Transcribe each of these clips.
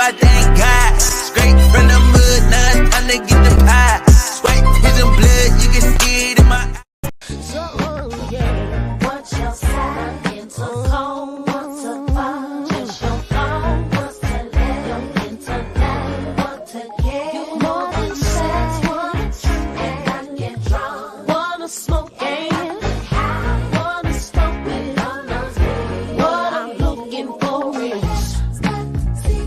I thank God. Straight from the mud, now it's time to get the pie. Swipe his blood, you can see it in my eyes. So, yeah, what's your side? Into cold, what's a fun? Just your phone, what's to let your intellect, what to get. You more than sex, wanna drink and I get drunk. Wanna smoke and wanna smoke with others. What I'm looking for is ecstasy.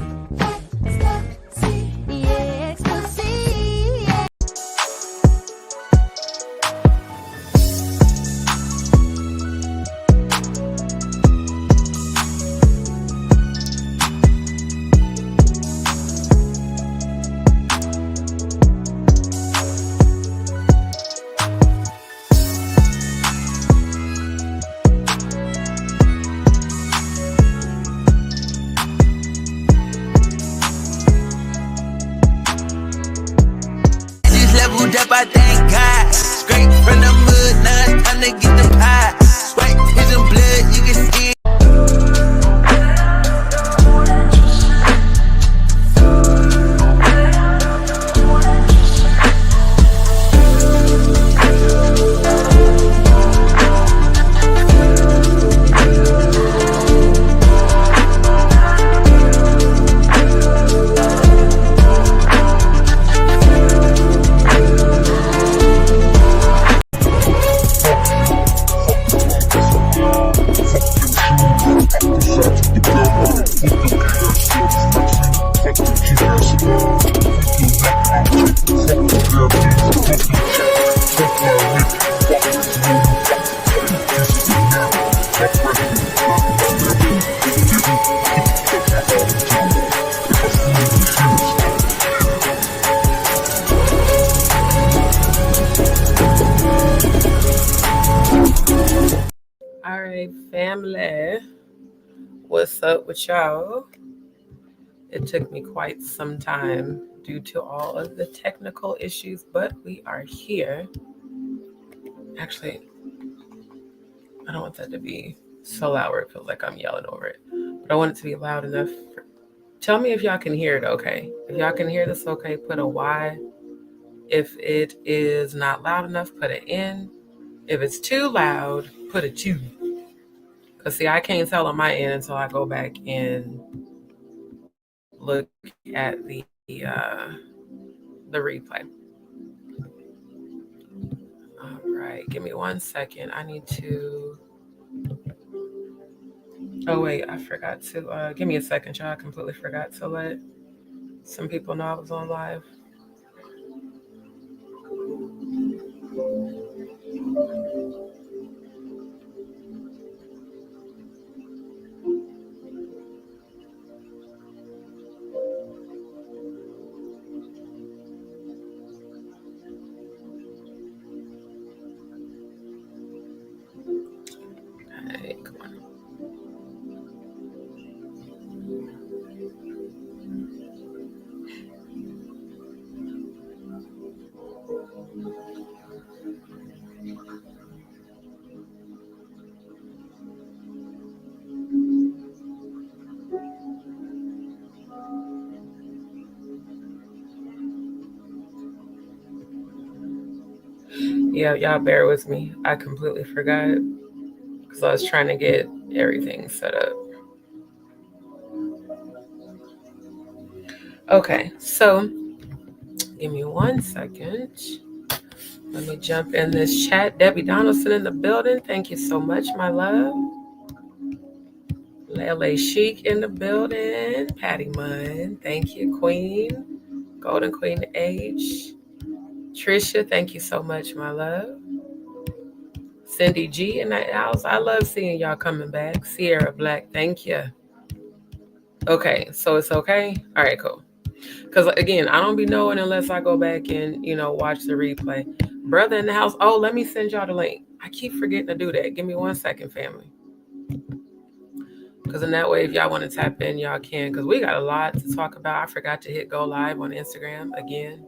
Just leveled up, I thank God. Straight from the mud, now it's time to get the pie. Swipe his blood, you can see it. All right, family. What's up with y'all? It took me quite some time due to all of the technical issues, but we are here. Actually, I don't want that to be so loud where it feels like I'm yelling over it, but I want it to be loud enough. Tell me if y'all can hear it okay. If y'all can hear this okay, put a Y. If it is not loud enough, put an N. If it's too loud, put a 2. Because, see, I can't tell on my end until I go back and look at the replay. All right, give me 1 second. I need to... Oh, wait, I forgot to... give me a second, y'all. I completely forgot to let some people know I was on live. Okay, come on. Yeah, y'all bear with me. I completely forgot because I was trying to get everything set up. Okay, so give me 1 second. Let me jump in this chat. Debbie Donaldson in the building. Thank you so much, my love. Lele Chic in the building. Patty Munn. Thank you, Queen. Golden Queen H. Trisha, thank you so much, my love. Cindy G in the house. I love seeing y'all coming back. Sierra Black, thank you. Okay, so it's okay? All right, cool. Because, again, I don't be knowing unless I go back and, watch the replay. Brother in the house. Oh, let me send y'all the link. I keep forgetting to do that. Give me 1 second, family. Because in that way, if y'all want to tap in, y'all can. Because we got a lot to talk about. I forgot to hit go live on Instagram again.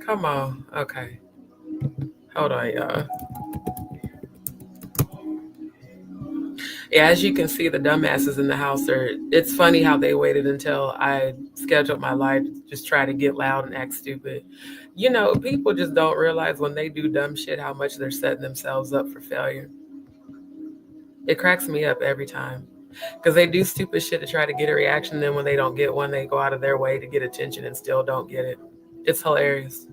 Come on. Okay. Hold on, y'all. As you can see, the dumbasses in the house it's funny how they waited until I scheduled my live to just try to get loud and act stupid. You know, people just don't realize when they do dumb shit how much they're setting themselves up for failure. It cracks me up every time because they do stupid shit to try to get a reaction. Then when they don't get one, they go out of their way to get attention and still don't get it. It's hilarious.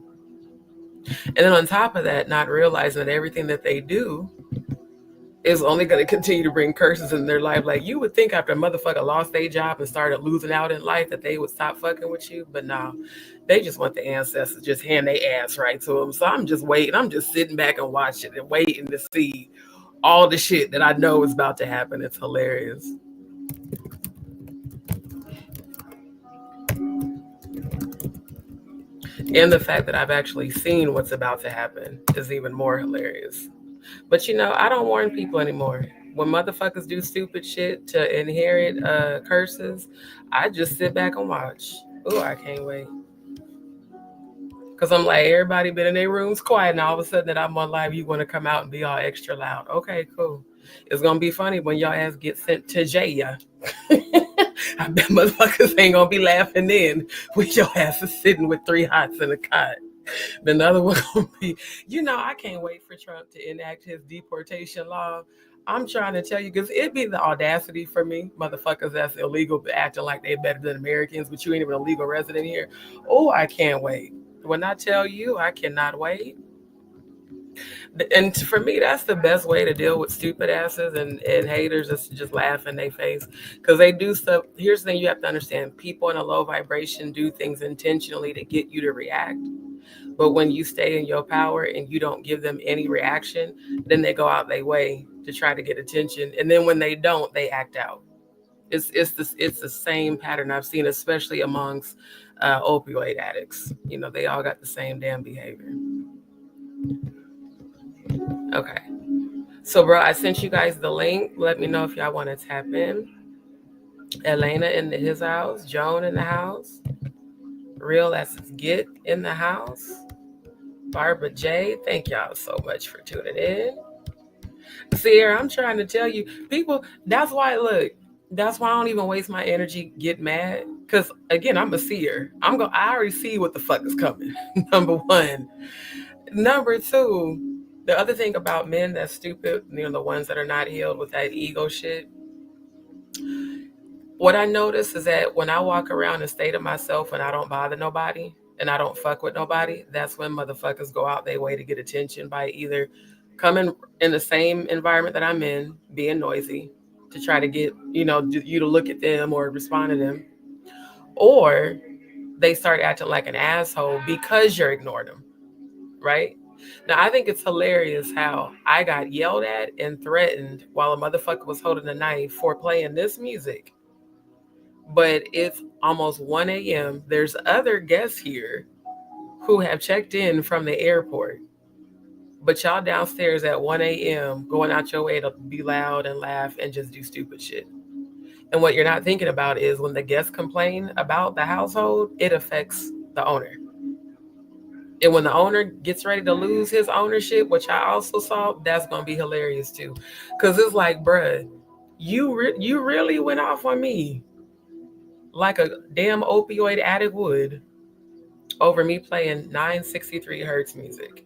And then on top of that, not realizing that everything that they do is only going to continue to bring curses in their life. Like, you would think after a motherfucker lost their job and started losing out in life that they would stop fucking with you. But no, they just want the ancestors to just hand their ass right to them. So I'm just waiting. I'm just sitting back and watching and waiting to see all the shit that I know is about to happen. It's hilarious. And the fact that I've actually seen what's about to happen is even more hilarious. But you know, I don't warn people anymore. When motherfuckers do stupid shit to inherit curses, I just sit back and watch. Ooh, I can't wait. Because I'm like, everybody been in their rooms quiet, and all of a sudden that I'm on live, you want to come out and be all extra loud. Okay, cool. It's going to be funny when y'all ass get sent to jail. I bet motherfuckers ain't going to be laughing then when your ass is sitting with 3 hots in a cot. Then the other one gonna be, you know, I can't wait for Trump to enact his deportation law. I'm trying to tell you, because it'd be the audacity for me, motherfuckers that's illegal acting like they're better than Americans, but you ain't even a legal resident here. Oh, I can't wait. When I tell you, I cannot wait. And for me, that's the best way to deal with stupid asses and haters, is to just laugh in their face. Because they do stuff. Here's the thing you have to understand. People in a low vibration do things intentionally to get you to react. But when you stay in your power and you don't give them any reaction, then they go out their way to try to get attention. And then when they don't, they act out. It's the same pattern I've seen, especially amongst opioid addicts. You know, they all got the same damn behavior. Okay. So, bro, I sent you guys the link. Let me know if y'all want to tap in. Elena in his house. Joan in the house. Real Essence Get in the house. Barbara J, thank y'all so much for tuning in. Sierra, I'm trying to tell you, people, that's why I don't even waste my energy get mad. Because again, I'm a seer. I already see what the fuck is coming. Number one. Number two, the other thing about men that's stupid, you know, the ones that are not healed with that ego shit. What I notice is that when I walk around and stay to myself and I don't bother nobody and I don't fuck with nobody, that's when motherfuckers go out their way to get attention by either coming in the same environment that I'm in, being noisy to try to get, you know, you to look at them or respond to them, or they start acting like an asshole because you're ignoring them, right? Now, I think it's hilarious how I got yelled at and threatened while a motherfucker was holding a knife for playing this music. But it's almost 1 a.m. There's other guests here who have checked in from the airport. But y'all downstairs at 1 a.m. going out your way to be loud and laugh and just do stupid shit. And what you're not thinking about is when the guests complain about the household, it affects the owner. And when the owner gets ready to lose his ownership, which I also saw, that's going to be hilarious too. Because it's like, bruh, you really went off on me like a damn opioid addict would over me playing 963 hertz music.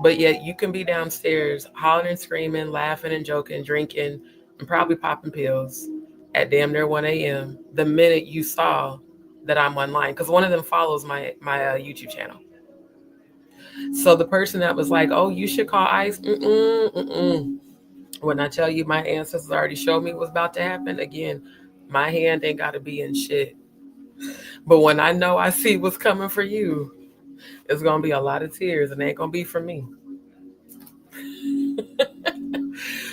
But yet you can be downstairs hollering and screaming, laughing and joking, drinking, and probably popping pills at damn near 1 a.m. the minute you saw that I'm online. Because one of them follows my YouTube channel. So the person that was like, oh, you should call ICE. When I tell you my ancestors already showed me what's about to happen, again, my hand ain't got to be in shit. But when I know I see what's coming for you, it's going to be a lot of tears and it ain't going to be for me.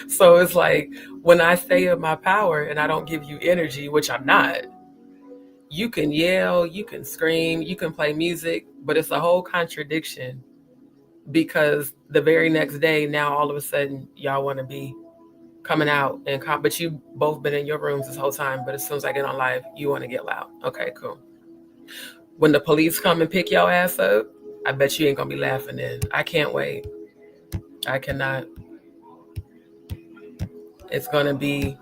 So it's like when I stay in my power and I don't give you energy, which I'm not, you can yell, you can scream, you can play music, but it's a whole contradiction because the very next day, now all of a sudden y'all want to be coming out and but you both been in your rooms this whole time, but as soon as I get on live, you want to get loud. Okay, cool. When the police come and pick your ass up, I bet you ain't gonna be laughing then. I can't wait. I cannot. It's gonna be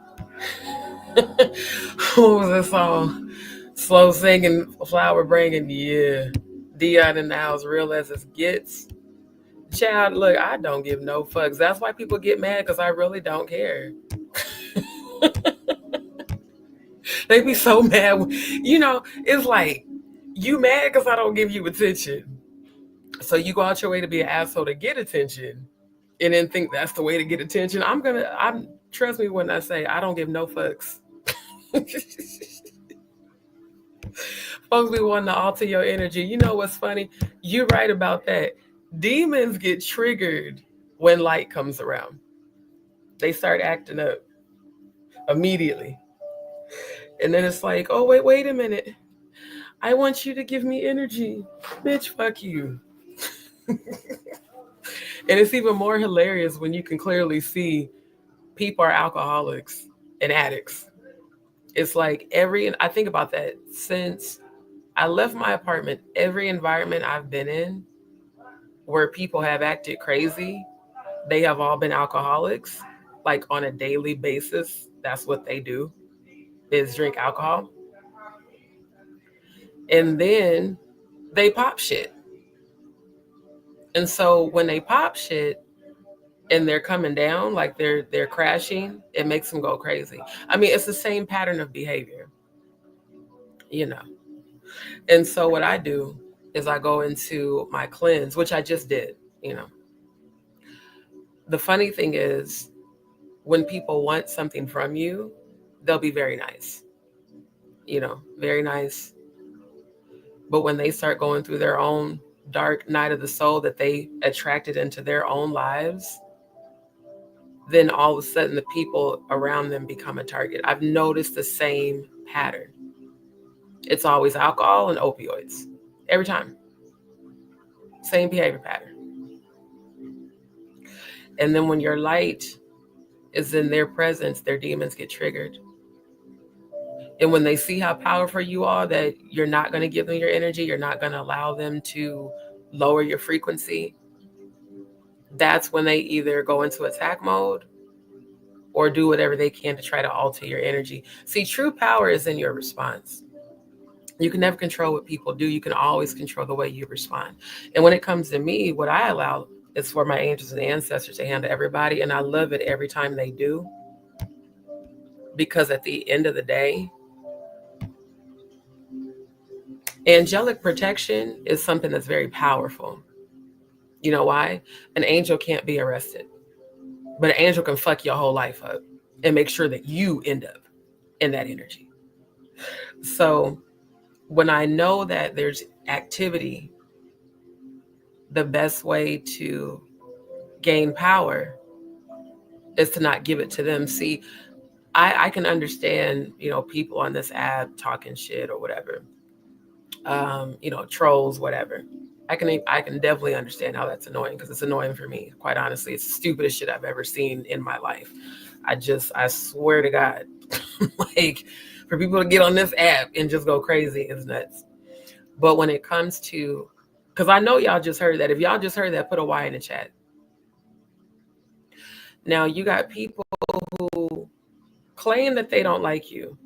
What was that song? Slow singing, flower bringing. Yeah. Dion in the house, real as it gets. Child, look, I don't give no fucks. That's why people get mad, because I really don't care. They be so mad. It's like, you mad because I don't give you attention. So you go out your way to be an asshole to get attention and then think that's the way to get attention. Trust me when I say I don't give no fucks. Folks be wanting to alter your energy. You know what's funny? You're right about that. Demons get triggered when light comes around. They start acting up immediately. And then it's like, oh, wait a minute. I want you to give me energy. Bitch, fuck you. And it's even more hilarious when you can clearly see people are alcoholics and addicts. It's like I think about that since I left my apartment, every environment I've been in where people have acted crazy, they have all been alcoholics, like on a daily basis. That's what they do, is drink alcohol. And then they pop shit. And so when they pop shit and they're coming down, like they're crashing, it makes them go crazy. I mean, it's the same pattern of behavior, And so what I do is I go into my cleanse, which I just did, The funny thing is, when people want something from you, they'll be very nice, very nice. But when they start going through their own dark night of the soul that they attracted into their own lives, then all of a sudden the people around them become a target. I've noticed the same pattern. It's always alcohol and opioids. Every time. Same behavior pattern. And then when your light is in their presence, their demons get triggered. And when they see how powerful you are, that you're not going to give them your energy, you're not going to allow them to lower your frequency, that's when they either go into attack mode or do whatever they can to try to alter your energy. See, true power is in your response. You can never control what people do. You can always control the way you respond. And when it comes to me, what I allow is for my angels and ancestors to handle everybody. And I love it every time they do. Because at the end of the day, angelic protection is something that's very powerful. You know why? An angel can't be arrested, but an angel can fuck your whole life up and make sure that you end up in that energy. So when I know that there's activity, the best way to gain power is to not give it to them. See, I can understand, people on this app talking shit or whatever, trolls, whatever. I can definitely understand how that's annoying, because it's annoying for me. Quite honestly, it's the stupidest shit I've ever seen in my life. I swear to God, like, for people to get on this app and just go crazy is nuts. But when it comes to, because I know y'all just heard that. If y'all just heard that, put a Y in the chat. Now, you got people who claim that they don't like you,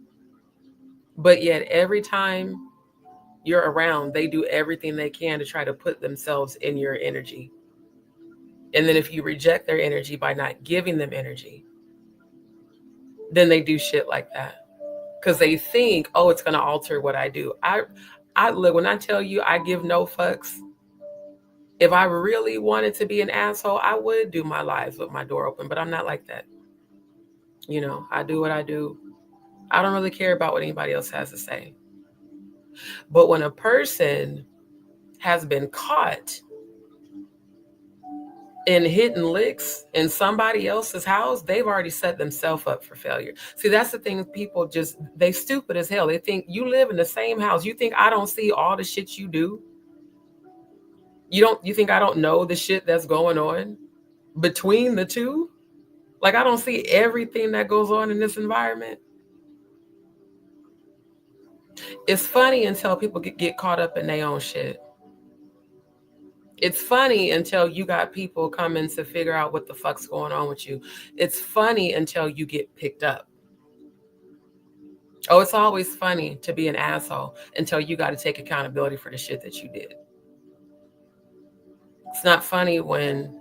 but yet every time you're around, they do everything they can to try to put themselves in your energy. And then if you reject their energy by not giving them energy, then they do shit like that. Because they think, oh, it's going to alter what I do. I look, when I tell you I give no fucks, if I really wanted to be an asshole, I would do my lives with my door open, but I'm not like that. I do what I do. I don't really care about what anybody else has to say. But when a person has been caught in hitting licks in somebody else's house, they've already set themselves up for failure. See, that's the thing. People they stupid as hell. They think you live in the same house. You think I don't see all the shit you do? You think I don't know the shit that's going on between the two? Like, I don't see everything that goes on in this environment. It's funny until people get caught up in their own shit. It's funny until you got people coming to figure out what the fuck's going on with you. It's funny until you get picked up. Oh, it's always funny to be an asshole until you got to take accountability for the shit that you did. It's not funny when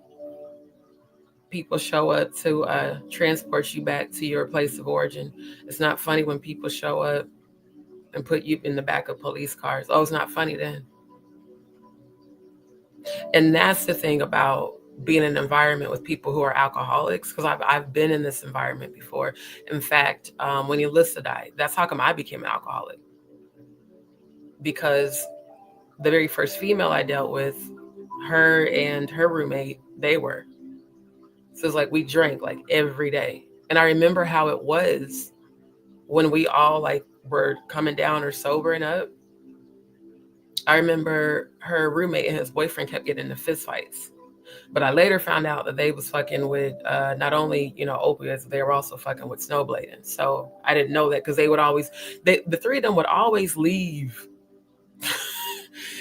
people show up to transport you back to your place of origin. It's not funny when people show up and put you in the back of police cars. Oh, it's not funny then. And that's the thing about being in an environment with people who are alcoholics, because I've been in this environment before. In fact, when Alyssa died, that's how come I became an alcoholic. Because the very first female I dealt with, her and her roommate, they were. So it's like we drank like every day. And I remember how it was when we all like were coming down or sobering up. I remember her roommate and his boyfriend kept getting into fist fights. But I later found out that they was fucking with not only, opiates, they were also fucking with snowblading. So I didn't know that because they would always, the three of them would always leave.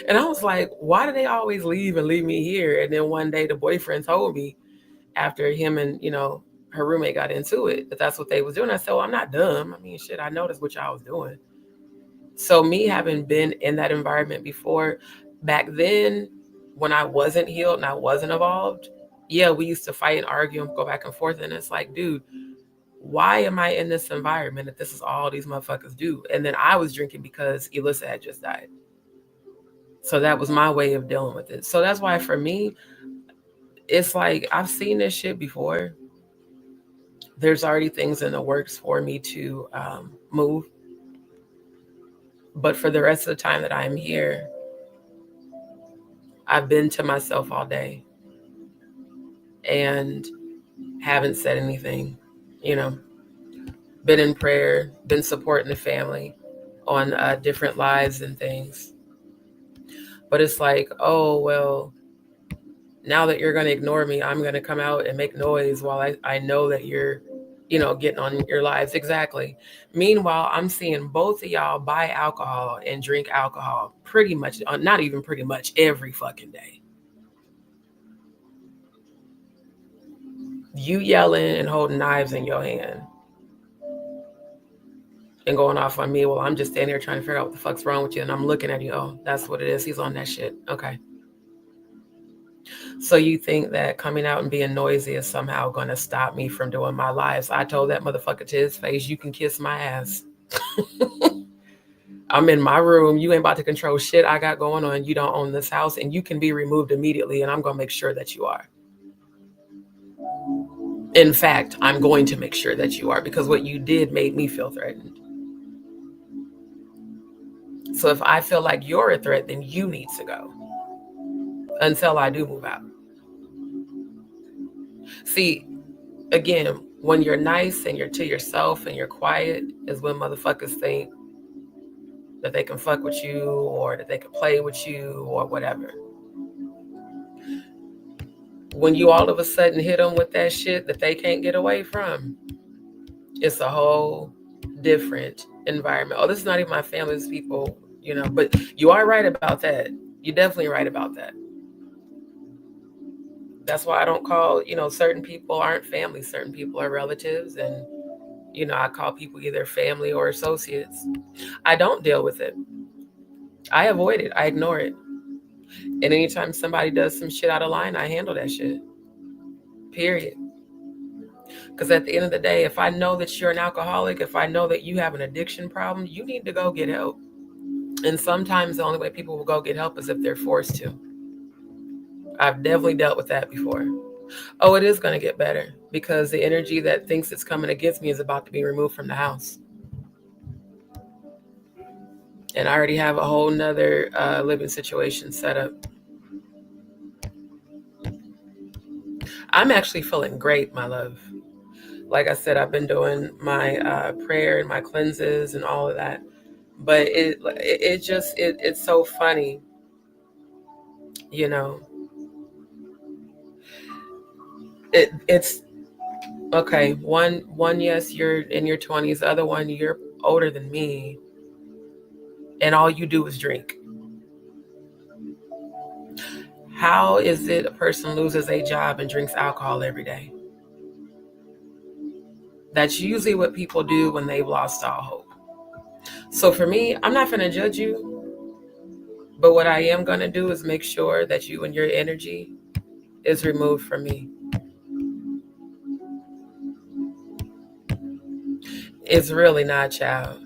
And I was like, why do they always leave and leave me here? And then one day the boyfriend told me after him and, her roommate got into it, that that's what they was doing. I said, well, I'm not dumb. I mean, shit, I noticed what y'all was doing. So me having been in that environment before, back then, when I wasn't healed and I wasn't evolved, yeah, we used to fight and argue and go back and forth. And it's like, dude, why am I in this environment if this is all these motherfuckers do? And then I was drinking because Alyssa had just died. So that was my way of dealing with it. So that's why for me, it's like I've seen this shit before. There's already things in the works for me to move. But for the rest of the time that I'm here, I've been to myself all day and haven't said anything, been in prayer, been supporting the family on different lives and things. But it's like, oh, well, now that you're going to ignore me, I'm going to come out and make noise while I know that you're, getting on your lives. Exactly. Meanwhile, I'm seeing both of y'all buy alcohol and drink alcohol pretty much, not even pretty much, every fucking day. You yelling and holding knives in your hand and going off on me. Well, I'm just standing here trying to figure out what the fuck's wrong with you. And I'm looking at you. Oh, that's what it is. He's on that shit. Okay. So you think that coming out and being noisy is somehow going to stop me from doing my lives? I told that motherfucker to his face, you can kiss my ass. I'm in my room. You ain't about to control shit I got going on. You don't own this house and you can be removed immediately. And I'm going to make sure that you are. In fact, I'm going to make sure that you are, because what you did made me feel threatened. So if I feel like you're a threat, then you need to go until I do move out. See, again, when you're nice and you're to yourself and you're quiet is when motherfuckers think that they can fuck with you or that they can play with you or whatever. When you all of a sudden hit them with that shit that they can't get away from, it's a whole different environment. Oh, this is not even my family's people, but you are right about that. You're definitely right about that. That's why I don't call, certain people aren't family. Certain people are relatives. And, I call people either family or associates. I don't deal with it. I avoid it. I ignore it. And anytime somebody does some shit out of line, I handle that shit. Period. Because at the end of the day, if I know that you're an alcoholic, if I know that you have an addiction problem, you need to go get help. And sometimes the only way people will go get help is if they're forced to. I've definitely dealt with that before. Oh, it is going to get better because the energy that thinks it's coming against me is about to be removed from the house. And I already have a whole nother living situation set up. I'm actually feeling great, my love. Like I said, I've been doing my prayer and my cleanses and all of that. But it's so funny, It's okay. One, yes, you're in your 20s. The other one, you're older than me. And all you do is drink. How is it a person loses a job and drinks alcohol every day? That's usually what people do when they've lost all hope. So for me, I'm not going to judge you, but what I am going to do is make sure that you and your energy is removed from me. It's really not, child.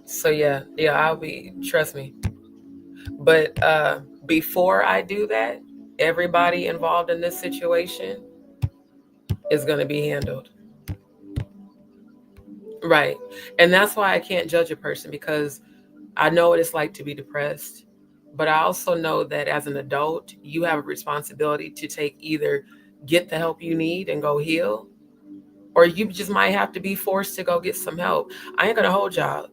So yeah, I'll be, trust me. But before I do that, everybody involved in this situation is going to be handled. Right. And that's why I can't judge a person, because I know what it's like to be depressed. But I also know that as an adult, you have a responsibility to take either get the help you need and go heal, or you just might have to be forced to go get some help. I ain't going to hold y'all.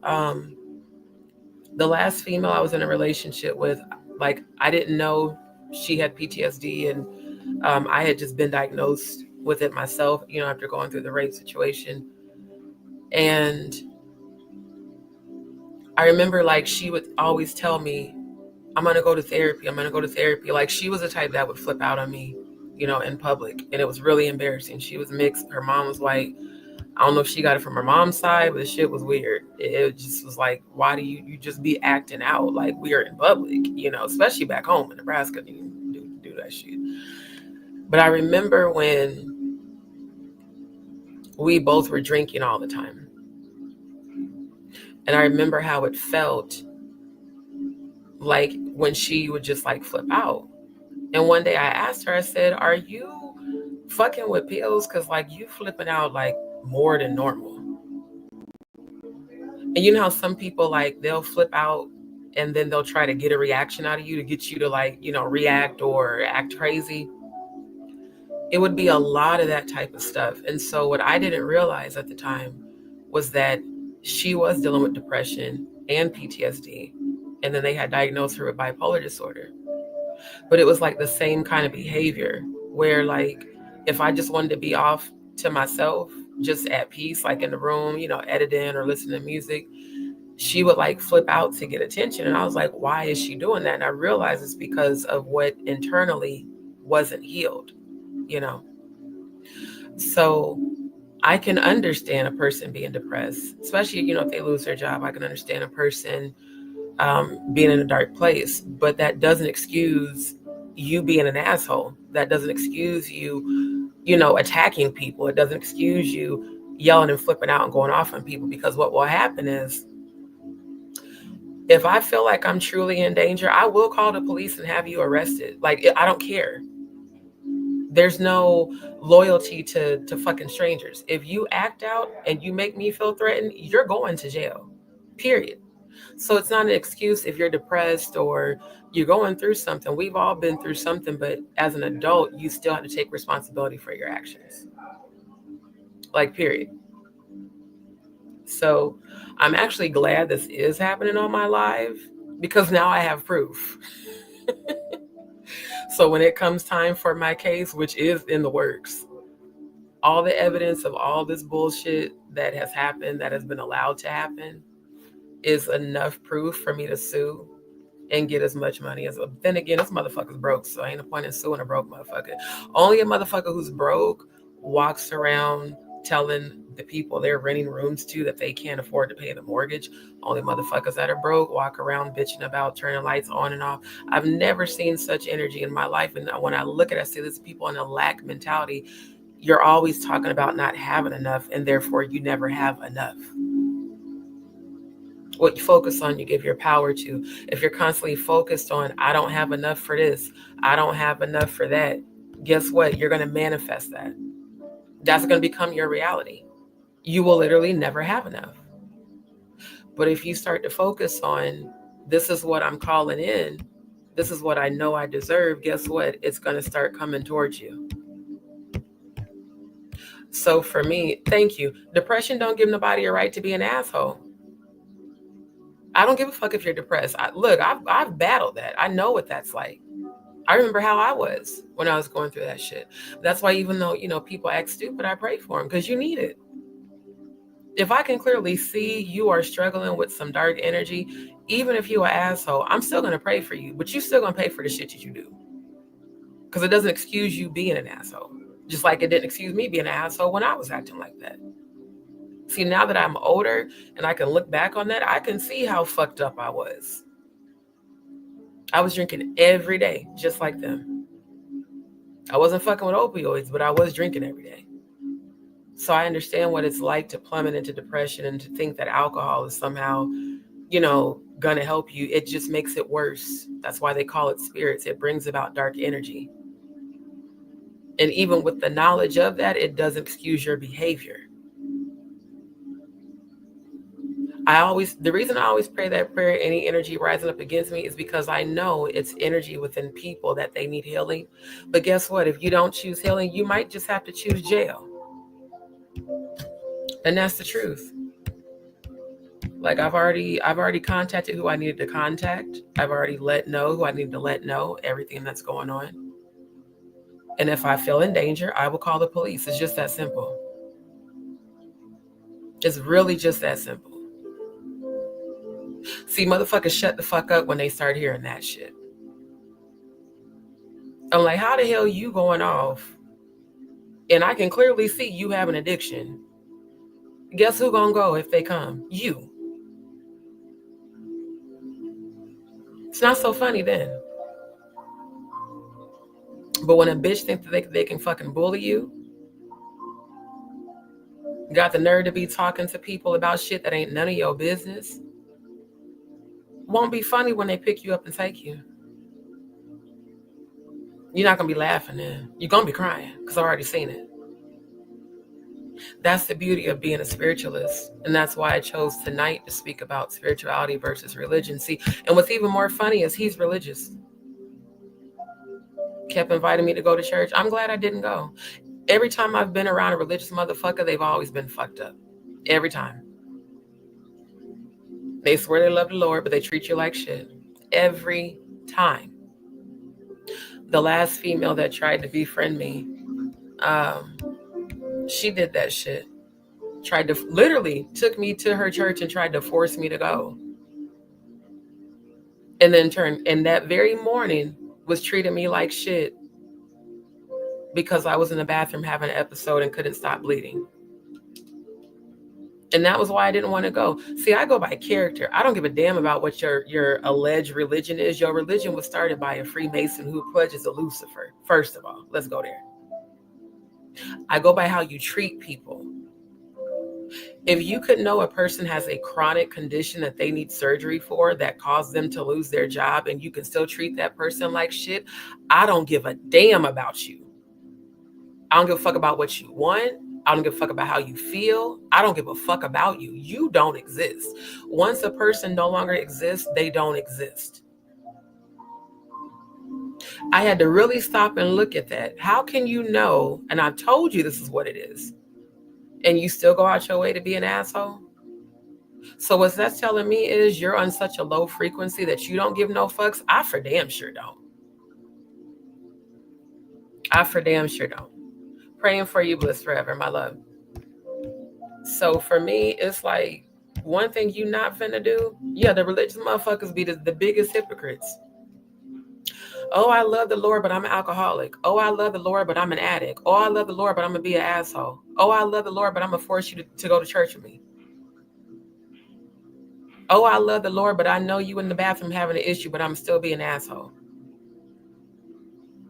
The last female I was in a relationship with, like, I didn't know she had PTSD, and I had just been diagnosed with it myself, after going through the rape situation. And I remember, like, she would always tell me, I'm going to go to therapy. I'm going to go to therapy. Like, she was the type that would flip out on me, in public. And it was really embarrassing. She was mixed. Her mom was white. I don't know if she got it from her mom's side, but the shit was weird. It just was like, why do you just be acting out like weird in public, especially back home in Nebraska, you do that shit. But I remember when we both were drinking all the time. And I remember how it felt like when she would just like flip out. And one day I asked her, I said, are you fucking with pills? Because like you flipping out like more than normal. And you know how some people, like, they'll flip out and then they'll try to get a reaction out of you to get you to, like, react or act crazy. It would be a lot of that type of stuff. And so what I didn't realize at the time was that she was dealing with depression and PTSD. And then they had diagnosed her with bipolar disorder. But it was like the same kind of behavior where, like, if I just wanted to be off to myself, just at peace, like in the room, editing or listening to music, she would like flip out to get attention. And I was like, why is she doing that? And I realized it's because of what internally wasn't healed, So I can understand a person being depressed, especially, if they lose their job. I can understand a person being in a dark place, but that doesn't excuse you being an asshole. That doesn't excuse you, attacking people. It doesn't excuse you yelling and flipping out and going off on people, because what will happen is, if I feel like I'm truly in danger, I will call the police and have you arrested. Like, I don't care. There's no loyalty to fucking strangers. If you act out and you make me feel threatened, you're going to jail, period. So it's not an excuse if you're depressed or you're going through something. We've all been through something, but as an adult, you still have to take responsibility for your actions. Like, period. So I'm actually glad this is happening on my live, because now I have proof. So when it comes time for my case, which is in the works, all the evidence of all this bullshit that has happened, that has been allowed to happen, is enough proof for me to sue and get as much money as. Then again, this motherfucker's broke, so ain't no point in suing a broke motherfucker. Only a motherfucker who's broke walks around telling the people they're renting rooms to that they can't afford to pay the mortgage. Only motherfuckers that are broke walk around bitching about turning lights on and off. I've never seen such energy in my life. And when I look at it, I see these people in a lack mentality. You're always talking about not having enough, and therefore you never have enough. What you focus on, you give your power to. If you're constantly focused on, I don't have enough for this, I don't have enough for that, guess what? You're going to manifest that. That's going to become your reality. You will literally never have enough. But if you start to focus on, this is what I'm calling in, this is what I know I deserve, guess what? It's going to start coming towards you. So for me, thank you. Depression don't give nobody a right to be an asshole. I don't give a fuck if you're depressed. I've battled that. I know what that's like. I remember how I was when I was going through that shit. That's why even though, people act stupid, I pray for them, because you need it. If I can clearly see you are struggling with some dark energy, even if you're an asshole, I'm still going to pray for you, but you're still going to pay for the shit that you do. Because it doesn't excuse you being an asshole. Just like it didn't excuse me being an asshole when I was acting like that. See, now that I'm older and I can look back on that, I can see how fucked up I was. I was drinking every day, just like them. I wasn't fucking with opioids, but I was drinking every day. So I understand what it's like to plummet into depression and to think that alcohol is somehow, gonna help you. It just makes it worse. That's why they call it spirits. It brings about dark energy. And even with the knowledge of that, it doesn't excuse your behavior. The reason I always pray that prayer, any energy rising up against me, is because I know it's energy within people that they need healing. But guess what? If you don't choose healing, you might just have to choose jail. And that's the truth. Like I've already contacted who I needed to contact. I've already let know who I needed to let know, everything that's going on. And if I feel in danger, I will call the police. It's just that simple. It's really just that simple. See, motherfuckers shut the fuck up when they start hearing that shit. I'm like, how the hell you going off? And I can clearly see you have an addiction. Guess who gonna go if they come? You. It's not so funny then. But when a bitch thinks that they can fucking bully you, got the nerve to be talking to people about shit that ain't none of your business, won't be funny when they pick you up and take you. You're not going to be laughing then. You're going to be crying because I've already seen it. That's the beauty of being a spiritualist. And that's why I chose tonight to speak about spirituality versus religion. See, and what's even more funny is he's religious. Kept inviting me to go to church. I'm glad I didn't go. Every time I've been around a religious motherfucker, they've always been fucked up. Every time. They swear they love the Lord, but they treat you like shit. Every time. The last female that tried to befriend me, she did that shit. Literally took me to her church and tried to force me to go. And then and that very morning was treating me like shit because I was in the bathroom having an episode and couldn't stop bleeding. And that was why I didn't want to go. See, I go by character. I don't give a damn about what your alleged religion is. Your religion was started by a Freemason who pledges to Lucifer. First of all, let's go there. I go by how you treat people. If you could know a person has a chronic condition that they need surgery for that caused them to lose their job and you can still treat that person like shit, I don't give a damn about you. I don't give a fuck about what you want. I don't give a fuck about how you feel. I don't give a fuck about you. You don't exist. Once a person no longer exists, they don't exist. I had to really stop and look at that. How can you know, and I've told you this is what it is, and you still go out your way to be an asshole? So what that's telling me is you're on such a low frequency that you don't give no fucks. I for damn sure don't. I for damn sure don't. Praying for you, bliss forever, my love. So for me, it's like one thing you not finna do. Yeah, the religious motherfuckers be the biggest hypocrites. Oh, I love the Lord, but I'm an alcoholic. Oh, I love the Lord, but I'm an addict. Oh, I love the Lord, but I'm gonna be an asshole. Oh, I love the Lord, but I'm gonna force you to go to church with me. Oh, I love the Lord, but I know you in the bathroom having an issue, but I'm still being an asshole.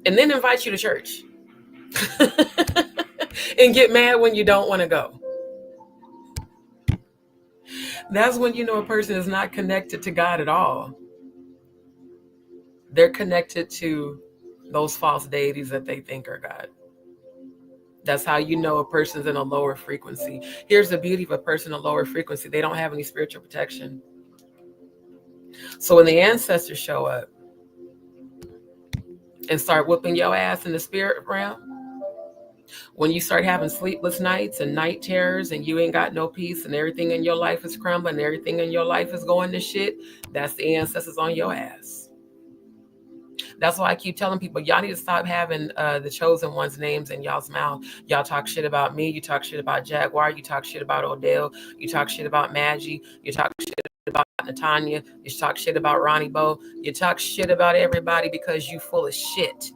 And then invite you to church. And get mad when you don't want to go. That's when you know a person is not connected to God at all. They're connected to those false deities that they think are God. That's how you know a person's in a lower frequency. Here's the beauty of a person in a lower frequency. They don't have any spiritual protection. So when the ancestors show up and start whooping your ass in the spirit realm, when you start having sleepless nights and night terrors and you ain't got no peace and everything in your life is crumbling, everything in your life is going to shit, that's the ancestors on your ass. That's why I keep telling people, y'all need to stop having the chosen ones' names in y'all's mouth. Y'all talk shit about me. You talk shit about Jaguar. You talk shit about Odell. You talk shit about Maggie. You talk shit about Natanya. You talk shit about Ronnie Bo. You talk shit about everybody because you full of shit.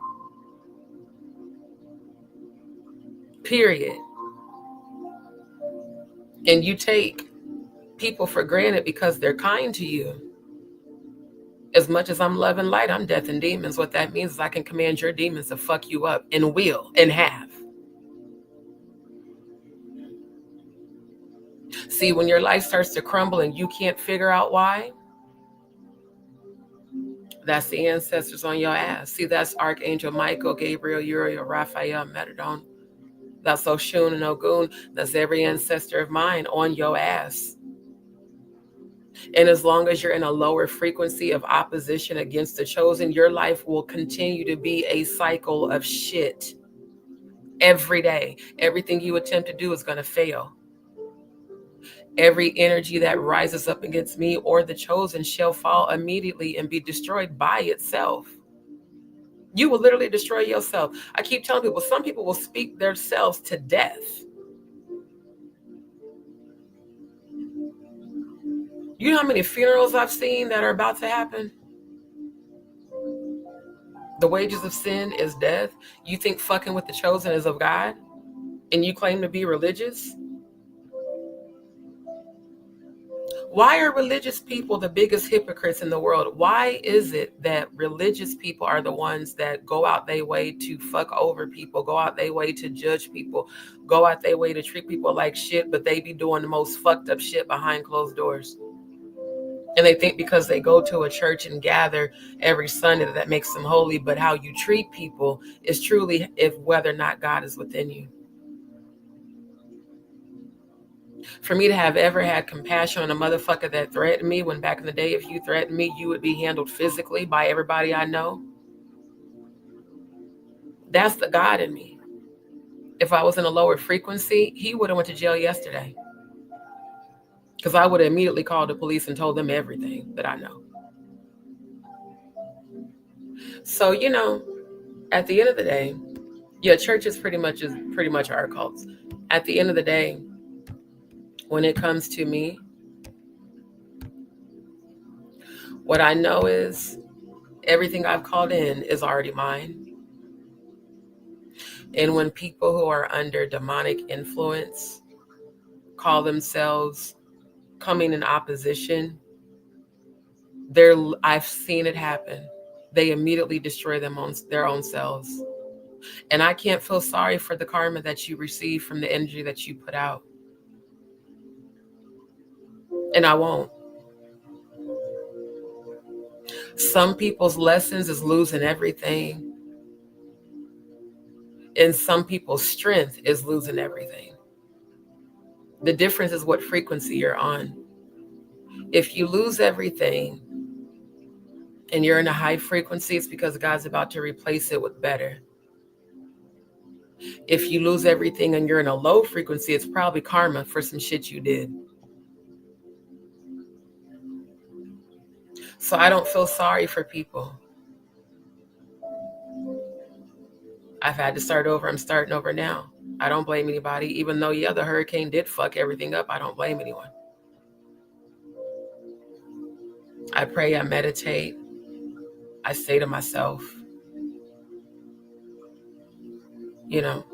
Period. And you take people for granted because they're kind to you. As much as I'm love and light, I'm death and demons. What that means is I can command your demons to fuck you up, and will, and have. See, when your life starts to crumble and you can't figure out why, that's the ancestors on your ass. See, that's Archangel Michael, Gabriel, Uriel, Raphael, Metadon. That's Oshun and Ogun. That's every ancestor of mine on your ass. And as long as you're in a lower frequency of opposition against the chosen, your life will continue to be a cycle of shit. Every day, everything you attempt to do is going to fail. Every energy that rises up against me or the chosen shall fall immediately and be destroyed by itself. You will literally destroy yourself. I keep telling people, some people will speak themselves to death. You know how many funerals I've seen that are about to happen? The wages of sin is death. You think fucking with the chosen is of God? And you claim to be religious? Why are religious people the biggest hypocrites in the world? Why is it that religious people are the ones that go out their way to fuck over people, go out their way to judge people, go out their way to treat people like shit, but they be doing the most fucked up shit behind closed doors? And they think because they go to a church and gather every Sunday that makes them holy, but how you treat people is truly if whether or not God is within you. For me to have ever had compassion on a motherfucker that threatened me, when back in the day, if you threatened me, you would be handled physically by everybody I know. That's the God in me. If I was in a lower frequency, he would have went to jail yesterday. Because I would have immediately called the police and told them everything that I know. So, you know, at the end of the day, yeah, church is pretty much our cults. At the end of the day, when it comes to me, what I know is everything I've called in is already mine. And when people who are under demonic influence call themselves coming in opposition, I've seen it happen. They immediately destroy their own selves. And I can't feel sorry for the karma that you receive from the energy that you put out. And I won't. Some people's lessons is losing everything. And some people's strength is losing everything. The difference is what frequency you're on. If you lose everything and you're in a high frequency, it's because God's about to replace it with better. If you lose everything and you're in a low frequency, it's probably karma for some shit you did. So I don't feel sorry for people. I've had to start over. I'm starting over now. I don't blame anybody. Even though, yeah, the hurricane did fuck everything up, I don't blame anyone. I pray, I meditate. I say to myself, you know,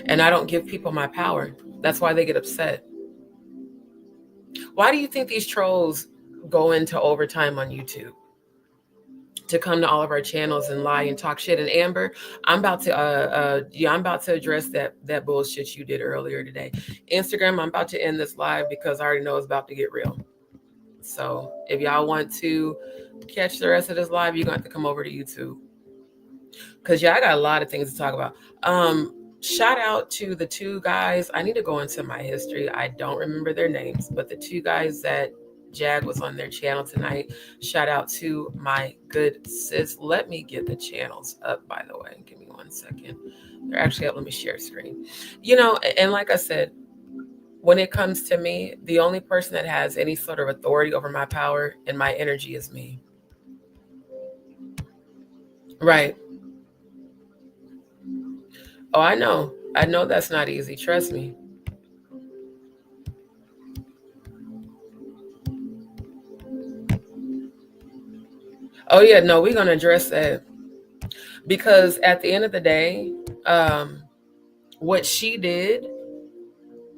and I don't give people my power. That's why they get upset. Why do you think these trolls go into overtime on YouTube? To come to all of our channels and lie and talk shit. And Amber, I'm about to address that bullshit you did earlier today. Instagram, I'm about to end this live because I already know it's about to get real. So if y'all want to catch the rest of this live, you're going to have to come over to YouTube. Because, yeah, I got a lot of things to talk about. Shout out to the two guys. I need to go into my history. I don't remember their names, but the two guys that Jag was on their channel tonight. Shout out to my good sis. Let me get the channels up, by the way. Give me 1 second. They're actually up. Let me share screen. You know, and like I said, when it comes to me, the only person that has any sort of authority over my power and my energy is me. Right. Oh, I know. I know that's not easy. Trust me. Oh, yeah. No, we're going to address that. Because at the end of the day, What she did,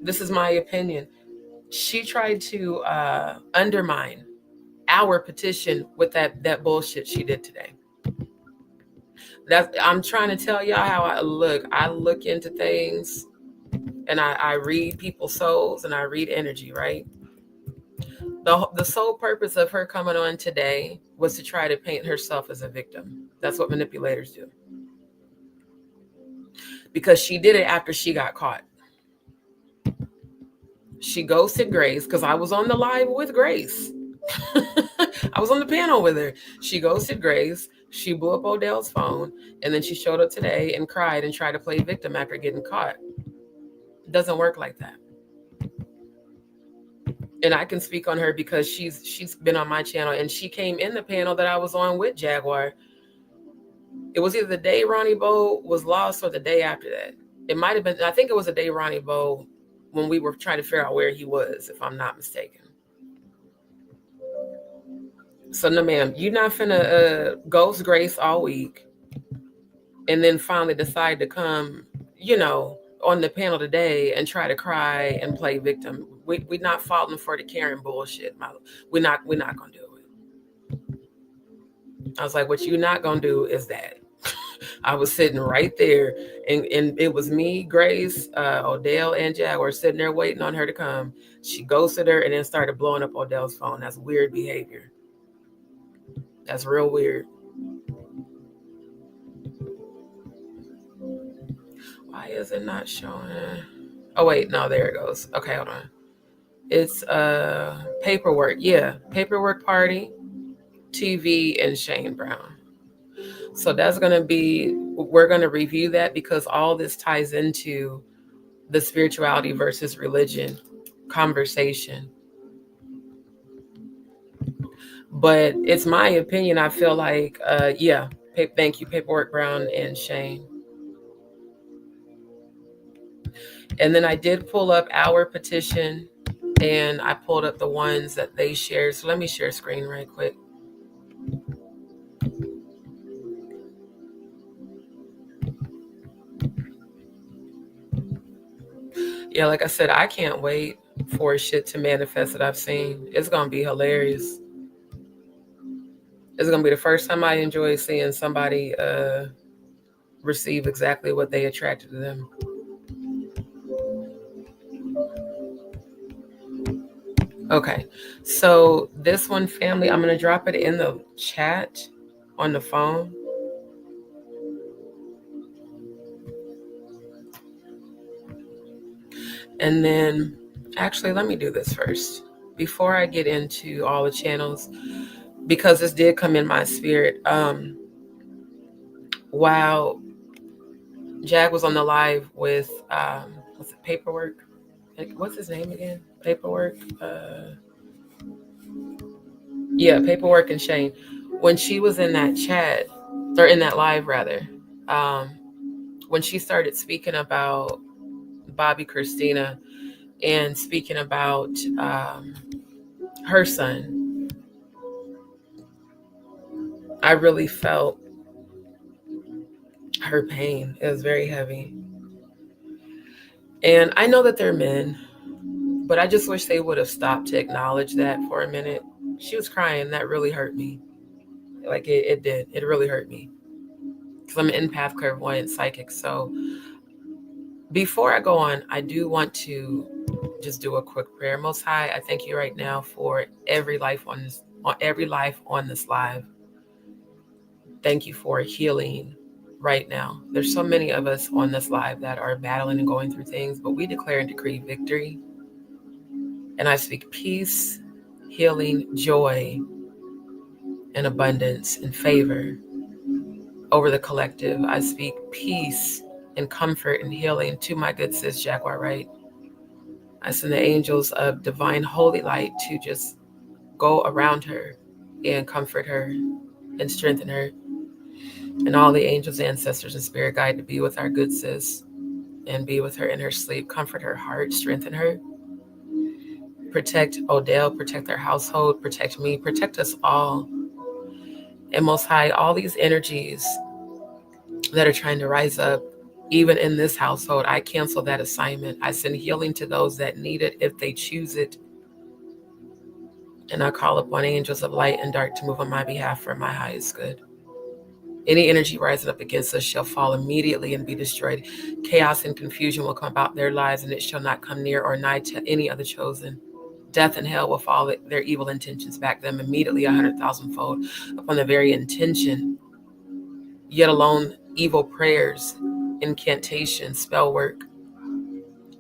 this is my opinion, she tried to undermine our petition with that bullshit she did today. I'm trying to tell y'all how I look. I look into things, and I read people's souls, and I read energy, right? The sole purpose of her coming on today was to try to paint herself as a victim. That's what manipulators do. Because she did it after she got caught. She ghosted Grace, because I was on the live with Grace. I was on the panel with her. She ghosted Grace. She blew up Odell's phone, and then she showed up today and cried and tried to play victim after getting caught. It doesn't work like that. And I can speak on her because she's been on my channel, and she came in the panel that I was on with Jaguar. It was either the day Ronnie Bo was lost or the day after that. It might have been, I think it was the day Ronnie Bo, when we were trying to figure out where he was, if I'm not mistaken. So no, ma'am, you're not finna ghost Grace all week and then finally decide to come, on the panel today and try to cry and play victim. We're not falling for the Karen bullshit. We're not gonna do it. I was like, what you're not gonna do is that. I was sitting right there, and it was me, Grace, Odell, and Jaguar sitting there waiting on her to come. She ghosted her and then started blowing up Odell's phone. That's weird behavior. That's real weird. Why is it not showing? Oh, wait, no, there it goes. Okay, hold on. It's Paperwork. Yeah, Paperwork Party, TV, and Shane Brown. So that's going to be, we're going to review that because all this ties into the spirituality versus religion conversation. But it's my opinion. I feel like, thank you, Paperwork Brown and Shane. And then I did pull up our petition, and I pulled up the ones that they shared. So let me share screen right quick. Yeah, like I said, I can't wait for shit to manifest that I've seen. It's going to be hilarious. It's going to be the first time I enjoy seeing somebody receive exactly what they attracted to them. Okay, so this one, family, I'm going to drop it in the chat on the phone. And then, actually, let me do this first before I get into all the channels, because this did come in my spirit. While Jag was on the live with, what's it, Paperwork? What's his name again? Paperwork? Paperwork and Shane. When she was in that chat, or in that live rather, when she started speaking about Bobby Christina and speaking about her son, I really felt her pain. It was very heavy. And I know that they're men, but I just wish they would have stopped to acknowledge that for a minute. She was crying. That really hurt me. Like it did. It really hurt me. Because I'm an empath, clairvoyant, psychic. So before I go on, I do want to just do a quick prayer. Most High, I thank you right now for every life on this live. Thank you for healing right now. There's so many of us on this live that are battling and going through things, but we declare and decree victory. And I speak peace, healing, joy, and abundance and favor over the collective. I speak peace and comfort and healing to my good sis, Jaguar Wright. I send the angels of divine holy light to just go around her and comfort her and strengthen her. And all the angels, ancestors, and spirit guide to be with our good sis and be with her in her sleep. Comfort her heart, strengthen her. Protect Odell, protect their household, protect me, protect us all. And Most High, all these energies that are trying to rise up, Even in this household, I cancel that assignment. I send healing to those that need it if they choose it. And I call upon angels of light and dark to move on my behalf for my highest good. Any energy rising up against us shall fall immediately and be destroyed. Chaos and confusion will come about their lives, and it shall not come near or nigh to any of the chosen. Death and hell will follow their evil intentions back them immediately 100,000-fold upon the very intention. Yet alone evil prayers, incantations, spell work,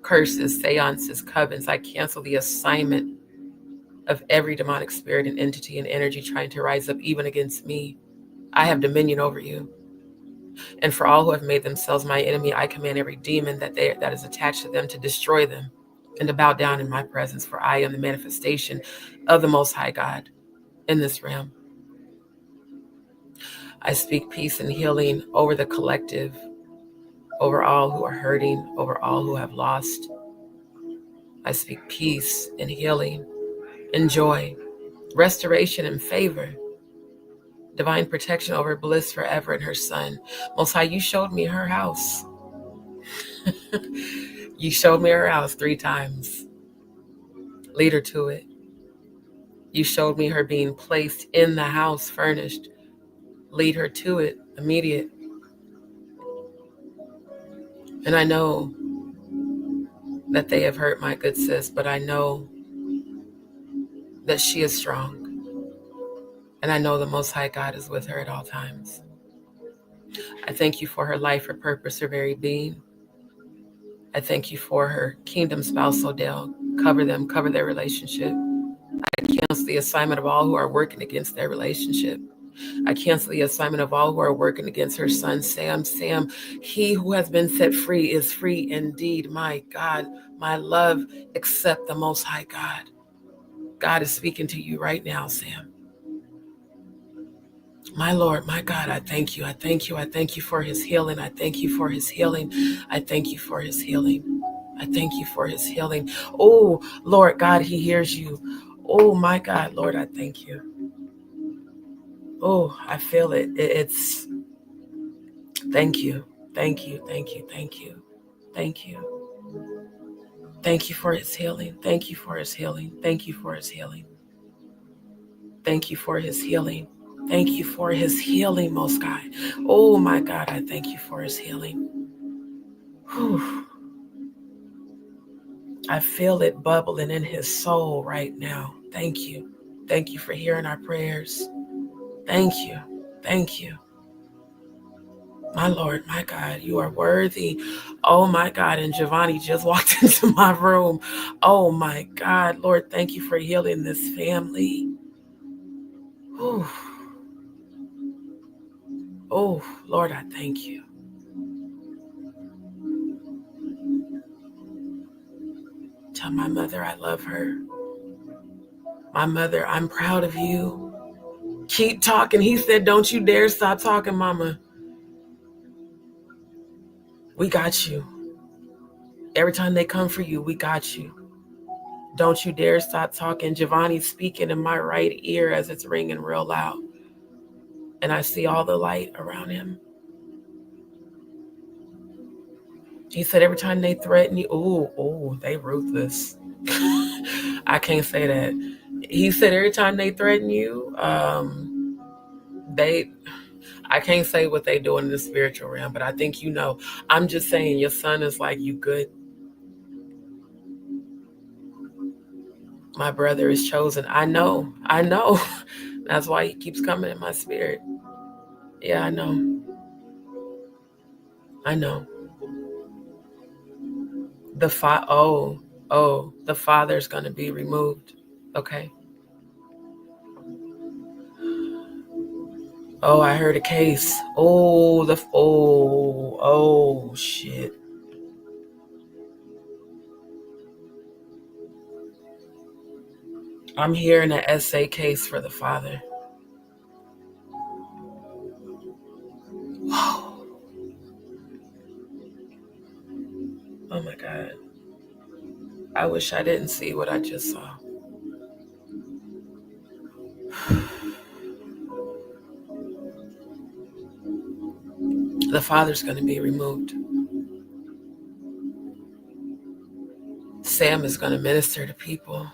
curses, seances, covens. I cancel the assignment of every demonic spirit and entity and energy trying to rise up even against me. I have dominion over you. And for all who have made themselves my enemy, I command every demon that is attached to them to destroy them and to bow down in my presence, for I am the manifestation of the Most High God in this realm. I speak peace and healing over the collective, over all who are hurting, over all who have lost. I speak peace and healing and joy, restoration and favor, divine protection over Bliss forever and her son. Most High, you showed me her house. You showed me her house 3 times. Lead her to it. You showed me her being placed in the house, furnished. Lead her to it, immediate. And I know that they have hurt my good sis, but I know that she is strong. And I know the Most High God is with her at all times. I thank you for her life, her purpose, her very being. I thank you for her kingdom spouse, Odell. Cover them, cover their relationship. I cancel the assignment of all who are working against their relationship. I cancel the assignment of all who are working against her son, Sam. Sam, he who has been set free is free indeed. My God, my love, accept the Most High God. God is speaking to you right now, Sam. My Lord, my God, I thank you. I thank you. I thank you for his healing. I thank you for his healing. I thank you for his healing. I thank you for his healing. Oh, Lord God, he hears you. Oh, my God, Lord, I thank you. Oh, I feel it. It's, thank you. Thank you. Thank you. Thank you. Thank you. Thank you for his healing. Thank you for his healing. Thank you for his healing. Thank you for his healing. Thank you for his healing, Most High. Oh, my God, I thank you for his healing. Whew. I feel it bubbling in his soul right now. Thank you. Thank you for hearing our prayers. Thank you. Thank you. My Lord, my God, you are worthy. Oh, my God. And Giovanni just walked into my room. Oh, my God. Lord, thank you for healing this family. Whew. Oh, Lord, I thank you. Tell my mother I love her. My mother, I'm proud of you. Keep talking. He said, don't you dare stop talking, Mama. We got you. Every time they come for you, we got you. Don't you dare stop talking. Giovanni's speaking in my right ear as it's ringing real loud. And I see all the light around him. He said every time they threaten you, they ruthless. I can't say that. He said every time they threaten you, I can't say what they do in the spiritual realm, but I think you know. I'm just saying your son is like, you good. My brother is chosen. I know. That's why he keeps coming in my spirit. Yeah, I know. The the father's going to be removed. Okay. Oh, I heard a case. Shit. I'm hearing an essay case for the father. Whoa. Oh my God. I wish I didn't see what I just saw. The father's going to be removed. Sam is going to minister to people.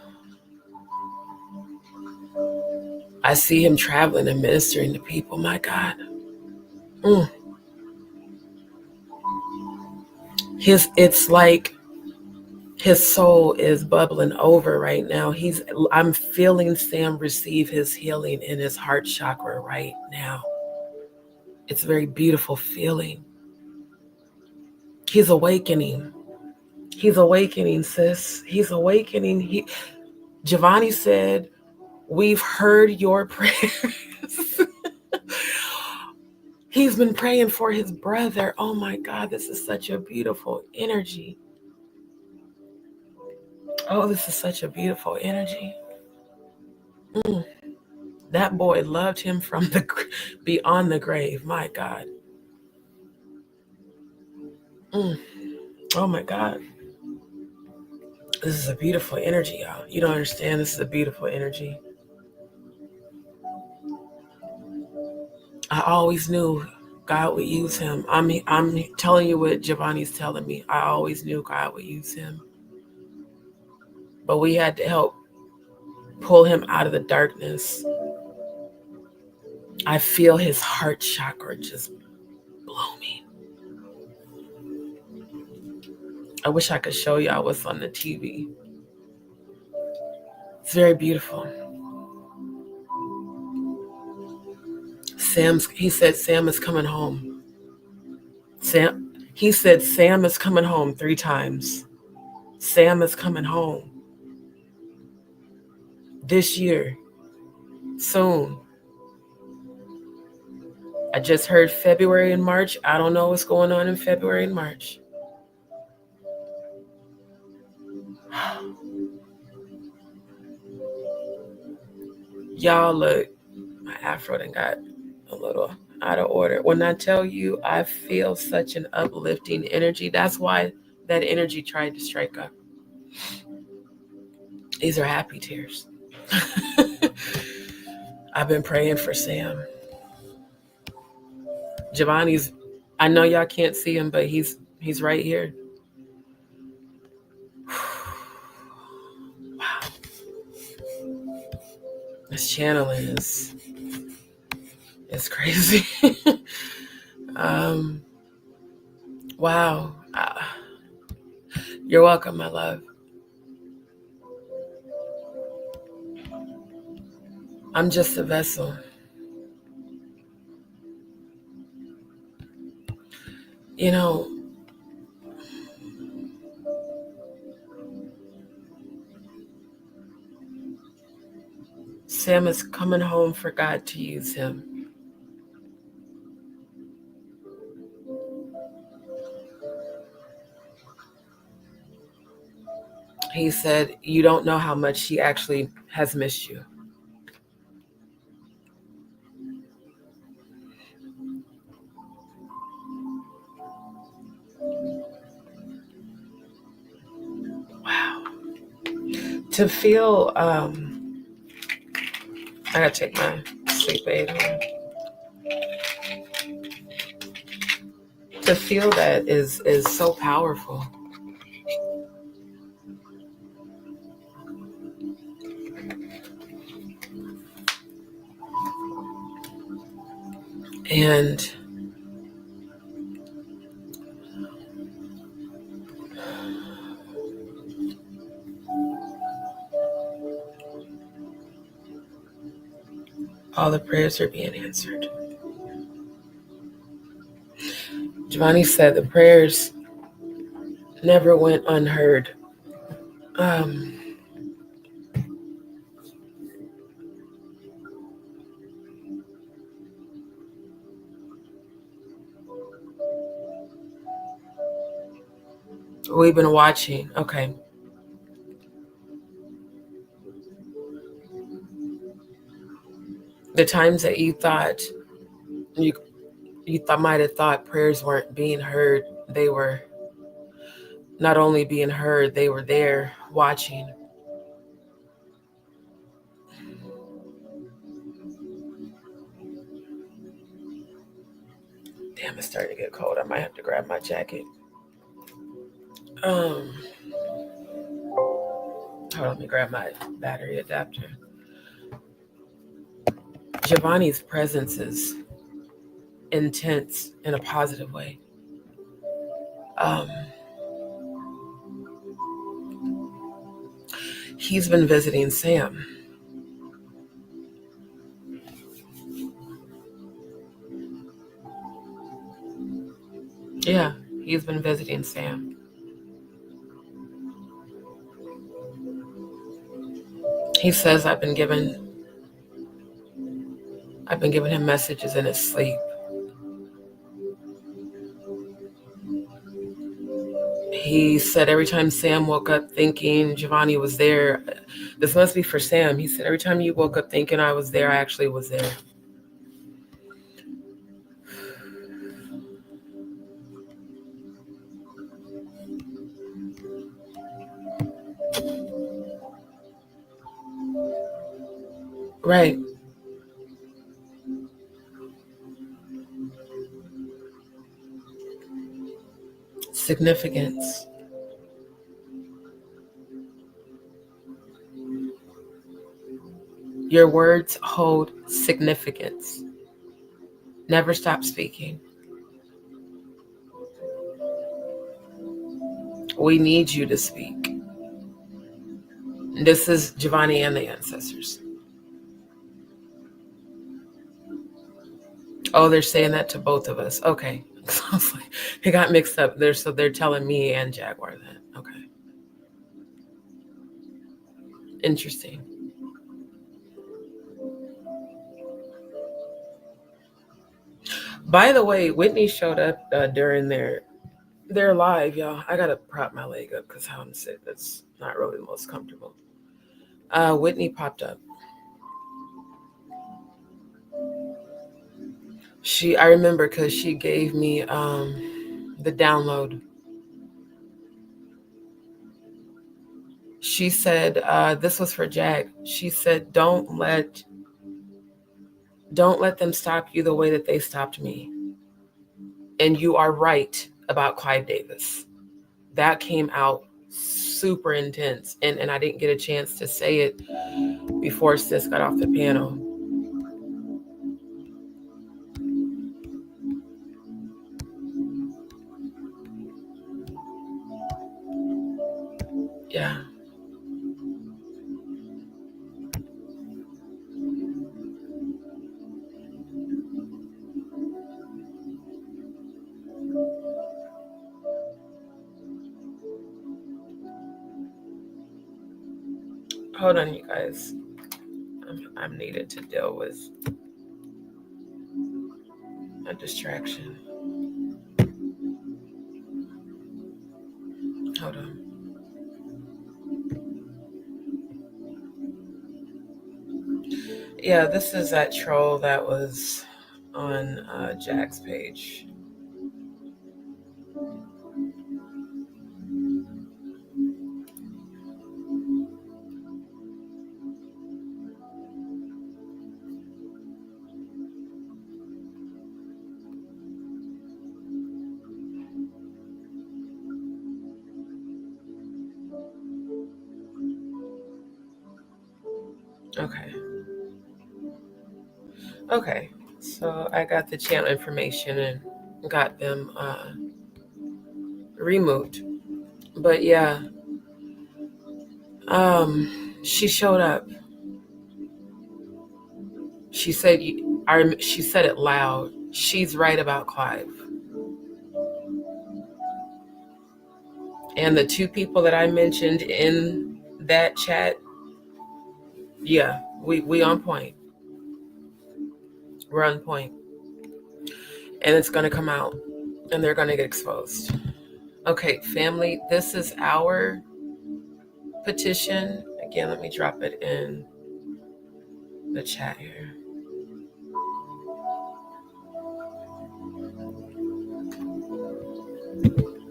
I see him traveling and ministering to people. My God. It's like his soul is bubbling over right now. I'm feeling Sam receive his healing in his heart chakra right now. It's a very beautiful feeling. He's awakening. He's awakening, sis. He's awakening. Giovanni said, "We've heard your prayers." He's been praying for his brother. Oh my God, this is such a beautiful energy. Oh, this is such a beautiful energy. That boy loved him from beyond the grave. My God. Oh my God. This is a beautiful energy, y'all. You don't understand. This is a beautiful energy. I always knew God would use him. I'm telling you what Giovanni's telling me. I always knew God would use him. But we had to help pull him out of the darkness. I feel his heart chakra just blooming. I wish I could show y'all what's on the TV. It's very beautiful. He said Sam is coming home. He said Sam is coming home 3 times. Sam is coming home. This year. Soon. I just heard February and March. I don't know what's going on in February and March. Y'all, look, my afro done got a little out of order. When I tell you I feel such an uplifting energy, that's why that energy tried to strike up. These are happy tears. I've been praying for Sam. Giovanni's, I know y'all can't see him, but he's right here. Wow. This channeling is crazy. Wow. You're welcome, my love. I'm just a vessel. You know, Sam is coming home for God to use him. He said, you don't know how much he actually has missed you. Wow. To feel, I gotta take my sleep aid home. To feel that is so powerful. And all the prayers are being answered. Giovanni said the prayers never went unheard. We've been watching. Okay. The times that you thought might have thought prayers weren't being heard, they were not only being heard, they were there watching. Damn, it's starting to get cold. I might have to grab my jacket. Hold on, let me grab my battery adapter. Giovanni's presence is intense in a positive way. He's been visiting Sam. Yeah, he's been visiting Sam. He says I've been giving him messages in his sleep. He said every time Sam woke up thinking Giovanni was there, this must be for Sam. He said every time you woke up thinking I was there, I actually was there. Right. Significance. Your words hold significance. Never stop speaking. We need you to speak. This is Giovanni and the ancestors. Oh, they're saying that to both of us. Okay. I was like, it got mixed up there, so they're telling me and Jaguar that. Okay. Interesting. By the way, Whitney showed up during their live, y'all. I gotta prop my leg up because how I'm sitting, that's not really the most comfortable. Whitney popped up. I remember because she gave me the download. She said, this was for Jag. She said, don't let them stop you the way that they stopped me. And you are right about Clive Davis. That came out super intense. And I didn't get a chance to say it before Sis got off the panel. Yeah. Hold on, you guys. I'm needed to deal with a distraction. Hold on. Yeah, this is that troll that was on Jack's page. Okay, so I got the channel information and got them removed. But yeah, she showed up. She said, she said it loud. She's right about Clive. And the two people that I mentioned in that chat, yeah, we on point. We're on point. And it's going to come out and they're going to get exposed. Okay, family, this is our petition. Again, let me drop it in the chat here.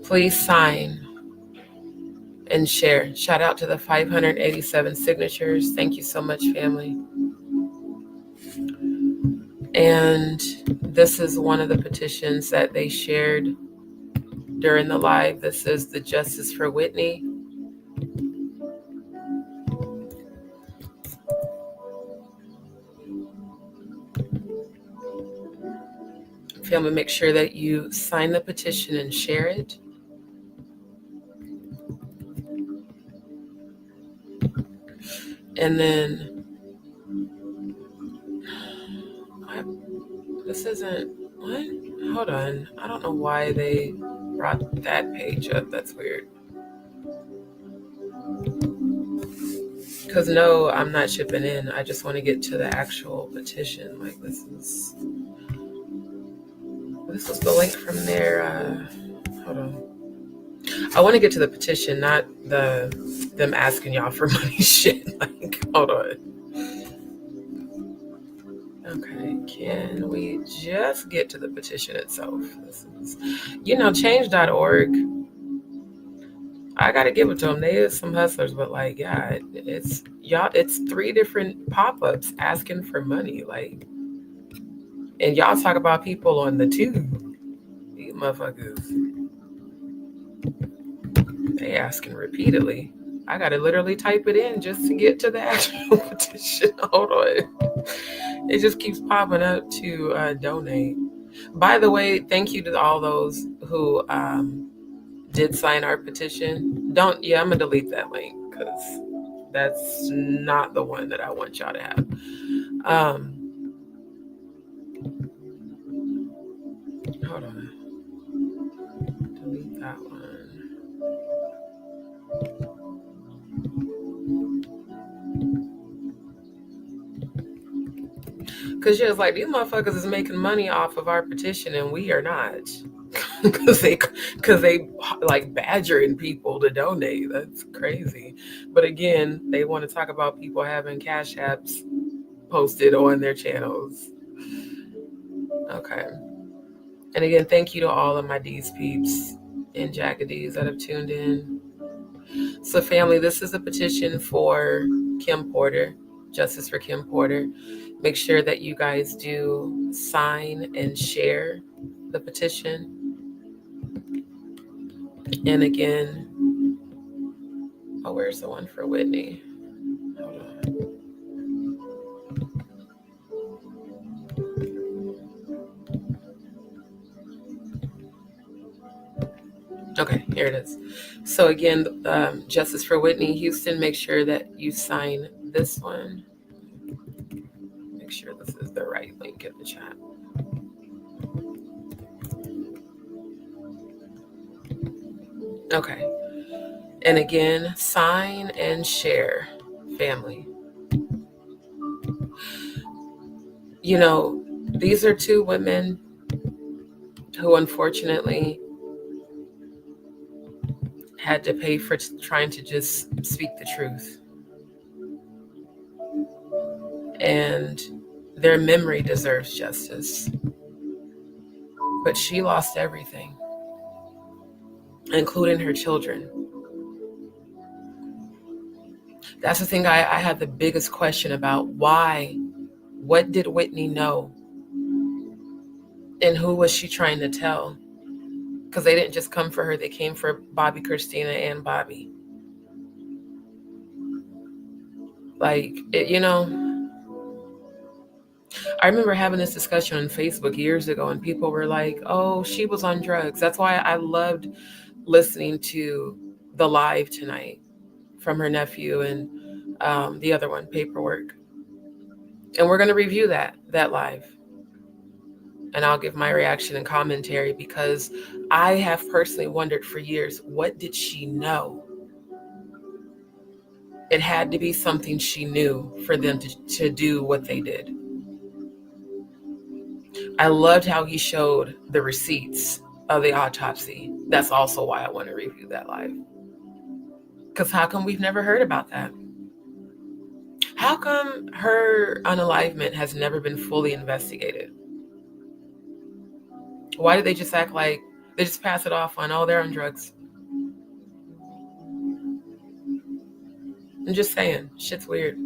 Please sign and share. Shout out to the 587 signatures. Thank you so much, family. And this is one of the petitions that they shared during the live. This is the Justice for Whitney. Family, make sure that you sign the petition and share it. And then, this isn't, what? Hold on. I don't know why they brought that page up. That's weird. Because no, I'm not shipping in. I just want to get to the actual petition. Like, this was the link from their, hold on. I want to get to the petition, not them asking y'all for money shit. Like, hold on. Okay, can we just get to the petition itself? This is, change.org. I gotta give it to them. They is some hustlers, but like, yeah, it's 3 different pop-ups asking for money. Like, and y'all talk about people on the tube. These motherfuckers, they asking repeatedly. I gotta literally type it in just to get to the actual petition. Hold on. It just keeps popping up to donate. By the way, thank you to all those who did sign our petition. I'm gonna delete that link because that's not the one that I want y'all to have. Hold on. Delete that one. Because it's like, these motherfuckers is making money off of our petition and we are not. Because they like badgering people to donate. That's crazy. But again, they want to talk about people having cash apps posted on their channels. Okay. And again, thank you to all of my DzPeepz and JagaDz that have tuned in. So family, this is a petition for Kim Porter, Justice for Kim Porter. Make sure that you guys do sign and share the petition. And again, where's the one for Whitney? Hold on. Okay, here it is. So again, Justice for Whitney Houston, make sure that you sign this one. Make sure this is the right link in the chat. Okay. And again, sign and share, family. These are 2 women who unfortunately had to pay for trying to just speak the truth. And their memory deserves justice. But she lost everything, including her children. That's the thing I had the biggest question about. Why? What did Whitney know? And who was she trying to tell? Because they didn't just come for her. They came for Bobby, Christina, and Bobby. Like, I remember having this discussion on Facebook years ago, and people were like, oh, she was on drugs. That's why I loved listening to the live tonight from her nephew and the other one, Paperwork. And we're going to review that live. And I'll give my reaction and commentary, because I have personally wondered for years, what did she know? It had to be something she knew for them to do what they did. I loved how he showed the receipts of the autopsy. That's also why I want to review that live. Because how come we've never heard about that? How come her unalivement has never been fully investigated? Why did they just act like they just pass it off on, oh, they're on drugs? I'm just saying, shit's weird.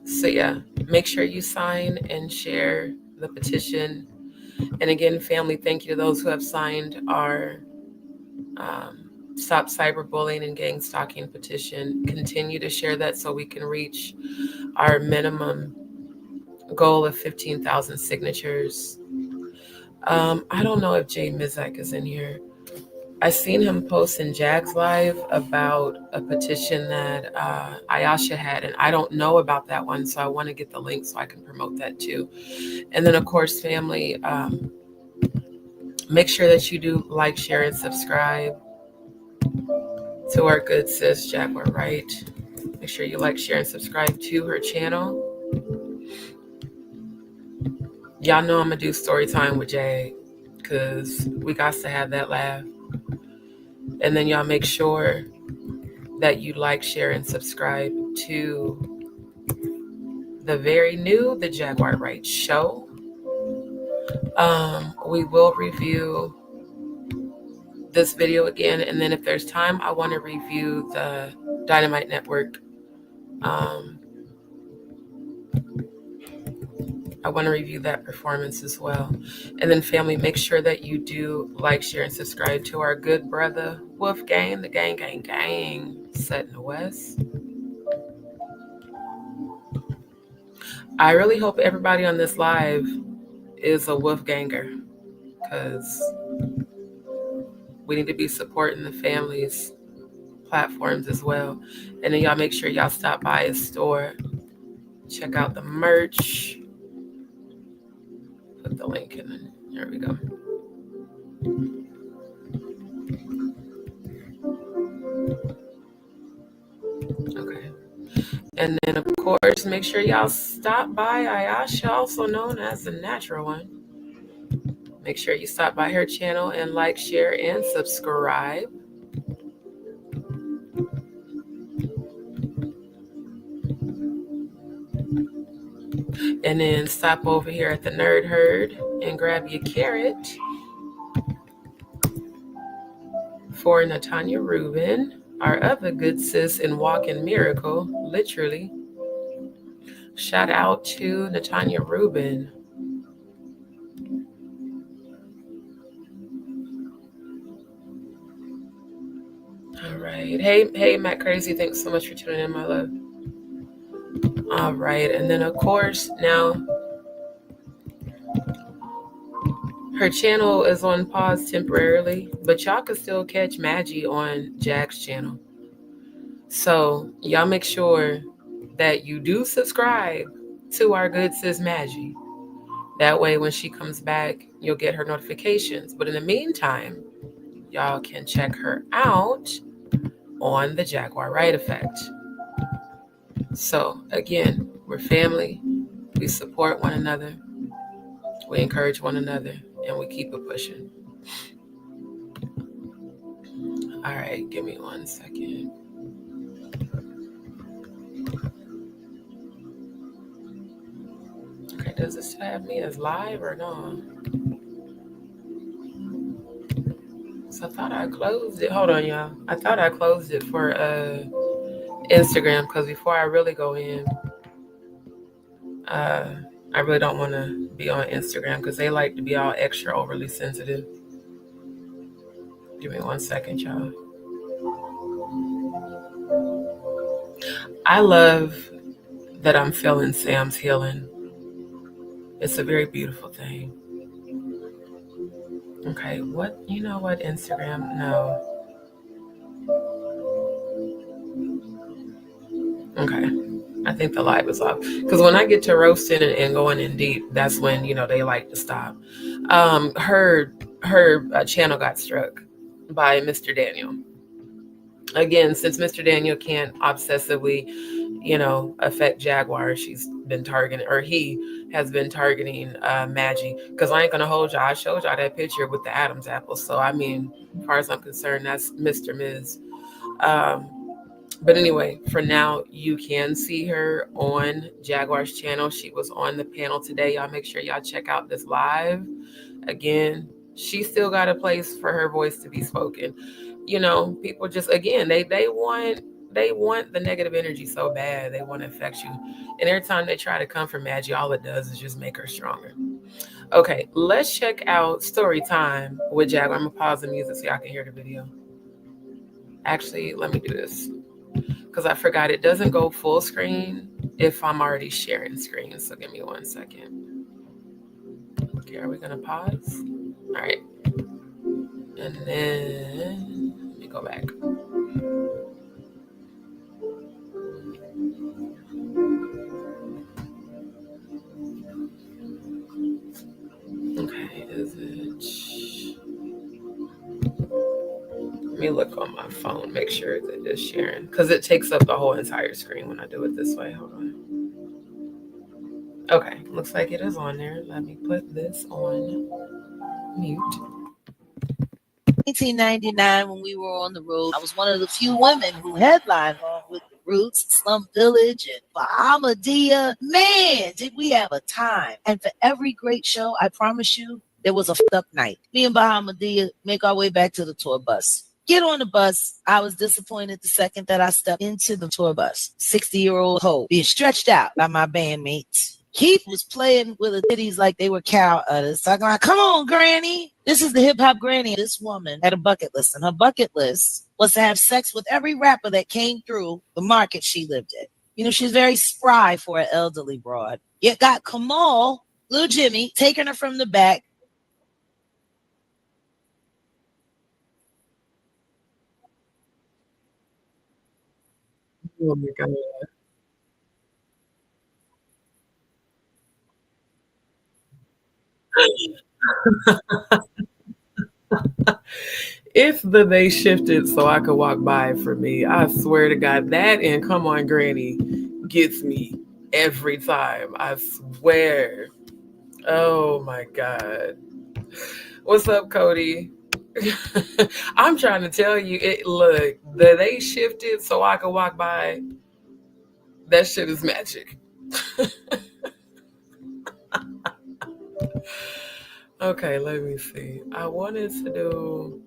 So yeah, make sure you sign and share the petition. And again, family, thank you to those who have signed our Stop Cyberbullying and Gang Stalking petition. Continue to share that so we can reach our minimum goal of 15,000 signatures. I don't know if Jay Mizak is in here. I seen him post in Jag's live about a petition that Ayasha had, and I don't know about that one, so I want to get the link so I can promote that too. And then, of course, family, make sure that you do like, share, and subscribe to our good sis, Jaguar Wright. Make sure you like, share, and subscribe to her channel. Y'all know I'm going to do story time with Jag because we got to have that laugh. And then y'all make sure that you like, share, and subscribe to the very new The Jaguar Wright Show. We will review this video again, and then if there's time, I want to review the Dynamite Network. I want to review that performance as well. And then family, make sure that you do like, share, and subscribe to our good brother Wolfgang, the gang, set in the West. I really hope everybody on this live is a Wolfganger, because we need to be supporting the family's platforms as well. And then y'all make sure y'all stop by his store. Check out the merch. Put the link in. There we go. Okay. And then, of course, make sure y'all stop by Ayasha, also known as the Natural One. Make sure you stop by her channel and like, share, and subscribe. And then stop over here at the Nerd Herd and grab your carrot for Natanya Rubin, our other good sis in Walking Miracle, literally. Shout out to Natanya Rubin. All right. Hey, Matt Crazy. Thanks so much for tuning in, my love. All right. And then, of course, now her channel is on pause temporarily, but y'all can still catch Maggie on Jack's channel. So y'all make sure that you do subscribe to our good sis Maggie. That way, when she comes back, you'll get her notifications. But in the meantime, y'all can check her out on the Jaguar Wright Effect. So again, we're family. We support one another. We encourage one another, and we keep it pushing. All right, give me 1 second. Okay, does this have me as live or no? So I thought I closed it. Hold on, y'all. I thought I closed it for Instagram, because before I really go in, I really don't want to be on Instagram because they like to be all extra overly sensitive. Give me 1 second, y'all. I love that I'm feeling Sam's healing. It's a very beautiful thing. Okay, what? You know what, Instagram? No. Okay. I think the live is off. Because when I get to roasting and going in deep, that's when, they like to stop. Her channel got struck by Mr. Daniel. Again, since Mr. Daniel can't obsessively, affect Jaguar, she's been targeting, or he has been targeting Maggie. Because I ain't going to hold y'all. I showed y'all that picture with the Adam's apple. So, I mean, as far as I'm concerned, that's Mr. Ms. But anyway, for now, you can see her on Jaguar's channel. She was on the panel today. Y'all make sure y'all check out this live. Again, she still got a place for her voice to be spoken. People just, again, they want the negative energy so bad. They want to affect you. And every time they try to come for Maggie, all it does is just make her stronger. Okay, let's check out Story Time with Jaguar. I'm going to pause the music so y'all can hear the video. Actually, let me do this because I forgot it doesn't go full screen if I'm already sharing screen. So give me 1 second. Okay, are we gonna pause? All right. And then let me go back. Okay, is it? Let me look on my phone, make sure that it's sharing, because it takes up the whole entire screen when I do it this way. Hold on. Okay, looks like it is on there. Let me put this on mute. 1999, when we were on the road, I was one of the few women who headlined along with the Roots, Slum Village, and Bahamadia. Man, did we have a time. And for every great show, I promise you, there was a up night. Me and Bahamadia make our way back to the tour bus. Get on the bus. I was disappointed the second that I stepped into the tour bus. 60-year-old hoe being stretched out by my bandmates. Keith was playing with the titties like they were cow udders. Talking like, come on, granny. This is the hip-hop granny. This woman had a bucket list, and her bucket list was to have sex with every rapper that came through the market she lived in. You know, she's very spry for an elderly broad. Yet got Kamal, little Jimmy, taking her from the back. Oh my God. If the they shifted so I could walk by for me, I swear to God, that and Come On Granny gets me every time. I swear. Oh my God. What's up, Cody? I'm trying to tell you, look, the they shifted so I could walk by. That shit is magic. Okay, let me see. I wanted to do.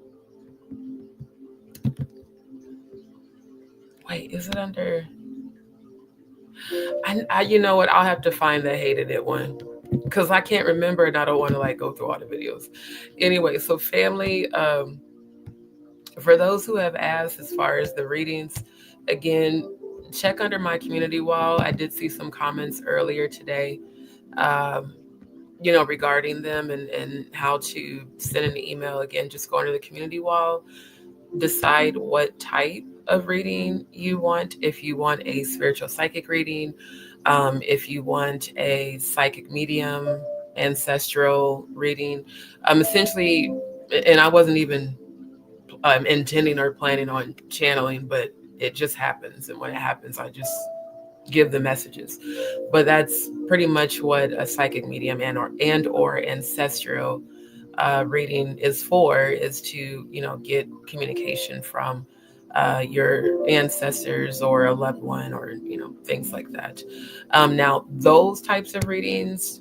Wait, is it under? You know what? I'll have to find the hated it one because I can't remember and I don't want to like go through all the videos. Anyway, so family. For those who have asked, as far as the readings, again, check under my community wall. I did see some comments earlier today. You know, regarding them and how to send an email. Again, just go under the community wall, decide what type of reading you want. If you want a spiritual psychic reading, if you want a psychic medium, ancestral reading, essentially, and I wasn't even intending or planning on channeling, but it just happens. And when it happens, I just give the messages. But that's pretty much what a psychic medium and or ancestral reading is for, is to, you know, get communication from your ancestors or a loved one, or, you know, things like that. Now, those types of readings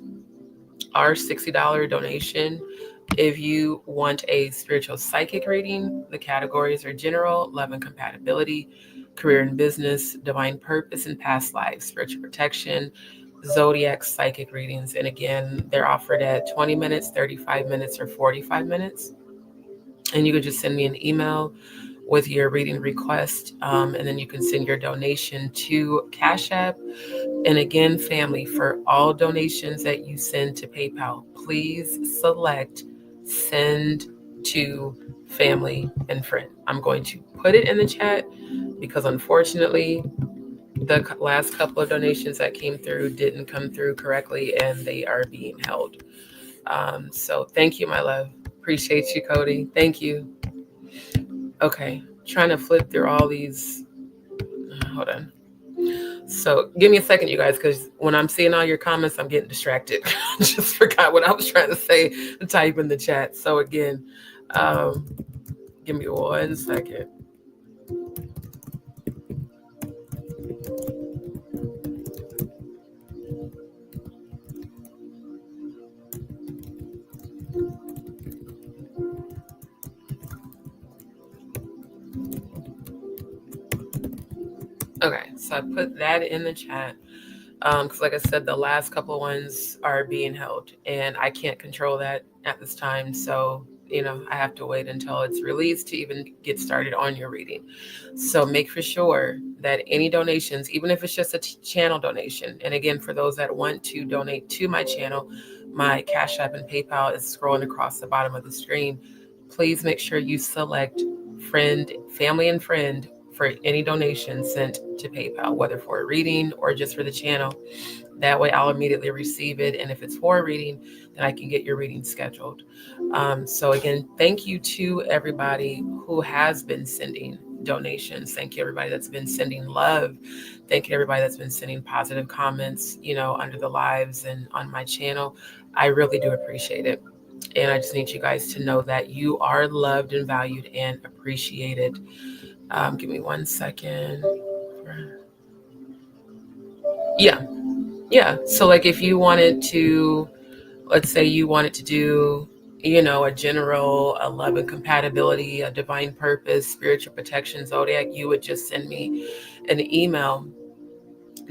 are $60 donation. If you want a spiritual psychic reading, the categories are general, love and compatibility, career and business, divine purpose and past lives, spiritual protection, zodiac psychic readings. And again, they're offered at 20 minutes, 35 minutes, or 45 minutes. And you can just send me an email with your reading request, and then you can send your donation to Cash App. And again, family, for all donations that you send to PayPal, please select send to family and friend. I'm going to put it in the chat because unfortunately, the last couple of donations that came through didn't come through correctly and they are being held. So thank you, my love. Appreciate you, Cody. Thank you. Okay, trying to flip through all these. Hold on. So give me a second, you guys, because when I'm seeing all your comments, I'm getting distracted. I just forgot what I was trying to say to type in the chat. So again, give me 1 second. Okay, so I put that in the chat because, like I said, the last couple of ones are being held, and I can't control that at this time. So I have to wait until it's released to even get started on your reading. So make for sure that any donations, even if it's just a channel donation, and again, for those that want to donate to my channel, my Cash App and PayPal is scrolling across the bottom of the screen. Please make sure you select friend, family, and friend for any donation sent to PayPal, whether for a reading or just for the channel. That way I'll immediately receive it. And if it's for a reading, then I can get your reading scheduled. So again, thank you to everybody who has been sending donations. Thank you everybody that's been sending love. Thank you everybody that's been sending positive comments, under the lives and on my channel. I really do appreciate it. And I just need you guys to know that you are loved and valued and appreciated. Give me 1 second. Yeah. So like if you wanted to, let's say you wanted to do, a general, a love and compatibility, a divine purpose, spiritual protection, zodiac, you would just send me an email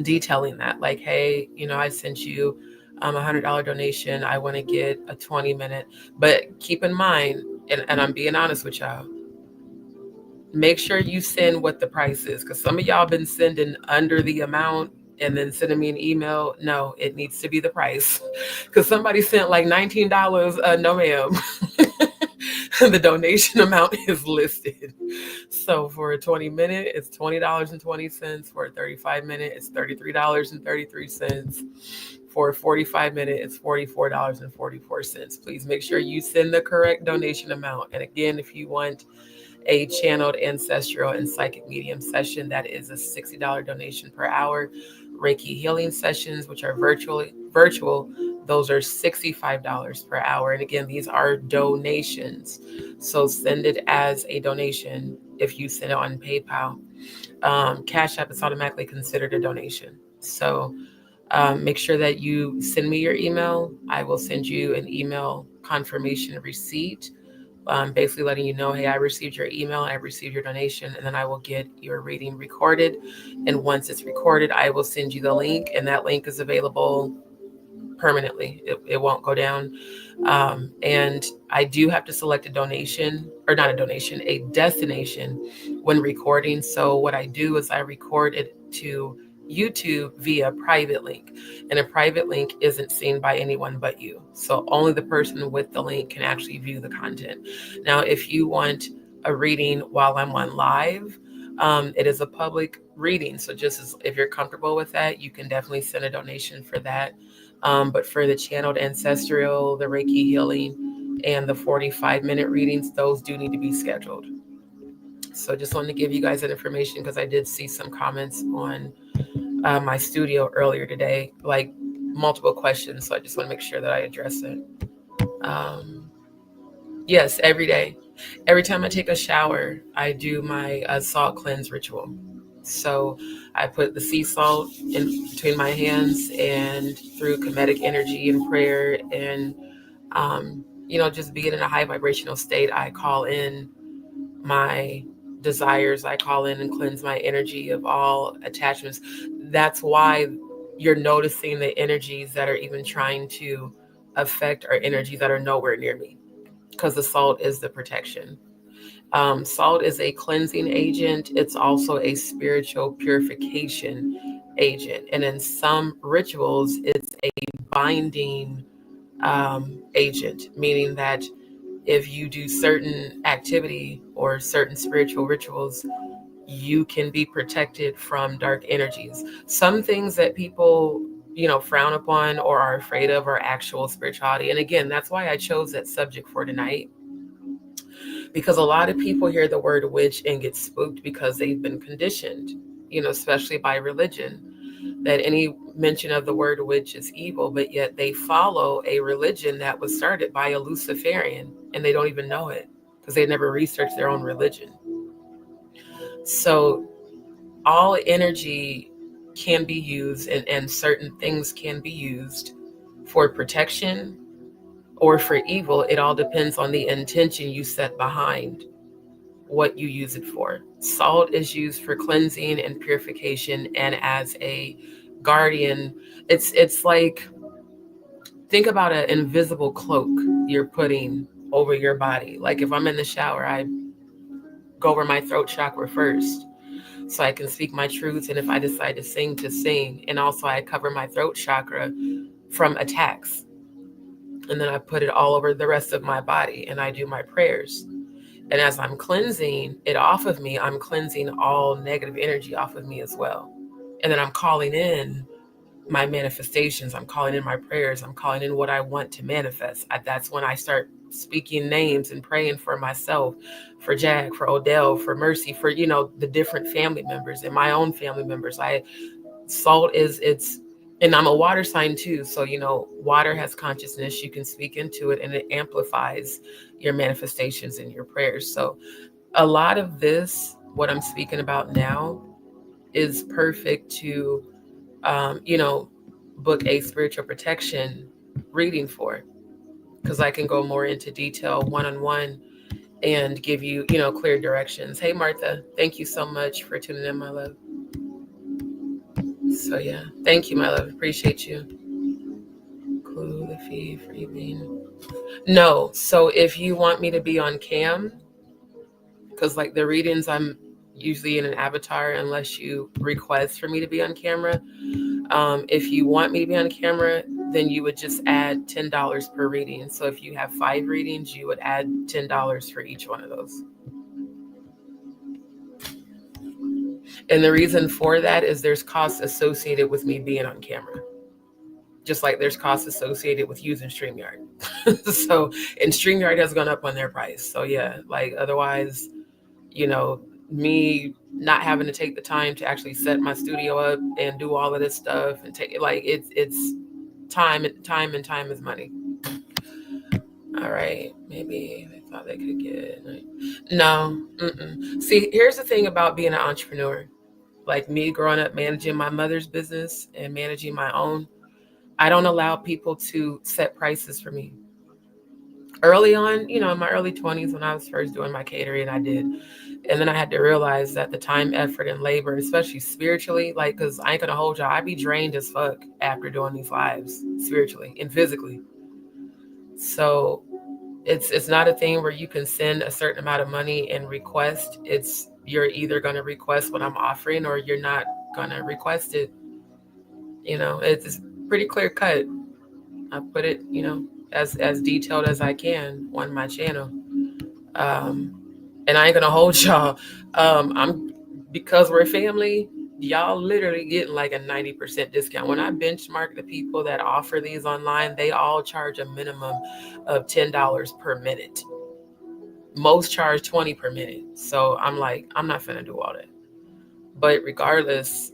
detailing that. Like, hey, I sent you $100 donation. I want to get a 20-minute. But keep in mind, and I'm being honest with y'all, make sure you send what the price is, because some of y'all been sending under the amount and then sending me an email. No, it needs to be the price, because somebody sent like $19. No, ma'am. The donation amount is listed. So for a 20-minute, it's $20.20. For a 35-minute, it's $33.33. For a 45-minute, it's $44.44. Please make sure you send the correct donation amount. And again, if you want a channeled ancestral and psychic medium session, that is a $60 donation per hour. Reiki healing sessions, which are virtual, those are $65 per hour. And again, these are donations. So send it as a donation. If you send it on PayPal, Cash App is automatically considered a donation. So make sure that you send me your email. I will send you an email confirmation receipt, basically letting you know, hey, I received your email, I received your donation, and then I will get your reading recorded. And once it's recorded, I will send you the link, and that link is available permanently. It won't go down. And I do have to select a destination when recording. So what I do is I record it to YouTube via private link, and a private link isn't seen by anyone but you. So only the person with the link can actually view the content. Now, if you want a reading while I'm on live, it is a public reading. So if you're comfortable with that, you can definitely send a donation for that. But for the channeled ancestral, the Reiki healing, and the 45-minute readings, those do need to be scheduled. So just wanted to give you guys that information, because I did see some comments on my studio earlier today, like multiple questions. So I just want to make sure that I address it. Yes, every day. Every time I take a shower, I do my salt cleanse ritual. So I put the sea salt in between my hands, and through kinetic energy and prayer and, just being in a high vibrational state, I call in my desires. I call in and cleanse my energy of all attachments. That's why you're noticing the energies that are even trying to affect our energies that are nowhere near me, because the salt is the protection. Salt is a cleansing agent. It's also a spiritual purification agent. And in some rituals, it's a binding agent, meaning that if you do certain activity or certain spiritual rituals, you can be protected from dark energies. Some things that people, frown upon or are afraid of are actual spirituality. And again, that's why I chose that subject for tonight, because a lot of people hear the word witch and get spooked because they've been conditioned, especially by religion, that any mention of the word witch is evil, but yet they follow a religion that was started by a Luciferian, and they don't even know it because they never researched their own religion. So all energy can be used, and certain things can be used for protection or for evil. It all depends on the intention you set behind what you use it for. Salt is used for cleansing and purification, and as a guardian, it's like, think about an invisible cloak you're putting over your body. Like if I'm in the shower, I go over my throat chakra first so I can speak my truths. And if I decide to sing. And also I cover my throat chakra from attacks. And then I put it all over the rest of my body and I do my prayers. And as I'm cleansing it off of me, I'm cleansing all negative energy off of me as well. And then I'm calling in my manifestations. I'm calling in my prayers. I'm calling in what I want to manifest. That's when I start speaking names and praying for myself, for Jag, for Odell, for Mercy, for, the different family members and my own family members. Salt and I'm a water sign too. So, water has consciousness. You can speak into it and it amplifies your manifestations and your prayers. So a lot of this, what I'm speaking about now, is perfect to, book a spiritual protection reading for, because I can go more into detail one-on-one and give you, clear directions. Hey, Martha, thank you so much for tuning in, my love. So yeah, thank you, my love. Appreciate you. Clue the fee for evening. No, so if you want me to be on cam, because like the readings, I'm usually in an avatar unless you request for me to be on camera. If you want me to be on camera, then you would just add $10 per reading. So if you have 5 readings, you would add $10 for each one of those. And the reason for that is there's costs associated with me being on camera. Just like there's costs associated with using StreamYard. So, and StreamYard has gone up on their price. So yeah, like otherwise, me not having to take the time to actually set my studio up and do all of this stuff and take it, like it's time is money. All right, maybe they thought they could get no. See, here's the thing about being an entrepreneur. Like me growing up managing my mother's business and managing my own, I don't allow people to set prices for me. Early on, in my early 20s when I was first doing my catering, I did. And then I had to realize that the time, effort, and labor, especially spiritually, like, because I ain't going to hold y'all, I be drained as fuck after doing these lives spiritually and physically. So it's not a thing where you can send a certain amount of money and request. You're either going to request what I'm offering or you're not going to request it. It's pretty clear cut. I put it, as detailed as I can on my channel. And I ain't gonna hold y'all. Because we're a family, y'all literally getting like a 90% discount. When I benchmark the people that offer these online, they all charge a minimum of $10 per minute. Most charge 20 per minute. So I'm like, I'm not finna do all that. But regardless,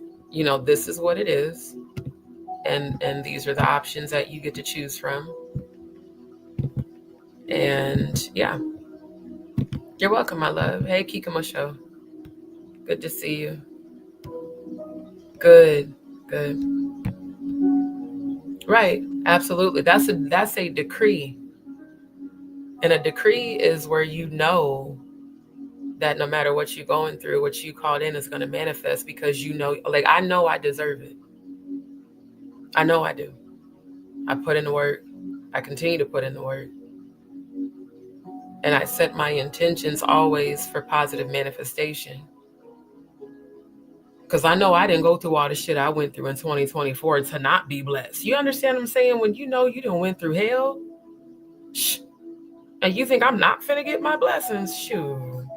this is what it is. And these are the options that you get to choose from. And yeah. You're welcome, my love. Hey, Kikamo Show. Good to see you. Good. Right. Absolutely. That's a decree. And a decree is where that no matter what you're going through, what you called in is going to manifest because like I know I deserve it. I know I do. I put in the work. I continue to put in the work. And I set my intentions always for positive manifestation. Because I know I didn't go through all the shit I went through in 2024 to not be blessed. You understand what I'm saying? When you done went through hell, and you think I'm not finna get my blessings, shoot.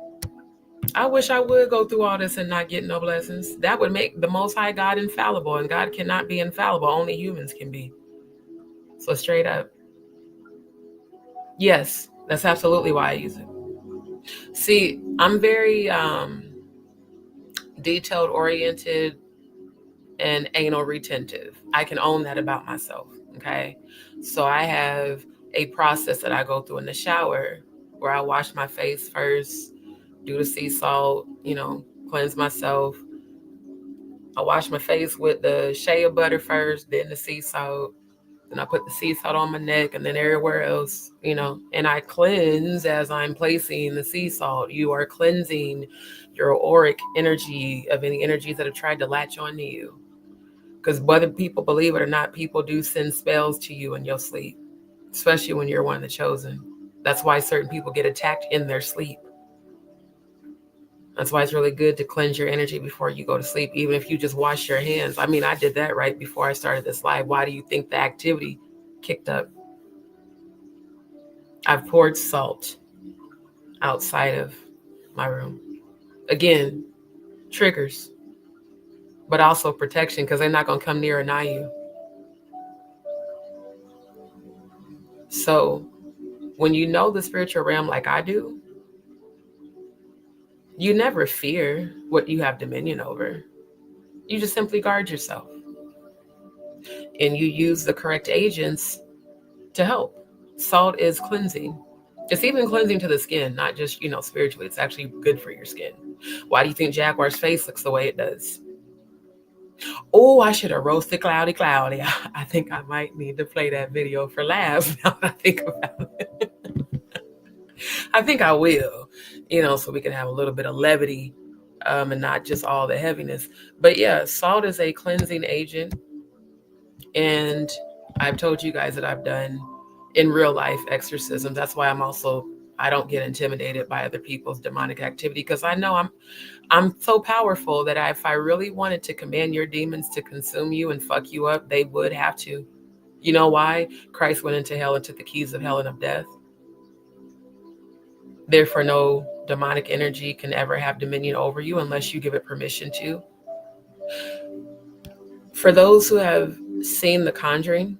I wish I would go through all this and not get no blessings. That would make the Most High God infallible, and God cannot be infallible. Only humans can be. So straight up. Yes. That's absolutely why I use it. See, I'm very detailed oriented and anal retentive. I can own that about myself. Okay. So I have a process that I go through in the shower where I wash my face first, do the sea salt, cleanse myself. I wash my face with the shea butter first, then the sea salt. And I put the sea salt on my neck and then everywhere else, and I cleanse as I'm placing the sea salt. You are cleansing your auric energy of any energies that have tried to latch onto you. Because whether people believe it or not, people do send spells to you in your sleep, especially when you're one of the chosen. That's why certain people get attacked in their sleep. That's why it's really good to cleanse your energy before you go to sleep, even if you just wash your hands. I mean, I did that right before I started this live. Why do you think the activity kicked up? I've poured salt outside of my room. Again, triggers, but also protection, because they're not going to come near or nigh you. So when you know the spiritual realm like I do, you never fear what you have dominion over. You just simply guard yourself. And you use the correct agents to help. Salt is cleansing. It's even cleansing to the skin, not just, spiritually. It's actually good for your skin. Why do you think Jaguar's face looks the way it does? Oh, I should have roasted Cloudy. I think I might need to play that video for laughs now that I think about it. I think I will, so we can have a little bit of levity and not just all the heaviness. But yeah, salt is a cleansing agent. And I've told you guys that I've done in real life exorcisms. That's why I don't get intimidated by other people's demonic activity, because I know I'm so powerful that if I really wanted to command your demons to consume you and fuck you up, they would have to. You know why? Christ went into hell and took the keys of hell and of death. Therefore, no demonic energy can ever have dominion over you unless you give it permission to. For those who have seen The Conjuring,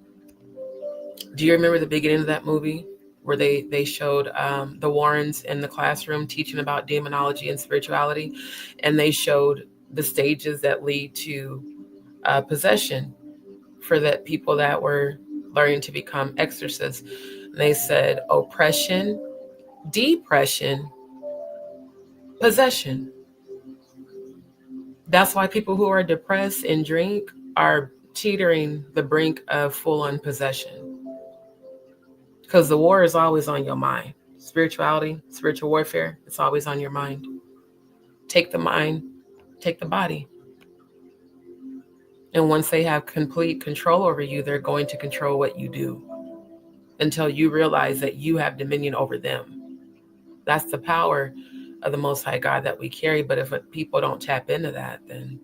do you remember the beginning of that movie where they showed the Warrens in the classroom teaching about demonology and spirituality, and they showed the stages that lead to possession for that people that were learning to become exorcists? And they said oppression, depression, possession. That's why people who are depressed and drink are teetering the brink of full-on possession. Because the war is always on your mind. Spirituality, spiritual warfare, it's always on your mind. Take the mind, take the body. And once they have complete control over you, they're going to control what you do until you realize that you have dominion over them. That's the power of the Most High God that we carry. But if people don't tap into that, then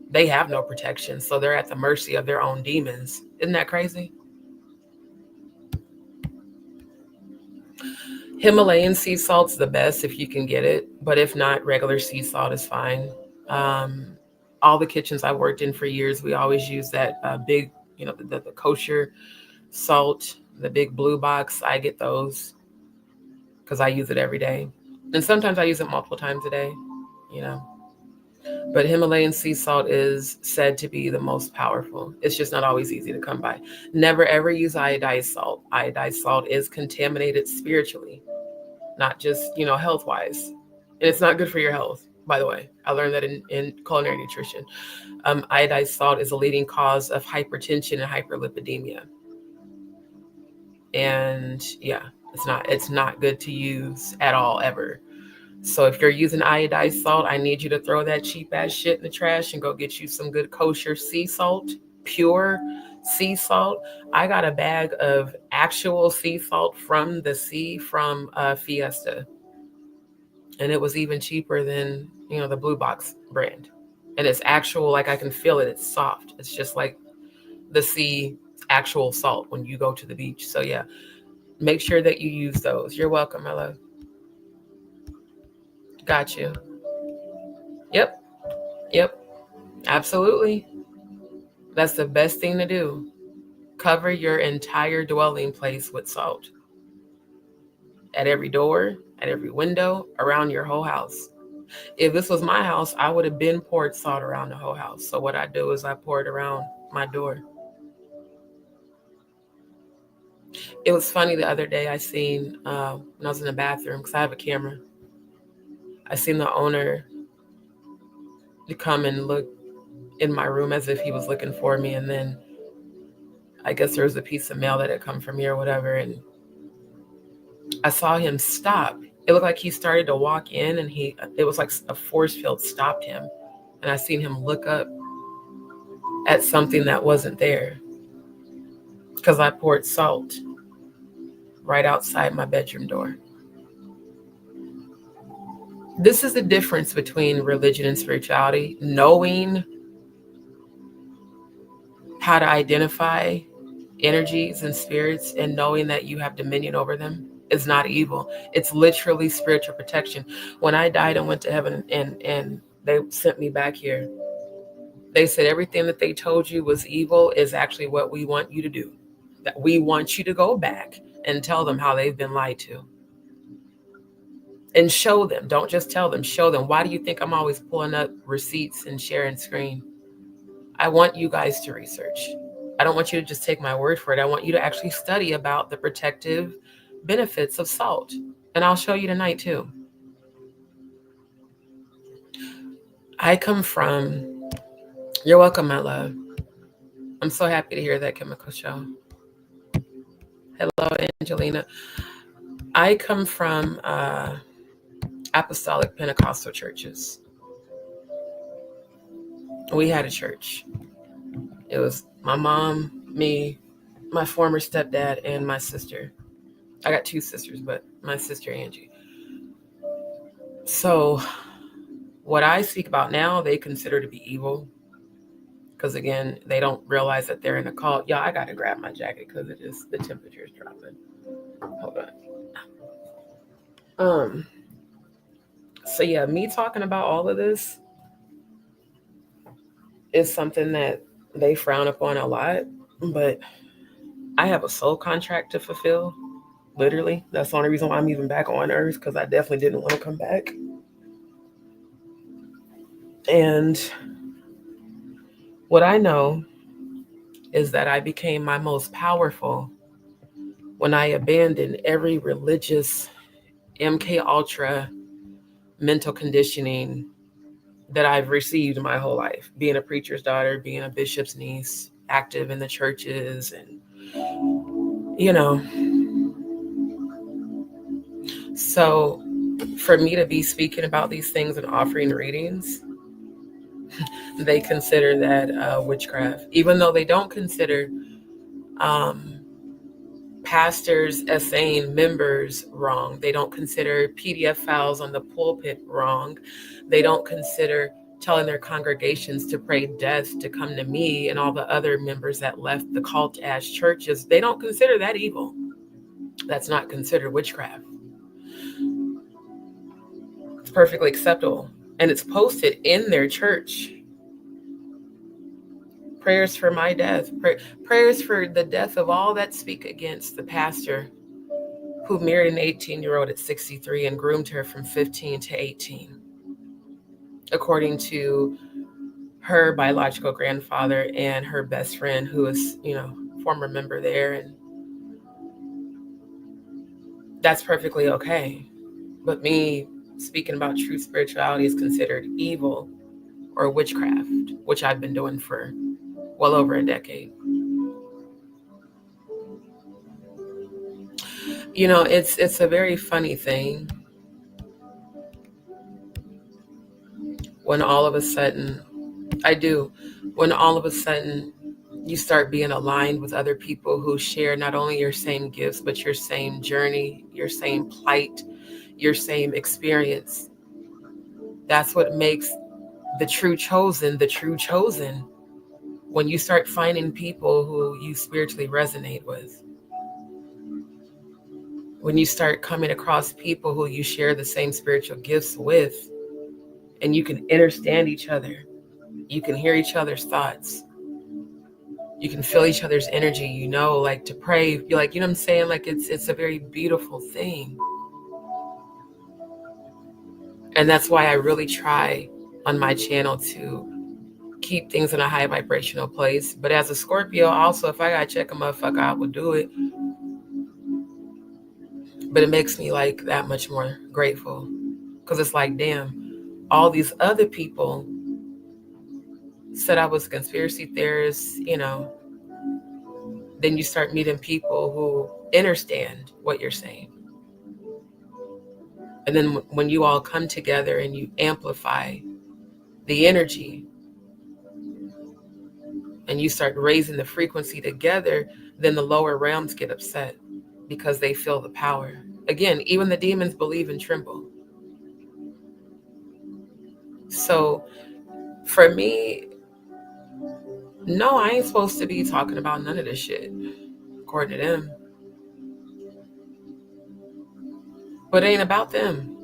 they have no protection. So they're at the mercy of their own demons. Isn't that crazy? Himalayan sea salt's the best if you can get it. But if not, regular sea salt is fine. All the kitchens I worked in for years, we always use that big, the kosher salt, the big blue box. I get those because I use it every day. And sometimes I use it multiple times a day, But Himalayan sea salt is said to be the most powerful. It's just not always easy to come by. Never ever use iodized salt. Iodized salt is contaminated spiritually, not just, health-wise. And it's not good for your health, by the way. I learned that in culinary nutrition. Iodized salt is a leading cause of hypertension and hyperlipidemia. And yeah, it's not good to use at all, ever. So if you're using iodized salt, I need you to throw that cheap ass shit in the trash and go get you some good kosher sea salt, pure sea salt. I got a bag of actual sea salt from the sea from Fiesta. And it was even cheaper than, the Blue Box brand. And it's actual, like I can feel it. It's soft. It's just like the sea actual salt when you go to the beach. So yeah, make sure that you use those. You're welcome, my love. Got you. Yep. Absolutely. That's the best thing to do. Cover your entire dwelling place with salt. At every door, at every window, around your whole house. If this was my house, I would have been poured salt around the whole house. So what I do is I pour it around my door. It was funny the other day I seen, when I was in the bathroom, because I have a camera, I seen the owner to come and look in my room as if he was looking for me. And then I guess there was a piece of mail that had come from me or whatever. And I saw him stop. It looked like he started to walk in and it was like a force field stopped him. And I seen him look up at something that wasn't there because I poured salt. right outside my bedroom door. This is the difference between religion and spirituality. Knowing how to identify energies and spirits and knowing that you have dominion over them is not evil. It's literally spiritual protection. When I died and went to heaven and they sent me back here, they said everything that they told you was evil is actually what we want you to do. That we want you to go back and tell them how they've been lied to. And show them. Don't just tell them, show them. Why do you think I'm always pulling up receipts and sharing screen? I want you guys to research. I don't want you to just take my word for it. I want you to actually study about the protective benefits of salt. And I'll show you tonight too. I come from, you're welcome, my love. I'm so happy to hear that, Chemical Show. Hello, Angelina. I come from Apostolic Pentecostal churches. We had a church. It was my mom, me, my former stepdad, and my sister. I got two sisters, but my sister, Angie. So what I speak about now, they consider to be evil. Because again, they don't realize that they're in a cult. Y'all, I got to grab my jacket because the temperature is dropping. Hold on. So yeah, me talking about all of this is something that they frown upon a lot, but I have a soul contract to fulfill. Literally, that's the only reason why I'm even back on Earth, because I definitely didn't want to come back. And what I know is that I became my most powerful when I abandoned every religious MK Ultra mental conditioning that I've received my whole life, being a preacher's daughter, being a bishop's niece, active in the churches, and so for me to be speaking about these things and offering readings, they consider that witchcraft, even though they don't consider pastors essaying members wrong. They don't consider PDF files on the pulpit wrong. They don't consider telling their congregations to pray death to come to me and all the other members that left the cult as churches. They don't consider that evil. That's not considered witchcraft. It's perfectly acceptable. And it's posted in their church. Prayers for my death. Prayers for the death of all that speak against the pastor who married an 18-year-old at 63 and groomed her from 15 to 18, according to her biological grandfather and her best friend, who is, former member there. And that's perfectly okay. But me speaking about true spirituality is considered evil or witchcraft, which I've been doing for well over a decade. It's a very funny thing when all of a sudden you start being aligned with other people who share not only your same gifts, but your same journey, your same plight, your same experience. That's what makes the true chosen the true chosen. When you start finding people who you spiritually resonate with, when you start coming across people who you share the same spiritual gifts with, and you can understand each other, you can hear each other's thoughts, you can feel each other's energy, like to pray, you're like, what I'm saying? Like it's a very beautiful thing. And that's why I really try on my channel to keep things in a high vibrational place. But as a Scorpio, also, if I gotta check a motherfucker, I would do it. But it makes me like that much more grateful, because it's like, damn, all these other people said I was a conspiracy theorist, then you start meeting people who understand what you're saying. And then when you all come together and you amplify the energy and you start raising the frequency together, then the lower realms get upset because they feel the power. Again, even the demons believe and tremble. So for me, no, I ain't supposed to be talking about none of this shit, according to them. But it ain't about them.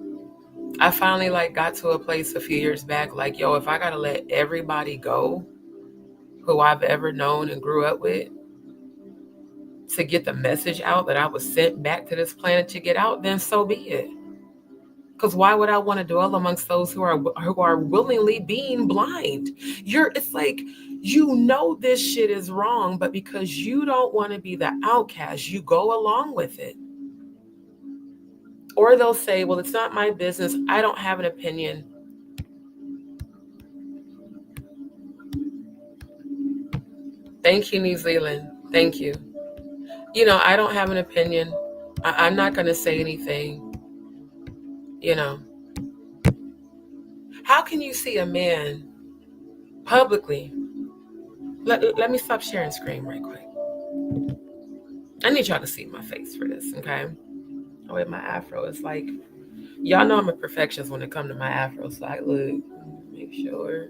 I finally got to a place a few years back, yo, if I gotta let everybody go who I've ever known and grew up with to get the message out that I was sent back to this planet to get out, then so be it. Because why would I want to dwell amongst those who are willingly being blind? It's like, you know this shit is wrong, but because you don't want to be the outcast, you go along with it. Or they'll say, well, it's not my business. I don't have an opinion. Thank you, New Zealand. Thank you. I don't have an opinion. I'm not going to say anything. How can you see a man publicly? Let me stop sharing screen right quick. I need y'all to see my face for this, okay? Oh, wait, my afro is y'all know I'm a perfectionist when it comes to my afro. So look, make sure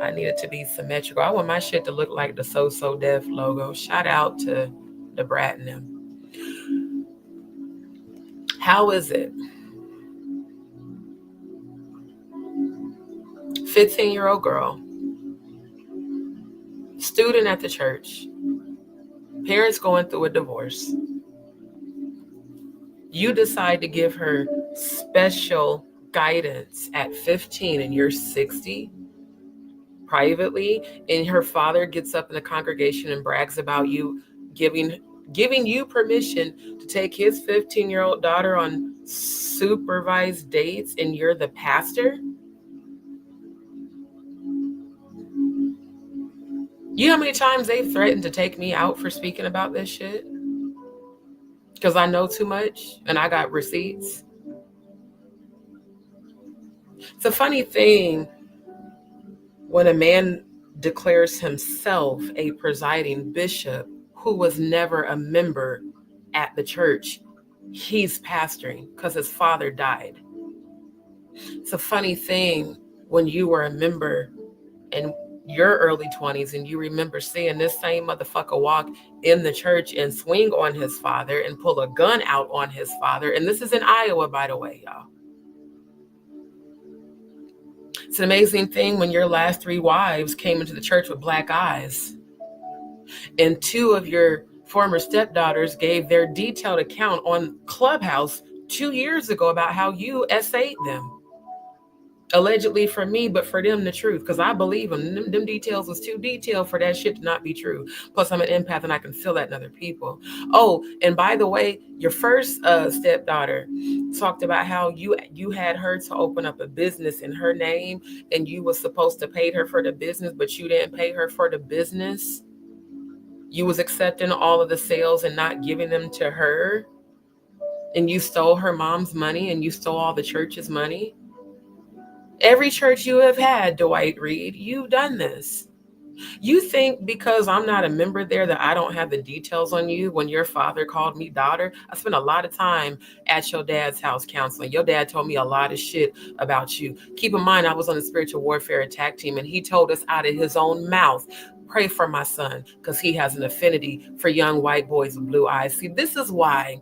I need it to be symmetrical. I want my shit to look like the So Def logo. Shout out to the Brat and them. How is it? 15-year-old girl, student at the church, parents going through a divorce. You decide to give her special guidance at 15 and you're 60 privately, and her father gets up in the congregation and brags about you giving you permission to take his 15-year-old daughter on supervised dates, and you're the pastor? You know how many times they've threatened to take me out for speaking about this shit? Because I know too much and I got receipts. It's a funny thing when a man declares himself a presiding bishop who was never a member at the church he's pastoring because his father died. It's a funny thing when you were a member in your early 20s and you remember seeing this same motherfucker walk in the church and swing on his father and pull a gun out on his father. And this is in Iowa, by the way, y'all. It's an amazing thing when your last 3 wives came into the church with black eyes and 2 of your former stepdaughters gave their detailed account on Clubhouse 2 years ago about how you essayed them. Allegedly for me, but for them the truth, because I believe them. Them details was too detailed for that shit to not be true. Plus, I'm an empath and I can feel that in other people. Oh, and by the way, your first stepdaughter talked about how you had her to open up a business in her name, and you was supposed to pay her for the business, but you didn't pay her for the business. You was accepting all of the sales and not giving them to her, and you stole her mom's money and you stole all the church's money. Every church you have had, Dwight Reed, you've done this. You think because I'm not a member there that I don't have the details on you when your father called me daughter? I spent a lot of time at your dad's house counseling. Your dad told me a lot of shit about you. Keep in mind, I was on the spiritual warfare attack team, and he told us out of his own mouth, pray for my son because he has an affinity for young white boys with blue eyes. See, this is why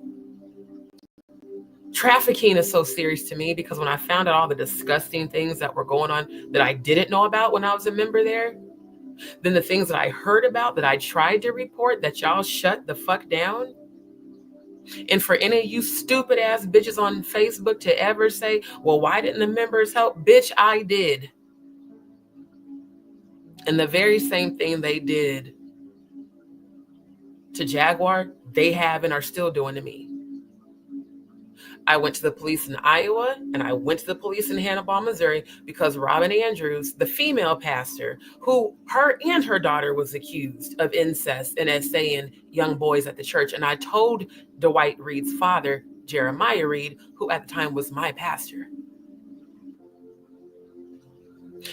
trafficking is so serious to me, because when I found out all the disgusting things that were going on that I didn't know about when I was a member there, then the things that I heard about that I tried to report that y'all shut the fuck down. And for any of you stupid ass bitches on Facebook to ever say, well, why didn't the members help? Bitch, I did. And the very same thing they did to Jaguar, they have and are still doing to me. I went to the police in Iowa and I went to the police in Hannibal, Missouri, because Robin Andrews, the female pastor, who her and her daughter was accused of incest and essaying young boys at the church. And I told Dwight Reed's father, Jeremiah Reed, who at the time was my pastor.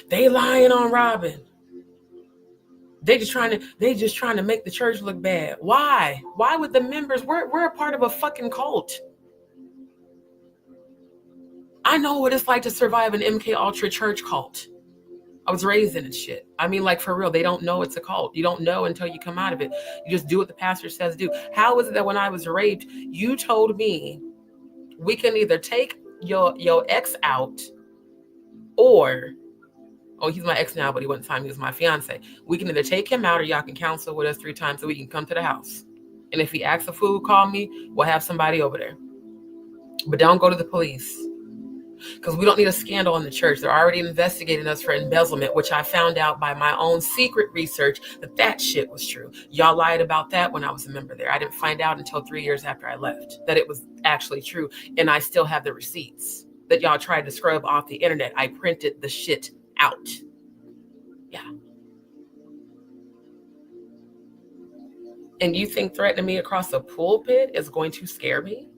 They lying on Robin. They just trying to make the church look bad. Why? Why would the members? We're a part of a fucking cult. I know what it's like to survive an MK Ultra church cult. I was raised in it shit. I mean, like, for real, they don't know it's a cult. You don't know until you come out of it. You just do what the pastor says do. How is it that when I was raped, you told me we can either take your ex out or, oh, he's my ex now, but one time he was my fiance. We can either take him out or y'all can counsel with us 3 times so we can come to the house. And if he asks for food, call me. We'll have somebody over there. But don't go to the police. Because we don't need a scandal in the church. They're already investigating us for embezzlement, which I found out by my own secret research that shit was true. Y'all lied about that when I was a member there. I didn't find out until 3 years after I left that it was actually true. And I still have the receipts that y'all tried to scrub off the internet. I printed the shit out. Yeah. And you think threatening me across a pulpit is going to scare me?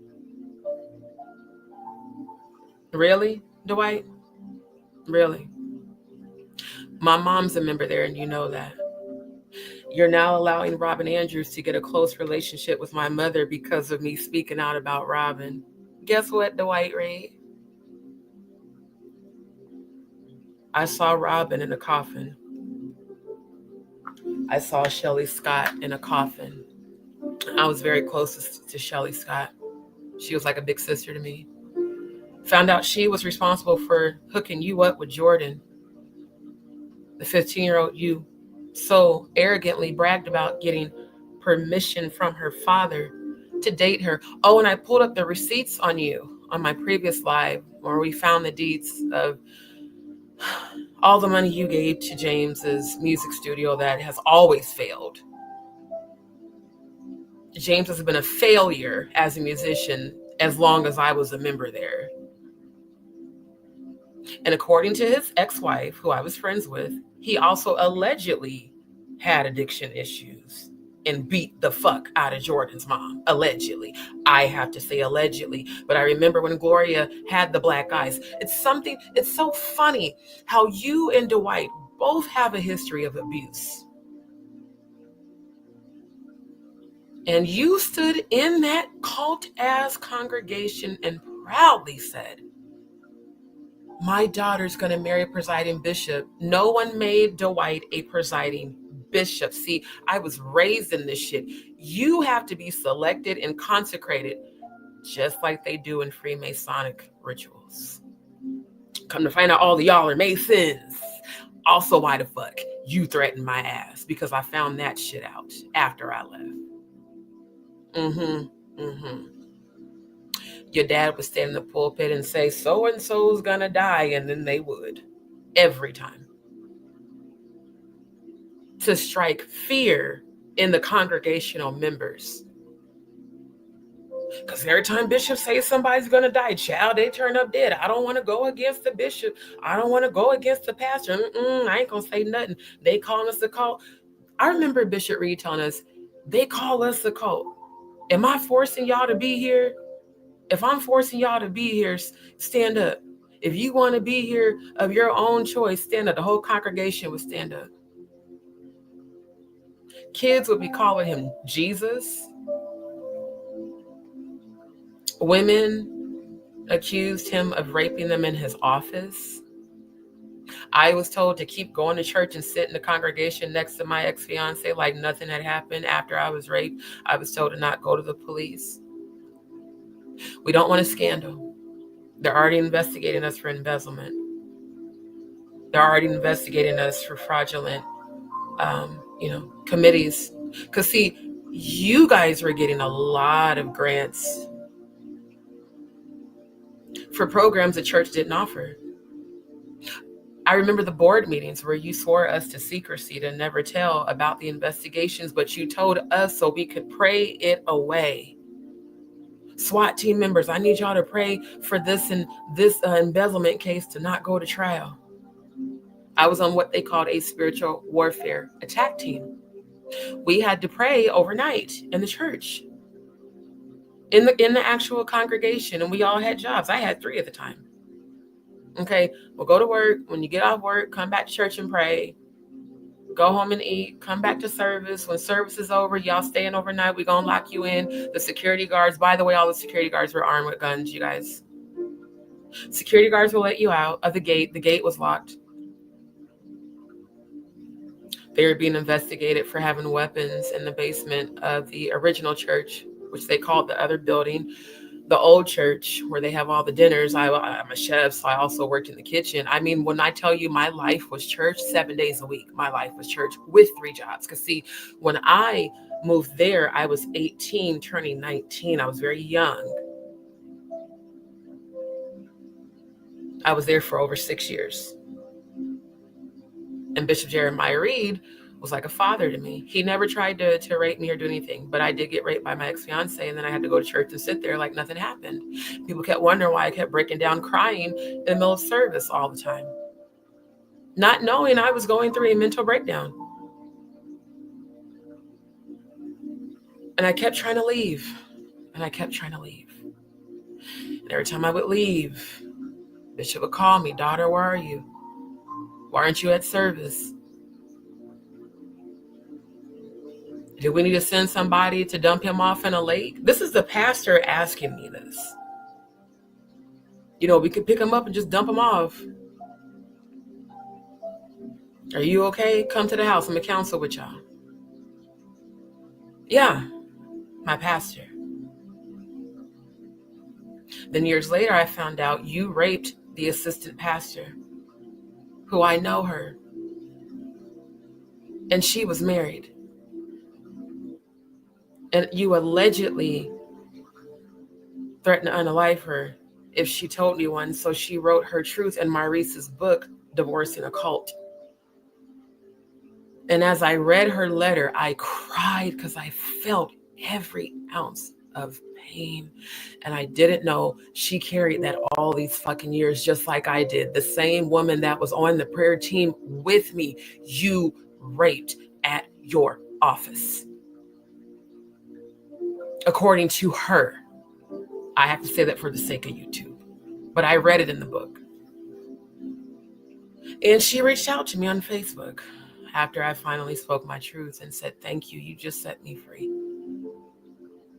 Really, Dwight? Really? My mom's a member there, and you know that. You're now allowing Robin Andrews to get a close relationship with my mother because of me speaking out about Robin. Guess what, Dwight Reed? I saw Robin in a coffin. I saw Shelley Scott in a coffin. I was very close to Shelley Scott. She was like a big sister to me. Found out she was responsible for hooking you up with Jordan, the 15-year-old you so arrogantly bragged about getting permission from her father to date her. Oh, and I pulled up the receipts on you on my previous live where we found the deeds of all the money you gave to James's music studio that has always failed. James has been a failure as a musician as long as I was a member there. And according to his ex-wife, who I was friends with, he also allegedly had addiction issues and beat the fuck out of Jordan's mom. Allegedly. I have to say allegedly. But I remember when Gloria had the black eyes. It's so funny how you and Dwight both have a history of abuse. And you stood in that cult-ass congregation and proudly said, my daughter's going to marry a presiding bishop. No one made Dwight a presiding bishop. See, I was raised in this shit. You have to be selected and consecrated just like they do in Freemasonic rituals. Come to find out all of y'all are Masons. Also, why the fuck you threatened my ass? Because I found that shit out after I left. Your dad would stand in the pulpit and say, so-and-so's gonna die, and then they would. Every time. To strike fear in the congregational members. Because every time bishops say somebody's gonna die, child, they turn up dead. I don't want to go against the bishop. I don't want to go against the pastor. I ain't gonna say nothing. They calling us a cult. I remember Bishop Reed telling us, they call us a cult. Am I forcing y'all to be here? If I'm forcing y'all to be here, stand up. If you want to be here of your own choice, stand up. The whole congregation would stand up. Kids would be calling him Jesus. Women accused him of raping them in his office. I was told to keep going to church and sit in the congregation next to my ex-fiance like nothing had happened after I was raped. I was told to not go to the police. We don't want a scandal. They're already investigating us for embezzlement. They're already investigating us for fraudulent, committees. Because, see, you guys were getting a lot of grants for programs the church didn't offer. I remember the board meetings where you swore us to secrecy to never tell about the investigations, but you told us so we could pray it away. SWAT team members, I need y'all to pray for this and this embezzlement case to not go to trial. I was on what they called a spiritual warfare attack team. We had to pray overnight in the church, in the actual congregation, and we all had jobs. I had 3 at the time. Okay, we'll go to work. When you get off work, come back to church and pray. Go home and eat. Come back to service. When service is over, y'all staying overnight. We're going to lock you in. The security guards, by the way, all the security guards were armed with guns, you guys. Security guards will let you out of the gate. The gate was locked. They were being investigated for having weapons in the basement of the original church, which they called the other building. The old church where they have all the dinners. I'm a chef, so I also worked in the kitchen. I mean, when I tell you my life was church 7 days a week, my life was church with 3 jobs. Because see, when I moved there, I was 18, turning 19. I was very young. I was there for over 6 years. And Bishop Jeremiah Reed was like a father to me. He never tried to rape me or do anything, but I did get raped by my ex-fiance, and then I had to go to church and sit there like nothing happened. People kept wondering why I kept breaking down crying in the middle of service all the time, not knowing I was going through a mental breakdown. And I kept trying to leave, and I kept trying to leave. And every time I would leave, Bishop would call me, "Daughter, where are you? Why aren't you at service? Do we need to send somebody to dump him off in a lake?" This is the pastor asking me this. You know, we could pick him up and just dump him off. Are you okay? Come to the house. I'm going to counsel with y'all. Yeah, my pastor. Then years later, I found out you raped the assistant pastor, who I know her. And she was married. And you allegedly threatened to unalive her if she told anyone. So she wrote her truth in Maurice's book, Divorcing a Cult. And as I read her letter, I cried because I felt every ounce of pain. And I didn't know she carried that all these fucking years, just like I did. The same woman that was on the prayer team with me, you raped at your office. According to her. I have to say that for the sake of YouTube. But I read it in the book. And she reached out to me on Facebook after I finally spoke my truth and said, "Thank you. You just set me free.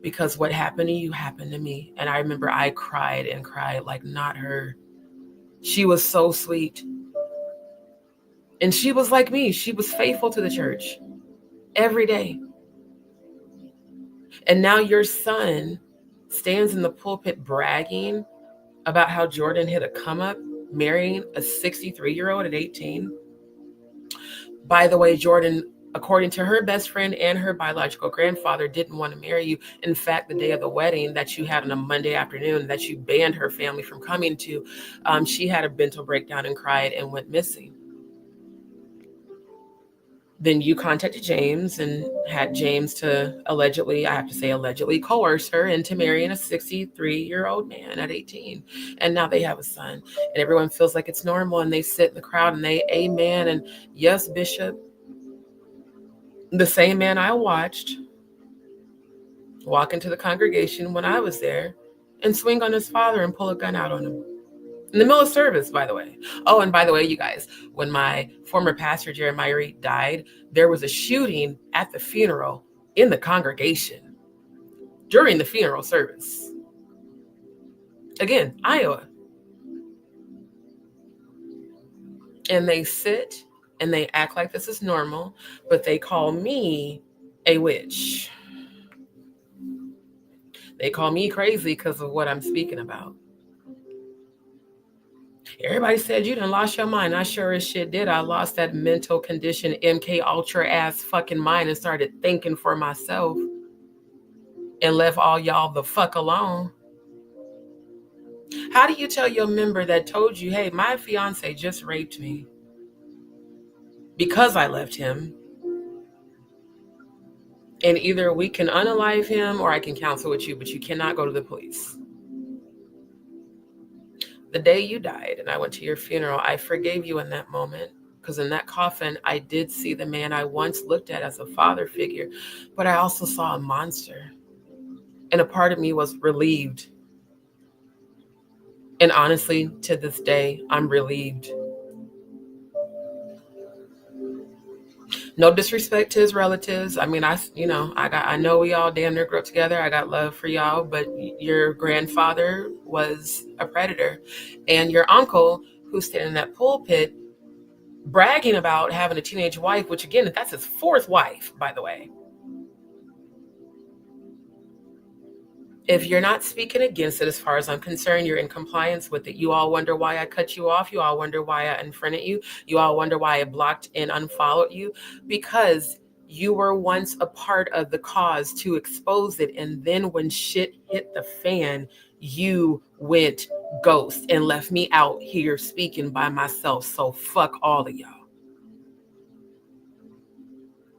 Because what happened to you happened to me." And I remember I cried and cried like not her. She was so sweet. And she was like me. She was faithful to the church every day. And now your son stands in the pulpit bragging about how Jordan hit a come up, marrying a 63-year-old at 18. By the way, Jordan, according to her best friend and her biological grandfather, didn't want to marry you. In fact, the day of the wedding that you had on a Monday afternoon that you banned her family from coming to, she had a mental breakdown and cried and went missing. Then you contacted James and had James to allegedly, I have to say allegedly, coerce her into marrying a 63-year-old man at 18. And now they have a son. And everyone feels like it's normal. And they sit in the crowd and they amen. And yes, Bishop, the same man I watched walk into the congregation when I was there and swing on his father and pull a gun out on him. In the middle of service, by the way. Oh, and by the way, you guys, when my former pastor, Jeremiah Reed, died, there was a shooting at the funeral in the congregation during the funeral service. Again, Iowa. And they sit and they act like this is normal, but they call me a witch. They call me crazy because of what I'm speaking about. Everybody said you done lost your mind. I sure as shit did. I lost that mental condition, MK Ultra ass fucking mind, and started thinking for myself and left all y'all the fuck alone. How do you tell your member that told you, "Hey, my fiance just raped me because I left him, and either we can unalive him or I can counsel with you, but you cannot go to the police"? The day you died and I went to your funeral, I forgave you in that moment, because in that coffin, I did see the man I once looked at as a father figure, but I also saw a monster. And a part of me was relieved. And honestly, to this day, I'm relieved. No disrespect to his relatives. I mean, I know we all damn near grew up together. I got love for y'all, but your grandfather was a predator, and your uncle, who's standing in that pulpit bragging about having a teenage wife, which again, that's his fourth wife, by the way. If you're not speaking against it, as far as I'm concerned, you're in compliance with it. You all wonder why I cut you off. You all wonder why I unfriended you. You all wonder why I blocked and unfollowed you, because you were once a part of the cause to expose it. And then when shit hit the fan, you went ghost and left me out here speaking by myself. So fuck all of y'all.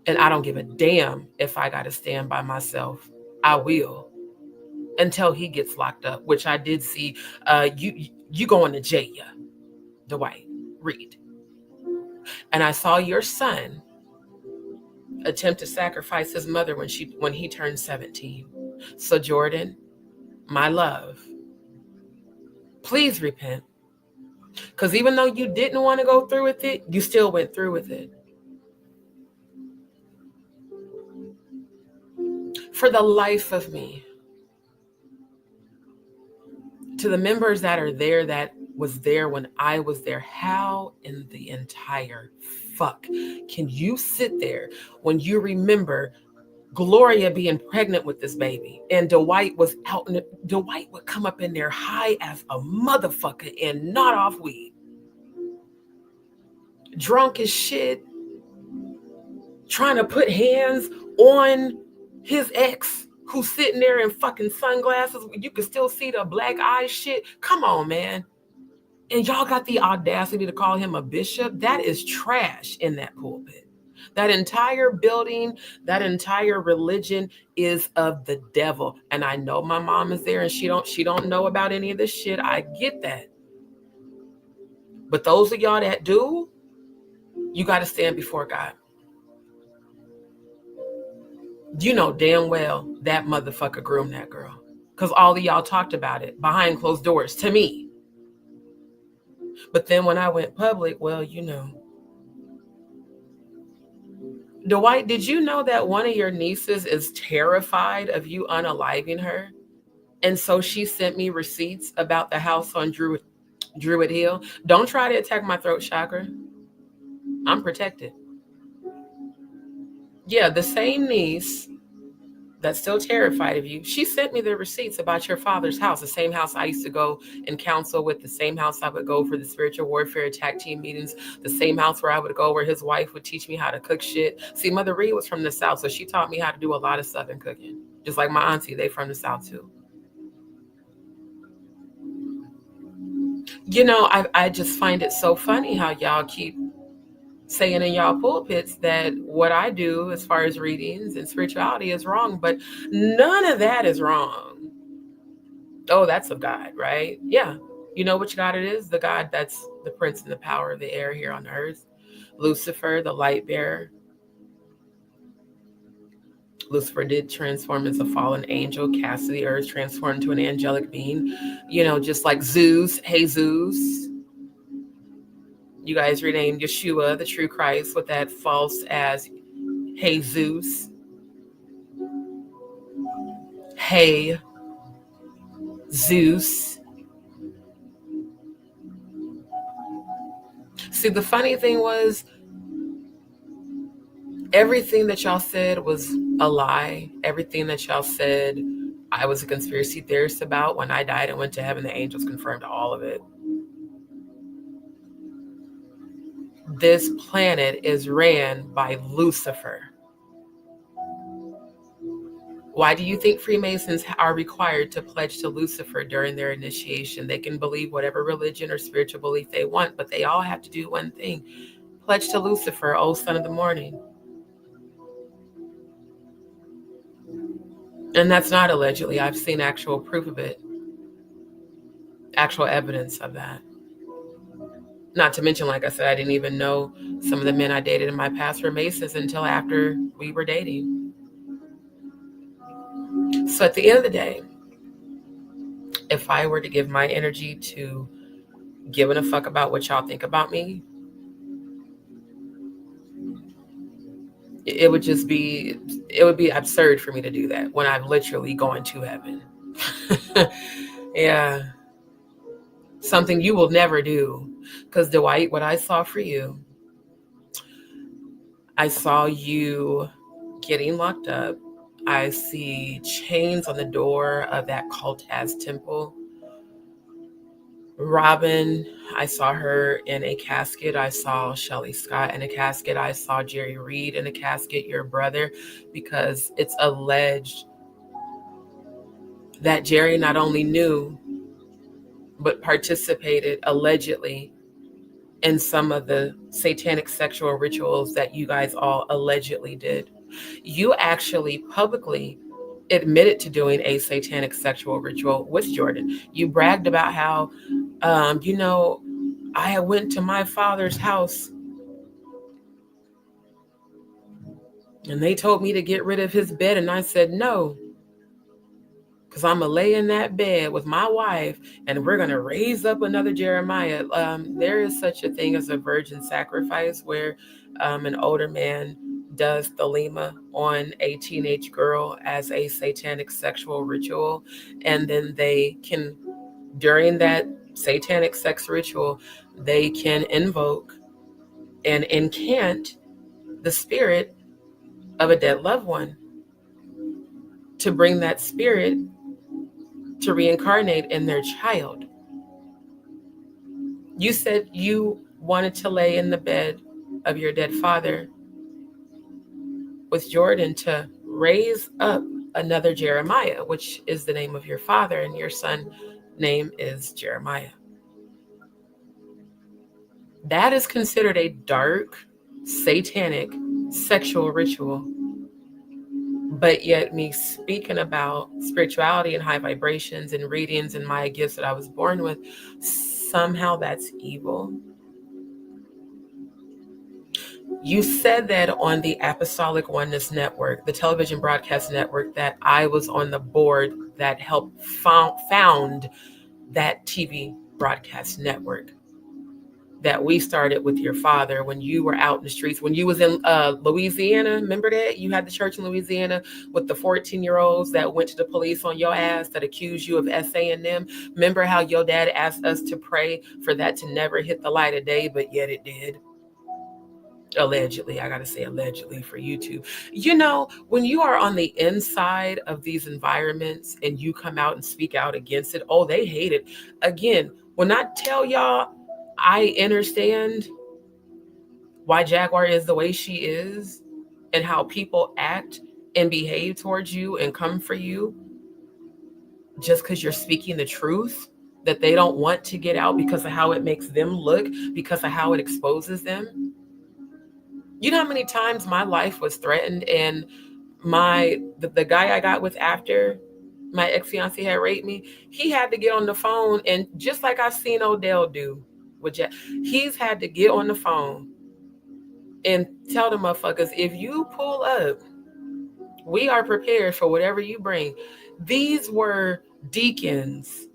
And I don't give a damn if I got to stand by myself. I will. Until he gets locked up, which I did see. You going to jail, Dwight Reed. And I saw your son attempt to sacrifice his mother when he turned 17. So Jordan, my love, please repent. Because even though you didn't want to go through with it, you still went through with it. For the life of me, to the members that are there, that was there when I was there, how in the entire fuck can you sit there when you remember Gloria being pregnant with this baby and Dwight was out, and Dwight would come up in there high as a motherfucker and not off weed, drunk as shit, trying to put hands on his ex, who's sitting there in fucking sunglasses. You can still see the black eye shit. Come on, man. And y'all got the audacity to call him a bishop? That is trash in that pulpit. That entire building, that entire religion is of the devil. And I know my mom is there and she don't know about any of this shit. I get that. But those of y'all that do, you got to stand before God. You know damn well that motherfucker groomed that girl, because all of y'all talked about it behind closed doors to me. But then when I went public, well, you know. Dwight, did you know that one of your nieces is terrified of you unaliving her? And so she sent me receipts about the house on Druid Hill. Don't try to attack my throat chakra. I'm protected. Yeah, the same niece that's still terrified of you, she sent me the receipts about your father's house, the same house I used to go and counsel with, the same house I would go for the spiritual warfare attack team meetings, the same house where I would go where his wife would teach me how to cook shit. See, Mother Reed was from the South, so she taught me how to do a lot of Southern cooking. Just like my auntie, they from the South too. You know, I just find it so funny how y'all keep saying in y'all pulpits that what I do as far as readings and spirituality is wrong, but none of that is wrong. Oh, that's of God, right? Yeah. You know which God it is? The God that's the prince and the power of the air here on earth. Lucifer, the light bearer. Lucifer did transform as a fallen angel, cast to the earth, transformed to an angelic being. You know, just like Zeus, Jesus. You guys renamed Yeshua, the true Christ, with that false as Jesus. Hey, Zeus. See, the funny thing was, everything that y'all said was a lie. Everything that y'all said I was a conspiracy theorist about. When I died and went to heaven, the angels confirmed all of it. This planet is ran by Lucifer. Why do you think Freemasons are required to pledge to Lucifer during their initiation? They can believe whatever religion or spiritual belief they want, but they all have to do one thing. Pledge to Lucifer, old son of the morning. And that's not allegedly. I've seen actual proof of it. Actual evidence of that. Not to mention, like I said, I didn't even know some of the men I dated in my past were Masons until after we were dating. So at the end of the day, if I were to give my energy to giving a fuck about what y'all think about me, It would just be, it would be absurd for me to do that when I've literally gone to heaven. Yeah, something you will never do. Because Dwight, what I saw for you, I saw you getting locked up. I see chains on the door of that cult as temple. Robin, I saw her in a casket. I saw Shelly Scott in a casket. I saw Jerry Reed in a casket, your brother, because it's alleged that Jerry not only knew, but participated allegedly in some of the satanic sexual rituals that you guys all allegedly did. You actually publicly admitted to doing a satanic sexual ritual with Jordan. You bragged about how, I went to my father's house and they told me to get rid of his bed. And I said, no, because I'm going to lay in that bed with my wife and we're going to raise up another Jeremiah. There is such a thing as a virgin sacrifice where an older man does thelema on a teenage girl as a satanic sexual ritual. And then they can, during that satanic sex ritual, they can invoke and incant the spirit of a dead loved one to bring that spirit to reincarnate in their child. You said you wanted to lay in the bed of your dead father with Jordan to raise up another Jeremiah, which is the name of your father, and your son name is Jeremiah. That is considered a dark, satanic, sexual ritual. But yet me speaking about spirituality and high vibrations and readings and my gifts that I was born with, somehow that's evil. You said that on the Apostolic Oneness Network, the television broadcast network, that I was on the board that helped found that TV broadcast network that we started with your father when you were out in the streets, when you was in Louisiana. Remember that? You had the church in Louisiana with the 14-year-olds that went to the police on your ass that accused you of essaying them. Remember how your dad asked us to pray for that to never hit the light of day, but yet it did? Allegedly. I got to say allegedly for you two. You know, when you are on the inside of these environments and you come out and speak out against it, oh, they hate it. Again, when I tell y'all, I understand why Jaguar is the way she is and how people act and behave towards you and come for you just because you're speaking the truth that they don't want to get out because of how it makes them look, because of how it exposes them. You know how many times my life was threatened, and the guy I got with after my ex-fiance had raped me, he had to get on the phone, and just like I've seen Odell do with Jack, he's had to get on the phone and tell the motherfuckers, if you pull up, we are prepared for whatever you bring. These were deacons.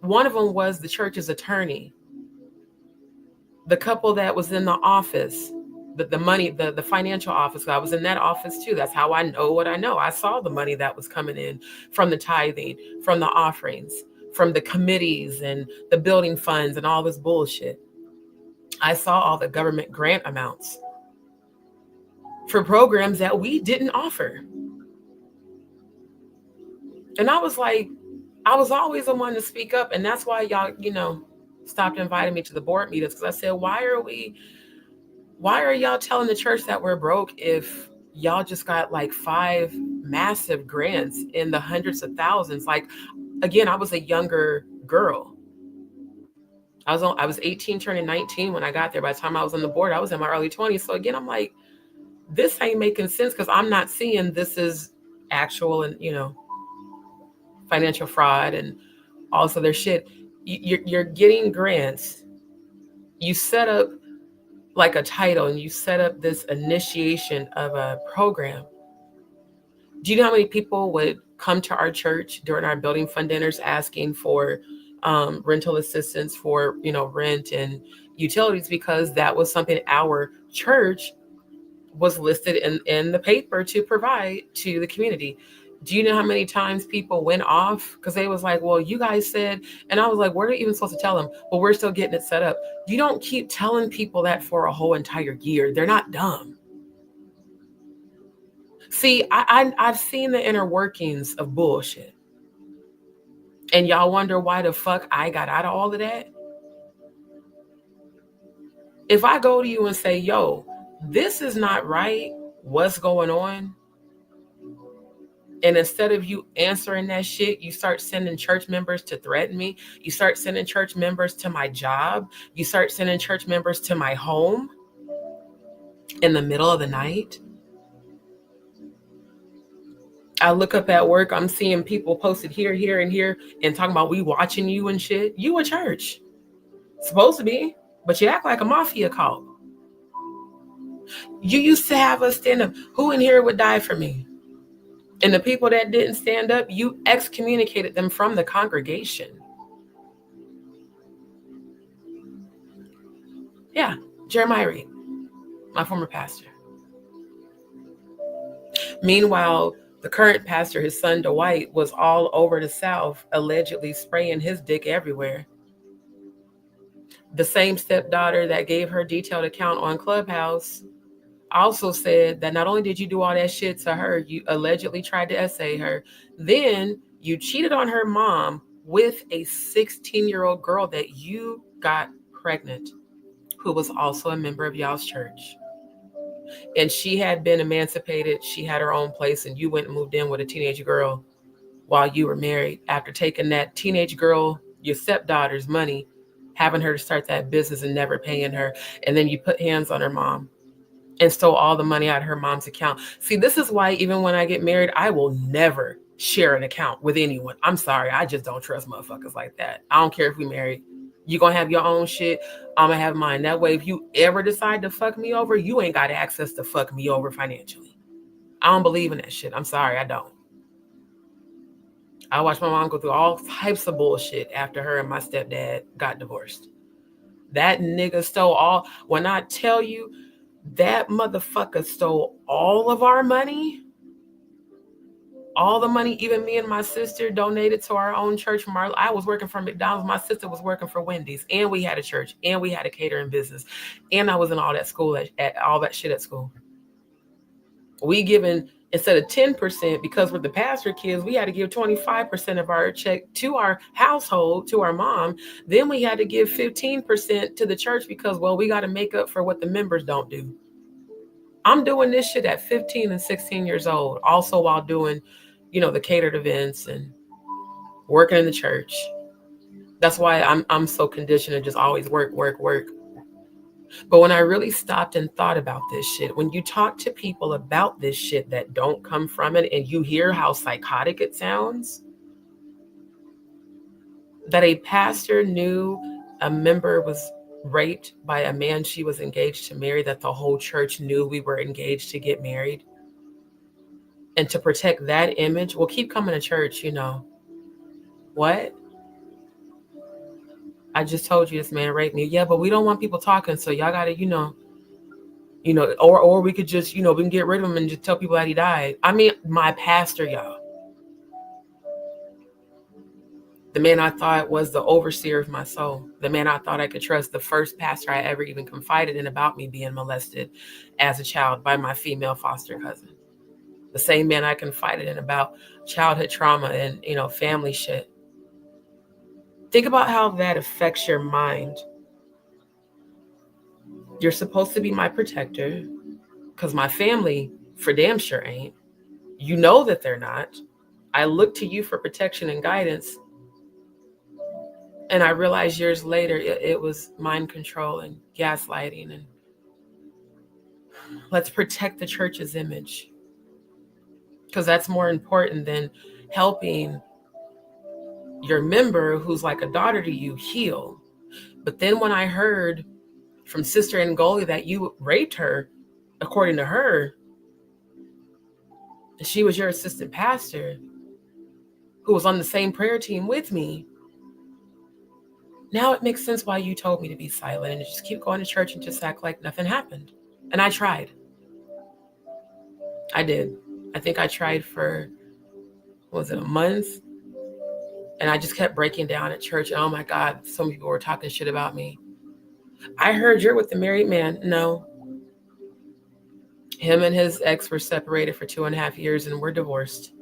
One of them was the church's attorney. The couple that was in the office, the financial office, I was in that office too. That's how I know what I know. I saw the money that was coming in from the tithing, from the offerings, from the committees and the building funds and all this bullshit. I saw all the government grant amounts for programs that we didn't offer. And I was like, I was always the one to speak up. And that's why y'all, stopped inviting me to the board meetings. Because I said, why are y'all telling the church that we're broke if y'all just got like 5 massive grants in the hundreds of thousands? Like, again, I was a younger girl. I was 18 turning 19 when I got there. By the time I was on the board, I was in my early 20s. So again, I'm like, this ain't making sense because I'm not seeing this is actual and, financial fraud and also their shit. You're getting grants. You set up like a title and you set up this initiation of a program. Do you know how many people would come to our church during our building fund dinners asking for rental assistance for, rent and utilities, because that was something our church was listed in the paper to provide to the community. Do you know how many times people went off because they was like, well, you guys said, and I was like, we're even supposed to tell them, but we're still getting it set up. You don't keep telling people that for a whole entire year. They're not dumb. See, I've seen the inner workings of bullshit. And y'all wonder why the fuck I got out of all of that? If I go to you and say, yo, this is not right, what's going on? And instead of you answering that shit, you start sending church members to threaten me. You start sending church members to my job. You start sending church members to my home in the middle of the night. I look up at work, I'm seeing people posted here, here, and here, and talking about we watching you and shit. You a church. Supposed to be, but you act like a mafia cult. You used to have us stand up. Who in here would die for me? And the people that didn't stand up, you excommunicated them from the congregation. Yeah, Jeremiah Reed, my former pastor. Meanwhile, the current pastor, his son Dwight, was all over the South, allegedly spraying his dick everywhere. The same stepdaughter that gave her detailed account on Clubhouse also said that not only did you do all that shit to her, you allegedly tried to essay her, then you cheated on her mom with a 16-year-old girl that you got pregnant, who was also a member of y'all's church. And she had been emancipated. She had her own place, and you went and moved in with a teenage girl while you were married after taking that teenage girl, your stepdaughter's money, having her to start that business and never paying her. And then you put hands on her mom and stole all the money out of her mom's account. See, this is why even when I get married, I will never share an account with anyone. I'm sorry. I just don't trust motherfuckers like that. I don't care if we married. You're going to have your own shit. I'm going to have mine. That way, if you ever decide to fuck me over, you ain't got access to fuck me over financially. I don't believe in that shit. I'm sorry. I don't. I watched my mom go through all types of bullshit after her and my stepdad got divorced. That nigga stole all. When I tell you, that motherfucker stole all of our money. All the money, even me and my sister donated to our own church. I was working for McDonald's. My sister was working for Wendy's. And we had a church. And we had a catering business. And I was in all that school, at all that shit at school. We given, instead of 10%, because we're the pastor kids, we had to give 25% of our check to our household, to our mom. Then we had to give 15% to the church because, well, we got to make up for what the members don't do. I'm doing this shit at 15 and 16 years old, also while doing, the catered events and working in the church. That's why I'm so conditioned to just always work. But when I really stopped and thought about this shit, when you talk to people about this shit that don't come from it and you hear how psychotic it sounds, that a pastor knew a member was raped by a man she was engaged to marry, that the whole church knew we were engaged to get married. And to protect that image, well, keep coming to church, What? I just told you this man raped me. Yeah, but we don't want people talking, so y'all gotta, or we could just, we can get rid of him and just tell people that he died. I mean, my pastor, y'all. The man I thought was the overseer of my soul. The man I thought I could trust. The first pastor I ever even confided in about me being molested as a child by my female foster cousin. The same man I confided in about childhood trauma and, family shit. Think about how that affects your mind. You're supposed to be my protector because my family for damn sure ain't. You know that they're not. I look to you for protection and guidance. And I realized years later, it was mind control and gaslighting. And let's protect the church's image. Because that's more important than helping your member who's like a daughter to you heal. But then when I heard from Sister Ngoli that you raped her, according to her, she was your assistant pastor who was on the same prayer team with me. Now it makes sense why you told me to be silent and to just keep going to church and just act like nothing happened. And I tried. I did. I think I tried for, was it a month? And I just kept breaking down at church. And oh my God, some people were talking shit about me. I heard you're with the married man. No. Him and his ex were separated for 2.5 years and were divorced.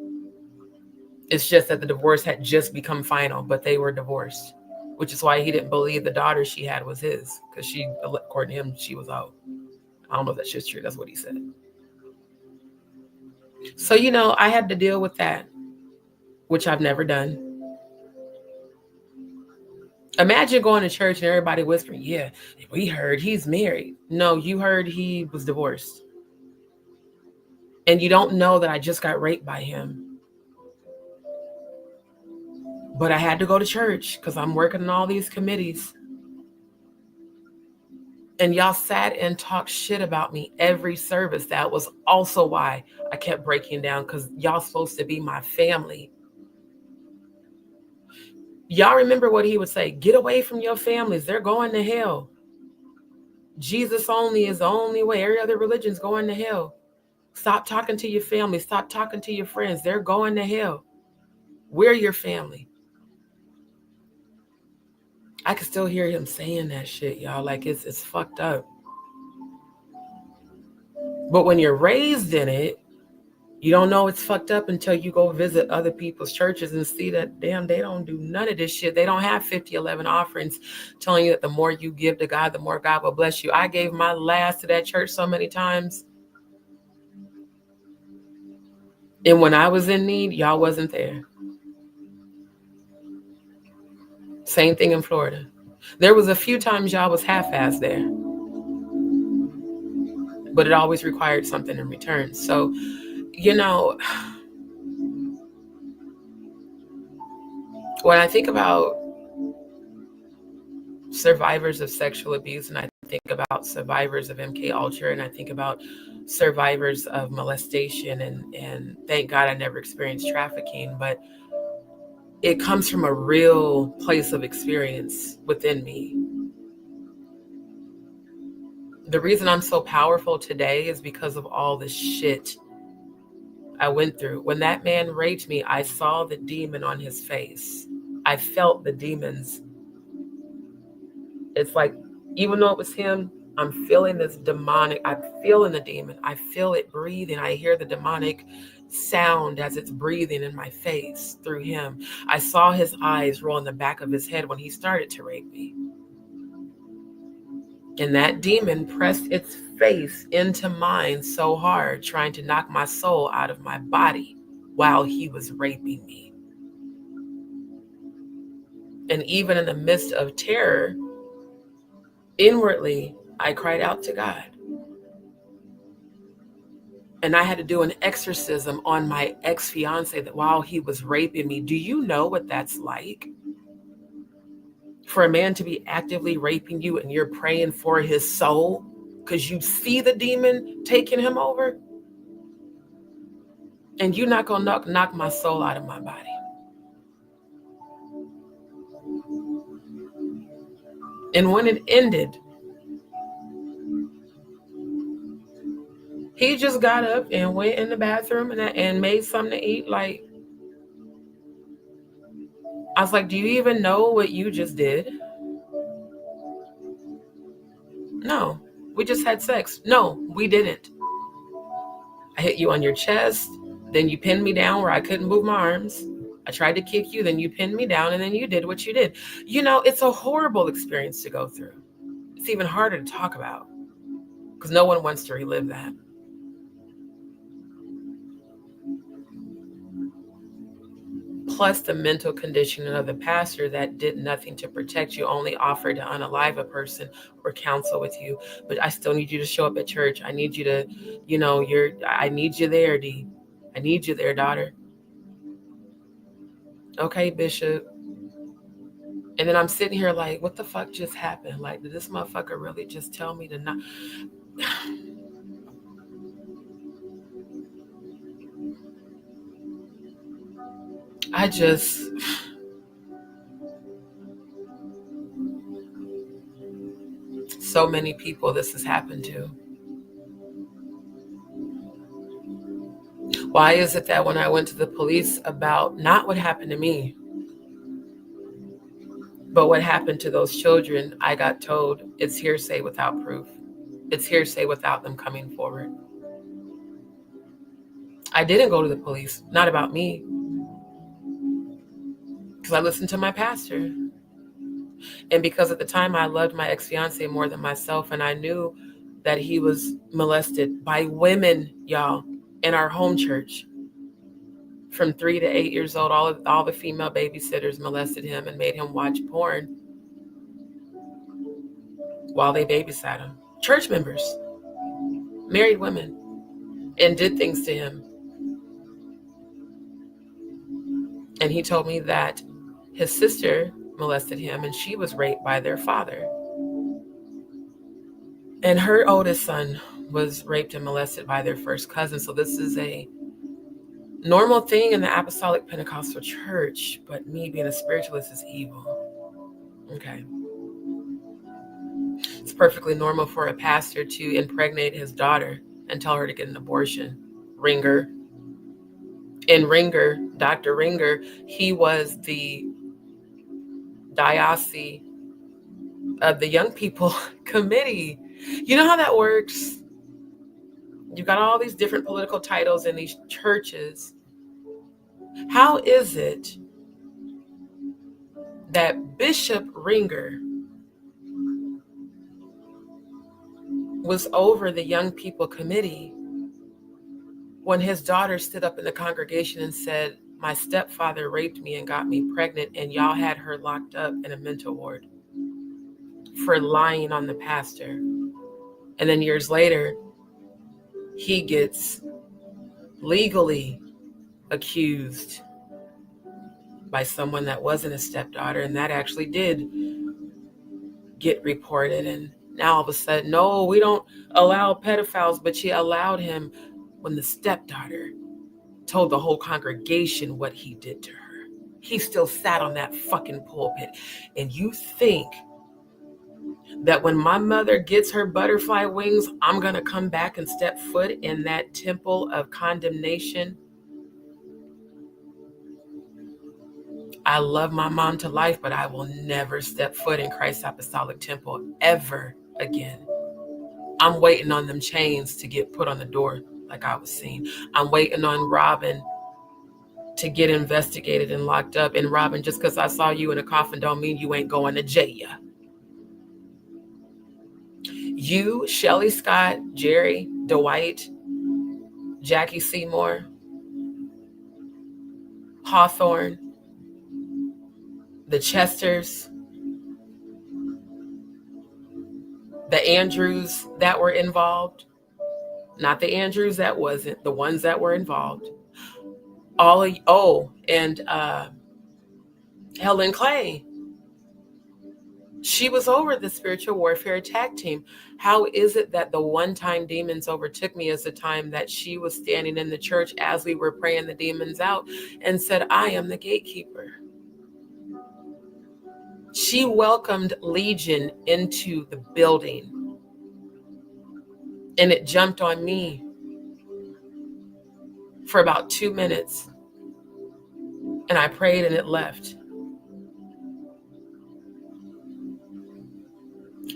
It's just that the divorce had just become final, but they were divorced, which is why he didn't believe the daughter she had was his, because she, according to him, she was out. I don't know if that shit's true. That's what he said. So, I had to deal with that, which I've never done. Imagine going to church and everybody whispering, yeah, we heard he's married. No, you heard he was divorced. And you don't know that I just got raped by him. But I had to go to church because I'm working on all these committees. And y'all sat and talked shit about me every service. That was also why I kept breaking down, because y'all supposed to be my family. Y'all remember what he would say? Get away from your families. They're going to hell. Jesus only is the only way. Every other religion's going to hell. Stop talking to your family. Stop talking to your friends. They're going to hell. We're your family. I can still hear him saying that shit, y'all. Like it's fucked up. But when you're raised in it, you don't know it's fucked up until you go visit other people's churches and see that, damn, they don't do none of this shit. They don't have 50-11 offerings telling you that the more you give to God, the more God will bless you. I gave my last to that church so many times. And when I was in need, y'all wasn't there. Same thing in Florida. There was a few times y'all was half-assed there. But it always required something in return. So, when I think about survivors of sexual abuse, and I think about survivors of MK Ultra, and I think about survivors of molestation, and thank God I never experienced trafficking, but it comes from a real place of experience within me. The reason I'm so powerful today is because of all the shit I went through. When that man raped me, I saw the demon on his face. I felt the demons. It's like, even though it was him, I'm feeling this demonic, I'm feeling the demon. I feel it breathing. I hear the demonic sound as it's breathing in my face through him. I saw his eyes roll in the back of his head when he started to rape me. And that demon pressed its face into mine so hard, trying to knock my soul out of my body while he was raping me. And even in the midst of terror, inwardly, I cried out to God. And I had to do an exorcism on my ex-fiance that while he was raping me. Do you know what that's like? For a man to be actively raping you and you're praying for his soul because you see the demon taking him over? And you're not going to knock my soul out of my body. And when it ended, he just got up and went in the bathroom and made something to eat. Like, I was like, do you even know what you just did? No, we just had sex. No, we didn't. I hit you on your chest, then you pinned me down where I couldn't move my arms. I tried to kick you, then you pinned me down, and then you did what you did. It's a horrible experience to go through. It's even harder to talk about because no one wants to relive that. Plus the mental conditioning of the pastor that did nothing to protect you, only offered to unalive a person or counsel with you. But I still need you to show up at church. I need you to, I need you there, D. I need you there, daughter. Okay, Bishop. And then I'm sitting here like, what the fuck just happened? Like, did this motherfucker really just tell me to not? So many people this has happened to. Why is it that when I went to the police about not what happened to me, but what happened to those children, I got told it's hearsay without proof. It's hearsay without them coming forward. I didn't go to the police, not about me, because I listened to my pastor. And because at the time I loved my ex-fiance more than myself, and I knew that he was molested by women, y'all, in our home church. From 3 to 8 years old, all the female babysitters molested him and made him watch porn while they babysat him. Church members, married women, and did things to him. And he told me that his sister molested him and she was raped by their father. And her oldest son was raped and molested by their first cousin. So this is a normal thing in the Apostolic Pentecostal Church, but me being a spiritualist is evil. Okay. It's perfectly normal for a pastor to impregnate his daughter and tell her to get an abortion. Ringer. In Ringer, Dr. Ringer, he was the diocese of the Young People Committee. You know how that works? You've got all these different political titles in these churches. How is it that Bishop Ringer was over the Young People Committee when his daughter stood up in the congregation and said, my stepfather raped me and got me pregnant, and y'all had her locked up in a mental ward for lying on the pastor? And then years later, he gets legally accused by someone that wasn't a stepdaughter, and that actually did get reported. And now all of a sudden, no, we don't allow pedophiles, but she allowed him when the stepdaughter told the whole congregation what he did to her. He still sat on that fucking pulpit. And you think that when my mother gets her butterfly wings, I'm going to come back and step foot in that temple of condemnation? I love my mom to life, but I will never step foot in Christ's Apostolic Temple ever again. I'm waiting on them chains to get put on the door like I was seeing. I'm waiting on Robin to get investigated and locked up. And Robin, just because I saw you in a coffin don't mean you ain't going to jail. You, Shelley Scott, Jerry, Dwight, Jackie Seymour, Hawthorne, the Chesters, the Andrews that were involved, not the Andrews that wasn't, the ones that were involved. And Helen Clay, she was over the spiritual warfare attack team. How is it that the one time demons overtook me is the time that she was standing in the church as we were praying the demons out and said, I am the gatekeeper. She welcomed Legion into the building, and it jumped on me for about 2 minutes, and I prayed and it left.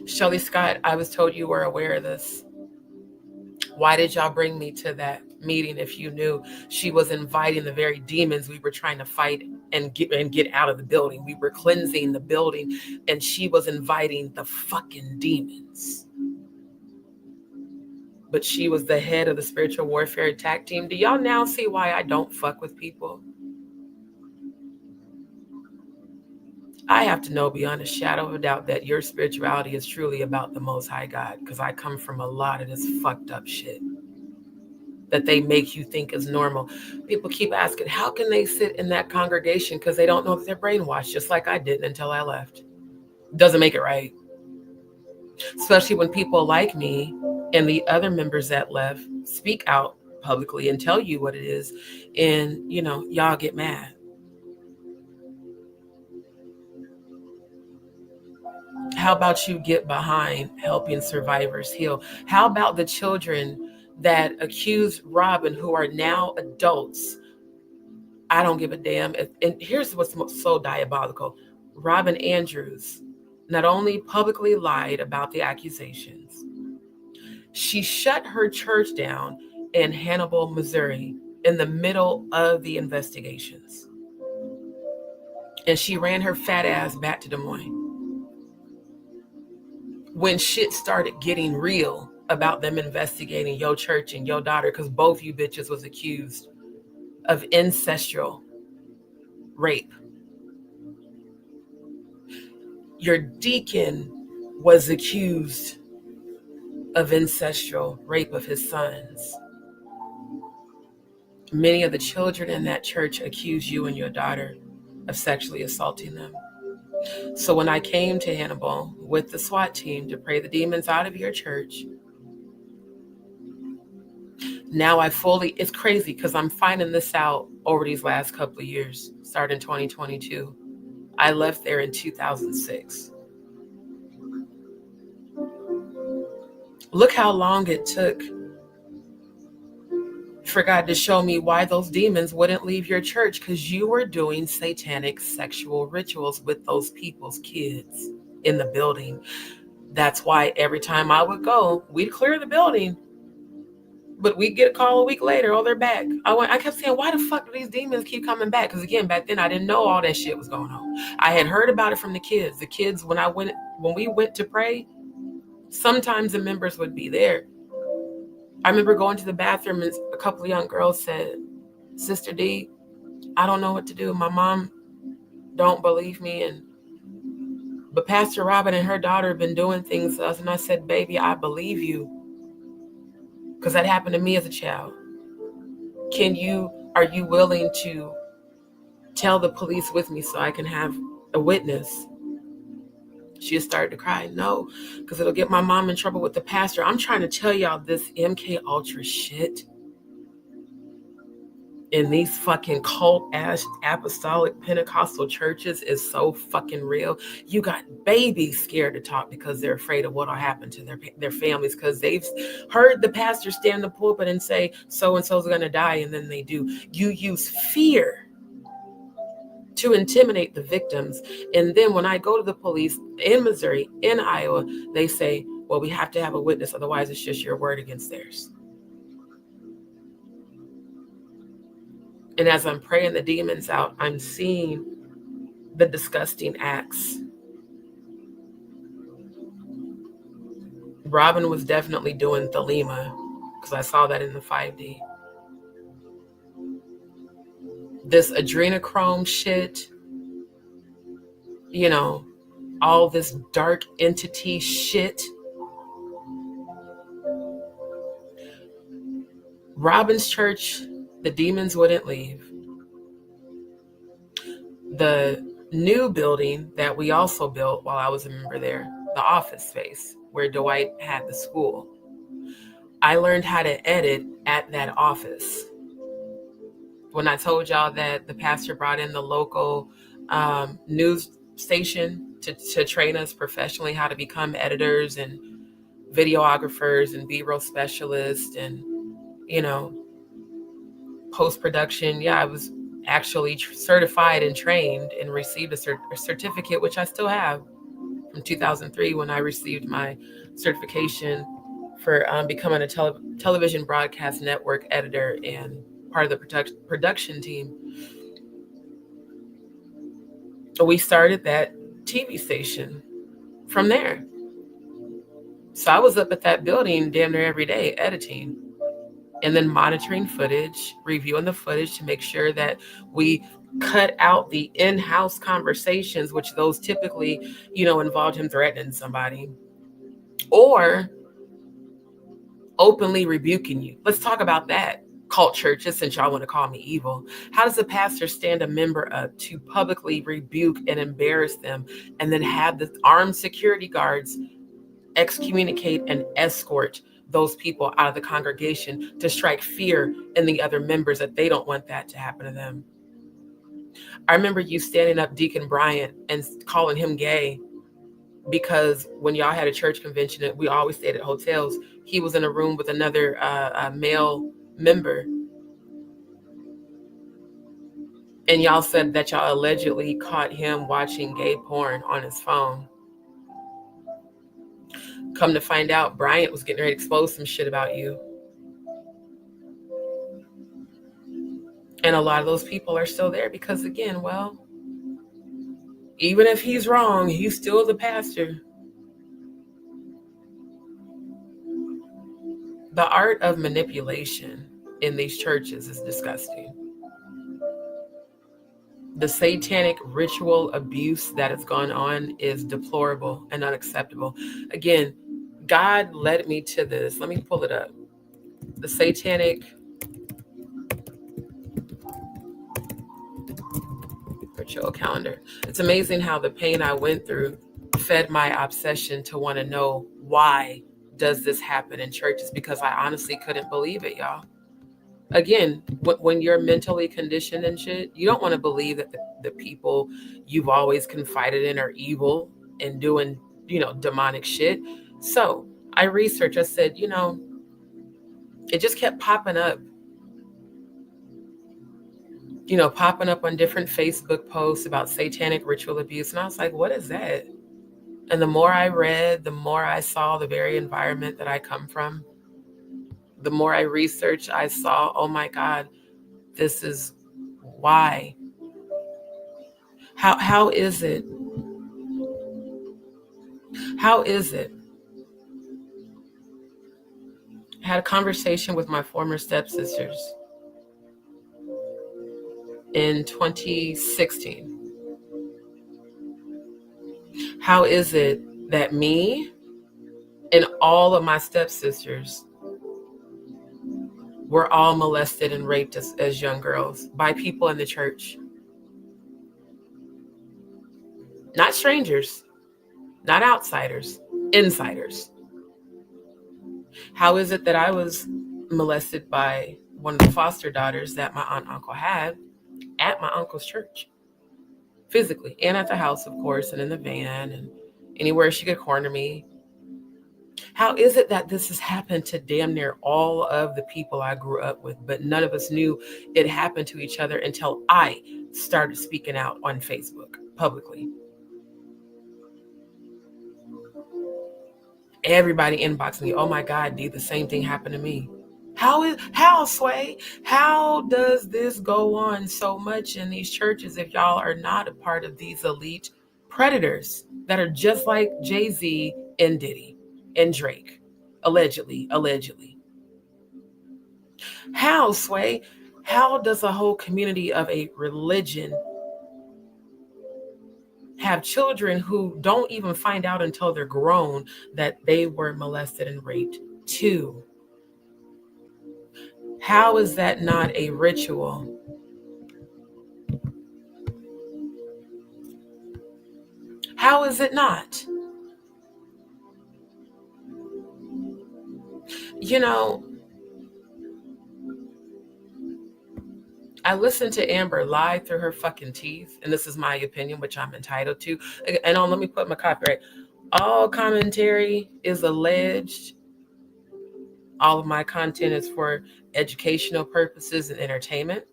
Shelley Scott, I was told you were aware of this. Why did y'all bring me to that meeting if you knew she was inviting the very demons we were trying to fight and get out of the building? We were cleansing the building, and she was inviting the fucking demons. But she was the head of the spiritual warfare attack team. Do y'all now see why I don't fuck with people? I have to know beyond a shadow of a doubt that your spirituality is truly about the Most High God, because I come from a lot of this fucked up shit that they make you think is normal. People keep asking, how can they sit in that congregation? Because they don't know that they're brainwashed, just like I didn't until I left. Doesn't make it right. Especially when people like me and the other members that left speak out publicly and tell you what it is, and y'all get mad. How about you get behind helping survivors heal? How about the children that accused Robin, who are now adults. I don't give a damn. And here's what's so diabolical. Robin Andrews not only publicly lied about the accusations, she shut her church down in Hannibal, Missouri, in the middle of the investigations. And she ran her fat ass back to Des Moines. When shit started getting real about them investigating your church and your daughter, because both you bitches was accused of ancestral rape. Your deacon was accused of ancestral rape of his sons. Many of the children in that church accused you and your daughter of sexually assaulting them. So when I came to Hannibal with the SWAT team to pray the demons out of your church, now it's crazy because I'm finding this out over these last couple of years, starting 2022. I left there in 2006. Look how long it took for God to show me why those demons wouldn't leave your church, because you were doing satanic sexual rituals with those people's kids in the building. That's why every time I would go, we'd clear the building, but we'd get a call a week later, oh, they're back. I kept saying, why the fuck do these demons keep coming back? Because again, back then I didn't know all that shit was going on. I had heard about it from the kids. The kids, when we went to pray, sometimes the members would be there. I remember going to the bathroom and a couple of young girls said, Sister D, I don't know what to do. My mom don't believe me. But Pastor Robin and her daughter have been doing things to us. And I said, baby, I believe you. Because that happened to me as a child. Are you willing to tell the police with me so I can have a witness? She just started to cry. No, because it'll get my mom in trouble with the pastor. I'm trying to tell y'all this MK Ultra shit in these fucking cult ass apostolic Pentecostal churches is so fucking real. You got babies scared to talk because they're afraid of what'll happen to their families, because they've heard the pastor stand in the pulpit and say so-and-so's gonna die, and then they do. You use fear to intimidate the victims. And then when I go to the police in Missouri, in Iowa, they say, well, we have to have a witness, otherwise it's just your word against theirs. And as I'm praying the demons out, I'm seeing the disgusting acts. Robin was definitely doing thelema, because I saw that in the 5D. This adrenochrome shit, all this dark entity shit. Robin's church, the demons wouldn't leave. The new building that we also built while I was a member there, the office space where Dwight had the school, I learned how to edit at that office. When I told y'all that the pastor brought in the local news station to train us professionally how to become editors and videographers and B-roll specialists and, post-production. Yeah, I was actually certified and trained and received a certificate, which I still have, from 2003 when I received my certification for becoming a television broadcast network editor and part of the production team. We started that TV station from there. So I was up at that building damn near every day editing and then monitoring footage, reviewing the footage to make sure that we cut out the in-house conversations, which those typically, involved him threatening somebody or openly rebuking you. Let's talk about that. Cult churches, since y'all want to call me evil. How does a pastor stand a member up to publicly rebuke and embarrass them and then have the armed security guards excommunicate and escort those people out of the congregation to strike fear in the other members that they don't want that to happen to them? I remember you standing up Deacon Bryant and calling him gay because when y'all had a church convention, we always stayed at hotels. He was in a room with another male member. And y'all said that y'all allegedly caught him watching gay porn on his phone. Come to find out, Bryant was getting ready to expose some shit about you. And a lot of those people are still there because, again, well, even if he's wrong, he's still the pastor. The art of manipulation in these churches is disgusting. The satanic ritual abuse that has gone on is deplorable and unacceptable. Again, God led me to this. Let me pull it up. The satanic ritual calendar. It's amazing how the pain I went through fed my obsession to want to know why does this happen in churches, because I honestly couldn't believe it, y'all. Again, when you're mentally conditioned and shit, you don't want to believe that the people you've always confided in are evil and doing, demonic shit. So I researched, I said, it just kept popping up. Popping up on different Facebook posts about satanic ritual abuse. And I was like, what is that? And the more I read, the more I saw the very environment that I come from. The more I researched, I saw, oh my God, this is why. How is it? How is it? I had a conversation with my former stepsisters in 2016. How is it that me and all of my stepsisters were all molested and raped as young girls by people in the church? Not strangers, not outsiders, insiders. How is it that I was molested by one of the foster daughters that my aunt and uncle had at my uncle's church? Physically, and at the house, of course, and in the van, and anywhere she could corner me. How is it that this has happened to damn near all of the people I grew up with, but none of us knew it happened to each other until I started speaking out on Facebook publicly? Everybody inboxed me, oh my God, D, the same thing happened to me. How, Sway? How does this go on so much in these churches if y'all are not a part of these elite predators that are just like Jay-Z and Diddy and Drake? Allegedly. How, Sway? How does a whole community of a religion have children who don't even find out until they're grown that they were molested and raped too? How is that not a ritual? How is it not? I listened to Amber lie through her fucking teeth, and this is my opinion, which I'm entitled to. And let me put my copyright. All commentary is alleged. All of my content is for educational purposes and entertainment.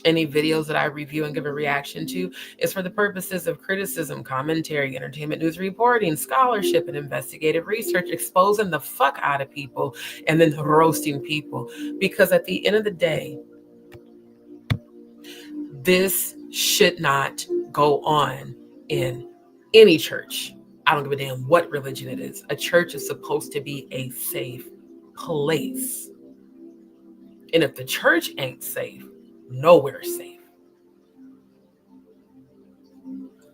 Any videos that I review and give a reaction to is for the purposes of criticism, commentary, entertainment, news reporting, scholarship, and investigative research, exposing the fuck out of people and then roasting people. Because at the end of the day, this should not go on in any church. I don't give a damn what religion it is. A church is supposed to be a safe place. And if the church ain't safe, nowhere's safe.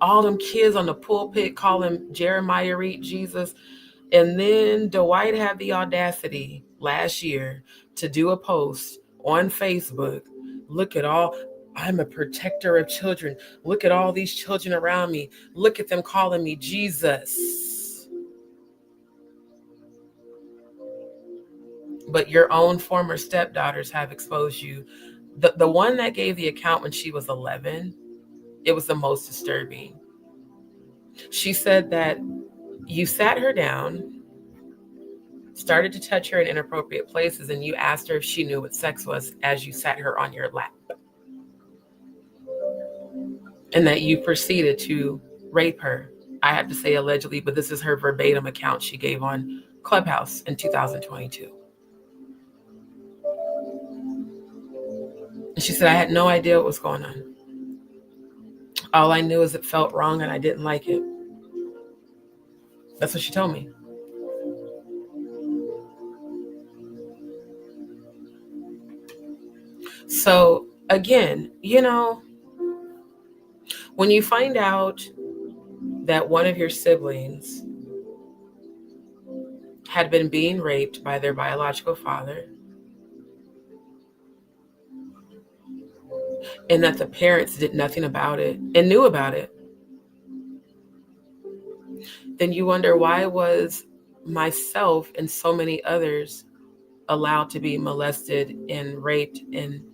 All them kids on the pulpit call him Jeremiah Reed Jesus. And then Dwight had the audacity last year to do a post on Facebook. Look at all, I'm a protector of children. Look at all these children around me. Look at them calling me Jesus. But your own former stepdaughters have exposed you. The one that gave the account when she was 11, it was the most disturbing. She said that you sat her down, started to touch her in inappropriate places, and you asked her if she knew what sex was as you sat her on your lap. And that you proceeded to rape her. I have to say allegedly, but this is her verbatim account she gave on Clubhouse in 2022. And she said, I had no idea what was going on. All I knew is it felt wrong and I didn't like it. That's what she told me. So again, when you find out that one of your siblings had been being raped by their biological father, and that the parents did nothing about it and knew about it, then you wonder, why was myself and so many others allowed to be molested and raped, and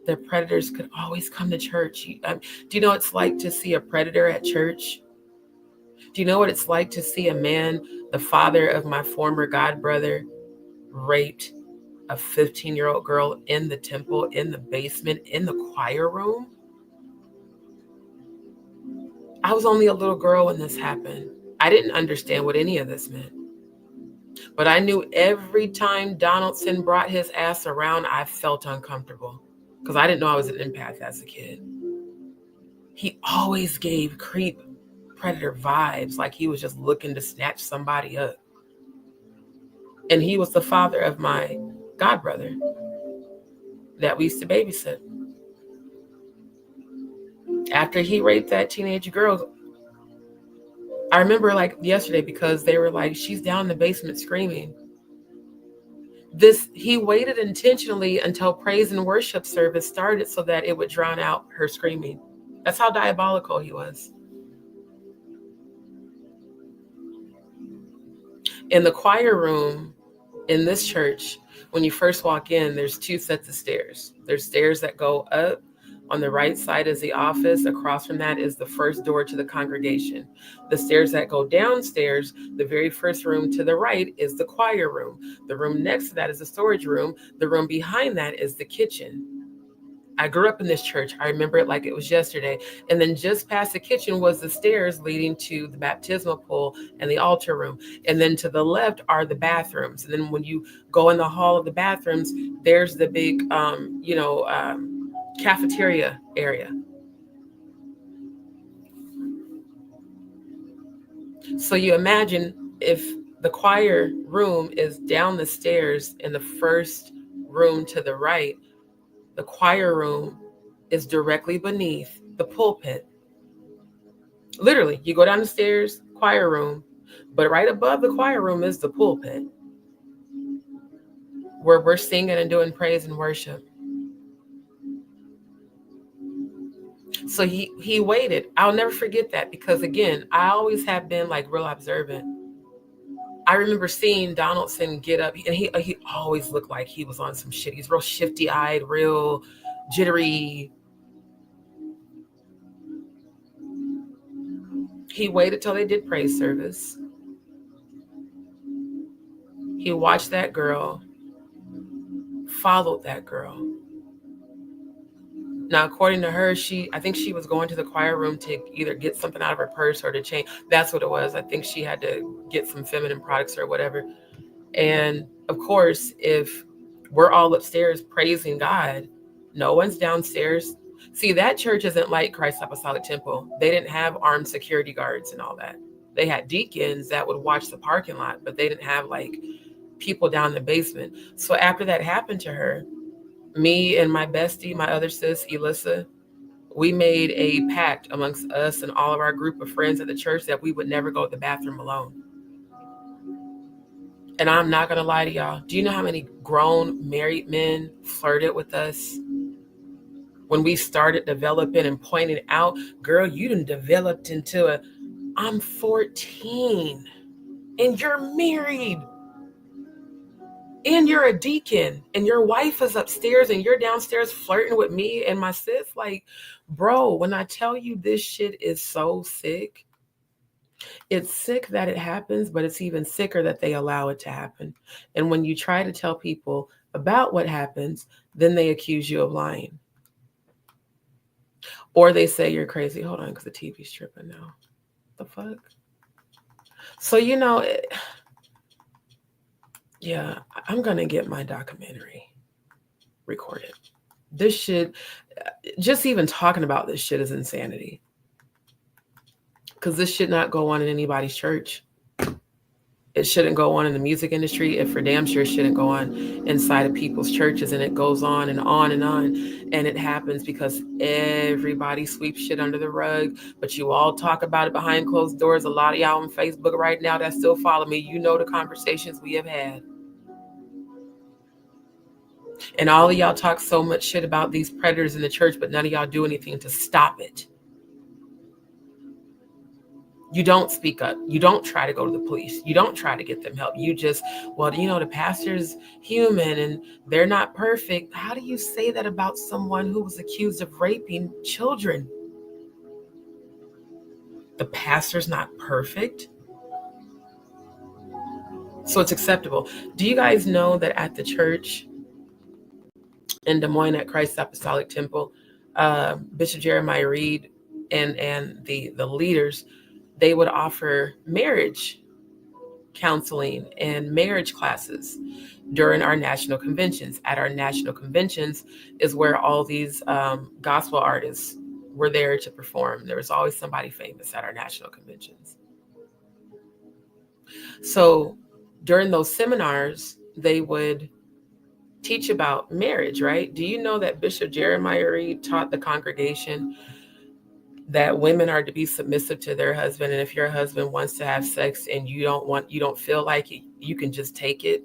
the predators could always come to church? Do you know what it's like to see a predator at church? Do you know what it's like to see a man, the father of my former god brother, raped a 15-year-old girl in the temple, in the basement, in the choir room? I was only a little girl when this happened. I didn't understand what any of this meant. But I knew every time Donaldson brought his ass around, I felt uncomfortable because I didn't know I was an empath as a kid. He always gave creep predator vibes, like he was just looking to snatch somebody up. And he was the father of my godbrother that we used to babysit. After he raped that teenage girl, I remember like yesterday, because they were like, she's down in the basement screaming. He waited intentionally until praise and worship service started so that it would drown out her screaming. That's how diabolical he was. In the choir room in this church, when you first walk in, there's two sets of stairs. There's stairs that go up. On the right side is the office. Across from that is the first door to the congregation. The stairs that go downstairs, the very first room to the right is the choir room. The room next to that is the storage room. The room behind that is the kitchen. I grew up in this church. I remember it like it was yesterday. And then just past the kitchen was the stairs leading to the baptismal pool and the altar room. And then to the left are the bathrooms. And then when you go in the hall of the bathrooms, there's the big, cafeteria area. So you imagine if the choir room is down the stairs in the first room to the right, the choir room is directly beneath the pulpit. Literally, you go down the stairs, choir room, but right above the choir room is the pulpit where we're singing and doing praise and worship. So he waited. I'll never forget that, because again, I always have been like real observant. I remember seeing Donaldson get up, and he always looked like he was on some shit. He's real shifty-eyed, real jittery. He waited till they did praise service. He watched that girl, followed that girl. Now, according to her, I think she was going to the choir room to either get something out of her purse or to change. That's what it was. I think she had to get some feminine products or whatever. And of course, if we're all upstairs praising God, no one's downstairs. See, that church isn't like Christ Apostolic Temple. They didn't have armed security guards and all that. They had deacons that would watch the parking lot, but they didn't have like people down in the basement. So after that happened to her, me and my bestie, my other sis, Elissa, we made a pact amongst us and all of our group of friends at the church that we would never go to the bathroom alone. And I'm not going to lie to y'all. Do you know how many grown married men flirted with us when we started developing and pointing out, girl, you done developed into I'm 14 and you're married. And you're a deacon and your wife is upstairs and you're downstairs flirting with me and my sis. Like, bro, when I tell you this shit is so sick, It's sick that it happens, but it's even sicker that they allow it to happen. And when you try to tell people about what happens, then they accuse you of lying. Or they say you're crazy. Hold on, because the TV's tripping now. The fuck? So, yeah, I'm going to get my documentary recorded. This shit, just even talking about this shit is insanity. Because this should not go on in anybody's church. It shouldn't go on in the music industry. It for damn sure shouldn't go on inside of people's churches. And it goes on and on and on. And it happens because everybody sweeps shit under the rug. But you all talk about it behind closed doors. A lot of y'all on Facebook right now that still follow me, you know the conversations we have had. And all of y'all talk so much shit about these predators in the church, but none of y'all do anything to stop it. You don't speak up. You don't try to go to the police. You don't try to get them help. You just, well, the pastor's human and they're not perfect. How do you say that about someone who was accused of raping children? The pastor's not perfect. So it's acceptable. Do you guys know that at the church in Des Moines at Christ Apostolic Temple, Bishop Jeremiah Reed and the leaders, they would offer marriage counseling and marriage classes during our national conventions. At our national conventions is where all these gospel artists were there to perform. There was always somebody famous at our national conventions. So during those seminars, they would teach about marriage, right? Do you know that Bishop Jeremiah Reed taught the congregation that women are to be submissive to their husband, and if your husband wants to have sex and you don't feel like it, you can just take it?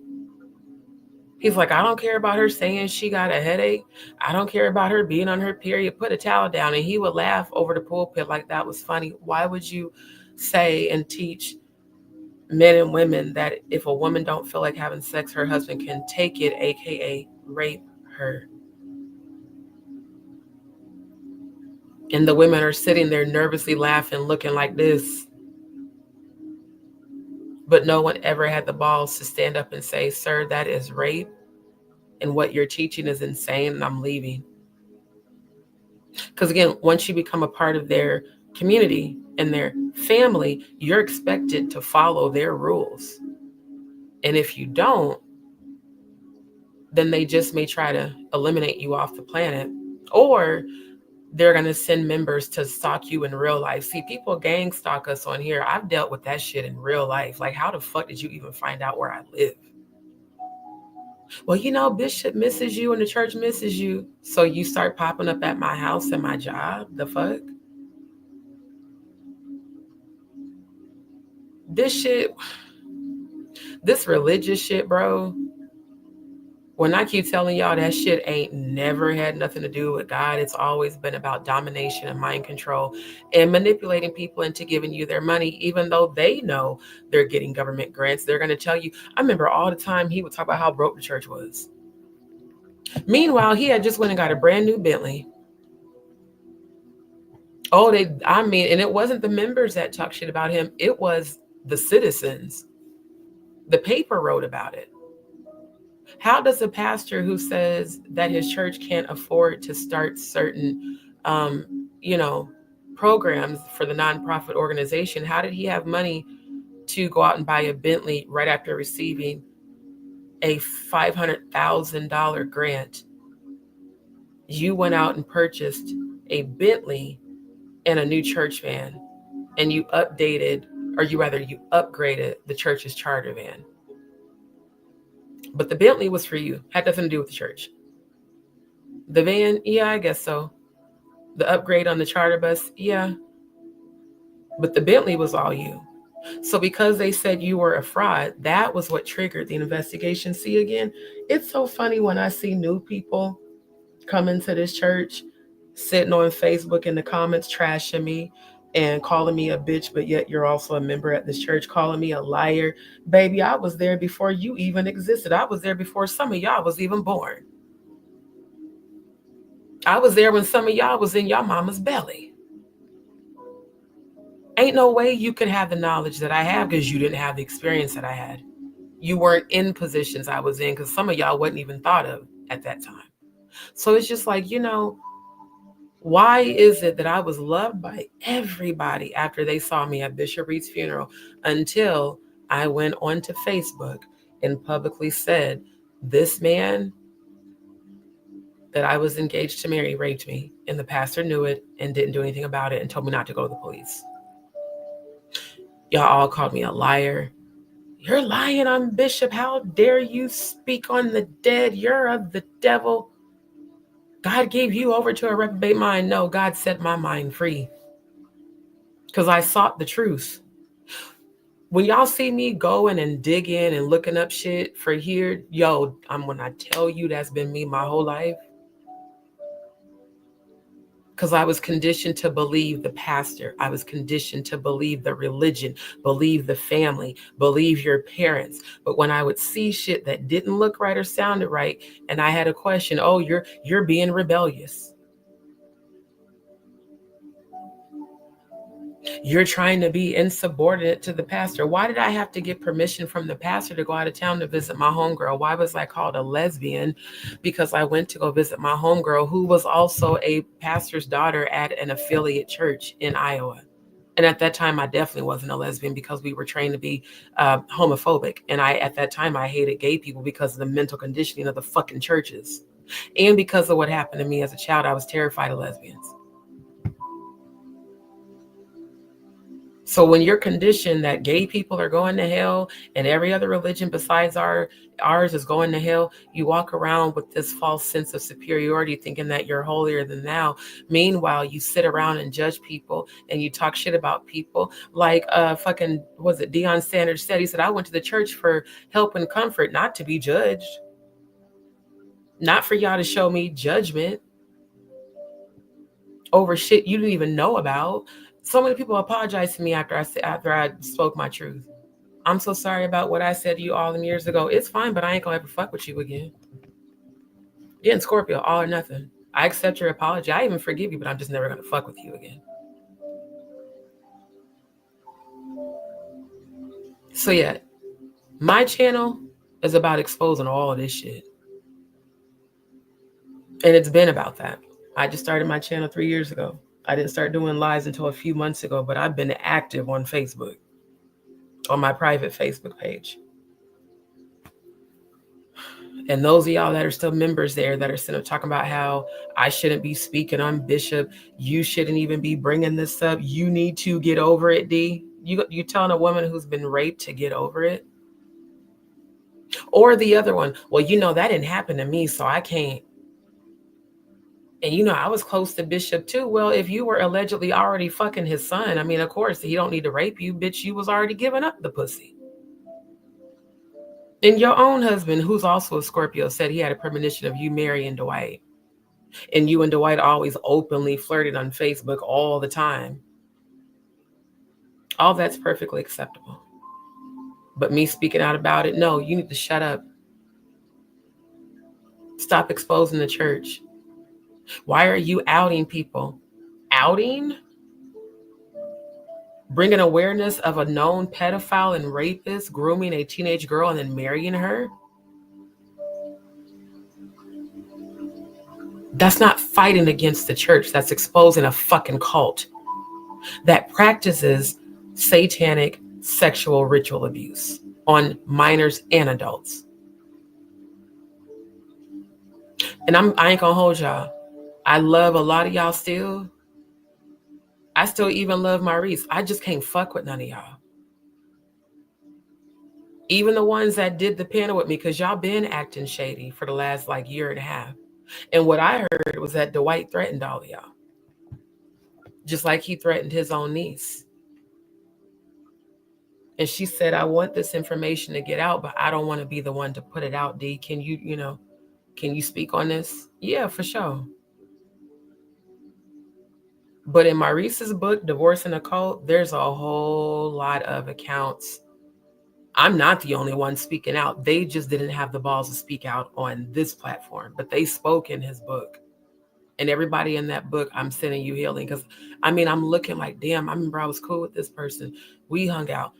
He's like, I don't care about her saying she got a headache. I don't care about her being on her period. Put a towel down. And he would laugh over the pulpit like that was funny. Why would you say and teach men and women that if a woman don't feel like having sex, her husband can take it, aka rape her? And the women are sitting there nervously laughing, looking like this. But no one ever had the balls to stand up and say, sir, that is rape. And what you're teaching is insane, and I'm leaving. Because again, once you become a part of their community and their family, you're expected to follow their rules. And if you don't, then they just may try to eliminate you off the planet, or they're going to send members to stalk you in real life. See, people gang stalk us on here. I've dealt with that shit in real life. Like, how the fuck did you even find out where I live? Well, Bishop misses you and the church misses you. So you start popping up at my house and my job. The fuck? This religious shit, bro. When I keep telling y'all that shit ain't never had nothing to do with God, it's always been about domination and mind control and manipulating people into giving you their money, even though they know they're getting government grants. They're going to tell you. I remember all the time he would talk about how broke the church was. Meanwhile, he had just went and got a brand new Bentley. And it wasn't the members that talked shit about him. It was the citizens. The paper wrote about it. How does a pastor who says that his church can't afford to start certain, programs for the nonprofit organization, how did he have money to go out and buy a Bentley right after receiving a $500,000 grant? You went out and purchased a Bentley and a new church van, and you upgraded the church's charter van. But the Bentley was for you. Had nothing to do with the church. The van, yeah, I guess so. The upgrade on the charter bus, yeah. But the Bentley was all you. So because they said you were a fraud, that was what triggered the investigation. See, again, it's so funny when I see new people come into this church, sitting on Facebook in the comments, trashing me and calling me a bitch, but yet you're also a member at this church, calling me a liar. Baby, I was there before you even existed. I was there before some of y'all was even born. I was there when some of y'all was in your mama's belly. Ain't no way you could have the knowledge that I have because you didn't have the experience that I had. You weren't in positions I was in because some of y'all wasn't even thought of at that time. So it's just like, why is it that I was loved by everybody after they saw me at Bishop Reed's funeral until I went onto Facebook and publicly said, this man that I was engaged to marry raped me, and the pastor knew it and didn't do anything about it and told me not to go to the police. Y'all all called me a liar. You're lying on Bishop. How dare you speak on the dead? You're of the devil. God gave you over to a reprobate mind. No, God set my mind free because I sought the truth. When y'all see me going and digging and looking up shit for here, when I tell you that's been me my whole life, because I was conditioned to believe the pastor. I was conditioned to believe the religion, believe the family, believe your parents. But when I would see shit that didn't look right or sounded right, and I had a question, oh, you're being rebellious. You're trying to be insubordinate to the pastor. Why did I have to get permission from the pastor to go out of town to visit my homegirl? Why was I called a lesbian? Because I went to go visit my homegirl, who was also a pastor's daughter at an affiliate church in Iowa. And at that time, I definitely wasn't a lesbian because we were trained to be homophobic. And at that time, I hated gay people because of the mental conditioning of the fucking churches. And because of what happened to me as a child, I was terrified of lesbians. So when you're conditioned that gay people are going to hell and every other religion besides ours is going to hell, you walk around with this false sense of superiority thinking that you're holier than thou. Meanwhile, you sit around and judge people and you talk shit about people like Deion Sanders said. He said, I went to the church for help and comfort, not to be judged. Not for y'all to show me judgment over shit you didn't even know about. So many people apologize to me after I spoke my truth. I'm so sorry about what I said to you all them years ago. It's fine, but I ain't gonna ever fuck with you again. Yeah, and Scorpio, all or nothing. I accept your apology. I even forgive you, but I'm just never gonna fuck with you again. So yeah, my channel is about exposing all of this shit. And it's been about that. I just started my channel 3 years ago. I didn't start doing lives until a few months ago, but I've been active on Facebook, on my private Facebook page. And those of y'all that are still members there that are still talking about how I shouldn't be speaking on Bishop, you shouldn't even be bringing this up. You need to get over it, D. You telling a woman who's been raped to get over it? Or the other one, well, that didn't happen to me, so I can't. And I was close to Bishop too. Well, if you were allegedly already fucking his son, of course, he don't need to rape you, bitch. You was already giving up the pussy. And your own husband, who's also a Scorpio, said he had a premonition of you marrying Dwight. And you and Dwight always openly flirted on Facebook all the time. All that's perfectly acceptable. But me speaking out about it, no, you need to shut up. Stop exposing the church. Why are you outing people? Outing? Bringing awareness of a known pedophile and rapist grooming a teenage girl and then marrying her? That's not fighting against the church. That's exposing a fucking cult that practices satanic sexual ritual abuse on minors and adults. And I ain't gonna hold y'all. I love a lot of y'all still. I still even love Maurice. I just can't fuck with none of y'all. Even the ones that did the panel with me, because y'all been acting shady for the last year and a half. And what I heard was that Dwight threatened all of y'all. Just like he threatened his own niece. And she said, I want this information to get out, but I don't want to be the one to put it out, D. Can you speak on this? Yeah, for sure. But in Maurice's book, Divorce in a Cult, there's a whole lot of accounts. I'm not the only one speaking out. They just didn't have the balls to speak out on this platform, but they spoke in his book. And everybody in that book, I'm sending you healing. Because, I mean, I'm looking like, damn, I remember I was cool with this person. We hung out.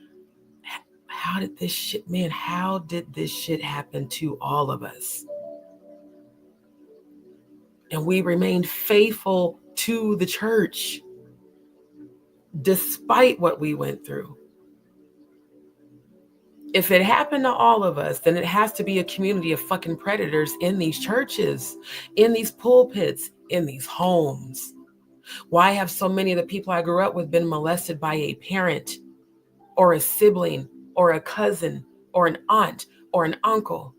How did this shit happen to all of us? And we remained faithful to the church despite what we went through. If it happened to all of us, then it has to be a community of fucking predators in these churches, in these pulpits, in these homes. Why have so many of the people I grew up with been molested by a parent or a sibling or a cousin or an aunt or an uncle?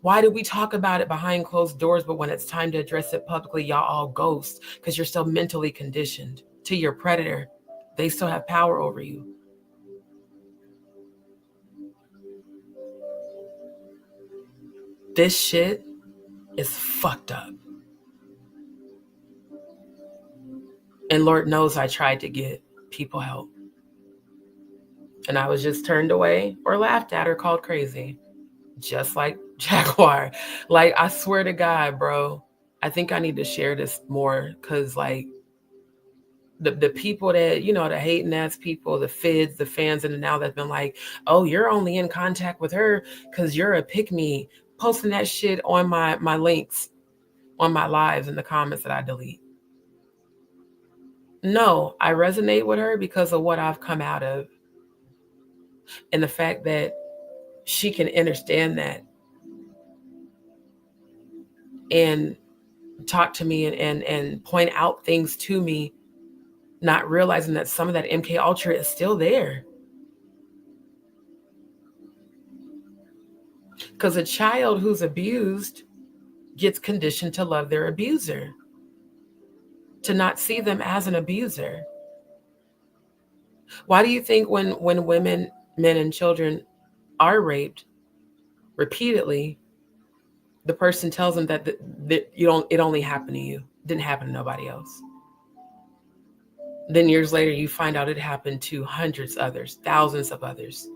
Why do we talk about it behind closed doors, but when it's time to address it publicly, y'all all ghost because you're still mentally conditioned to your predator? They still have power over you. This shit is fucked up. And Lord knows I tried to get people help. And I was just turned away or laughed at or called crazy. Just like Jaguar. Like, I swear to God, bro, I think I need to share this more because, like, the people that, you know, the hating ass people, the fids, the fans, and now that's been like, oh, you're only in contact with her because you're a pick-me, posting that shit on my links, on my lives in the comments that I delete. No, I resonate with her because of what I've come out of. And the fact that she can understand that and talk to me and point out things to me, not realizing that some of that MK Ultra is still there. Because a child who's abused gets conditioned to love their abuser, to not see them as an abuser. Why do you think when women, men, and children are raped repeatedly, the person tells them that it only happened to you, didn't happen to nobody else? Then years later, you find out it happened to hundreds of others, thousands of others.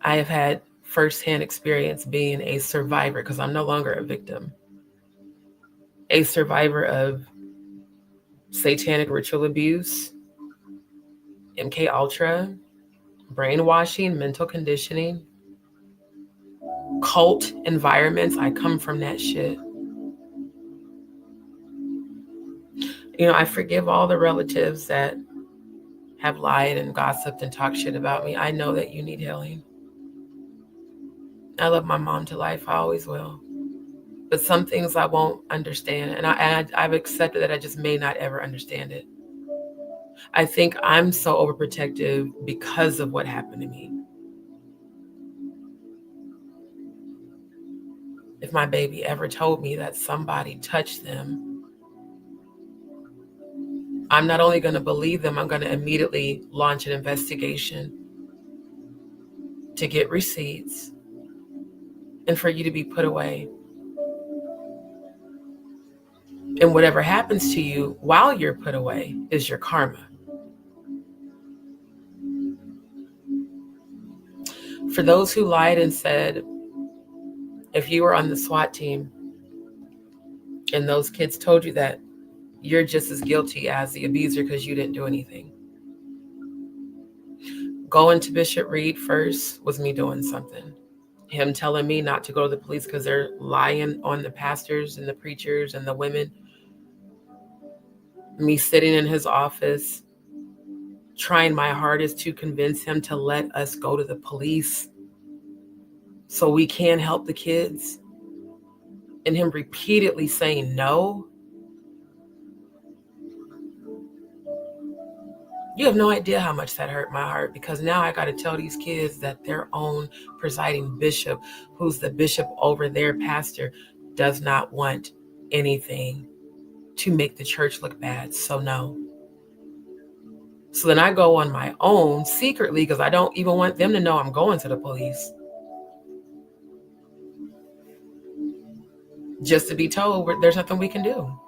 I have had firsthand experience being a survivor, because I'm no longer a victim, a survivor of satanic ritual abuse, MK Ultra, brainwashing, mental conditioning, cult environments. I come from that shit. You know, I forgive all the relatives that have lied and gossiped and talked shit about me. I know that you need healing. I love my mom to life. I always will. But some things I won't understand. And I've accepted that I just may not ever understand it. I think I'm so overprotective because of what happened to me. If my baby ever told me that somebody touched them, I'm not only going to believe them, I'm going to immediately launch an investigation to get receipts and for you to be put away. And whatever happens to you while you're put away is your karma. For those who lied and said, if you were on the SWAT team and those kids told you that, you're just as guilty as the abuser because you didn't do anything. Going to Bishop Reed first was me doing something. Him telling me not to go to the police because they're lying on the pastors and the preachers and the women. Me sitting in his office, trying my hardest to convince him to let us go to the police so we can help the kids. And him repeatedly saying no. You have no idea how much that hurt my heart, because now I got to tell these kids that their own presiding bishop, who's the bishop over their pastor, does not want anything to make the church look bad. So no. So then I go on my own secretly because I don't even want them to know I'm going to the police. Just to be told there's nothing we can do.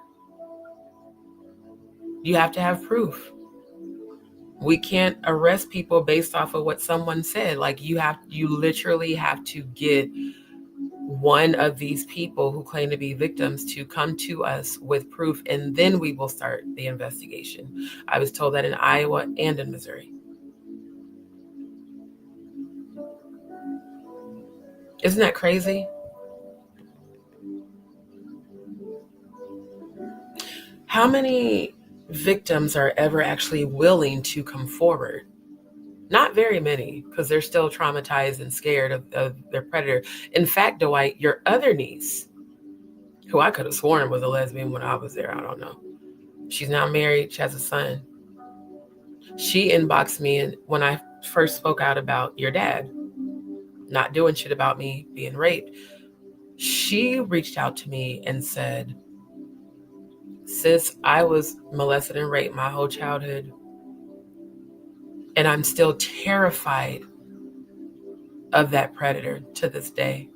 You have to have proof. We can't arrest people based off of what someone said. Like you literally have to get one of these people who claim to be victims to come to us with proof, and then we will start the investigation. I was told that in Iowa and in Missouri. Isn't that crazy? How many victims are ever actually willing to come forward? Not very many, because they're still traumatized and scared of their predator. In fact, Dwight, your other niece, who I could have sworn was a lesbian when I was there, I don't know. She's now married, she has a son. She inboxed me and when I first spoke out about your dad not doing shit about me being raped. She reached out to me and said, sis, I was molested and raped my whole childhood. And I'm still terrified of that predator to this day.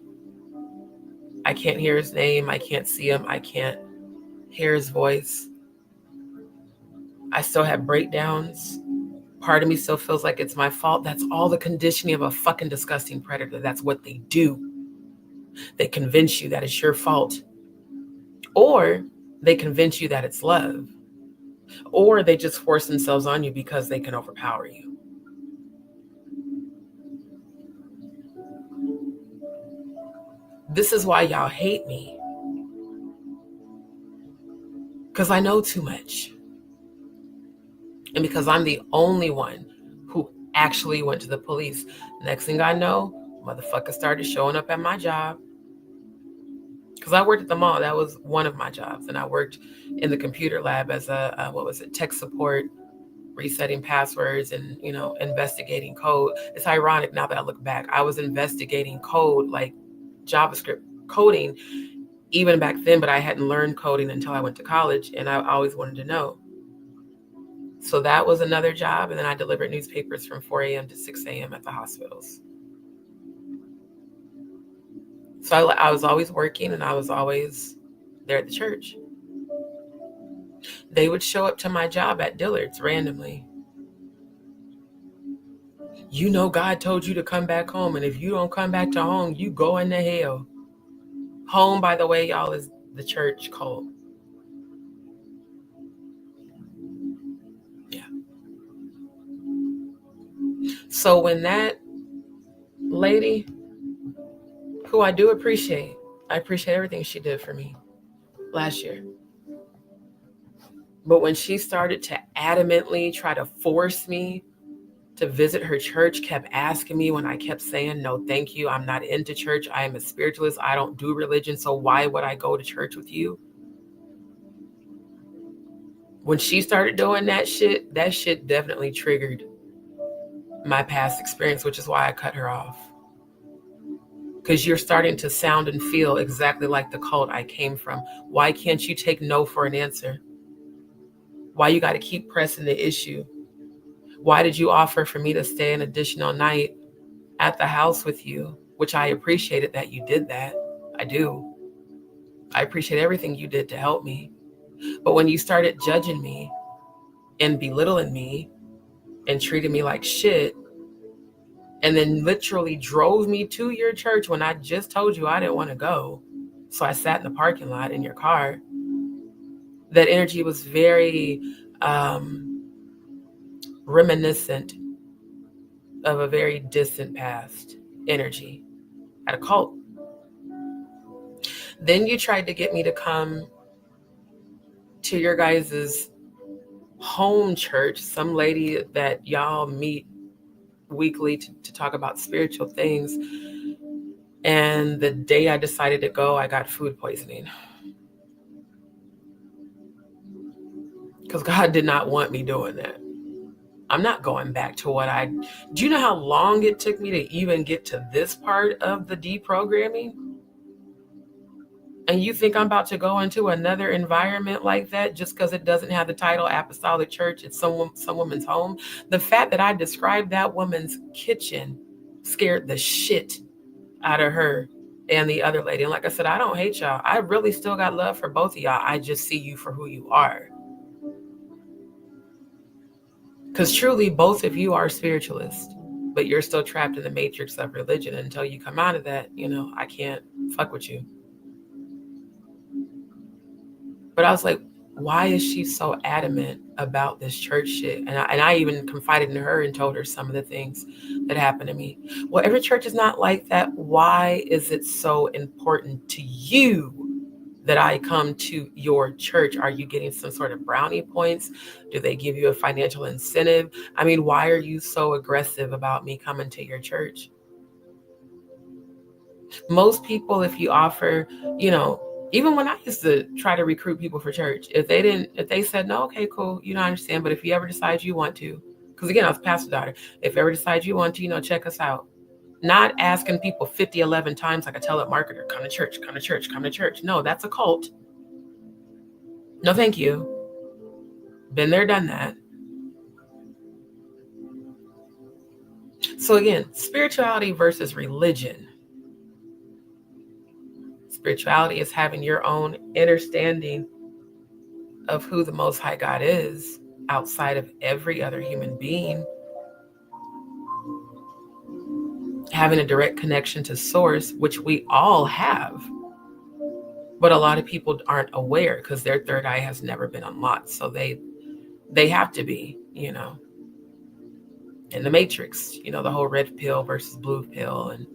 I can't hear his name. I can't see him. I can't hear his voice. I still have breakdowns. Part of me still feels like it's my fault. That's all the conditioning of a fucking disgusting predator. That's what they do. They convince you that it's your fault. Or they convince you that it's love. Or they just force themselves on you because they can overpower you. This is why y'all hate me. Because I know too much. And because I'm the only one who actually went to the police. Next thing I know, motherfuckers started showing up at my job. Because I worked at the mall. That was one of my jobs. And I worked in the computer lab as a tech support, resetting passwords and, investigating code. It's ironic now that I look back. I was investigating code, like JavaScript coding, even back then, but I hadn't learned coding until I went to college, and I always wanted to know. So that was another job, and then I delivered newspapers from 4 a.m. to 6 a.m. at the hospitals. So I was always working, and I was always there at the church. They would show up to my job at Dillard's randomly. You know God told you to come back home, and if you don't come back to home, you go into hell. Home, by the way, y'all, is the church cult. Yeah. So when that lady, who I do appreciate, I appreciate everything she did for me last year. But when she started to adamantly try to force me to visit her church, kept asking me when I kept saying, no, thank you. I'm not into church. I am a spiritualist. I don't do religion. So why would I go to church with you? When she started doing that shit definitely triggered my past experience, which is why I cut her off. Because you're starting to sound and feel exactly like the cult I came from. Why can't you take no for an answer? Why you got to keep pressing the issue? Why did you offer for me to stay an additional night at the house with you? Which I appreciated that you did that. I do. I appreciate everything you did to help me. But when you started judging me and belittling me and treating me like shit, and then literally drove me to your church when I just told you I didn't want to go, so I sat in the parking lot in your car, that energy was very reminiscent of a very distant past energy at a cult. Then you tried to get me to come to your guys' home church, some lady that y'all meet weekly to talk about spiritual things. And the day I decided to go, I got food poisoning. Because God did not want me doing that. I'm not going back to do you know how long it took me to even get to this part of the deprogramming? And you think I'm about to go into another environment like that just because it doesn't have the title Apostolic Church, it's some woman's home? The fact that I described that woman's kitchen scared the shit out of her and the other lady. And like I said, I don't hate y'all. I really still got love for both of y'all. I just see you for who you are. Because truly, both of you are spiritualists, but you're still trapped in the matrix of religion. Until you come out of that, I can't fuck with you. But I was like, why is she so adamant about this church shit? And I even confided in her and told her some of the things that happened to me. Well, every church is not like that. Why is it so important to you that I come to your church? Are you getting some sort of brownie points? Do they give you a financial incentive? I mean, why are you so aggressive about me coming to your church? Most people, if you offer, even when I used to try to recruit people for church, if they said no, okay, cool, I understand. But if you ever decide you want to, because again, I was a pastor's daughter, if you ever decide you want to, check us out. Not asking people 11 times like a telemarketer, come to church, come to church, come to church. No, that's a cult. No, thank you. Been there, done that. So again, spirituality versus religion. Spirituality is having your own understanding of who the Most High God is outside of every other human being. Having a direct connection to source, which we all have. But a lot of people aren't aware because their third eye has never been unlocked. So they have to be, in the matrix, the whole red pill versus blue pill. And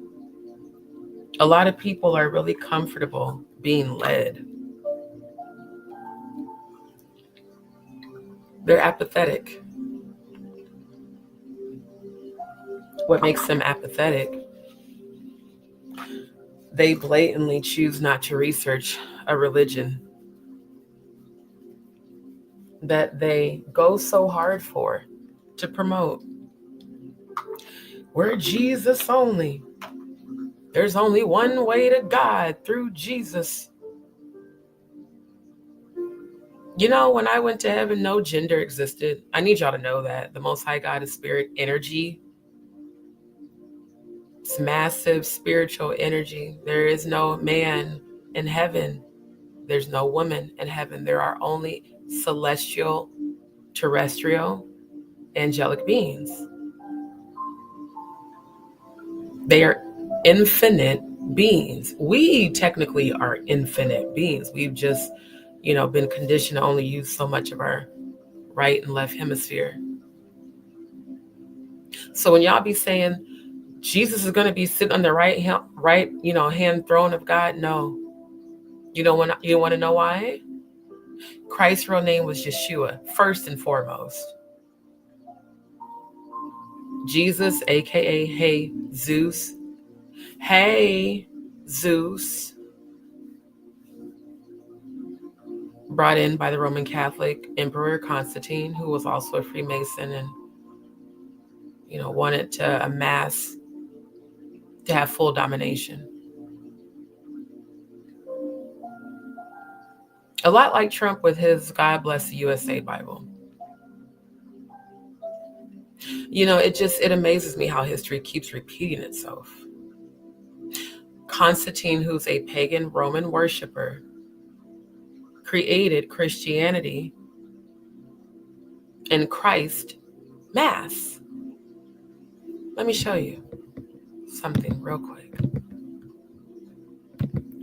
a lot of people are really comfortable being led. They're apathetic. What makes them apathetic? They blatantly choose not to research a religion that they go so hard for to promote. We're Jesus only. There's only one way to God, through Jesus. When I went to heaven, no gender existed. I need y'all to know that. The Most High God is spirit energy. It's massive spiritual energy. There is no man in heaven. There's no woman in heaven. There are only celestial, terrestrial, angelic beings. They are infinite beings. We technically are infinite beings. We've just, been conditioned to only use so much of our right and left hemisphere. So when y'all be saying Jesus is going to be sitting on the right hand throne of God, no. You want to know why? Christ's real name was Yeshua, first and foremost. Jesus, aka Hey Zeus. Hey Zeus. Brought in by the Roman Catholic Emperor Constantine, who was also a Freemason and, wanted to amass, to have full domination. A lot like Trump with his God Bless the USA Bible. It amazes me how history keeps repeating itself. Constantine, who's a pagan Roman worshiper, created Christianity and Christ Mass. Let me show you something real quick.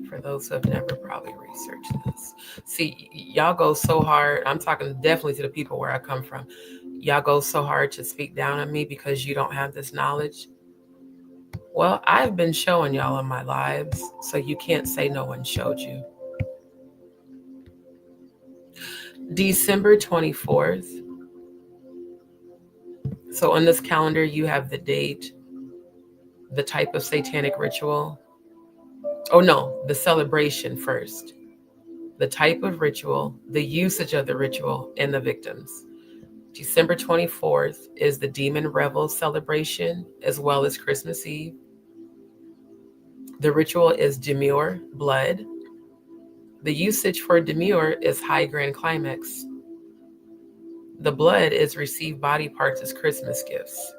For those who have never probably researched this. See, y'all go so hard. I'm talking definitely to the people where I come from. Y'all go so hard to speak down on me because you don't have this knowledge. Well, I've been showing y'all in my lives, so you can't say no one showed you. December 24th. So on this calendar, you have the date, the type of satanic ritual. Oh no, the celebration first. The type of ritual, the usage of the ritual, and the victims. December 24th is the Demon Revel celebration, as well as Christmas Eve. The ritual is demure, blood. The usage for demure is high grand climax. The blood is received body parts as Christmas gifts.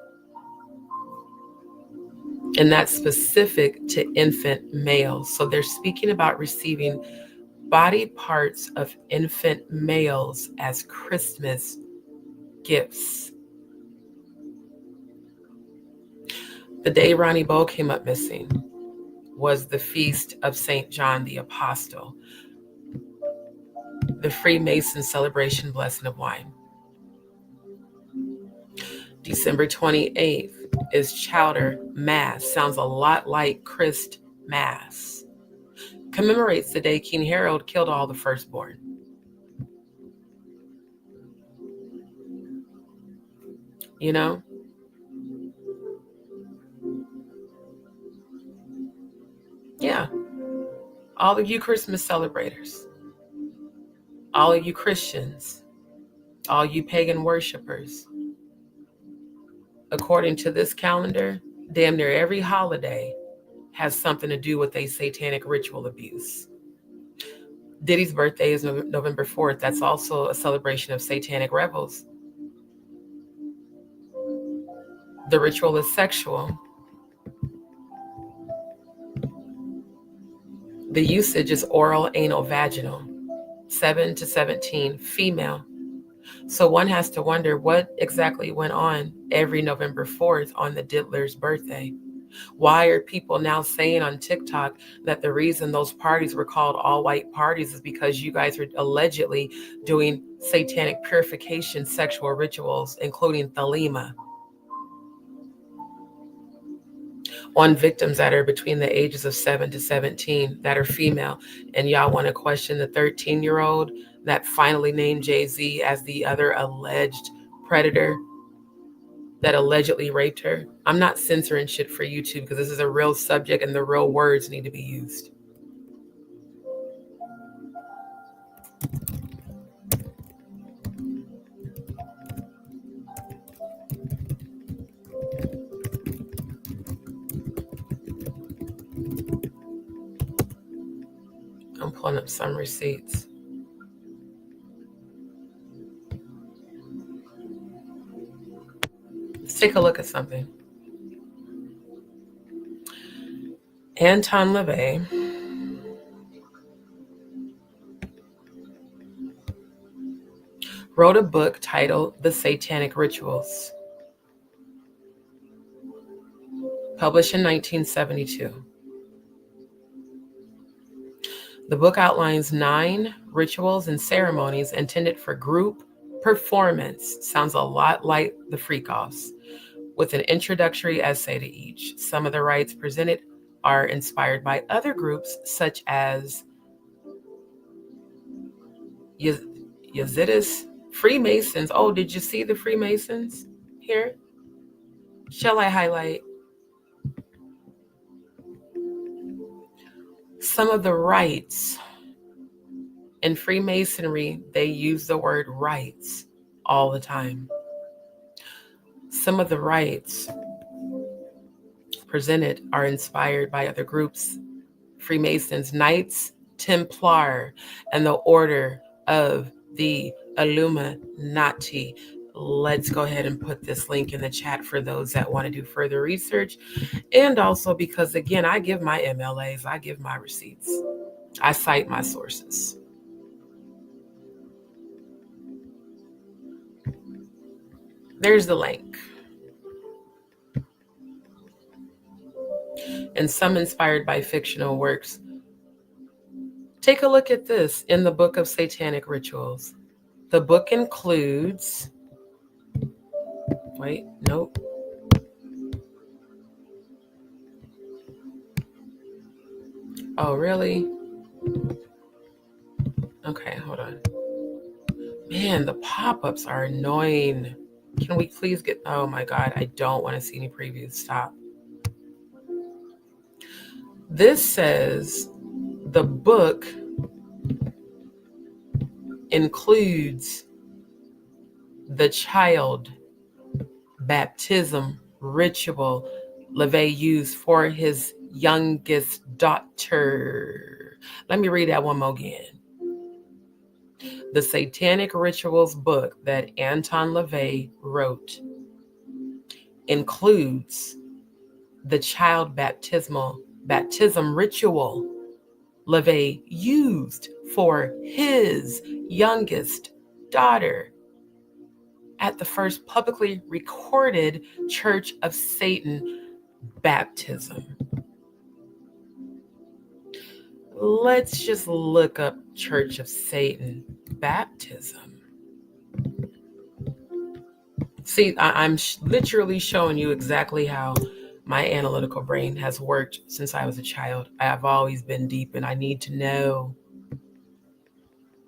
And that's specific to infant males. So they're speaking about receiving body parts of infant males as Christmas gifts. The day Ronnie Bow came up missing was the feast of St. John the Apostle, the Freemason celebration blessing of wine. December 28th is Chowder Mass. Sounds a lot like Christ Mass. Commemorates the day King Harold killed all the firstborn. You know? Yeah. All of you Christmas celebrators, all of you Christians, all you pagan worshipers, according to this calendar, damn near every holiday has something to do with a satanic ritual abuse. Diddy's birthday is November 4th. That's also a celebration of satanic revels. The ritual is sexual. The usage is oral, anal, vaginal. 7 to 17, female. So one has to wonder what exactly went on every November 4th on the diddler's birthday. Why are people now saying on TikTok that the reason those parties were called all-white parties is because you guys are allegedly doing satanic purification sexual rituals, including thelema, on victims that are between the ages of 7 to 17 that are female? And y'all want to question the 13-year-old that finally named Jay-Z as the other alleged predator that allegedly raped her? I'm not censoring shit for YouTube because this is a real subject and the real words need to be used. I'm pulling up some receipts. Let's take a look at something. Anton LaVey wrote a book titled The Satanic Rituals, published in 1972. The book outlines 9 rituals and ceremonies intended for group performance. Sounds a lot like the freak-offs, with an introductory essay to each. Some of the rites presented are inspired by other groups, such as Yazidis, Freemasons. Oh, did you see the Freemasons here? Shall I highlight? Some of the rites in Freemasonry, they use the word rites all the time. Some of the rites presented are inspired by other groups. Freemasons, Knights Templar, and the Order of the Illuminati. Let's go ahead and put this link in the chat for those that want to do further research. And also because, again, I give my MLAs, I give my receipts. I cite my sources. There's the link. And some inspired by fictional works. Take a look at this in the Book of Satanic Rituals. The book includes, wait, nope. Oh, really? Okay, hold on. Man, the pop-ups are annoying. Can we please get, oh my God, I don't want to see any previews. Stop. This says the book includes the child baptism ritual LaVey used for his youngest daughter. Let me read that one more again. The Satanic Rituals book that Anton LaVey wrote includes the child baptism ritual LaVey used for his youngest daughter at the first publicly recorded Church of Satan baptism. Let's just look up Church of Satan baptism. See, I'm literally showing you exactly how my analytical brain has worked since I was a child. I've always been deep and I need to know.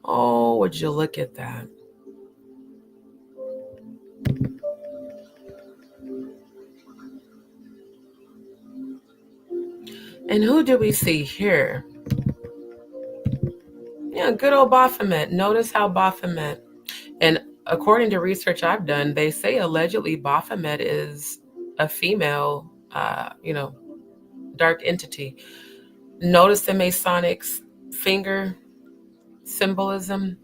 Oh, would you look at that? And who do we see here? Yeah, good old Baphomet. Notice how Baphomet, and according to research I've done, they say allegedly Baphomet is a female, dark entity. Notice the Masonic finger symbolism.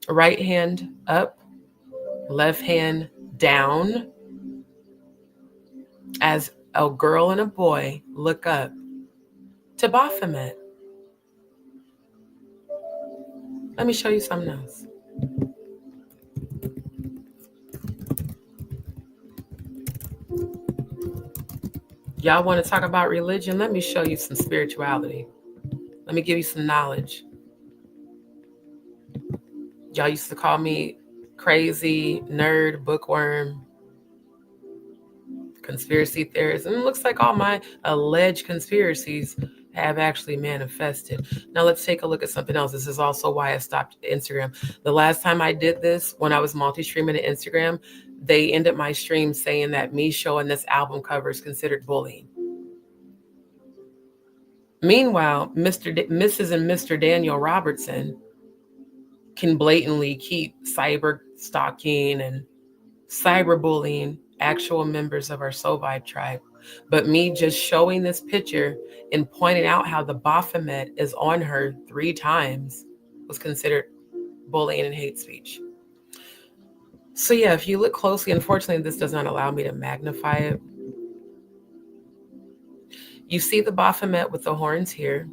Right hand up, left hand down. As a girl and a boy look up to Baphomet. Let me show you something else. Y'all want to talk about religion? Let me show you some spirituality. Let me give you some knowledge. Y'all used to call me crazy, nerd, bookworm, conspiracy theorist. And it looks like all my alleged conspiracies have actually manifested. Now let's take a look at something else. This is also why I stopped Instagram. The last time I did this, when I was multi-streaming to Instagram, they ended my stream saying that me showing this album cover is considered bullying. Meanwhile, Mrs. and Mr. Daniel Robertson can blatantly keep cyber stalking and cyberbullying actual members of our Soul Vibe tribe. But me just showing this picture and pointing out how the Baphomet is on her 3 times was considered bullying and hate speech. So yeah, if you look closely, unfortunately, this does not allow me to magnify it. You see the Baphomet with the horns here.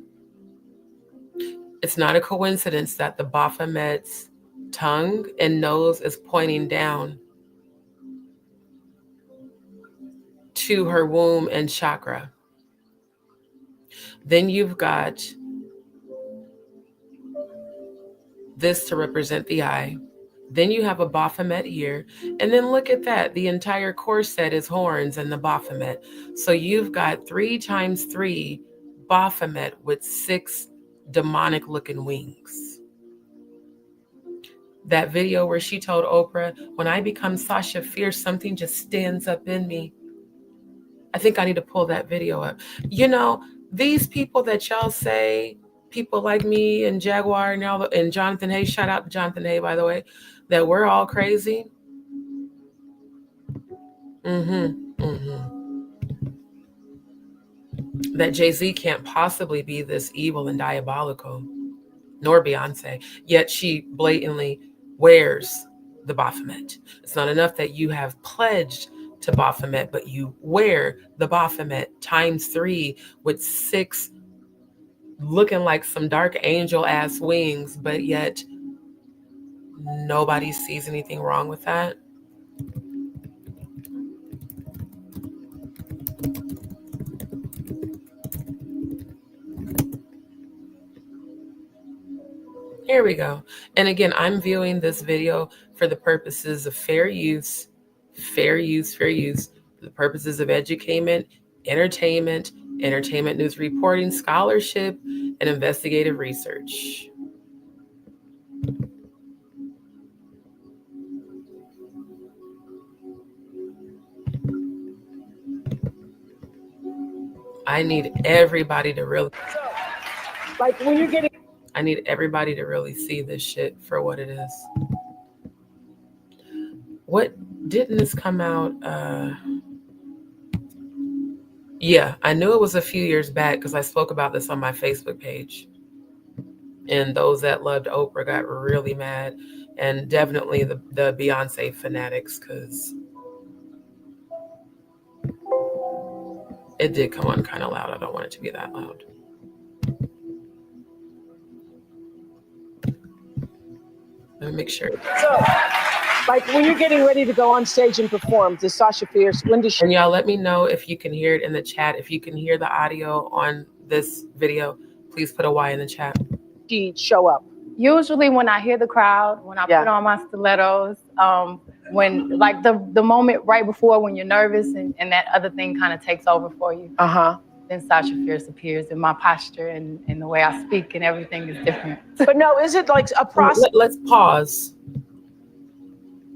It's not a coincidence that the Baphomet's tongue and nose is pointing down to her womb and chakra. Then you've got this to represent the eye. Then you have a Baphomet here. And then look at that. The entire corset is horns and the Baphomet. So you've got 3 times 3 Baphomet with 6 demonic looking wings. That video where she told Oprah, when I become Sasha Fierce, something just stands up in me. I think I need to pull that video up. You know, these people that y'all say, people like me and Jaguar and Jonathan Hay, shout out to Jonathan Hay, by the way, that we're all crazy. That Jay-Z can't possibly be this evil and diabolical, nor Beyonce, yet she blatantly wears the Baphomet. It's not enough that you have pledged to Baphomet, but you wear the Baphomet times 3 with 6 looking like some dark angel ass wings, but yet nobody sees anything wrong with that. Here we go. And again, I'm viewing this video for the purposes of fair use, for the purposes of entertainment news reporting, scholarship, and investigative research. I need everybody to really, like when you're getting, I need everybody to really see this shit for what it is. What, didn't this come out? Yeah, I knew it was a few years back because I spoke about this on my Facebook page. And those that loved Oprah got really mad. And definitely the Beyonce fanatics, because it did come on kind of loud. I don't want it to be that loud. Let me make sure. so Like when you're getting ready to go on stage and perform, does Sasha Fierce, when does And y'all let me know if you can hear it in the chat. If you can hear the audio on this video, please put a Y in the chat. she show up? Usually when I hear the crowd, when I put on my stilettos, when like the moment right before when you're nervous and that other thing kind of takes over for you. Then Sasha Fierce appears and my posture and the way I speak and everything is different. But no, is it like a process? Let's pause.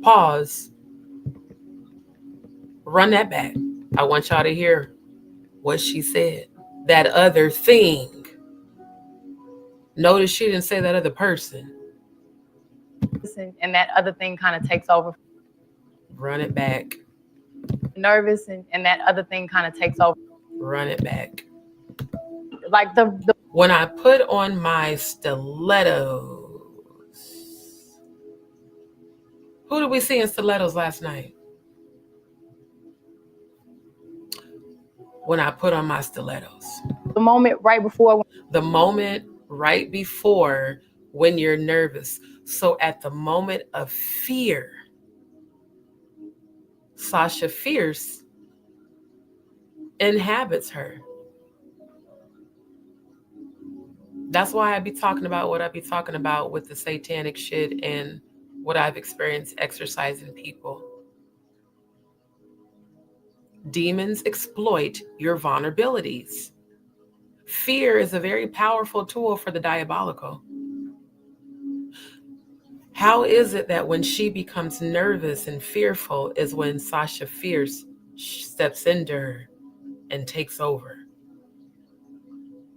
Pause. Run that back. I want y'all to hear what she said. That other thing. Notice she didn't say that other person. And that other thing kind of takes over. Run it back. Nervous and that other thing kind of takes over. Run it back. Like the when I put on my stilettos. Who did we see in stilettos last night? When I put on my stilettos. The moment right before. The moment right before when you're nervous. So at the moment of fear, Sasha Fierce inhabits her. That's why I be talking about what I be talking about with the satanic shit and what I've experienced exorcising people. Demons exploit your vulnerabilities. Fear is a very powerful tool for the diabolical. How is it that when she becomes nervous and fearful is when Sasha Fierce steps into her and takes over?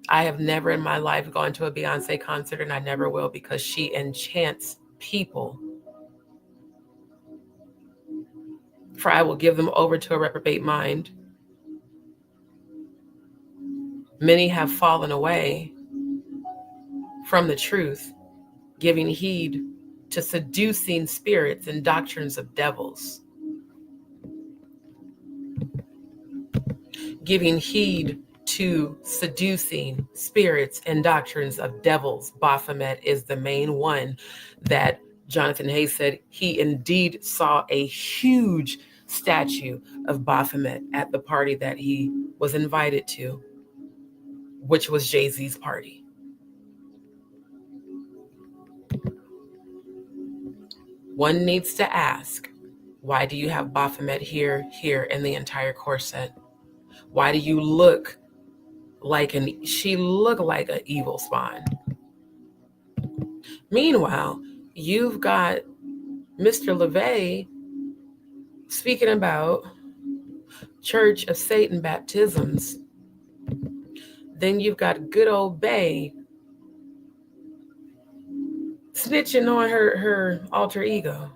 I have never in my life gone to a Beyonce concert, and I never will, because she enchants people. For I will give them over to a reprobate mind. Many have fallen away from the truth, giving heed to seducing spirits and doctrines of devils. Giving heed to seducing spirits and doctrines of devils. Baphomet is the main one that Jonathan Hayes said he indeed saw a huge statue of Baphomet at the party that he was invited to, which was Jay-Z's party. One needs to ask, why do you have Baphomet here, and the entire corset? Why do you look like she looked like an evil spawn? Meanwhile, you've got Mr. LeVay speaking about Church of Satan baptisms. Then you've got good old Bay snitching on her alter ego,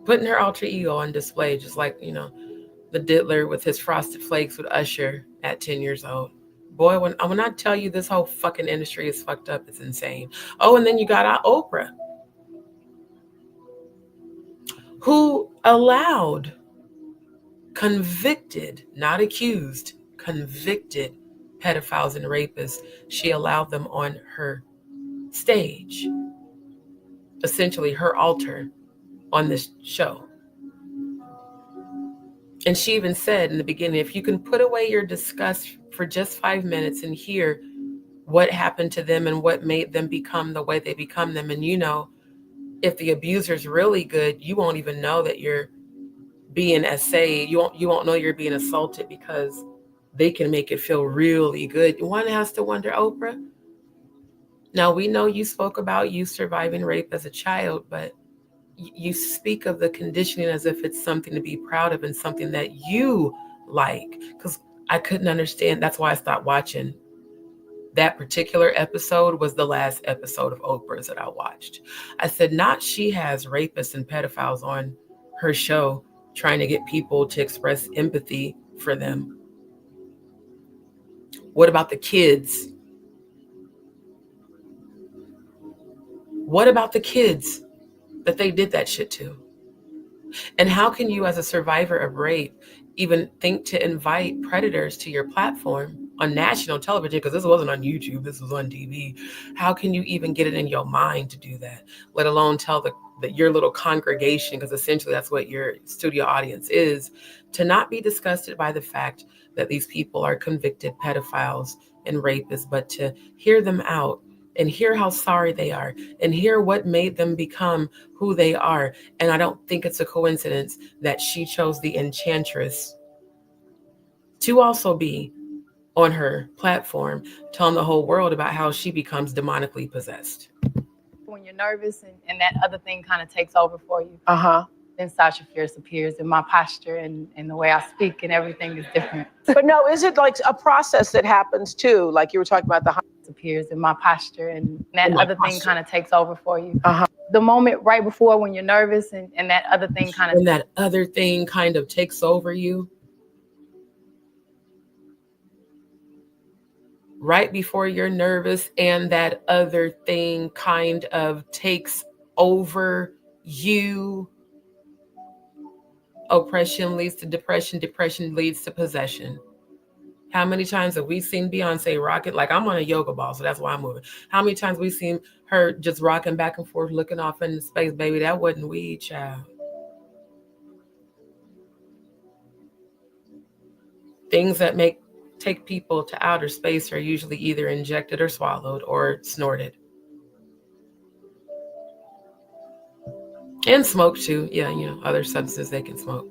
putting her alter ego on display, just like, the diddler with his frosted flakes with Usher at 10 years old. Boy, when I tell you this whole fucking industry is fucked up, it's insane. Oh, and then you got our Oprah, who allowed convicted, not accused, convicted pedophiles and rapists. She allowed them on her stage, essentially her altar on this show. And she even said in the beginning, if you can put away your disgust for just 5 minutes and hear what happened to them and what made them become the way they become them. And if the abuser's really good, you won't even know that you're being essayed. You won't know you're being assaulted because they can make it feel really good. One has to wonder, Oprah, now we know you spoke about you surviving rape as a child, but you speak of the conditioning as if it's something to be proud of and something that you like. Because I couldn't understand. That's why I stopped watching. That particular episode was the last episode of Oprah's that I watched. I said, not she has rapists and pedophiles on her show trying to get people to express empathy for them. What about the kids? What about the kids that they did that shit to? And how can you, as a survivor of rape, even think to invite predators to your platform on national television? Because this wasn't on YouTube, this was on TV. How can you even get it in your mind to do that? Let alone tell your little congregation, because essentially that's what your studio audience is, to not be disgusted by the fact that these people are convicted pedophiles and rapists, but to hear them out and hear how sorry they are and hear what made them become who they are. And I don't think it's a coincidence that she chose the Enchantress to also be on her platform, telling the whole world about how she becomes demonically possessed. When you're nervous and that other thing kind of takes over for you, then Sasha Fierce appears, and my posture and the way I speak and everything is different. But no, is it like a process that happens too? Like you were talking about the appears in my posture and that other thing kind of takes over for you. The moment right before when you're nervous and that other thing kind of... When that other thing kind of takes over you, right before you're nervous and that other thing kind of takes over you. Oppression leads to depression. Depression leads to possession. How many times have we seen Beyonce rocking? Like, I'm on a yoga ball, so that's why I'm moving. How many times we seen her just rocking back and forth, looking off into space, baby? That wasn't weed, child. Things that take people to outer space are usually either injected or swallowed or snorted. And smoke too. Yeah, you know, other substances they can smoke.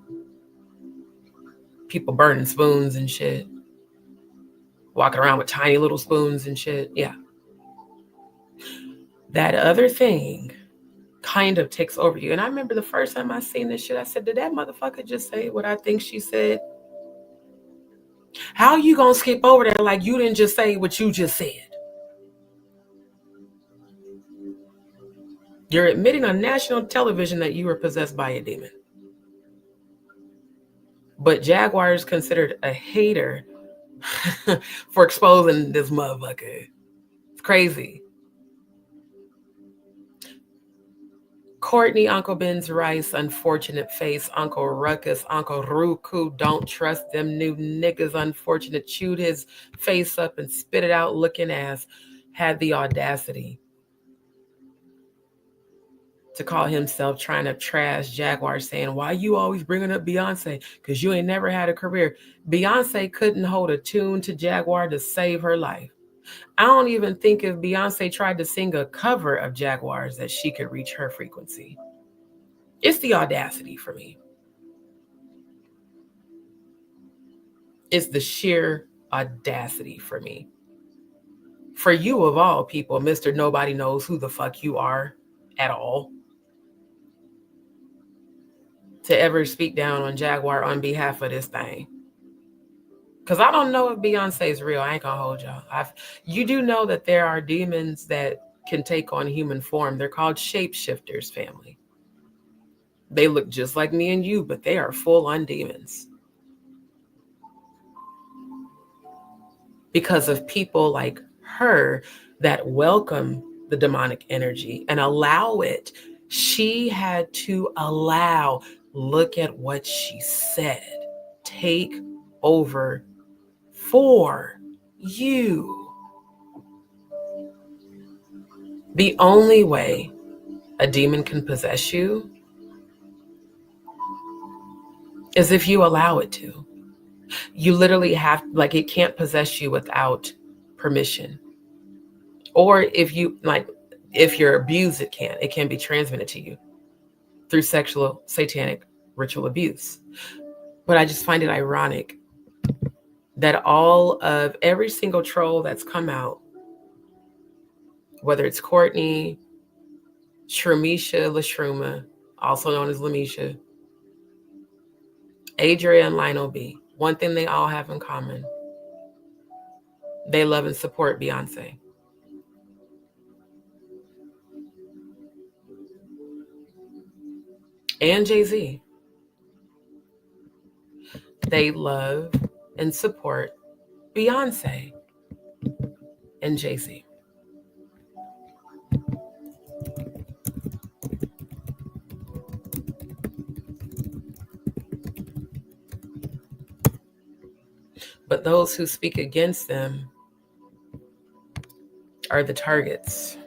People burning spoons and shit. Walking around with tiny little spoons and shit. Yeah. That other thing kind of takes over you. And I remember the first time I seen this shit, I said, did that motherfucker just say what I think she said? How you gonna skip over there like you didn't just say what you just said? You're admitting on national television that you were possessed by a demon. But Jaguar is considered a hater for exposing this motherfucker. It's crazy. Courtney, Uncle Ben's Rice, Unfortunate Face, Uncle Ruckus, Uncle Ruku, Don't Trust Them New Niggas, Unfortunate, chewed his face up and spit it out looking ass, had the audacity to call himself trying to trash Jaguar, saying, why you always bringing up Beyonce? Because you ain't never had a career. Beyonce couldn't hold a tune to Jaguar to save her life. I don't even think if Beyonce tried to sing a cover of Jaguars that she could reach her frequency. It's the audacity for me. It's the sheer audacity for me. For you of all people, Mr. Nobody knows who the fuck you are at all, to ever speak down on Jaguar on behalf of this thing. Because I don't know if Beyonce is real. I ain't gonna hold y'all. You do know that there are demons that can take on human form. They're called shapeshifters, family. They look just like me and you, but they are full-on demons. Because of people like her that welcome the demonic energy and allow it. She had to allow, look at what she said, take over for you. The only way a demon can possess you is if you allow it to. You literally have, like, it can't possess you without permission. Or if you're abused, it can be transmitted to you through sexual satanic ritual abuse. But I just find it ironic that every single troll that's come out, whether it's Courtney, Shroomisha LaShruma, also known as Lamisha, Adria and Lionel B, one thing they all have in common: they love and support Beyonce. And Jay-Z. They love and support Beyonce and Jay-Z. But those who speak against them are the targets.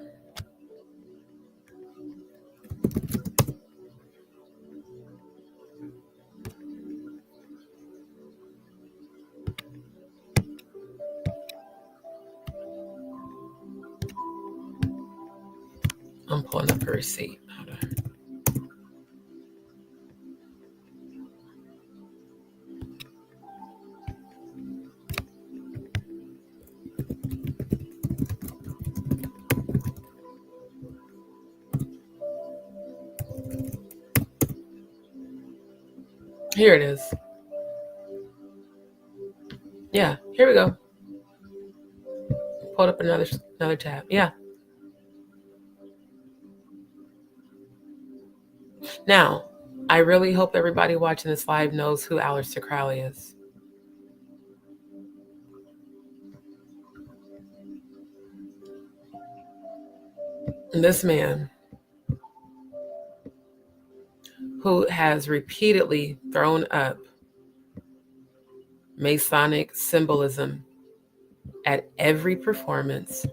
pulling up a receipt. Hold on. Here it is. Yeah, here we go. Pulled up another tab. Yeah. Now, I really hope everybody watching this live knows who Aleister Crowley is. This man who has repeatedly thrown up Masonic symbolism at every performance.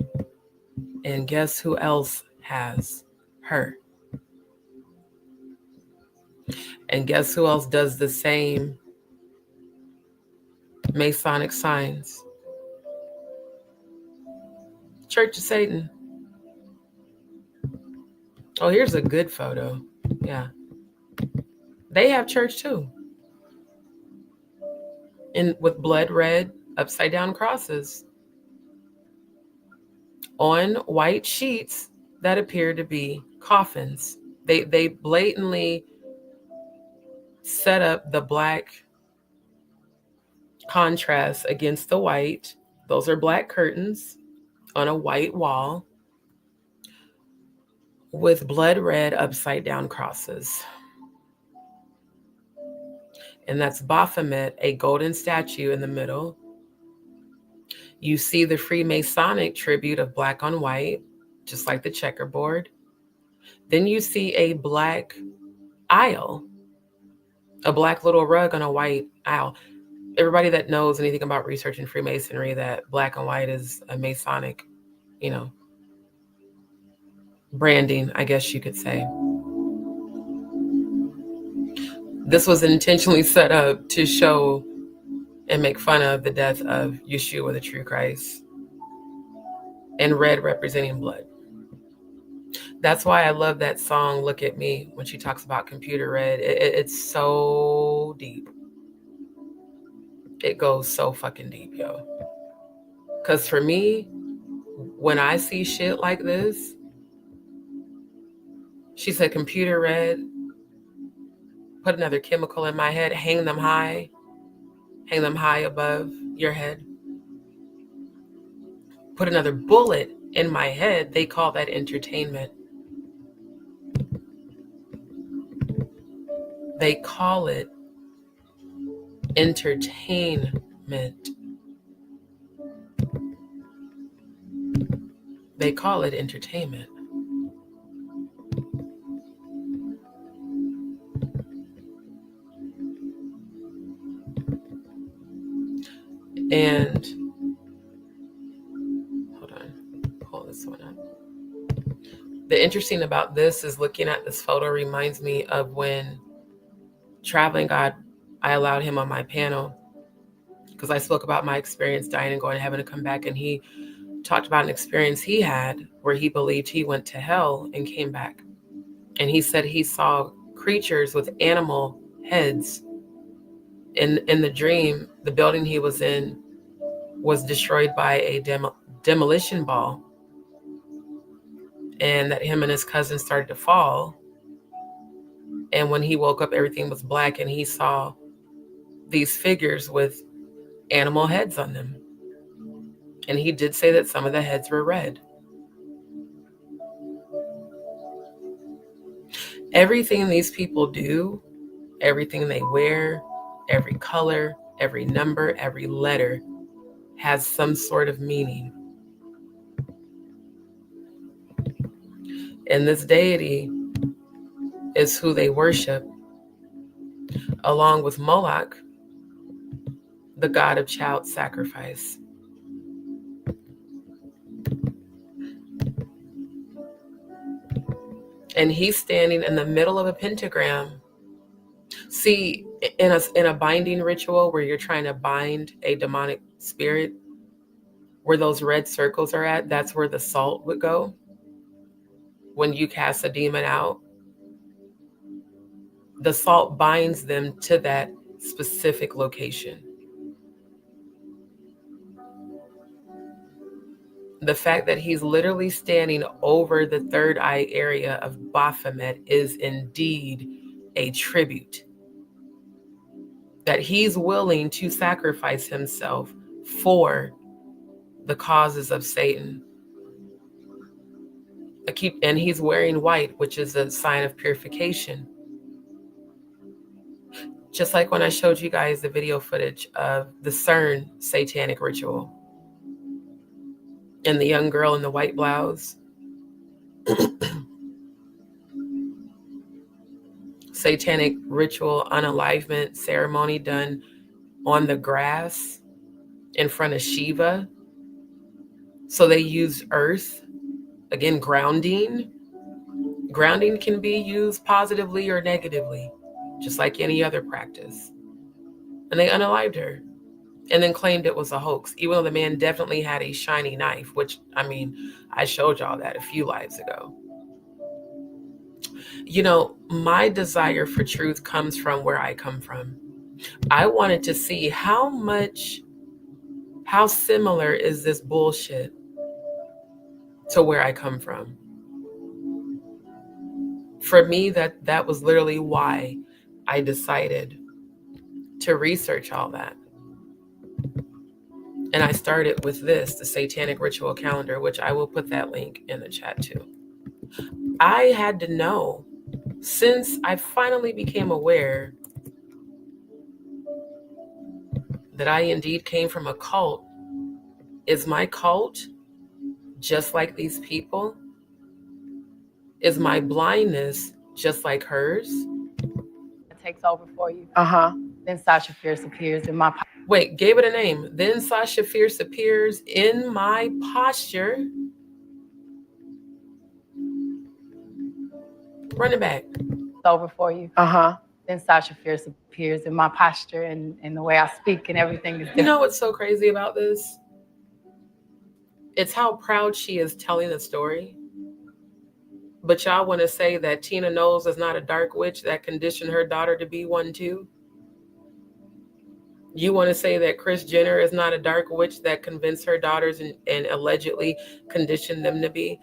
And guess who else has her? And guess who else does the same Masonic signs? Church of Satan. Oh, here's a good photo. Yeah. They have church too. And with blood red upside down crosses on white sheets that appear to be coffins. They blatantly set up the black contrast against the white. Those are black curtains on a white wall with blood red upside down crosses. And that's Baphomet, a golden statue in the middle. You see the Freemasonic tribute of black on white, just like the checkerboard. Then you see a black aisle, a black little rug on a white aisle. Everybody that knows anything about researching Freemasonry, that black and white is a Masonic, branding, I guess you could say. This was intentionally set up to show and make fun of the death of Yeshua, the true Christ, and red representing blood. That's why I love that song, Look at Me, when she talks about computer red. It's so deep. It goes so fucking deep, yo. Because for me, when I see shit like this, she said computer red, put another chemical in my head, hang them high above your head. Put another bullet in my head, they call that entertainment. They call it entertainment. They call it entertainment. And hold on, pull this one up. The interesting about this is looking at this photo reminds me of when Traveling God, I allowed him on my panel because I spoke about my experience dying and going to heaven to come back. And he talked about an experience he had where he believed he went to hell and came back. And he said he saw creatures with animal heads. In the dream, the building he was in was destroyed by a demolition ball. And that him and his cousin started to fall. And when he woke up, everything was black and he saw these figures with animal heads on them. And he did say that some of the heads were red. Everything these people do, everything they wear, every color, every number, every letter has some sort of meaning. And this deity is who they worship, along with Moloch, the god of child sacrifice. And he's standing in the middle of a pentagram. See, in a binding ritual where you're trying to bind a demonic spirit, where those red circles are at, that's where the salt would go. when you cast a demon out, the salt binds them to that specific location. The fact that he's literally standing over the third eye area of Baphomet is indeed a tribute. That he's willing to sacrifice himself for the causes of Satan. And he's wearing white, which is a sign of purification. Just like when I showed you guys the video footage of the CERN satanic ritual and the young girl in the white blouse. Satanic ritual unalivement ceremony done on the grass in front of Shiva. So they used earth. Again, grounding. Grounding can be used positively or negatively, just like any other practice. And they unalived her and then claimed it was a hoax, even though the man definitely had a shiny knife, which, I mean, I showed y'all that a few lives ago. You know, my desire for truth comes from where I come from. I wanted to see how similar is this bullshit to where I come from. For me, that was literally why I decided to research all that. And I started with this, the Satanic Ritual Calendar, which I will put that link in the chat too. I had to know, since I finally became aware that I indeed came from a cult, is my cult just like these people? Is my blindness just like hers? It takes over for you. Then Sasha Fierce appears in my Wait, gave it a name. Then Sasha Fierce appears in my posture. Run it back. over for you. Then Sasha Fierce appears in my posture and the way I speak and everything is different. You know what's so crazy about this? It's how proud she is telling the story. But y'all want to say that Tina Knowles is not a dark witch that conditioned her daughter to be one too? You want to say that Kris Jenner is not a dark witch that convinced her daughters and allegedly conditioned them to be?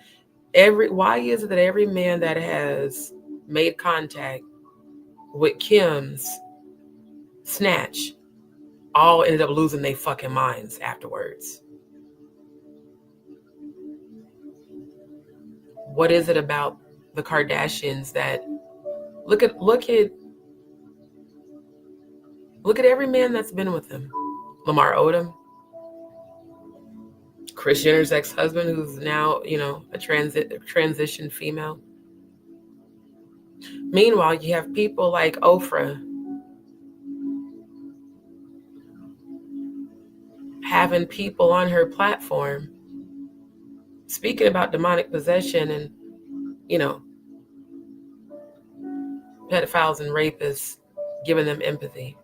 Why is it that every man that has made contact with Kim's snatch all ended up losing their fucking minds afterwards? What is it about the Kardashians that look at every man that's been with them? Lamar Odom, Kris Jenner's ex-husband, who's now, you know, a transition female. Meanwhile, you have people like Oprah having people on her platform speaking about demonic possession and, you know, pedophiles and rapists, giving them empathy.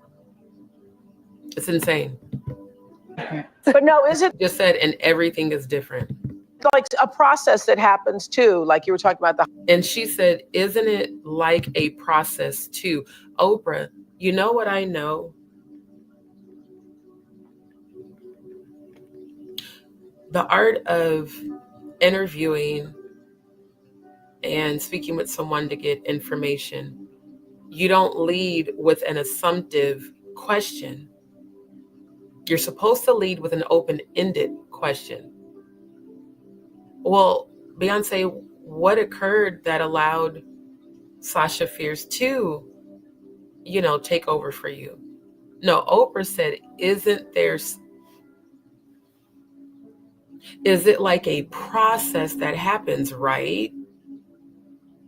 It's insane. But no, is it Just said, and everything is different. like a process that happens too? Like you were talking about And she said, isn't it like a process too? Oprah, you know what I know? The art of interviewing and speaking with someone to get information, you don't lead with an assumptive question. You're supposed to lead with an open-ended question. Well, Beyonce, what occurred that allowed Sasha Fierce to, you know, take over for you? No, Oprah said, is it like a process that happens, right?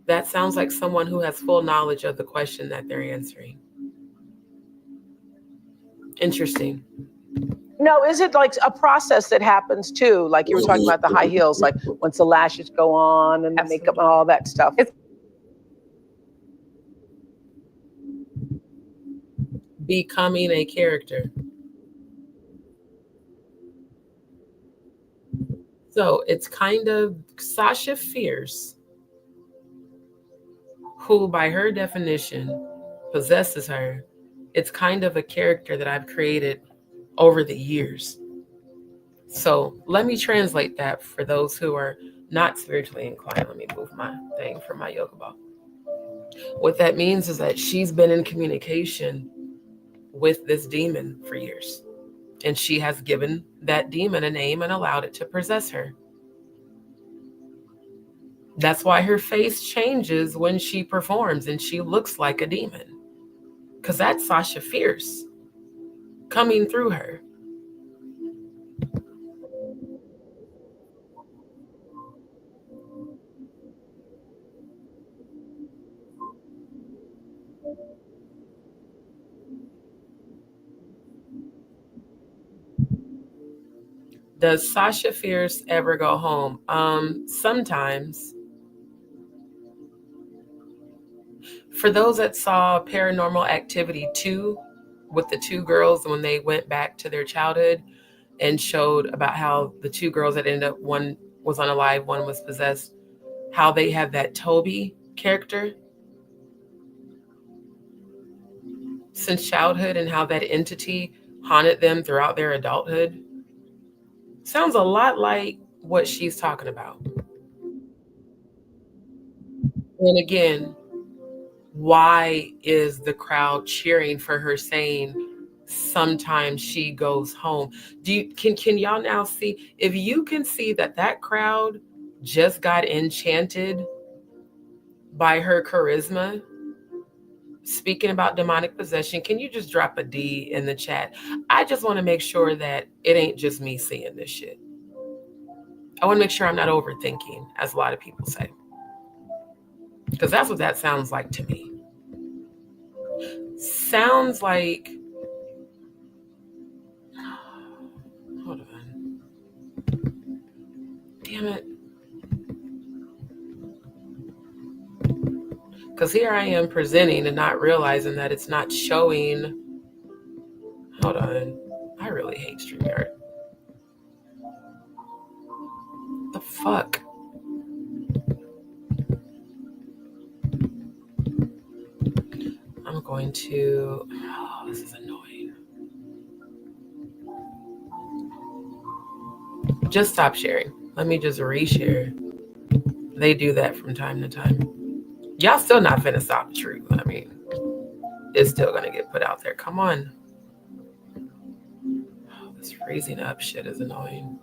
That sounds like someone who has full knowledge of the question that they're answering. Interesting. No, is it like a process that happens too? Like you were talking about the high heels, like once the lashes go on and the makeup and all that stuff. Becoming a character. So it's kind of Sasha Fierce who by her definition possesses her, it's kind of a character that I've created over the years. So let me translate that for those who are not spiritually inclined. Let me move my thing from my yoga ball. What that means is that she's been in communication with this demon for years. And she has given that demon a name and allowed it to possess her. That's why her face changes when she performs and she looks like a demon. Because that's Sasha Fierce coming through her. Does Sasha Fierce ever go home? Sometimes. For those that saw Paranormal Activity 2 with the two girls when they went back to their childhood and showed about how the two girls that ended up, one was unalive, one was possessed, how they have that Toby character since childhood and how that entity haunted them throughout their adulthood. Sounds a lot like what she's talking about. And again, why is the crowd cheering for her saying sometimes she goes home? Can y'all now see? If you can see that crowd just got enchanted by her charisma, speaking about demonic possession, can you just drop a D in the chat? I just want to make sure that it ain't just me seeing this shit. I want to make sure I'm not overthinking, as a lot of people say. Because that's what that sounds like to me. Sounds like... Hold on. Damn it. Because here I am presenting and not realizing that it's not showing. Hold on. I really hate StreamYard. The fuck? I'm going to... Oh, this is annoying. Just stop sharing. Let me just reshare. They do that from time to time. Y'all still not finna stop the truth. I mean, it's still gonna get put out there. Come on. Oh, this freezing up shit is annoying.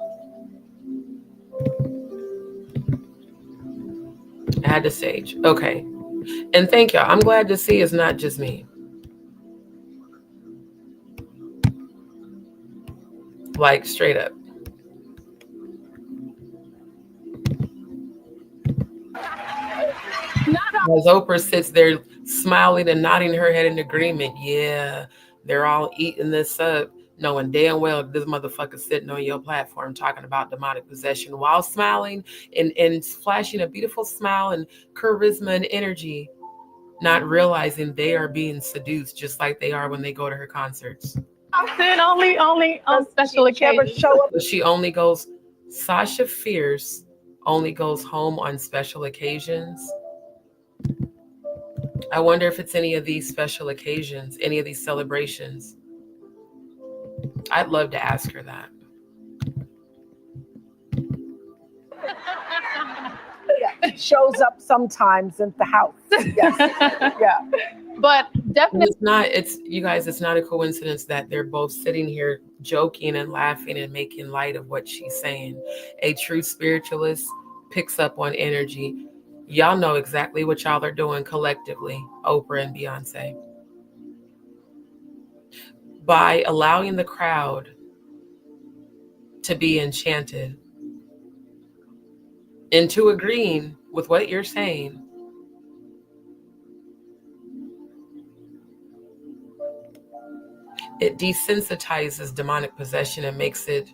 Add to stage. Okay. And thank y'all. I'm glad to see it's not just me. Like, straight up. As Oprah sits there smiling and nodding her head in agreement. Yeah, they're all eating this up, knowing damn well this motherfucker sitting on your platform talking about demonic possession while smiling and flashing a beautiful smile and charisma and energy, not realizing they are being seduced just like they are when they go to her concerts. Then only on special occasions. But she only goes, Sasha Fierce only goes home on special occasions. I wonder if it's any of these special occasions, any of these celebrations. I'd love to ask her that. Yeah, it shows up sometimes in the house. Yes. Yeah. But definitely It's not a coincidence that they're both sitting here joking and laughing and making light of what she's saying. A true spiritualist picks up on energy. Y'all know exactly what y'all are doing collectively, Oprah and Beyonce. By allowing the crowd to be enchanted into agreeing with what you're saying, it desensitizes demonic possession and makes it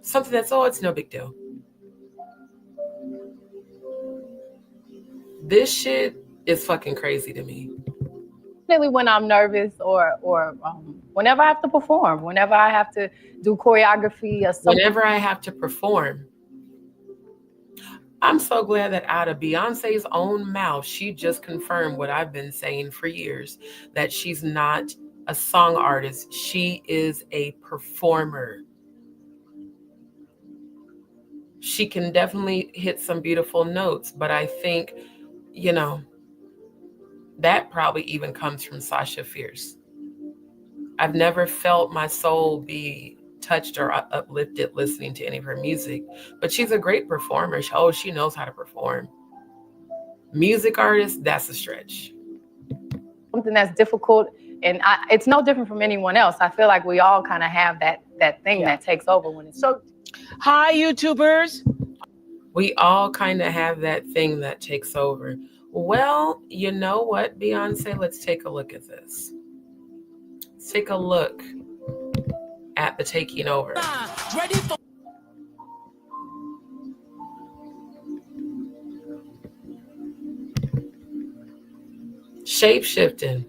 something that's, it's no big deal. This shit is fucking crazy to me. when I'm nervous or whenever I have to perform, whenever I have to do choreography or something. Whenever I have to perform, I'm so glad that out of Beyonce's own mouth, she just confirmed what I've been saying for years, that she's not a song artist. She is a performer. She can definitely hit some beautiful notes, but I think, that probably even comes from Sasha Fierce. I've never felt my soul be touched or uplifted listening to any of her music, but she's a great performer. She knows how to perform. Music artist, that's a stretch. Something that's difficult, and it's no different from anyone else. I feel like we all kind of have that thing that takes over when it's so. Hi, YouTubers. We all kind of have that thing that takes over. Well, you know what, Beyonce? Let's take a look at this. Let's take a look at the taking over. Ready for shape-shifting.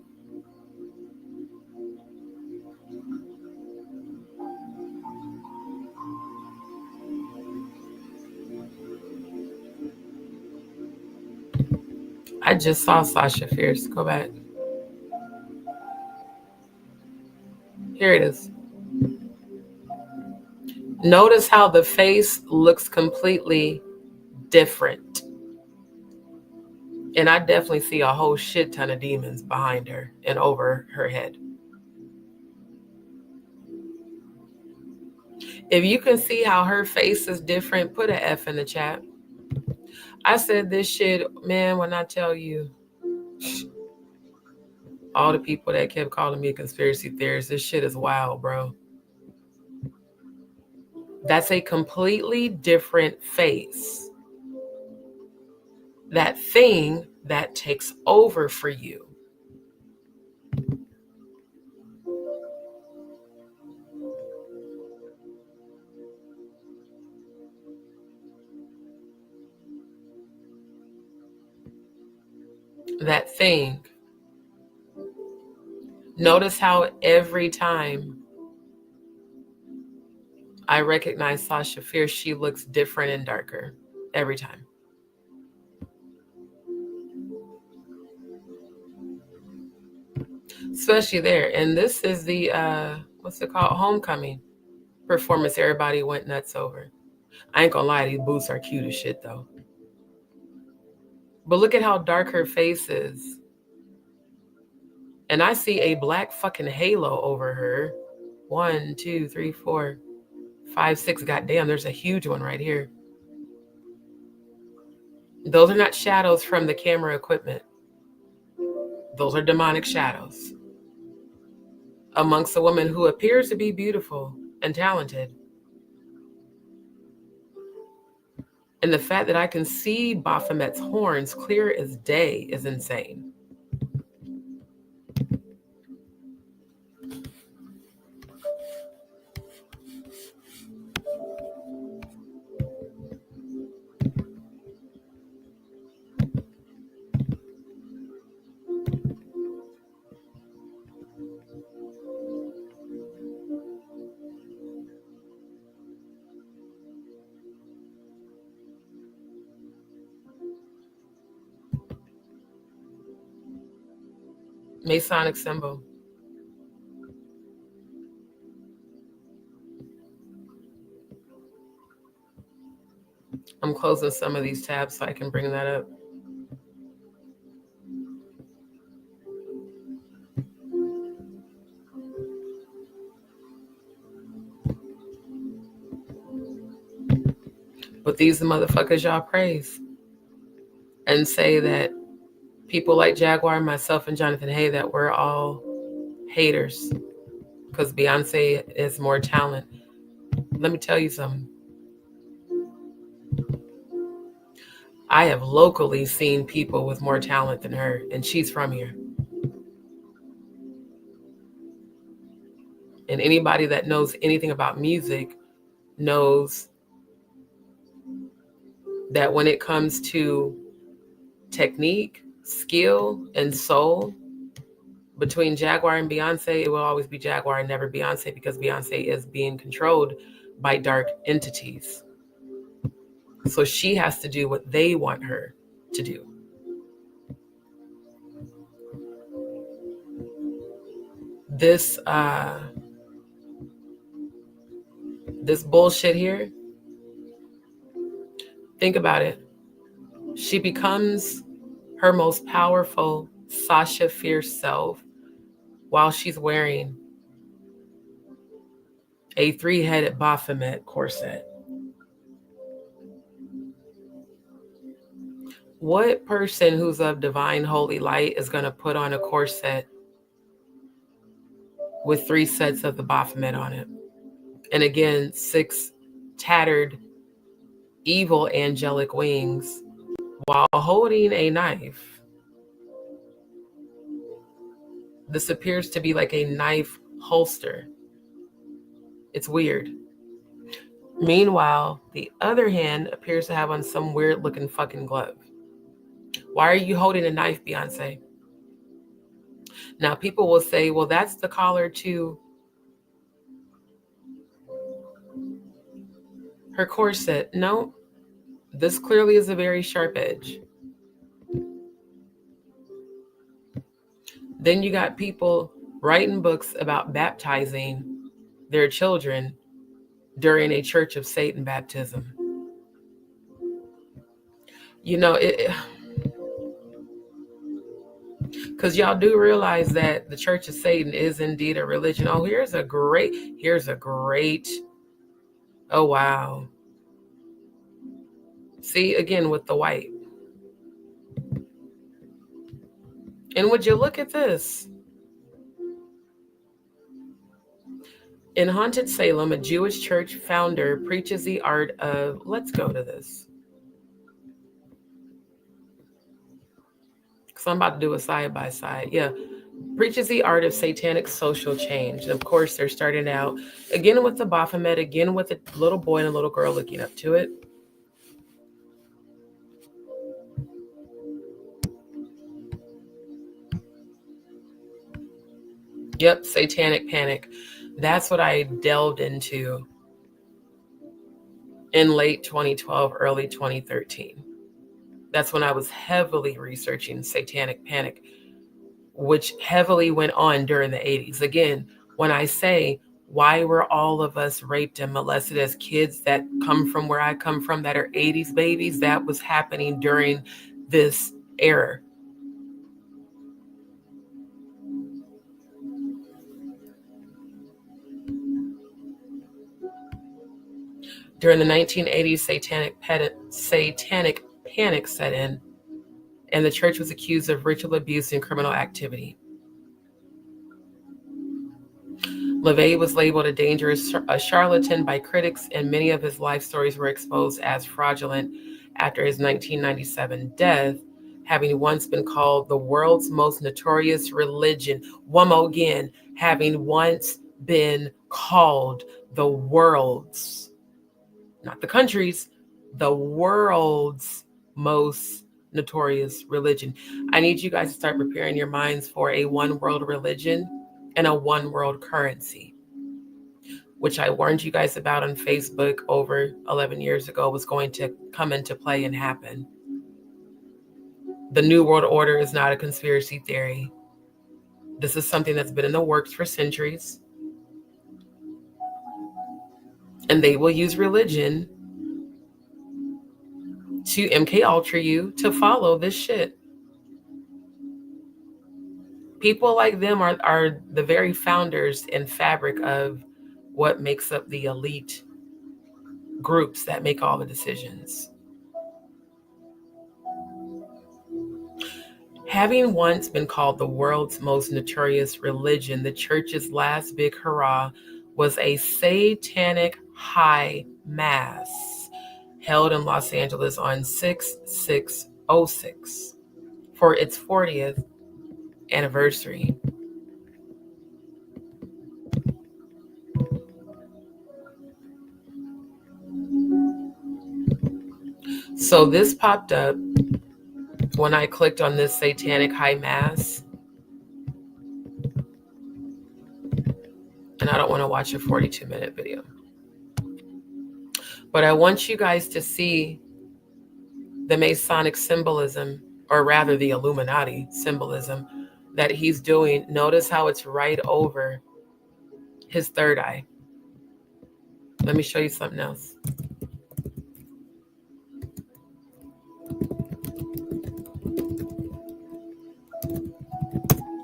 I just saw Sasha Fierce. Go back. Here it is. Notice how the face looks completely different. And I definitely see a whole shit ton of demons behind her and over her head. If you can see how her face is different, put an F in the chat. I said this shit, man, when I tell you, all the people that kept calling me a conspiracy theorist, this shit is wild, bro. That's a completely different face. That thing that takes over for you. That thing. Notice how every time I recognize Sasha Fierce, she looks different and darker. Every time. Especially there. And this is the, what's it called? Homecoming performance everybody went nuts over. I ain't gonna lie, these boots are cute as shit though. But look at how dark her face is. And I see a black fucking halo over her. 1, 2, 3, 4, 5, 6. Goddamn, there's a huge one right here. Those are not shadows from the camera equipment. Those are demonic shadows. Amongst a woman who appears to be beautiful and talented. And the fact that I can see Baphomet's horns clear as day is insane. Masonic symbol. I'm closing some of these tabs so I can bring that up. But these are the motherfuckers y'all praise and say that people like Jaguar, myself, and Jonathan Hay, that we're all haters because Beyonce is more talent. Let me tell you something. I have locally seen people with more talent than her, and she's from here. And anybody that knows anything about music knows that when it comes to technique, skill, and soul, between Jaguar and Beyonce, it will always be Jaguar and never Beyonce, because Beyonce is being controlled by dark entities. So she has to do what they want her to do. This bullshit here, think about it. She becomes her most powerful Sasha Fierce self while she's wearing a 3-headed Baphomet corset. What person who's of divine holy light is going to put on a corset with 3 sets of the Baphomet on it? And again, 6 tattered, evil angelic wings while holding a knife. This appears to be like a knife holster. It's weird. Meanwhile, the other hand appears to have on some weird looking fucking glove. Why are you holding a knife, Beyonce? Now, people will say, well, that's the collar to her corset. No, this clearly is a very sharp edge. Then you got people writing books about baptizing their children during a Church of Satan baptism. You know, because y'all do realize that the Church of Satan is indeed a religion. Oh, here's a great, oh, wow. See, again, with the white. And would you look at this? In Haunted Salem, a Jewish church founder preaches the art of, let's go to this. Because I'm about to do a side-by-side. Yeah. Preaches the art of satanic social change. And of course, they're starting out, again, with the Baphomet, again, with a little boy and a little girl looking up to it. Yep, satanic panic. That's what I delved into in late 2012, early 2013. That's when I was heavily researching satanic panic, which heavily went on during the 80s. Again, when I say, why were all of us raped and molested as kids that come from where I come from, that are 80s babies, that was happening during this era. During the 1980s, satanic panic set in, and the church was accused of ritual abuse and criminal activity. LaVey was labeled a dangerous charlatan by critics, and many of his life stories were exposed as fraudulent after his 1997 death, having once been called the world's most notorious religion. One more again, having once been called the world's, not the country's, the world's most notorious religion. I need you guys to start preparing your minds for a one world religion and a one world currency, which I warned you guys about on Facebook over 11 years ago was going to come into play and happen. The New World Order is not a conspiracy theory. This is something that's been in the works for centuries. And they will use religion to MK Ultra you to follow this shit. People like them are the very founders and fabric of what makes up the elite groups that make all the decisions. Having once been called the world's most notorious religion, the church's last big hurrah was a satanic high mass held in Los Angeles on 6/6/06 for its 40th anniversary. So this popped up when I clicked on this satanic high mass. And I don't want to watch a 42-minute video. But I want you guys to see the Masonic symbolism, or rather the Illuminati symbolism that he's doing, notice how it's right over his third eye. Let me show you something else.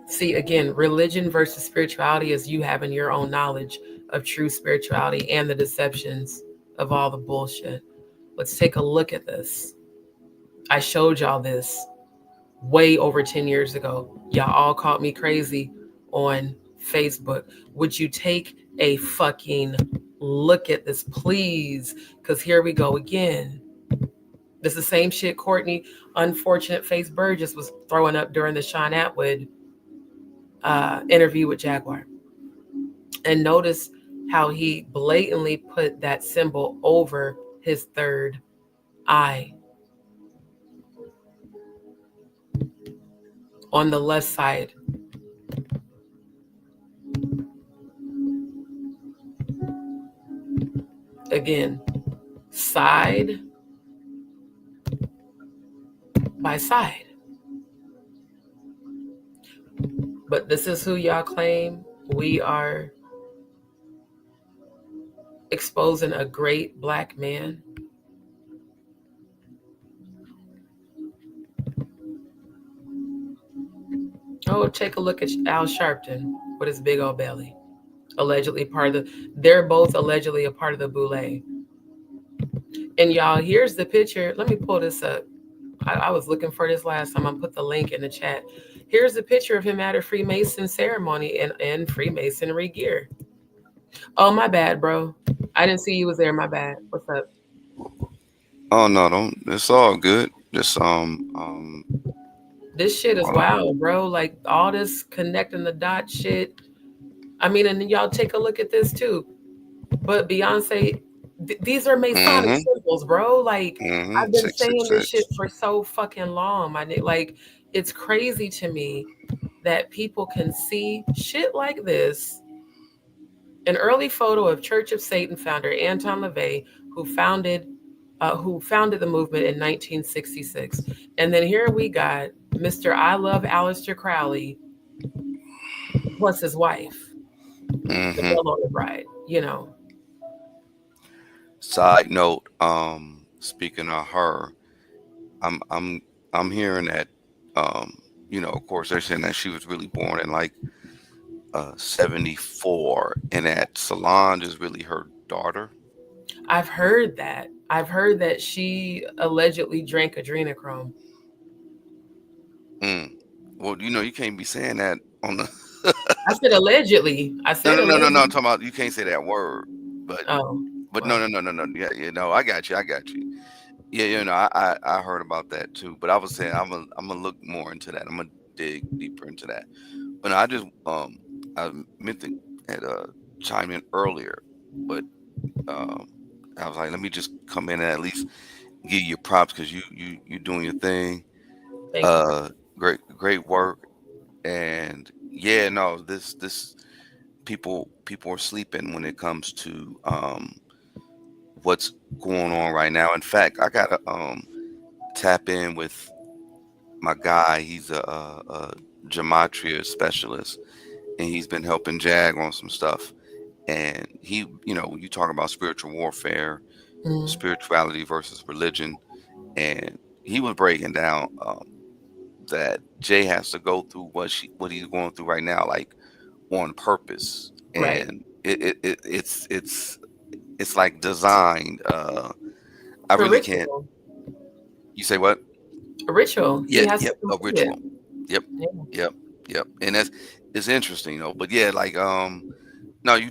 See, again, religion versus spirituality is you having your own knowledge of true spirituality and the deceptions of all the bullshit. Let's take a look at this. I showed y'all this way over 10 years ago. Y'all all called me crazy on Facebook. Would you take a fucking look at this, please? Because here we go again. This is the same shit Courtney, unfortunate face Burgess, was throwing up during the Sean Atwood interview with Jaguar. And notice how he blatantly put that symbol over his third eye. On the left side. Again, side by side. But this is who y'all claim we are exposing, a great black man. Oh, take a look at Al Sharpton with his big old belly. Allegedly part of they're both allegedly a part of the boule. And y'all, here's the picture. Let me pull this up. I was looking for this last time. I'll put the link in the chat. Here's the picture of him at a Freemason ceremony in Freemasonry gear. Oh, my bad, bro. I didn't see you was there. My bad. What's up? Oh no, don't. It's all good. Just This shit is wild, bro. Like all this connecting the dots shit. I mean, and y'all take a look at this too. But Beyonce, these are Masonic symbols, bro. Like I've been saying this shit for so fucking long. Like it's crazy to me that people can see shit like this. An early photo of Church of Satan founder Anton LaVey, who founded the movement in 1966. And then here we got Mr. I Love Aleister Crowley plus his wife. The Bell on the Bride, you know. Side note, speaking of her, I'm hearing that you know, of course they're saying that she was really born in like 74 and that Solange is really her daughter. I've heard that. I've heard that she allegedly drank adrenochrome. Well, you know, you can't be saying that on the I said allegedly. I said no. allegedly. I'm talking about you can't say that word. But well. no. Yeah, you know, I got you. Yeah, you know, I heard about that too. But I was saying I'm gonna look more into that. I'm gonna dig deeper into that. But I just I meant to chime in earlier, but I was like, let me just come in and at least give you props because you doing your thing. Thank you. Great work. And yeah, no, this people are sleeping when it comes to what's going on right now. In fact, I gotta tap in with my guy. He's a gematria specialist, and he's been helping Jag on some stuff. And he, you know, you talk about spiritual warfare, spirituality versus religion, and he was breaking down that Jay has to go through what he's going through right now, like on purpose, and it's like designed. I really ritual. can't. You say what? A ritual. Yeah, a ritual. Yep. And it's interesting, though. But yeah, like no, you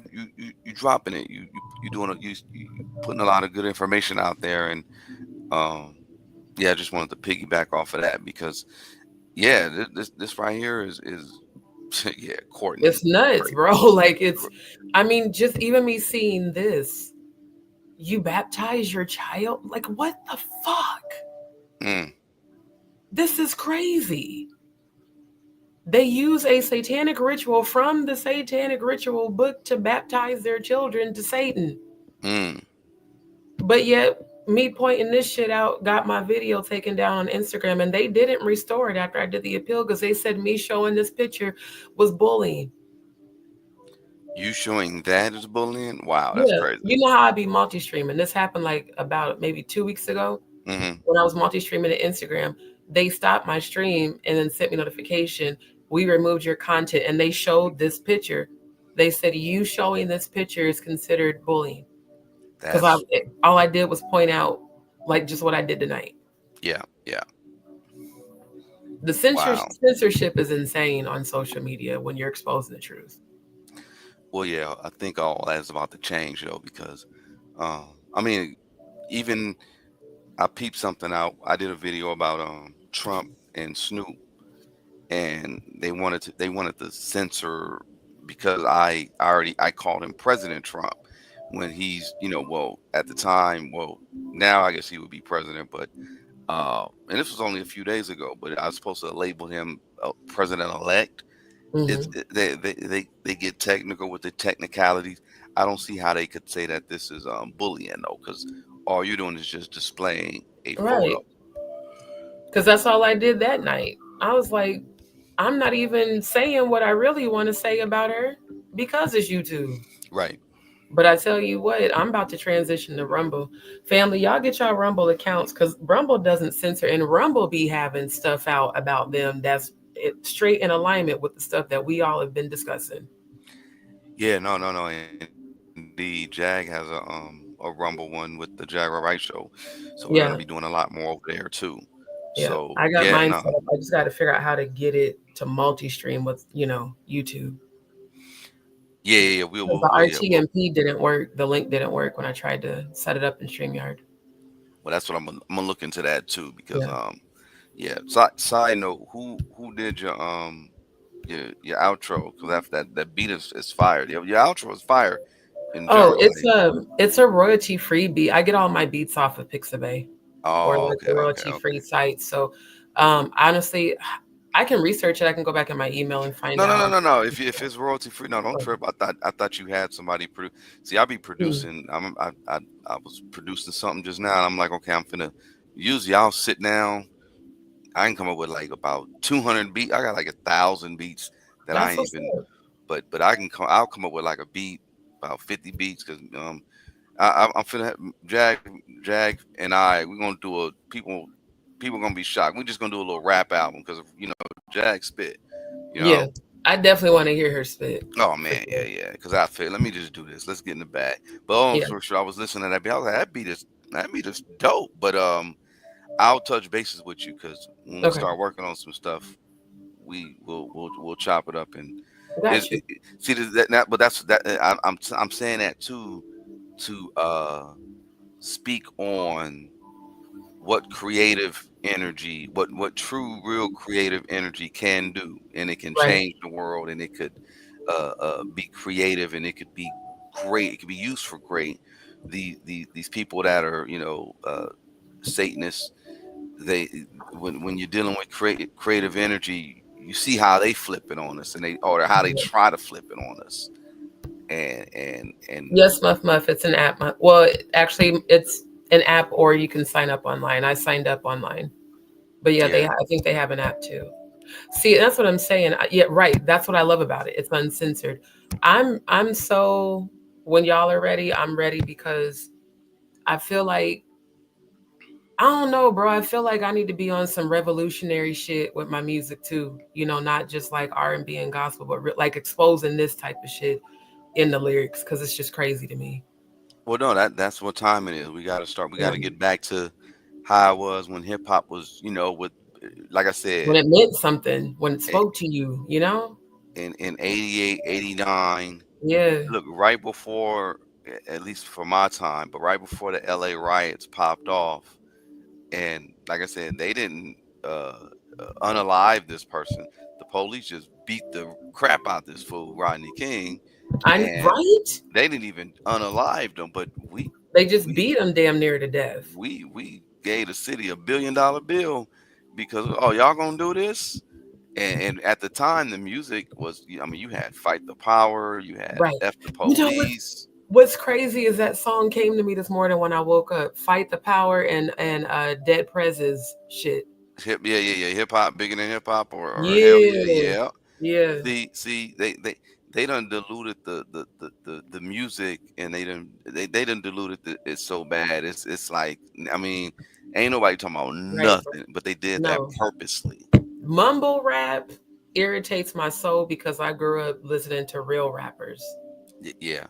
dropping it. You doing you putting a lot of good information out there, and yeah, I just wanted to piggyback off of that because yeah, this right here is yeah, Courtney. It's nuts, great. Bro. Like it's, I mean, just even me seeing this, you baptize your child. Like what the fuck? This is crazy. They use a satanic ritual from the satanic ritual book to baptize their children to Satan. But yet me pointing this shit out got my video taken down on Instagram, and they didn't restore it after I did the appeal because they said me showing this picture was bullying. You showing that is bullying? Wow, that's Yeah, crazy. you know how I be multi-streaming. This happened like about maybe 2 weeks ago when I was multi-streaming to Instagram. They stopped my stream and then sent me notification. We removed your content, and they showed this picture. They said you showing this picture is considered bullying because That's all I did was point out like just what I did tonight. yeah. The Wow. censorship is insane on social media when you're exposing the truth. Well, yeah, I think all that's about to change though, because I mean, even I peeped something out. I did a video about Trump and Snoop, and they wanted to censor because I called him President Trump when he's, well, at the time, well, now I guess he would be president, but and this was only a few days ago, but I was supposed to label him president elect. They get technical with the technicalities. I don't see how they could say that this is bullying though, because all you're doing is just displaying a photo. Because that's all I did that night. I was like, I'm not even saying what I really want to say about her because it's YouTube. Right. But I tell you what, I'm about to transition to Rumble. Family, y'all get y'all Rumble accounts because Rumble doesn't censor, and Rumble be having stuff out about them that's straight in alignment with the stuff that we all have been discussing. Yeah, no. Indeed, Jag has a Rumble one with the Jaguar Wright show, so we're gonna be doing a lot more over there too. Yeah, so I got mine set up. I just got to figure out how to get it to multi-stream with YouTube. Yeah. The RTMP didn't work. The link didn't work when I tried to set it up in StreamYard. Well, that's what I'm gonna look into that too, because Side note, who did your outro? Because after that beat is fired. Your outro is fire. It's a royalty free beat. I get all my beats off of Pixabay or like the royalty free site. So honestly, I can research it. I can go back in my email and find out. No. If it's royalty free, no, don't trip. I thought you had somebody produce. See, I be producing. I was producing something just now, and I'm like, okay, I'm finna. Usually, I'll sit down. I can come up with like about 200 beats. I got like 1,000 beats that I ain't even. But I'll come up with like a beat, about 50 beats, because I'm finna Jag and we're gonna do a people gonna be shocked. We're just gonna do a little rap album because Jag spit. Yeah, I definitely want to hear her spit. Oh man, yeah. Because I feel, let me just do this. Let's get in the bag. But for sure, I was listening to that beat. I was like, that beat is dope. But I'll touch bases with you because when we start working on some stuff, we'll chop it up and see that. But that's that. I'm saying that too to speak on what creative energy, what true, real creative energy can do, and it can change the world, and it could be creative, and it could be great. It could be used for great. These people that are Satanists, when you're dealing with creative energy, you see how they flip it on us, or how they try to flip it on us. And yes, Muff, it's an app. Well, actually, it's an app, or you can sign up online. I signed up online, but I think they have an app too. See, that's what I'm saying. Yeah, right. That's what I love about it. It's uncensored. I'm so, when y'all are ready, I'm ready, because I feel like, I don't know, bro. I feel like I need to be on some revolutionary shit with my music too. Not just like R&B and gospel, but like exposing this type of shit in the lyrics, because it's just crazy to me. Well, no, that's what time it is. We got to start. We got to get back to how it was when hip hop was, with, like I said, when it meant something, when it spoke to you, in 88, 89. Yeah. Look, right before, at least for my time, but right before the LA riots popped off, and like I said, they didn't unalive this person. The police just beat the crap out this fool, Rodney King. Right? They didn't even unalive them, but they just beat him damn near to death. We gave the city $1 billion bill because y'all gonna do this. And at the time, the music was, you had Fight the Power, you had F the Police. What's crazy is that song came to me this morning when I woke up. Fight the Power and Dead Prez's shit. Hip hop bigger than hip hop, or hell yeah, Yeah. yeah. Yeah. See, they done diluted the music, and they done diluted it so bad. It's like, I mean, ain't nobody talking about Right. nothing, but they did that No. purposely. Mumble rap irritates my soul because I grew up listening to real rappers. Yeah.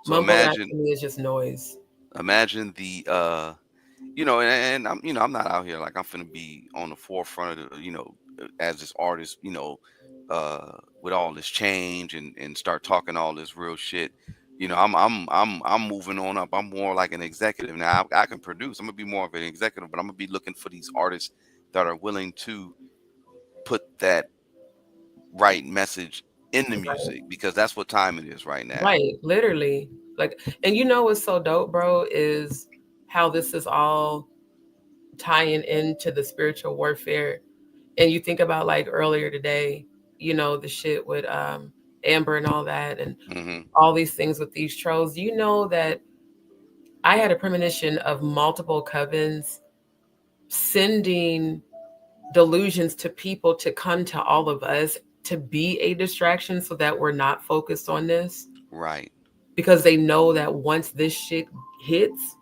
So Mumble rap to me is just noise. imagine the and I'm not out here like I'm finna be on the forefront of as this artist, with all this change and start talking all this real shit. I'm moving on up. I'm more like an executive now. I can produce. I'm gonna be more of an executive, but I'm gonna be looking for these artists that are willing to put that right message in the music, because that's what time it is right now. Right, literally. Like, and you know what's so dope, bro, is how this is all tying into the spiritual warfare. And you think about like earlier today, the shit with Amber and all that, and all these things with these trolls. You know that I had a premonition of multiple covens sending delusions to people to come to all of us to be a distraction so that we're not focused on this. Right. Because they know that once this shit hits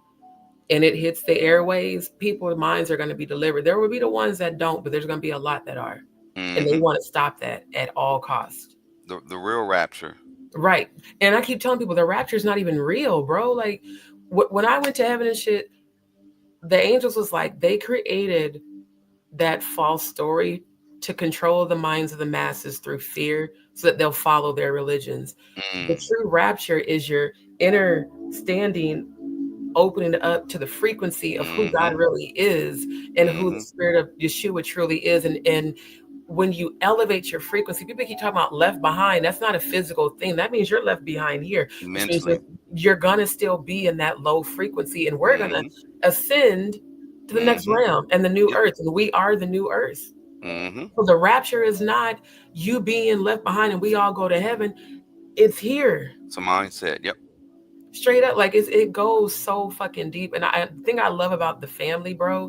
and it hits the airways, people's minds are going to be delivered. There will be the ones that don't, but there's going to be a lot that are. And they want to stop that at all costs. The real rapture. Right. And I keep telling people the rapture is not even real, bro. Like when I went to heaven and shit, the angels was like, they created that false story to control the minds of the masses through fear so that they'll follow their religions. The true rapture is your inner standing, opening up to the frequency of who God really is and who the spirit of Yeshua truly is. And when you elevate your frequency, people keep talking about left behind. That's not a physical thing. That means you're left behind here. Which means you're going to still be in that low frequency, and we're going to ascend to the next realm and the new earth. And we are the new earth. So the rapture is not you being left behind and we all go to heaven. It's here. It's a mindset. Yep. Straight up. Like it goes so fucking deep. And I think I love about the family, bro.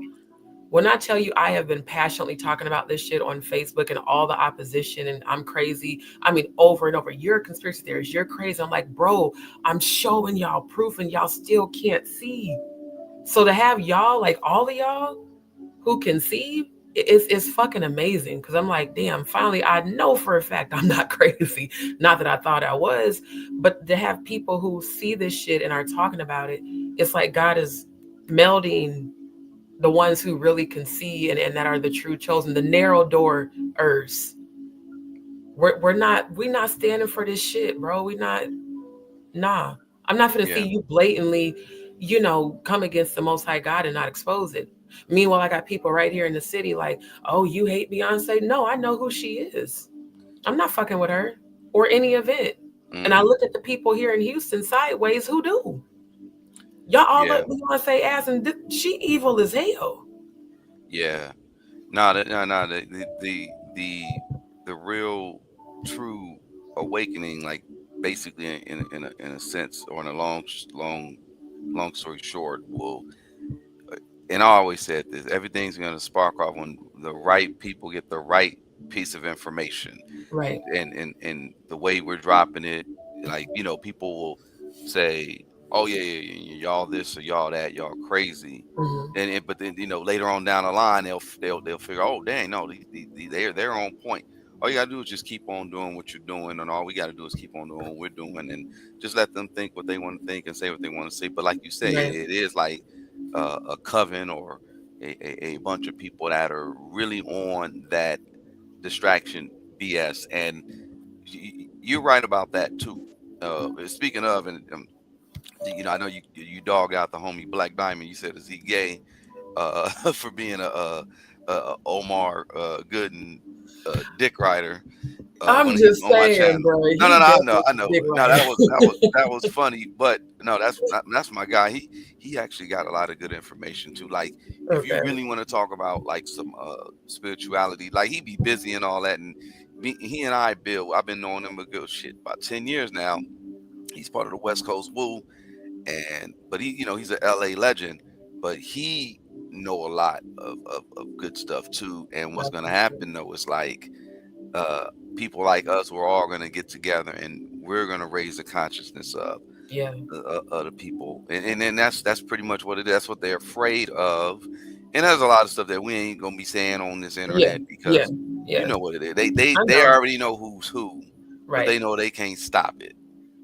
When I tell you I have been passionately talking about this shit on Facebook and all the opposition and I'm crazy. I mean, over and over, you're a conspiracy theorist. You're crazy. I'm like, bro, I'm showing y'all proof and y'all still can't see. So to have y'all, like all of y'all who can see, it's fucking amazing. Cause I'm like, damn, finally, I know for a fact I'm not crazy. Not that I thought I was, but to have people who see this shit and are talking about it, it's like God is melding the ones who really can see and that are the true chosen, the narrow door earths. We're not standing for this shit, bro. I'm not gonna see you blatantly, come against the Most High God and not expose it. Meanwhile, I got people right here in the city like, oh, you hate Beyonce? No, I know who she is. I'm not fucking with her or any of it. And I look at the people here in Houston sideways who do. Y'all all let Beyonce ass, and she evil as hell. Yeah. The real true awakening, like basically in a sense, or in a long story short, will, and I always said this, everything's going to spark off when the right people get the right piece of information. Right. And the way we're dropping it, like, people will say, oh yeah, y'all this or y'all that, y'all crazy. But then, later on down the line, they'll figure, oh dang, no, they're on point. All you gotta do is just keep on doing what you're doing, and all we gotta do is keep on doing what we're doing, and just let them think what they want to think and say what they want to say. But like you say, it is like a coven or a bunch of people that are really on that distraction BS, and you're right about that too. Speaking of, and I know you dog out the homie Black Diamond. You said, is he gay for being a Omar Gooden dick rider? I'm just saying, bro. No, I know. No, that was funny, but no, that's my guy. He actually got a lot of good information too. Like, if you really want to talk about like some spirituality, like he be busy and all that, and he and I've been knowing him a good shit about 10 years now. He's part of the West Coast Woo, but he's an LA legend, but he know a lot of good stuff too. And what's gonna happen though is like people like us, we're all gonna get together and we're gonna raise the consciousness of the people, and then that's pretty much what it is. That's what they're afraid of. And there's a lot of stuff that we ain't gonna be saying on this internet because you know what it is. They already know who's who, but they know they can't stop it.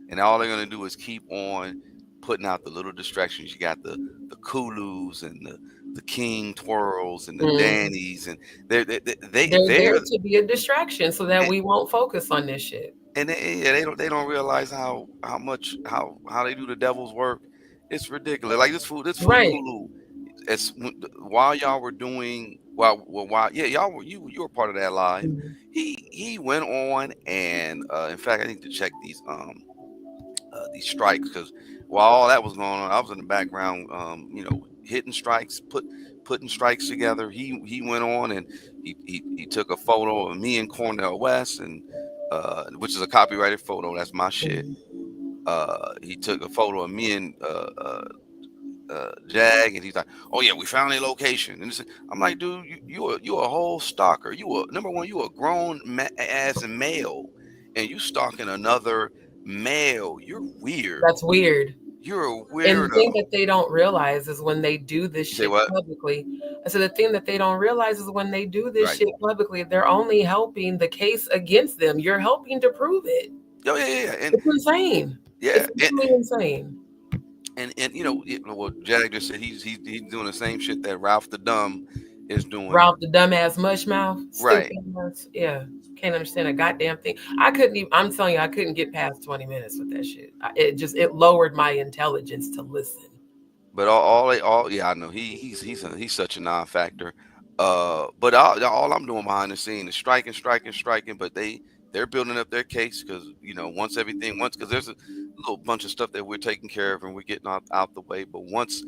And all they're gonna do is keep on putting out the little distractions. You got the Kulus and the King Twirls and the Dannies, and they're there to be a distraction so that we won't focus on this shit. And they don't realize how they do the devil's work. It's ridiculous. Like this fool Kulu. It's while y'all were doing you were part of that live. Mm-hmm. He went on and in fact I need to check these strikes, because while all that was going on, I was in the background hitting strikes, putting strikes together. He went on and he took a photo of me and Cornell West, and which is a copyrighted photo. That's my shit. He took a photo of me and Jag, and he's like, "Oh yeah, we found a location." And I'm like, "Dude, you a whole stalker. Number one, you a grown ass male, and you stalking another male. You're weird. That's weird. You're a weirdo." And the thing that they don't realize is when they do this shit publicly. So the thing that they don't realize is when they do this shit publicly, they're only helping the case against them. You're helping to prove it. Oh yeah. And it's insane. Yeah, it's really insane. And what Jag just said, he's doing the same shit that Ralph the Dumb is doing. Ralph the dumbass mush mouth. Right. Yeah. Can't understand a goddamn thing. I'm telling you, I couldn't get past 20 minutes with that shit. It lowered my intelligence to listen. But I know he's such a non-factor. But all I'm doing behind the scene is striking. But they're building up their case because because there's a little bunch of stuff that we're taking care of and we're getting out the way. But once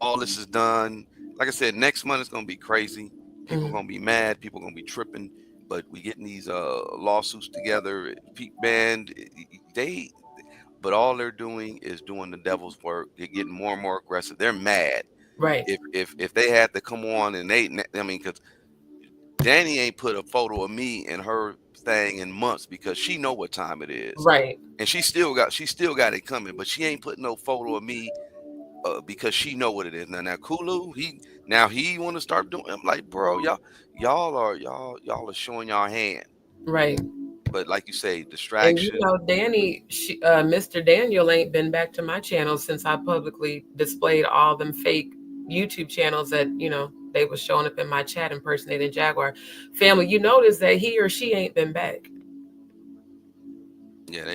all this is done, like I said, next month it's gonna be crazy. People are gonna be mad. People are gonna be tripping. But we getting these lawsuits together. But all they're doing is doing the devil's work. They're getting more and more aggressive. They're mad. Right. If they had to come on and because Danny ain't put a photo of me in her thing in months because she know what time it is. Right. And she still got it coming, but she ain't putting no photo of me because she know what it is. Now Kulu, he want to start doing. I'm like, bro, y'all are showing y'all hand. Right. But like you say, distraction. And Danny, Mr. Daniel ain't been back to my channel since I publicly displayed all them fake YouTube channels that, they was showing up in my chat impersonating Jaguar. Family, you notice that he or she ain't been back. Yeah,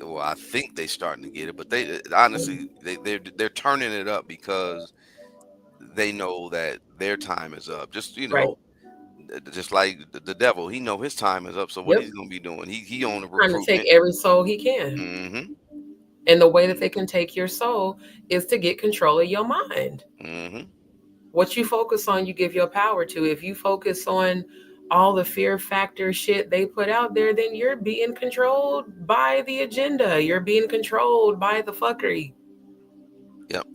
well, I think they starting to get it, but they honestly, they're turning it up because they know that their time is up. Just, just like the devil, he know his time is up. So what he's gonna be doing? He on the recruitment. Trying to take every soul he can. Mm-hmm. And the way that they can take your soul is to get control of your mind. Mm-hmm. What you focus on, you give your power to. If you focus on all the fear factor shit they put out there, then you're being controlled by the agenda. You're being controlled by the fuckery. Yep.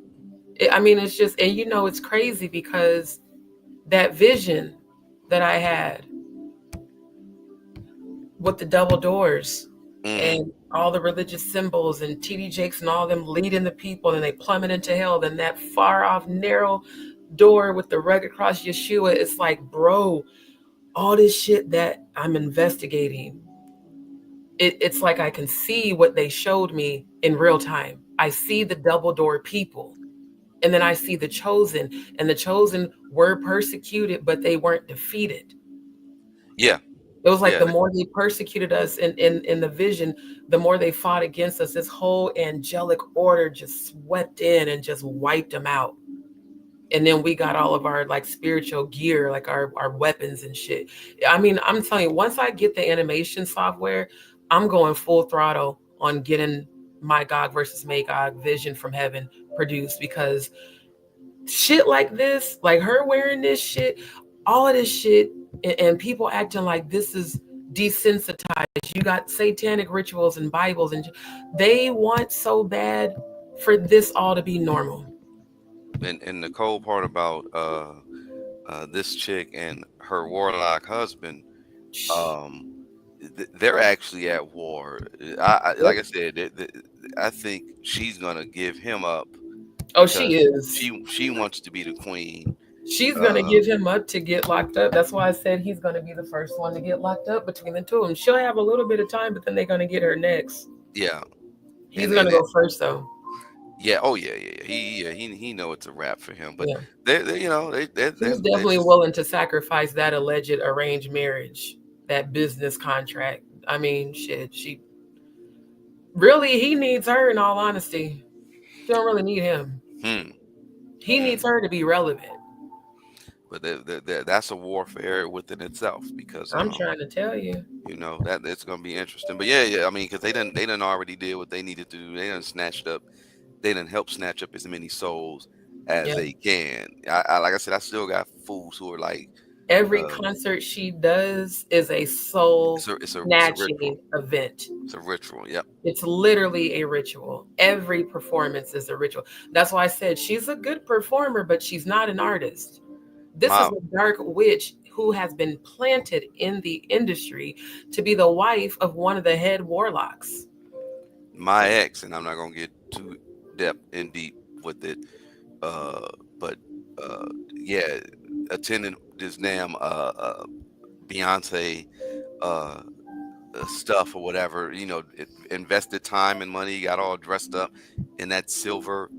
It's just, and it's crazy because that vision that I had with the double doors and all the religious symbols and TD Jakes and all them leading the people and they plummet into hell, then that far off narrow door with the rugged cross Yeshua, it's like, bro, all this shit that I'm investigating, it's like I can see what they showed me in real time. I see the double door people, and then I see the chosen, and the chosen were persecuted, but they weren't defeated. Yeah. It was like the more they persecuted us in the vision, the more they fought against us. This whole angelic order just swept in and just wiped them out. And then we got all of our spiritual gear, like our weapons and shit. I'm telling you, once I get the animation software, I'm going full throttle on getting my Gog versus Magog vision from heaven produced, because shit like this, like her wearing this shit, all of this shit, and people acting like this is desensitized. You got satanic rituals and Bibles, and they want so bad for this all to be normal. And the cold part about this chick and her warlock husband, they're actually at war. Like I said, I think she's gonna give him up. Oh, she is. She wants to be the queen. She's gonna give him up to get locked up. That's why I said he's gonna be the first one to get locked up between the two of them. She'll have a little bit of time, but then they're gonna get her next. Yeah, he's gonna go first though. Yeah. Oh yeah. He know it's a wrap for him. But they're he's definitely willing to sacrifice that alleged arranged marriage, that business contract. I mean, shit. He needs her. In all honesty, she don't really need him. He needs her to be relevant. But that's a warfare within itself, because I'm trying to tell you. That it's gonna be interesting. But yeah. I mean, because they done already did what they needed to do. They done snatched up. They done help snatch up as many souls as they can. I like I said, I still got fools who are like, every concert she does is a soul snatching event. It's a ritual. Yep. It's literally a ritual. Every performance is a ritual. That's why I said she's a good performer, but she's not an artist. This is a dark witch who has been planted in the industry to be the wife of one of the head warlocks. My ex, and I'm not gonna get too deep with it, but yeah, attending this damn Beyonce stuff or whatever, invested time and money, got all dressed up in that silver.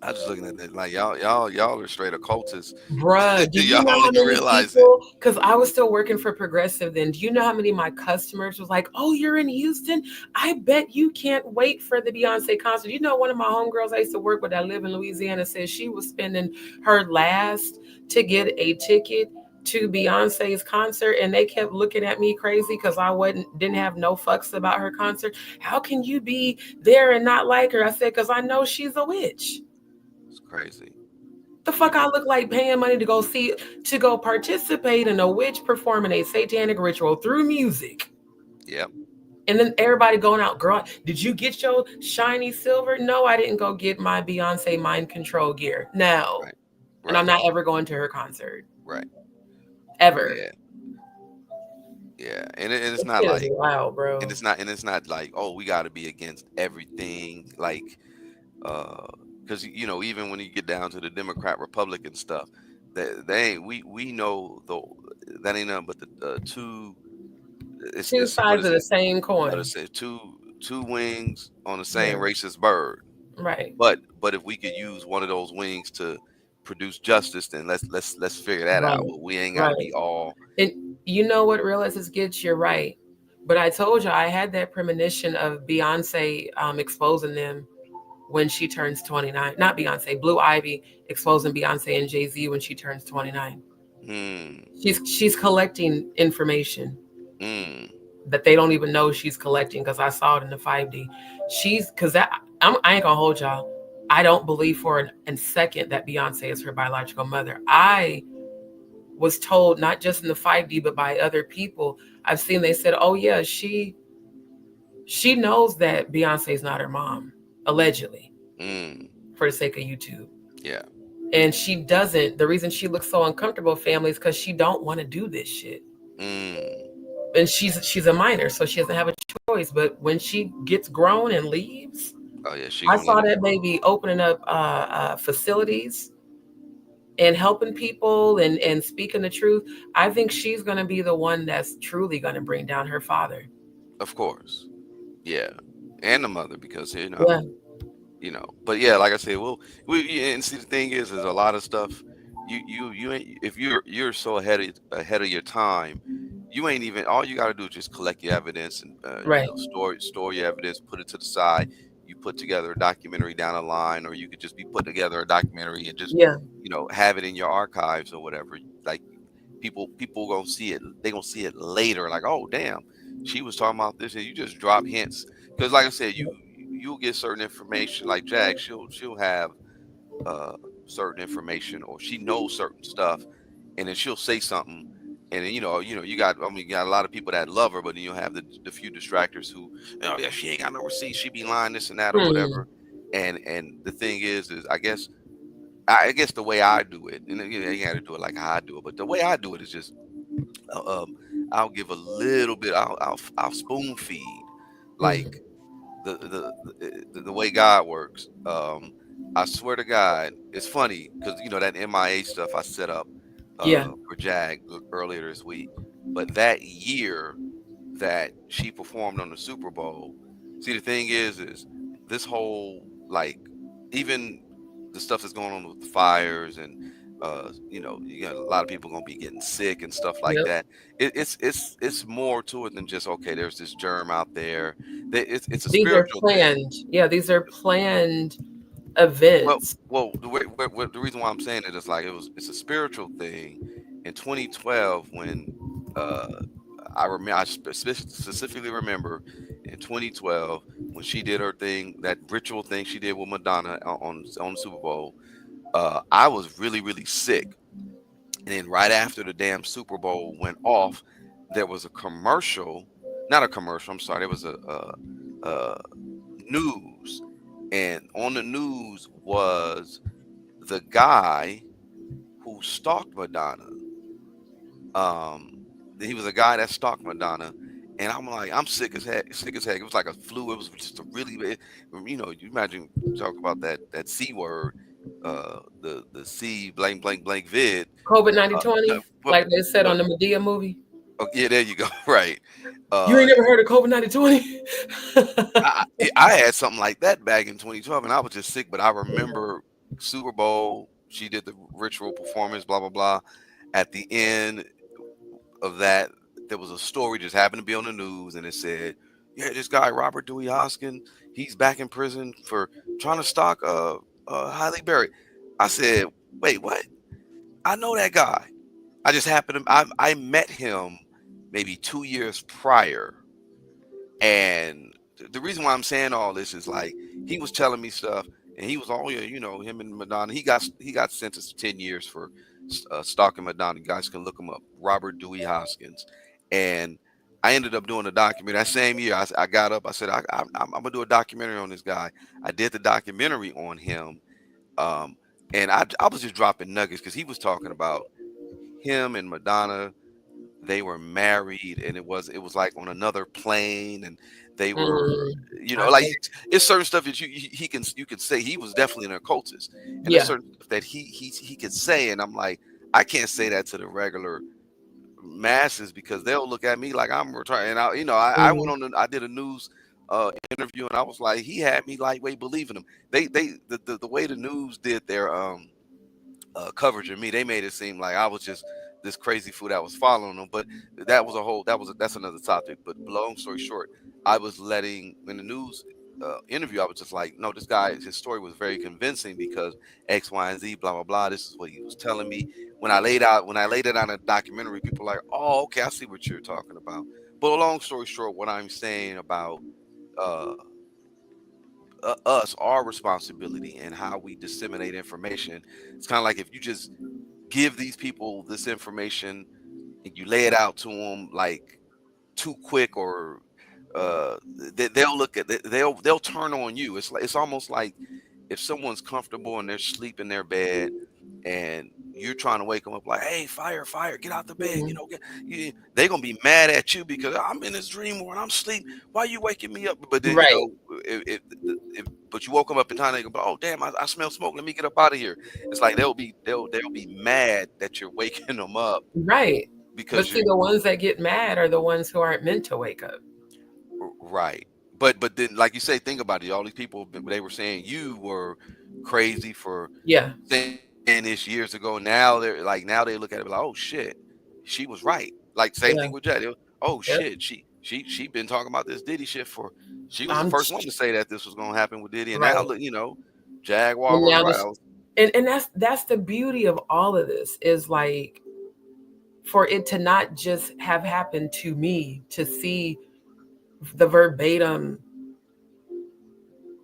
I was just looking at that like y'all are straight occultists, bruh. Do you know how many people? Because I was still working for Progressive then. Do you know how many of my customers was like, "Oh, you're in Houston? I bet you can't wait for the Beyonce concert." One of my homegirls I used to work with that live in Louisiana said she was spending her last to get a ticket to Beyonce's concert, and they kept looking at me crazy because I didn't have no fucks about her concert. How can you be there and not like her? I said, because I know she's a witch. Crazy. The fuck I look like paying money to go participate in a witch performing a satanic ritual through music. Yep. And then everybody going out, girl, did you get your shiny silver? No, I didn't go get my Beyonce mind control gear. No. Right. And I'm not ever going to her concert. Right. Ever. Yeah. And it's not like wow, bro. And it's not like, oh, we gotta be against everything, like because even when you get down to the Democrat Republican stuff, we know that ain't nothing but the two sides of the same coin. Two wings on the same racist bird. Right. But if we could use one of those wings to produce justice, then let's figure that out. We ain't gotta be all. And you know what realizes gets, you're right. But I told you I had that premonition of Beyonce exposing them when she turns 29. Not Beyonce, Blue Ivy exposing Beyonce and Jay-Z when she turns 29. She's collecting information that they don't even know she's collecting, because I saw it in the 5D. I ain't gonna hold y'all. I don't believe for a second that Beyonce is her biological mother. I was told, not just in the 5D, but by other people I've seen, they said, oh yeah, she knows that Beyonce's not her mom. Allegedly, for the sake of YouTube. Yeah. And she doesn't. The reason she looks so uncomfortable, family, is because she don't want to do this shit. And she's a minor, so she doesn't have a choice. But when she gets grown and leaves, I saw that baby opening up facilities and helping people and speaking the truth. I think she's going to be the one that's truly going to bring down her father. Of course. Yeah. And the mother, because but yeah, like I said, and see, the thing is a lot of stuff you ain't, if you're so ahead of your time, you ain't even, all you got to do is just collect your evidence and store your evidence, put it to the side. You put together a documentary down the line, or you could just be put together a documentary and just have it in your archives or whatever. Like people gonna see it, they gonna see it later, like, oh damn, she was talking about this, and you just drop hints. Because like I said, you'll get certain information, like Jag, she'll have certain information, or she knows certain stuff, and then she'll say something And then, you got you got a lot of people that love her, but then you have the few distractors who, yeah, she ain't got no receipts, she be lying, this and that or whatever. And the thing is I guess the way I do it, and you got to do it like how I do it, but the way I do it is just I'll give a little bit, I'll spoon feed, like the way God works. I swear to God, it's funny because that MIA stuff I set up for Jag earlier this week, but that year that she performed on the Super Bowl, see, the thing is this whole, like, even the stuff that's going on with the fires and you got a lot of people gonna be getting sick and stuff like that. It's more to it than just, okay, there's this germ out there. It's a these spiritual are planned thing. Yeah, these are planned events. Well, the reason why I'm saying it is like it's a spiritual thing. In 2012, when I specifically remember in 2012 when she did her thing, that ritual thing she did with Madonna on the Super Bowl. I was really, really sick. And then right after the damn Super Bowl went off, there was a commercial. Not a commercial, I'm sorry. There was a news. And on the news was the guy who stalked Madonna. He was a guy that stalked Madonna. And I'm like, I'm sick as heck. It was like a flu. It was just a really, you imagine, talk about that C word. The C blank vid. COVID 1920, like they said on the Medea movie. Oh, yeah, there you go. Right. You ain't never heard of COVID 1920? I had something like that back in 2012, and I was just sick. But I remember Super Bowl. She did the ritual performance, blah blah blah. At the end of that, there was a story just happened to be on the news, and it said, "Yeah, this guy Robert Dewey Hoskin, he's back in prison for trying to stalk Halle Berry." I said, "Wait, what? I know that guy. I just happened to I met him maybe 2 years prior." And the reason why I'm saying all this is, like, he was telling me stuff, and he was all, him and Madonna. He got sentenced to 10 years for stalking Madonna. You guys can look him up, Robert Dewey Hoskins. And I ended up doing a documentary that same year. I got up. I said, I'm gonna do a documentary on this guy. I did the documentary on him, and I was just dropping nuggets because he was talking about him and Madonna. They were married, and it was like on another plane, and they were, like, it's certain stuff that you can say he was definitely an occultist, and there's certain stuff that he could say, and I'm like, I can't say that to the regular masses because they'll look at me like I'm retired. And I went on I did a news interview, and I was like, he had me lightweight believing him. The way the news did their coverage of me, they made it seem like I was just this crazy fool that was following them. But that's another topic. But long story short, I was letting, in the news interview, I was just like, no, this guy, his story was very convincing because X, Y, and Z, blah blah blah. This is what he was telling me. When I laid it on a documentary, people were like, oh, okay, I see what you're talking about. But long story short, what I'm saying about us, our responsibility and how we disseminate information, it's kind of like if you just give these people this information and you lay it out to them like too quick, or they'll turn on you. It's almost like if someone's comfortable and they're asleep in their bed and you're trying to wake them up like, hey, fire, get out the bed, they're gonna be mad at you because I'm in this dream when I'm asleep. Why are you waking me up? But then but you woke them up in time, they go, oh damn, I smell smoke, let me get up out of here. It's like they'll be mad that you're waking them up, right? Because see, the ones that get mad are the ones who aren't meant to wake up, right? But then, like you say, think about it. All these people, they were saying you were crazy for saying this years ago. Now they look at it like, oh shit, she was right. Like same thing with Jet. Shit, she been talking about this Diddy shit for. She was the first one to say that this was gonna happen with Diddy, and now look, Jaguar Wright. And that's the beauty of all of this, is like, for it to not just have happened to me, to see the verbatim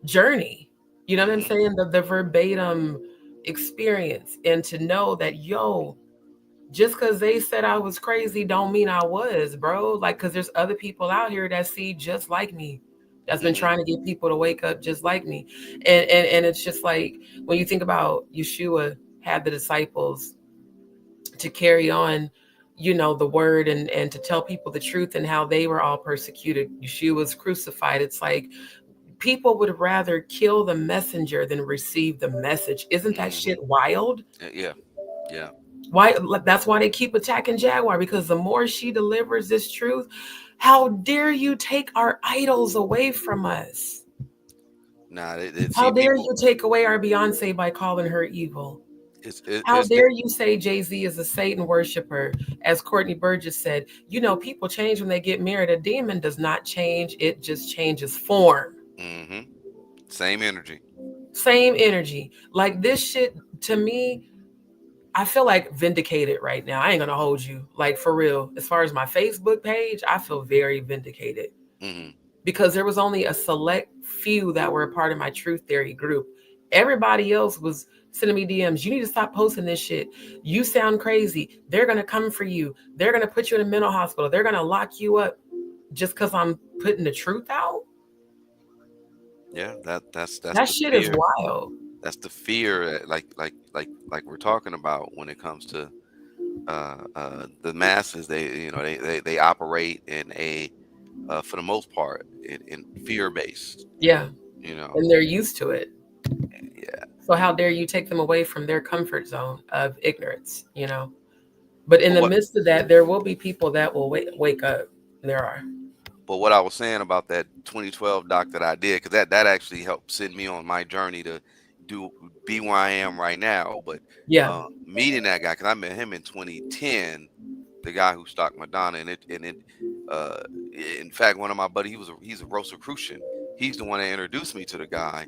journey, you know what I'm saying? The verbatim experience, and to know that, just because they said I was crazy don't mean I was, bro. Like, because there's other people out here that see just like me, that's been trying to get people to wake up just like me. And it's just like, when you think about Yeshua had the disciples to carry on, the word and to tell people the truth, and how they were all persecuted. Yeshua was crucified. It's like, people would rather kill the messenger than receive the message. Isn't that shit wild? Yeah. Why? That's why they keep attacking Jaguar, because the more she delivers this truth, how dare you take our idols away from us? Nah, how dare you take away our Beyonce by calling her evil? How dare you say Jay-Z is a Satan worshiper? As Courtney Burgess said, people change when they get married. A demon does not change. It just changes form. Same energy. Like, this shit, to me, I feel like vindicated right now. I ain't gonna hold you. Like, for real. As far as my Facebook page, I feel very vindicated. Because there was only a select few that were a part of my Truth Theory group. Everybody else was sending me DMs. You need to stop posting this shit. You sound crazy. They're gonna come for you. They're gonna put you in a mental hospital. They're gonna lock you up just because I'm putting the truth out. Yeah, that's that shit is wild. That's the fear, like we're talking about when it comes to the masses. They operate in a for the most part in fear based. Yeah. And they're used to it. Yeah. So how dare you take them away from their comfort zone of ignorance? But in the midst of that, there will be people that will wake up. There are. But what I was saying about that 2012 doc that I did, because that actually helped send me on my journey to be where I am right now. But meeting that guy, because I met him in 2010, the guy who stalked Madonna, and in fact, one of my buddies, he's a Rosicrucian. He's the one that introduced me to the guy.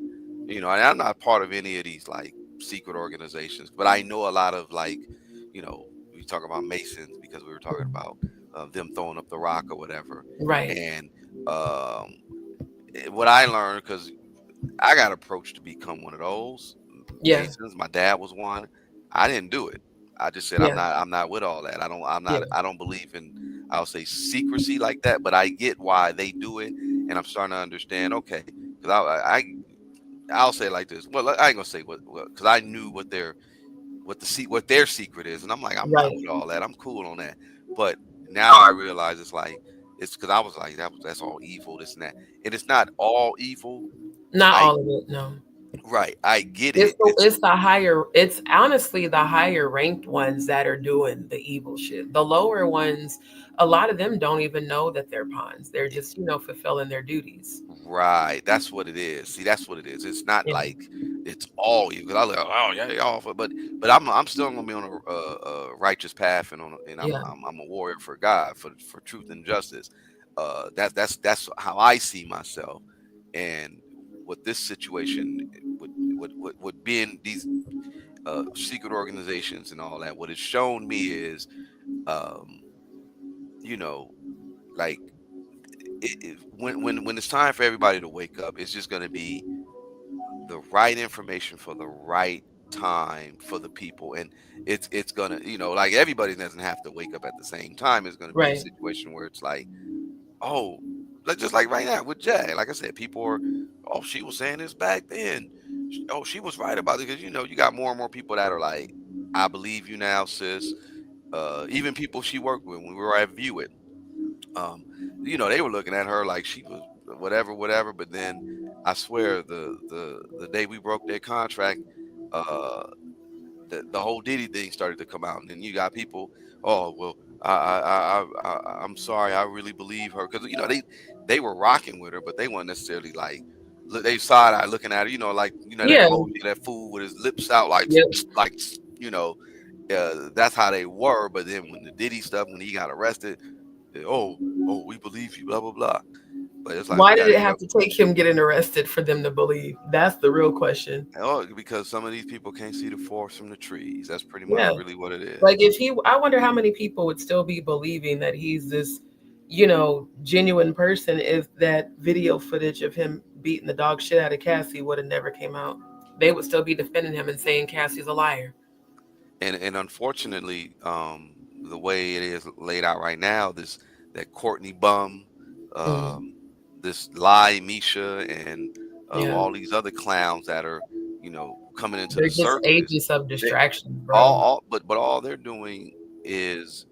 And I'm not part of any of these like secret organizations, but I know a lot of we talk about Masons because we were talking about them throwing up the rock or whatever. Right. And what I learned, because I got approached to become one of those Masons. My dad was one. I didn't do it. I just said I'm not with all that. I don't believe in, I'll say, secrecy like that, but I get why they do it, and I'm starting to understand. Okay, because I'll say it like this. Well, I ain't gonna say what, because I knew what their secret is, and I'm like, I'm not with all that. I'm cool on that. But now I realize it's because I was like, that's all evil, this and that, and it's not all evil. Not all of it, no. Right, I get it. It's honestly the higher ranked ones that are doing the evil shit. The lower ones, a lot of them don't even know that they're pawns. They're just, fulfilling their duties. Right, that's what it is. See, that's what it is. It's not like it's all evil. I was like, oh yeah, y'all. But I'm still gonna be on a righteous path, and I'm a warrior for God, for truth and justice. That's how I see myself. And what this situation would be in these secret organizations and all that, what it's shown me is, when it's time for everybody to wake up, it's just going to be the right information for the right time for the people, and it's gonna, like, everybody doesn't have to wake up at the same time. It's going to be a situation where it's like, oh, just like right now with Jag, like I said, people are, oh, she was saying this back then. Oh, she was right about it, because you got more and more people that are like, I believe you now, sis. Even people she worked with when we were at View It, they were looking at her like she was whatever. But then I swear, the day we broke their contract, the whole Diddy thing started to come out, and then you got people, oh well, I'm sorry, I really believe her, because they were rocking with her, but they weren't necessarily like, they side eye looking at her, that fool with his lips out, that's how they were. But then when the Diddy stuff, when he got arrested, oh, we believe you, blah blah blah. But it's like, why did it have to take him getting arrested for them to believe? That's the real question. Oh, because some of these people can't see the forest from the trees. That's pretty much really what it is. Like, I wonder how many people would still be believing that he's this, genuine person if that video footage of him beating the dog shit out of Cassie would have never came out. They would still be defending him and saying Cassie's a liar. and unfortunately, the way it is laid out right now, that Courtney Bum, this Lie Misha, and Yeah. all these other clowns that are, coming into They're the just surface. agents of They distraction, bro. but all they're doing is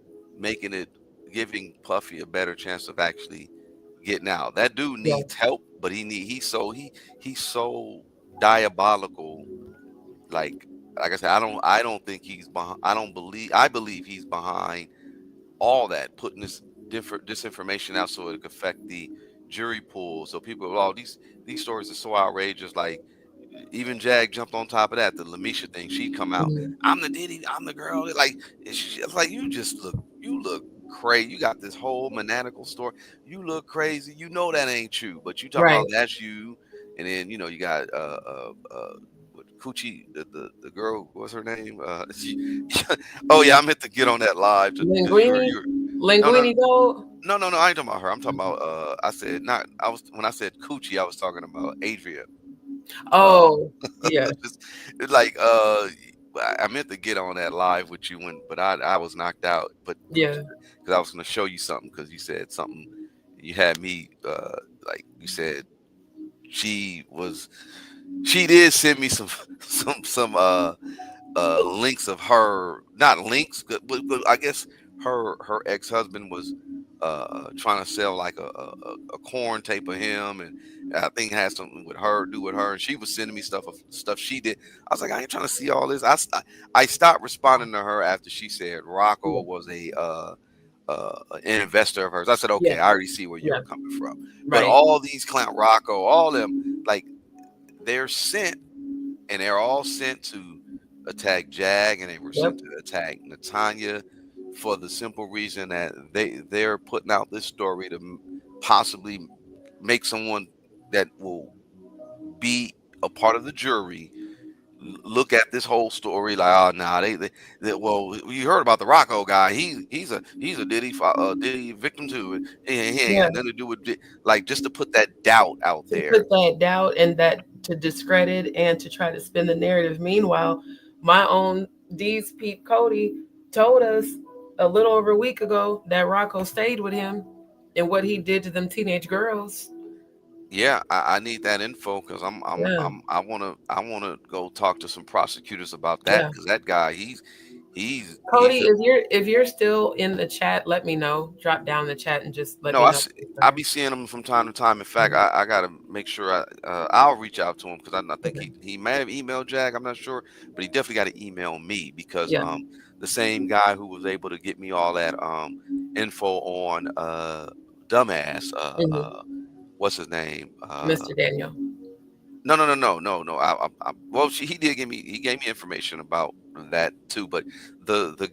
giving Puffy a better chance of actually getting out. That dude Yeah. needs help, but he's so diabolical. Like I said, I don't think he's behind. I believe he's behind all that, putting this different disinformation out so it could affect the jury pool. So people, these stories are so outrageous. Like, even Jag jumped on top of that. The Lamisha thing, she'd come out. I'm the Diddy. I'm the girl. It's like, you look crazy. You got this whole maniacal story. You look crazy. You know that ain't true, but you talking Right. about that's you. And then you got what, Coochie, the girl. What's her name? Oh yeah, I meant to get on that live because Linguini? no, no, Linguini Gold? no, I ain't talking about her. I'm talking about I said not. I was when I said Coochie, I was talking about Adria. Oh, yeah. It's like I meant to get on that live with you but I was knocked out. But Yeah. because I was going to show you something, because you said something. You had me like you said she did send me some links of her, not links, but I guess her ex-husband was trying to sell like a corn tape of him, and I think it had something with her, and she was sending me stuff she did. I was like, I ain't trying to see all this. I stopped responding to her after she said Rocco was an investor of hers. I said, okay, I already see where you're coming from. But all these clown Rocco, all them, like, they're sent, and they're all sent to attack Jag, and they were sent to attack Natanya, for the simple reason that they're putting out this story to possibly make someone that will be a part of the jury look at this whole story like, oh nah, well, you heard about the Rocco guy. He's a Diddy victim too, and he ain't got nothing to do with like, just to put that doubt out there. Put that doubt, and that to discredit and to try to spin the narrative. Meanwhile, my own DzPeepz Cody told us a little over a week ago that Rocco stayed with him and what he did to them teenage girls. Yeah, I need that info, because I wanna go talk to some prosecutors about that, because that guy, he's Cody, if you're still in the chat, let me know. Drop down the chat and just let me know. I be seeing him from time to time. In fact, I gotta make sure I'll reach out to him, because I think he may have emailed Jag. I'm not sure, but he definitely got to email me, because the same guy who was able to get me all that info on dumbass what's his name? Mr. Daniel. No. He gave me information about that too. But the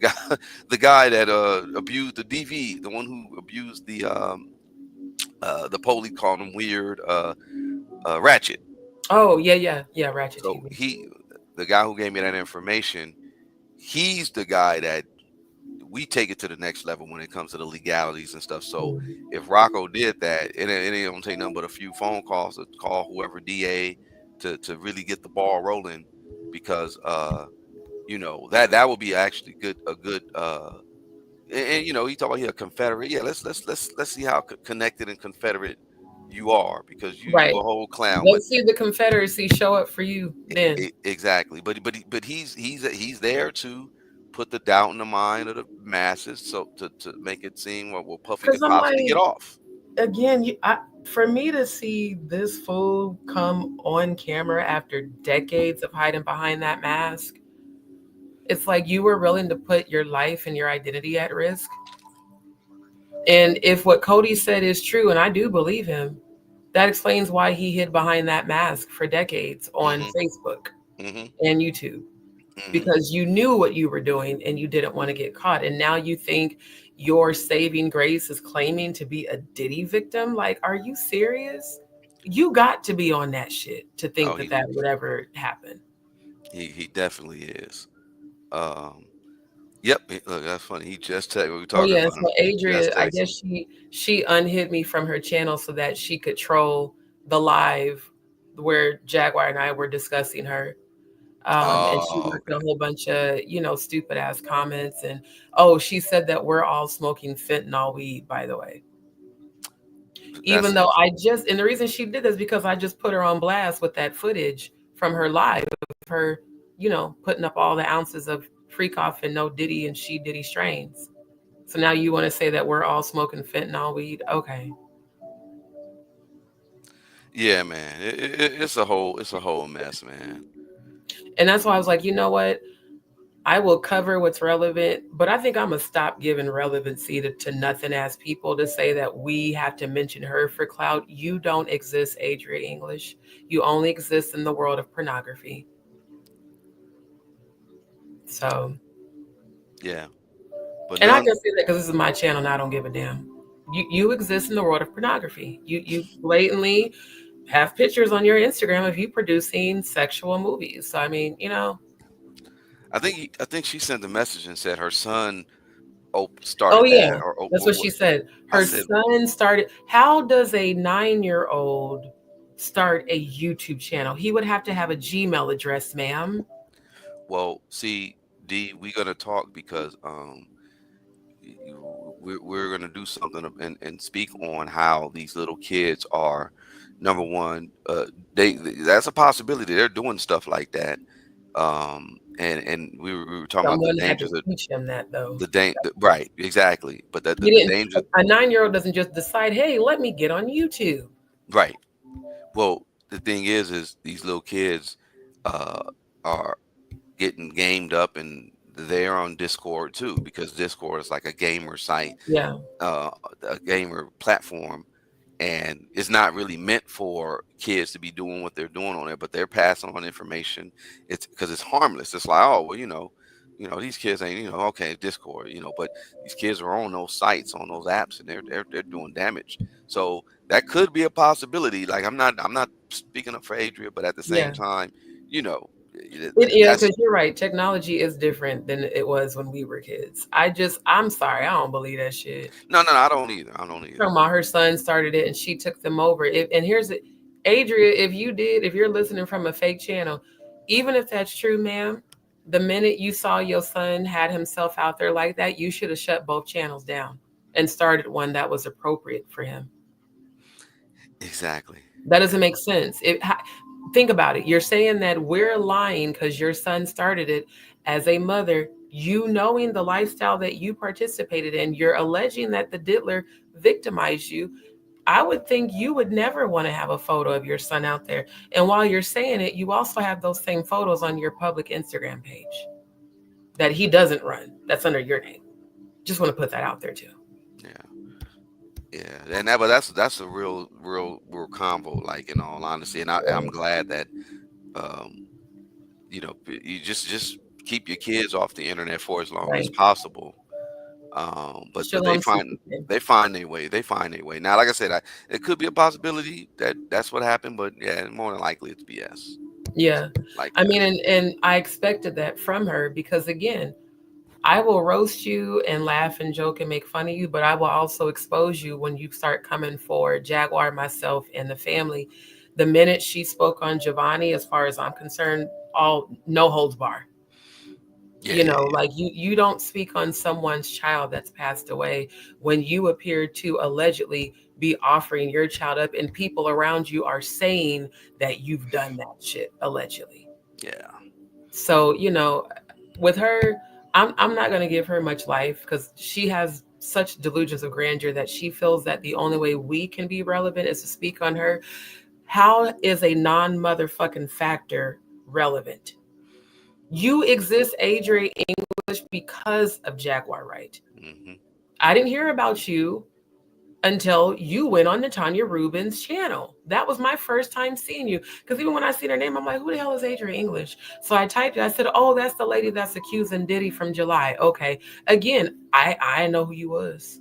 guy that abused the DV, the one who abused the police called him weird, Ratchet. Oh yeah, Ratchet. So the guy who gave me that information, he's the guy that we take it to the next level when it comes to the legalities and stuff. So if Rocco did that, it don't take nothing but a few phone calls to call whoever DA to really get the ball rolling, because that would be actually a good and he talked about a Confederate. Yeah, let's see how connected and Confederate you are, because you're a whole clown. Let's see the Confederacy show up for you then. Exactly, but he's there to put the doubt in the mind of the masses, so to make it seem well Puffy could possibly get off. Again, for me to see this fool come on camera after decades of hiding behind that mask, it's like you were willing to put your life and your identity at risk. And if what Cody said is true, and I do believe him, that explains why he hid behind that mask for decades on Facebook and YouTube. Because you knew what you were doing and you didn't want to get caught. And now you think your saving grace is claiming to be a Diddy victim? Like, are you serious? You got to be on that shit to think that would ever happen. He definitely is. Yep. Look, that's funny. He just texted. We were talking about. So Adria, I guess she unhid me from her channel so that she could troll the live where Jaguar and I were discussing her. And she marked a whole bunch of, stupid ass comments. And she said that we're all smoking fentanyl weed, by the way. Even though and the reason she did this because I just put her on blast with that footage from her live of her, putting up all the ounces of freak off and no Diddy and she Diddy strains. So now you want to say that we're all smoking fentanyl weed? Okay. Yeah, man. It's a whole mess, man. And that's why I was like, you know what? I will cover what's relevant, but I think I'm going to stop giving relevancy to nothing ass people to say that we have to mention her for clout. You don't exist, Adria English. You only exist in the world of pornography. So. Yeah. And I can say that because this is my channel and I don't give a damn. You exist in the world of pornography. You blatantly have pictures on your Instagram of you producing sexual movies. So, I mean, I think she sent a message and said her son started that. Or, that's what she said. Her son started. How does a 9-year-old start a YouTube channel? He would have to have a Gmail address, ma'am. Well, see, D, we're going to talk because we're going to do something and speak on how these little kids are. Number one, that's a possibility. They're doing stuff like that. And we were talking about the dangers of teach them that though. Right, exactly. But the danger. A 9-year-old doesn't just decide, hey, let me get on YouTube. Right. Well, the thing is these little kids are getting gamed up, and they're on Discord too, because Discord is like a gamer site, a gamer platform. And it's not really meant for kids to be doing what they're doing on it, but they're passing on information. It's because it's harmless. It's like, oh, well, these kids ain't, okay, Discord, but these kids are on those sites, on those apps, and they're doing damage. So that could be a possibility. Like I'm not speaking up for Adria, but at the same time, because you're right. Technology is different than it was when we were kids. I'm sorry, I don't believe that shit. No, I don't either. Talking about her son started it and she took them over. And here's it, Adria, if you're listening from a fake channel, even if that's true, ma'am, the minute you saw your son had himself out there like that, you should have shut both channels down and started one that was appropriate for him. Exactly. That doesn't make sense. Think about it. You're saying that we're lying because your son started it. As a mother, you knowing the lifestyle that you participated in, you're alleging that the diddler victimized you. I would think you would never want to have a photo of your son out there. And while you're saying it, you also have those same photos on your public Instagram page that he doesn't run. That's under your name. Just want to put that out there too. Yeah, and that's a real convo, like, in all honesty, and I'm glad that you just keep your kids off the internet for as long as possible. But they find their way. Now, like I said, it could be a possibility that's what happened, but yeah, more than likely it's BS. Yeah, and I expected that from her because, again, I will roast you and laugh and joke and make fun of you, but I will also expose you when you start coming for Jaguar, myself, and the family. The minute she spoke on Giovanni, as far as I'm concerned, no holds bar. Like you don't speak on someone's child that's passed away when you appear to allegedly be offering your child up and people around you are saying that you've done that shit allegedly. Yeah. So, with her, I'm not going to give her much life because she has such delusions of grandeur that she feels that the only way we can be relevant is to speak on her. How is a non-motherfucking factor relevant? You exist, Adria English, because of Jaguar Wright. Mm-hmm. I didn't hear about you until you went on Natanya Rubin's channel. That was my first time seeing you. Because even when I seen her name, I'm like, who the hell is Adria English? So I typed it. I said, oh, that's the lady that's accusing Diddy from July. Okay. Again, I know who you was.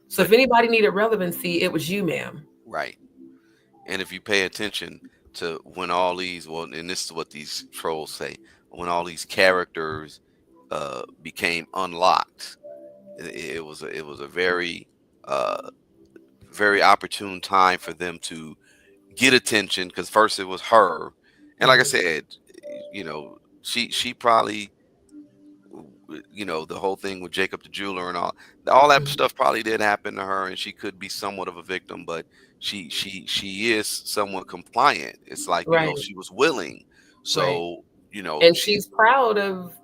So if anybody needed relevancy, it was you, ma'am. Right. And if you pay attention to when all these, and this is what these trolls say, when all these characters became unlocked, it was a very very opportune time for them to get attention, because first it was her, and like I said, you know, she probably, you know, the whole thing with Jacob the jeweler and all that stuff probably did happen to her, and she could be somewhat of a victim, but she is somewhat compliant. It's like, you know, Right. she was willing. So, Right. you know, And she's proud of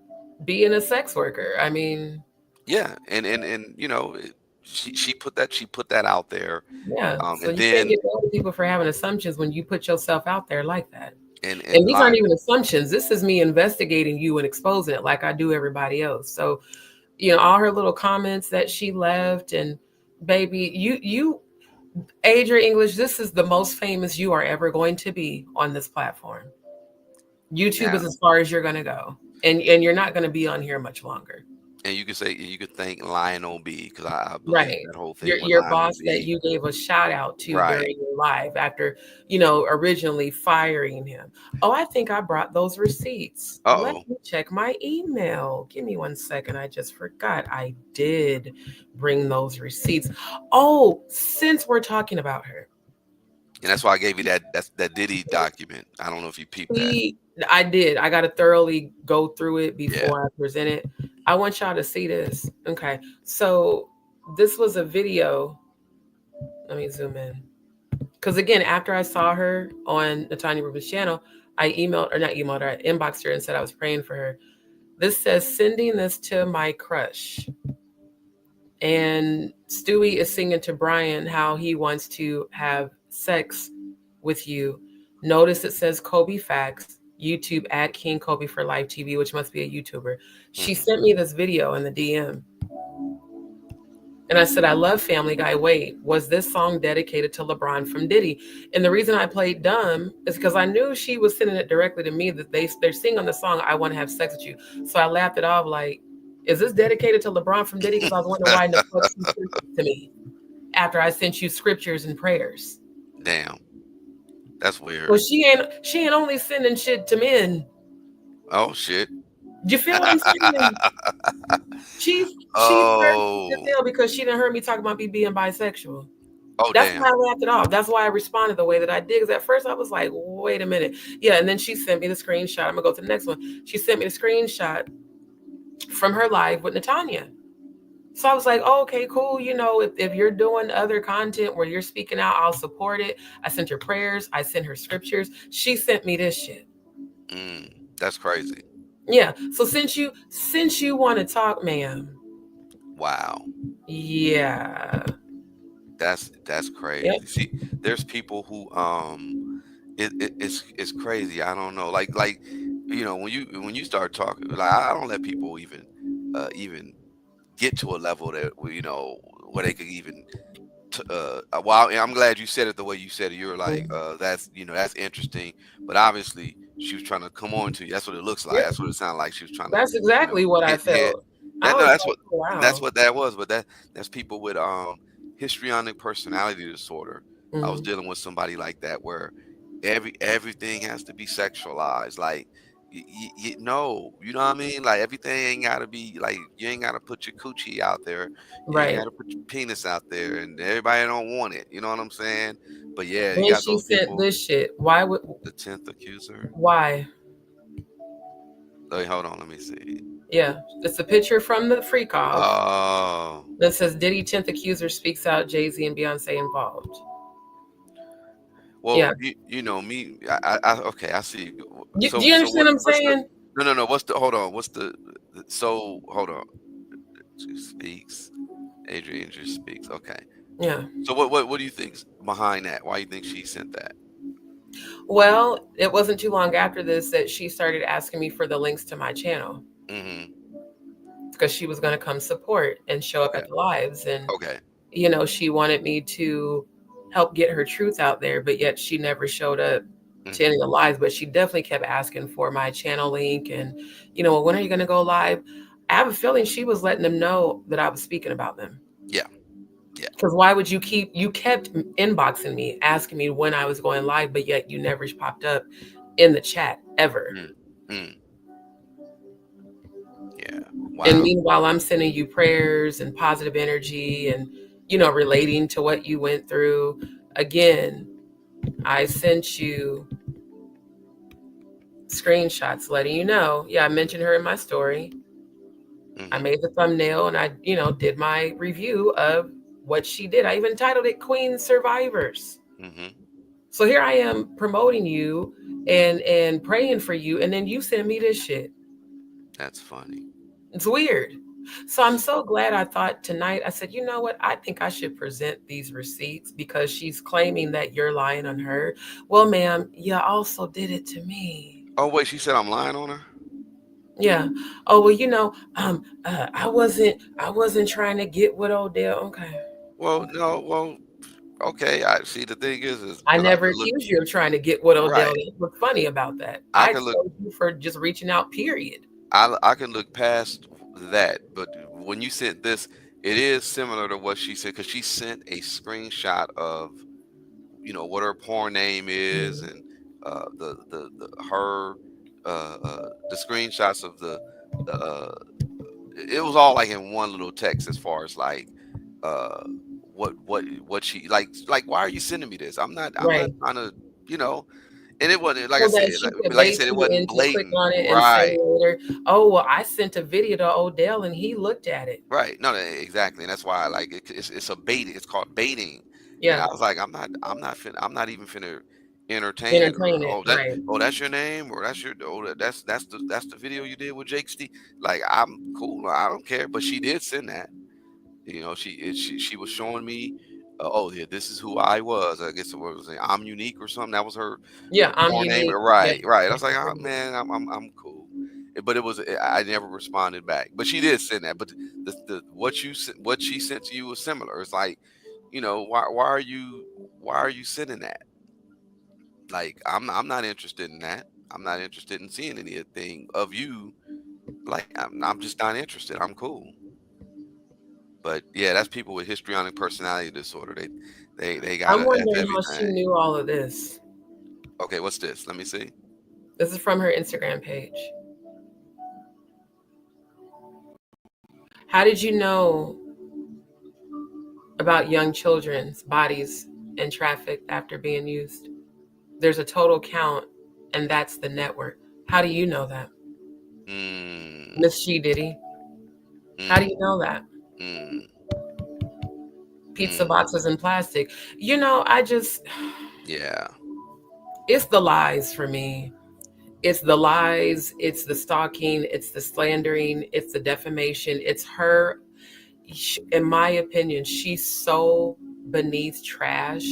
being a sex worker. I mean, yeah, and you know, she put that out there. yeah. So And you can't then get mad at people for having assumptions when you put yourself out there like that. and And these aren't live. even assumptions. This is me investigating you and exposing it like I do everybody else. So, you know, all her little comments that she left, and baby, you Adria English, this is the most famous you are ever going to be on this platform. YouTube is Now, as far as you're going to go. And you're not going to be on here much longer. and you could thank Lionel B, because I believe Right. that whole thing with Your Lionel boss that B. you gave a shout out to Right. during your live after, you know, originally firing him. Oh, I think I brought those receipts. Let me check my email. Give me 1 second. I just forgot I did bring those receipts. Oh, since we're talking about her. And that's why I gave you that Diddy document. I don't know if you peeped that. I did. I got to thoroughly go through it before I present it. I want y'all to see this. Okay. So this was a video. Let me zoom in. Because again, after I saw her on Natanya Rubin's channel, I inboxed her and said I was praying for her. This says, sending this to my crush. And Stewie is singing to Brian how he wants to have sex with you. Notice it says Kobe Facts. YouTube at King Kobe for Life TV, which must be a YouTuber. She sent me this video in the DM. And I said, I love Family Guy. Wait, was this song dedicated to LeBron from Diddy? And the reason I played dumb is because I knew she was sending it directly to me, that they're singing the song, I Want to Have Sex with You. So I laughed it off like, is this dedicated to LeBron from Diddy? Because I was wondering why no fuck you sent it to me after I sent you scriptures and prayers. Damn. That's weird. Well, she ain't only sending shit to men. Oh shit. Do you feel what I'm saying? She's hurt because she didn't hear me talk about me being bisexual. Oh, that's damn. why I laughed it off. That's why I responded the way that I did. Because at first I was like, wait a minute. Yeah, and then she sent me the screenshot. I'm gonna go to the next one. She sent me the screenshot from her live with Natanya. So I was like, oh, okay, cool. You know, if you're doing other content where you're speaking out, I'll support it. I sent her prayers. I sent her scriptures. She sent me this shit. That's crazy. Yeah. So since you want to talk, ma'am. Wow. Yeah. That's crazy. Yep. See, there's people who it's crazy. I don't know. Like you know, when you start talking, like I don't let people even get to a level that, you know, where they could even well, I'm glad you said it the way you said it. You're like, that's, you know, that's interesting. But obviously she was trying to come on to you. That's what it looks like. That's what it sounded like. She was trying to. That's exactly what I felt. That's what that was. But that's people with histrionic personality disorder. I was dealing with somebody like that where everything has to be sexualized. Like, you know what I mean? Like, everything ain't gotta be like, you ain't gotta put your coochie out there. You ain't gotta put your penis out there, and everybody don't want it. You know what I'm saying? But yeah, when you got she those sent people, this shit, why would the 10th accuser? Why? Wait, hold on, let me see. Yeah, it's a picture from the freak off. Oh. That says Diddy 10th accuser speaks out, Jay-Z and Beyonce involved. Well, yeah. you know me. Okay, I see. Do you understand what I'm saying? No. Hold on. She speaks. Adrian just speaks. Okay. Yeah. So what do you think's behind that? Why do you think she sent that? Well, it wasn't too long after this that she started asking me for the links to my channel. Because she was going to come support and show up at the lives. And, you know, she wanted me to help get her truth out there, but yet she never showed up to any of the lives. But she definitely kept asking for my channel link. And, you know, when are you going to go live? I have a feeling she was letting them know that I was speaking about them. Yeah. Because why would you kept inboxing me, asking me when I was going live, but yet you never popped up in the chat ever. Yeah. Wow. And meanwhile, I'm sending you prayers and positive energy and, you know, relating to what you went through. Again, I sent you screenshots letting you know. Yeah, I mentioned her in my story. I made the thumbnail and I, did my review of what she did. I even titled it Queen Survivors. So here I am promoting you and praying for you, and then you send me this shit. That's funny. It's weird. So I'm so glad I thought tonight, I said, you know what? I think I should present these receipts because she's claiming that you're lying on her. Well, ma'am, you also did it to me. Oh, wait, she said I'm lying on her? Yeah. Oh, well, I wasn't trying to get with Odell. Okay. Well, no, well, okay. I see. The thing is I because I never could look accused you of trying to get with Odell. right. What's funny about that? I I can look. exposed you for just reaching out, period. I can look past that, but when you sent this, it is similar to what she said because she sent a screenshot of, what her porn name is and the screenshots of the it was all like in one little text as far as like what she like why are you sending me this? I'm not Right. trying to, and it wasn't like I So said, that she could like you bait said, it you wasn't into click blatant. on it and say Right. later, oh, well, I sent a video to Odell and he looked at it. Right. No, exactly. And that's why I like it's a baiting. It's called baiting. And Yeah. I was like, I'm not even finna entertain it or Entertain it. Right. that's your name or that's the video you did with Jake Steve. Like I'm cool. I don't care. But she did send that. She was showing me oh yeah, this is who I was. I guess what was it? I'm unique or something. That was her Yeah, I'm porn name. unique. Right, Yeah. right. I was like, oh man, I'm cool. But I never responded back. But she did send that. But what she sent to you was similar. It's like, why are you sending that? Like I'm not interested in that. I'm not interested in seeing anything of you. Like I'm just not interested. I'm cool. But yeah, that's people with histrionic personality disorder. They got I'm to F wondering how she everything. knew all of this. Okay, what's this? Let me see. This is from her Instagram page. How did you know about young children's bodies and trafficked after being used? There's a total count, and that's the network. How do you know that? Miss She Diddy. How do you know that? Pizza boxes and plastic. I just... Yeah. It's the lies for me. It's the lies. It's the stalking. It's the slandering. It's the defamation. It's her. In my opinion, she's so beneath trash.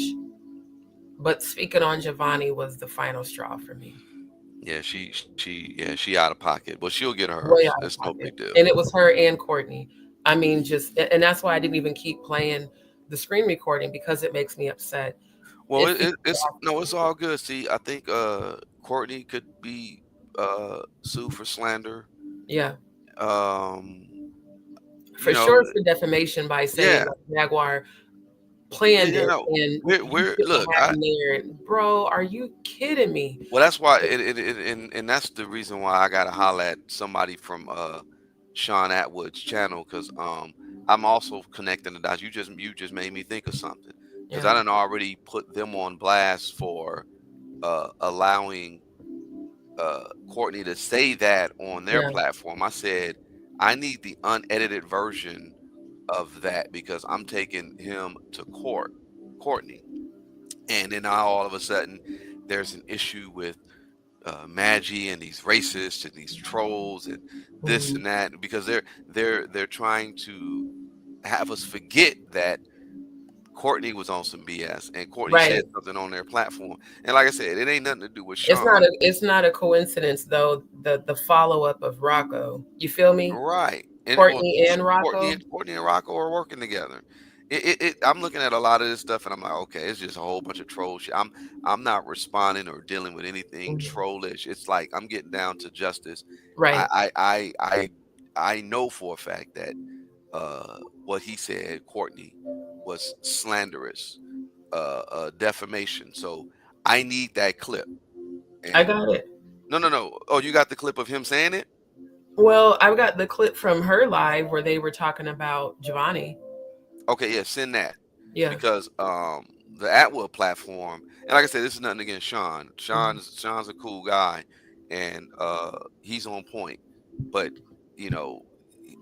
But speaking on Giovanni was the final straw for me. Yeah, she out of pocket. Well, she'll get hers. Way out of It's no pocket. big deal. And it was her and Courtney. I mean, and that's why I didn't even keep playing the screen recording because it makes me upset. Well, it's all good. See, I think Courtney could be sued for slander. Yeah. For sure for defamation by saying like Jaguar planned it and look, there. Bro, are you kidding me? Well, that's why and that's the reason why I gotta holler at somebody from Sean Atwood's channel because I'm also connecting the dots. You just made me think of something because I done already put them on blast for allowing Courtney to say that on their platform. I said I need the unedited version of that because I'm taking him to court, Courtney, and then now all of a sudden there's an issue with Maggie and these racists and these trolls and this and that because they're trying to have us forget that Courtney was on some BS and Courtney said something on their platform. And like I said, it ain't nothing to do with Sean. It's not a coincidence though, the follow-up of Rocco. You feel me? Right. And Courtney and Rocco. Courtney and Rocco are working together. I'm looking at a lot of this stuff and I'm like, okay, it's just a whole bunch of troll shit. I'm not responding or dealing with anything trollish. It's like I'm getting down to justice. Right. I know for a fact that what he said, Courtney, was slanderous, defamation. So I need that clip. I got it. No. Oh, you got the clip of him saying it? Well, I've got the clip from her live where they were talking about Giovanni. Okay, yeah, send that. Yeah. Because the Atwood platform, and like I said, this is nothing against Sean. Sean's a cool guy, and he's on point. But you know,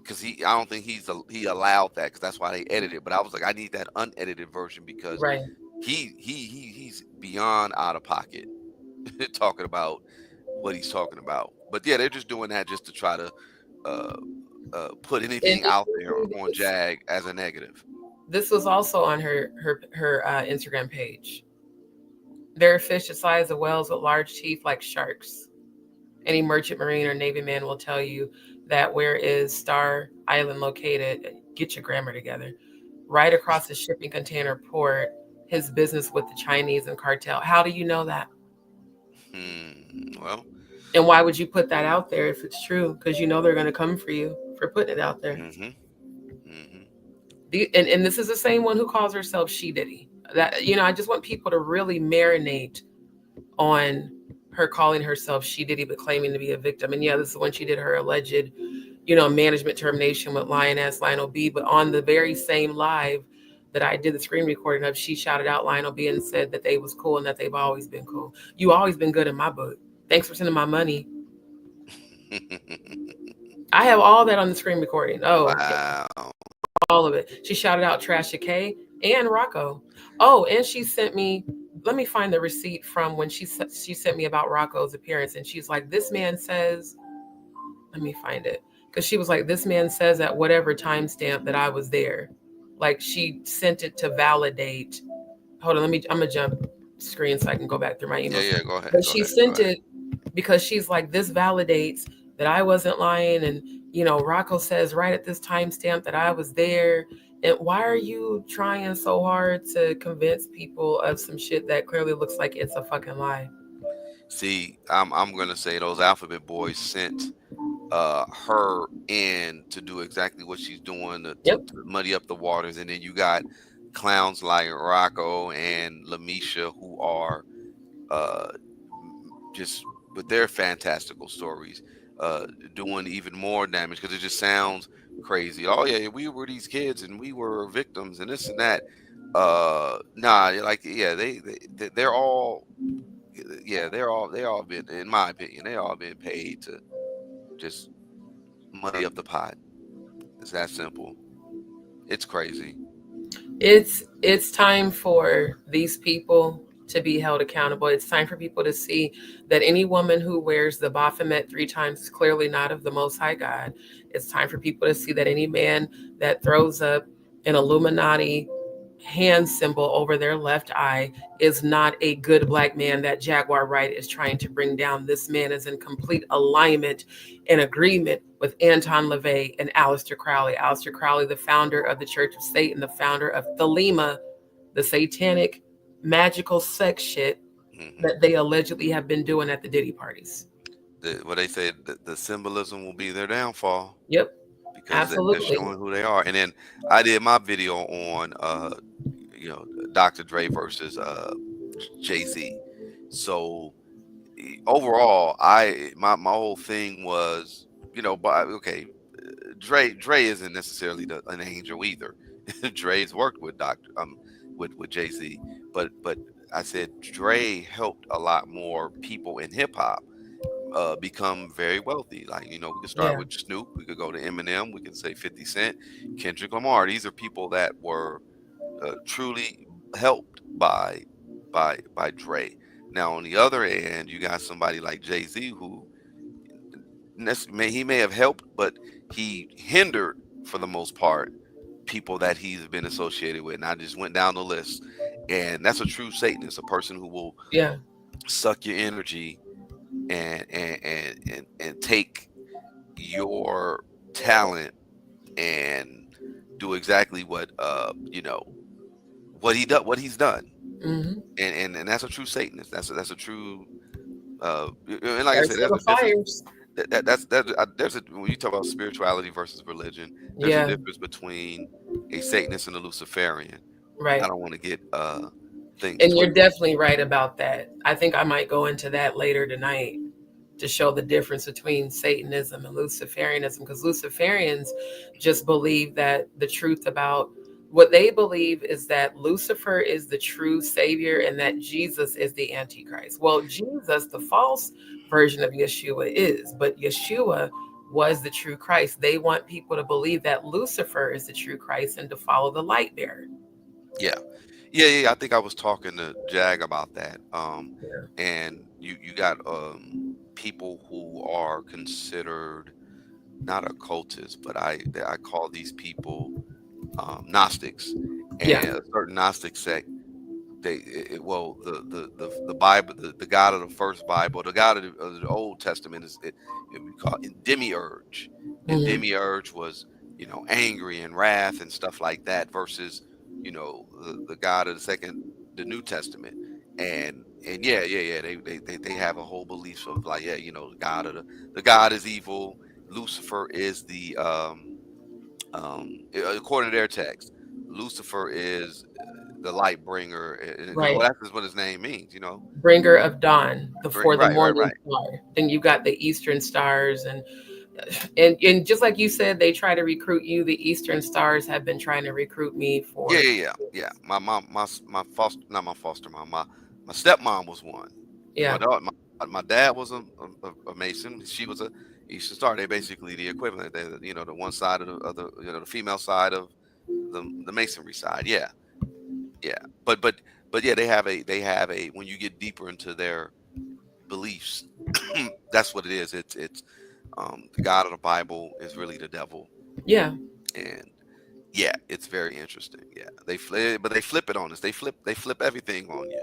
because I don't think he allowed that, because that's why they edited it. But I was like, I need that unedited version, because Right. he's beyond out of pocket talking about what he's talking about. But yeah, they're just doing that just to try to put anything out there on Jag as a negative. This was also on her Instagram page. There are fish the size of whales with large teeth like sharks. Any merchant marine or Navy man will tell you that. Where is Star Island located? Get your grammar together. Right across the shipping container port. His business with the Chinese and cartel. How do you know that? Well. And why would you put that out there if it's true? Because you know they're going to come for you for putting it out there. And this is the same one who calls herself She Diddy. That, I just want people to really marinate on her calling herself She Diddy, but claiming to be a victim. And yeah, this is when she did her alleged, management termination with Lionel B. But on the very same live that I did the screen recording of, she shouted out Lionel B and said that they was cool and that they've always been cool. You always been good in my book. Thanks for sending my money. I have all that on the screen recording. Oh, wow. All of it. She shouted out Trasha K and Rocco. Oh, and she sent me, let me find the receipt from when she sent me about Rocco's appearance. And she's like, this man says, let me find it. Because she was like, this man says at whatever timestamp that I was there. Like, she sent it to validate. Hold on, I'm going to jump screen so I can go back through my emails. Yeah, go ahead. But she sent it because she's like, this validates that I wasn't lying. And, Rocco says right at this timestamp that I was there. And why are you trying so hard to convince people of some shit that clearly looks like it's a fucking lie? See, I'm going to say those Alphabet Boys sent her in to do exactly what she's doing to muddy up the waters. And then you got clowns like Rocco and Lamisha who are just with their fantastical stories doing even more damage, because it just sounds crazy. Oh yeah, we were these kids and we were victims and this and that. They're all been, in my opinion, they all been paid to just muddy up the pot. It's that simple. It's crazy. It's time for these people to be held accountable. It's time for people to see that any woman who wears the Baphomet 3 times is clearly not of the Most High God. It's time for people to see that any man that throws up an Illuminati hand symbol over their left eye is not a good black man that Jaguar Wright is trying to bring down. This man is in complete alignment and agreement with Anton LaVey and Aleister Crowley. Aleister Crowley, the founder of the Church of Satan, the founder of Thelema, the satanic magical sex shit that they allegedly have been doing at the Diddy parties. What they said, the symbolism will be their downfall. Yep. Because absolutely. They're showing who they are. And then I did my video on Dr. Dre versus Jay-Z. So overall, my whole thing was, Dre isn't necessarily an angel either. Dre's worked with with Jay-Z, but I said Dre helped a lot more people in hip hop become very wealthy. Like, we could start with Snoop, we could go to Eminem, we could say 50 Cent, Kendrick Lamar. These are people that were truly helped by Dre. Now on the other end, you got somebody like Jay-Z who he may have helped, but he hindered for the most part people that he's been associated with. And I just went down the list, and that's a true Satanist, a person who will suck your energy and take your talent and do exactly what he's done. Mm-hmm. And that's a true Satanist. That's a true and like I said, there's a when you talk about spirituality versus religion, there's a difference between a Satanist and a Luciferian. Right. I don't want to get things. And you're definitely right about that. I think I might go into that later tonight to show the difference between Satanism and Luciferianism, because Luciferians just believe that the truth about What they believe is that Lucifer is the true savior and that Jesus is the Antichrist. Well, Jesus, the false version of Yeshua, is, but Yeshua was the true Christ. They want people to believe that Lucifer is the true Christ and to follow the light bearer. Yeah. I think I was talking to Jag about that. And you got people who are considered not occultists, but I call these people Gnostics, and a certain Gnostic sect. The Bible, the God of the first Bible, the God of the Old Testament is we call it demiurge, and demiurge was angry and wrath and stuff like that versus the God of the New Testament, and they have a whole belief of like the God is evil. Lucifer is the according to their text, Lucifer is the light bringer, because that's what his name means, bringer of dawn, the morning star. Then you got the Eastern stars, and just like you said, they try to recruit you. The Eastern stars have been trying to recruit me for My mom, my foster, not my foster mom, my stepmom was one. My dad was a Mason. She was a Eastern Star. They basically the equivalent. They, the one side of the the female side of the Masonry side. But they have a when you get deeper into their beliefs, that's what it is. It's the God of the Bible is really the devil. And it's very interesting. They flip it on us. They flip everything on you.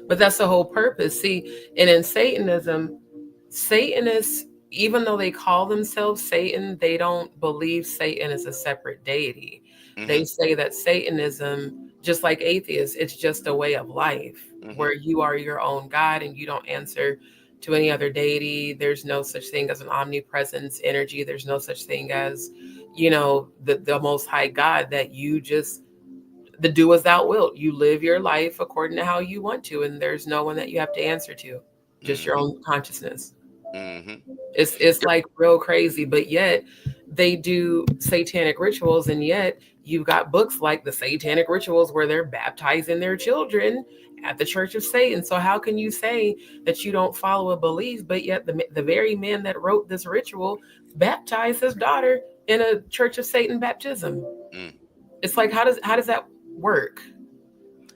But that's the whole purpose. See, and in Satanism, Satanists, even though they call themselves Satan, they don't believe Satan is a separate deity. They say that Satanism, just like atheists, it's just a way of life where you are your own God and you don't answer to any other deity. There's no such thing as an omnipresence energy. There's no such thing as, the Most High God, that you just the do as thou wilt. You live your life according to how you want to, and there's no one that you have to answer to, just your own consciousness. It's like real crazy, but yet they do satanic rituals, and yet you've got books like the Satanic Rituals where they're baptizing their children at the Church of Satan. So how can you say that you don't follow a belief, but yet the very man that wrote this ritual baptized his daughter in a Church of Satan baptism? It's like, how does that work?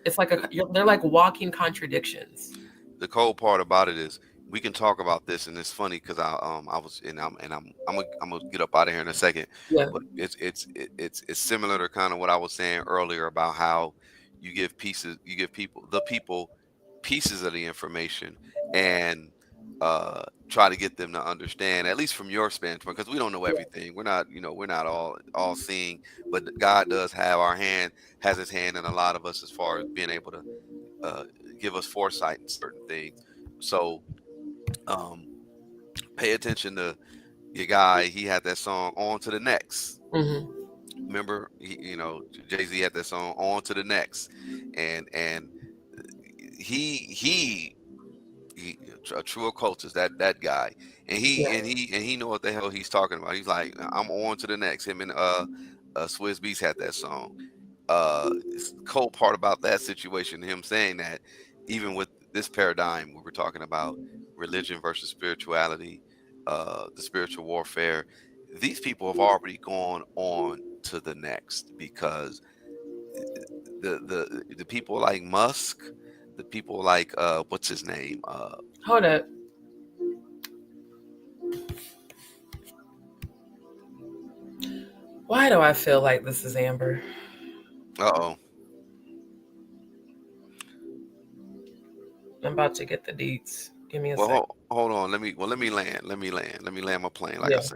It's like they're like walking contradictions. The cold part about it is we can talk about this, and it's funny because I'm gonna get up out of here in a second. But it's similar to kind of what I was saying earlier about how you give people pieces of the information and try to get them to understand, at least from your standpoint, because we don't know everything. We're not all seeing, but God does has his hand in a lot of us as far as being able to give us foresight in certain things. So pay attention to your guy. He had that song "On to the Next." Remember, Jay-Z had that song "On to the Next," and he a true occultist, that guy, and he know what the hell he's talking about. He's like, I'm on to the next. Him and Swizz Beatz had that song. The cold part about that situation, him saying that, even with this paradigm we were talking about, religion versus spirituality, the spiritual warfare, these people have already gone on to the next, because the people like Musk, the people like what's his name? Hold up. Why do I feel like this is Amber? Uh-oh. I'm about to get the deets. Give me a second. Hold on. Let me land. Let me land my plane, like I say.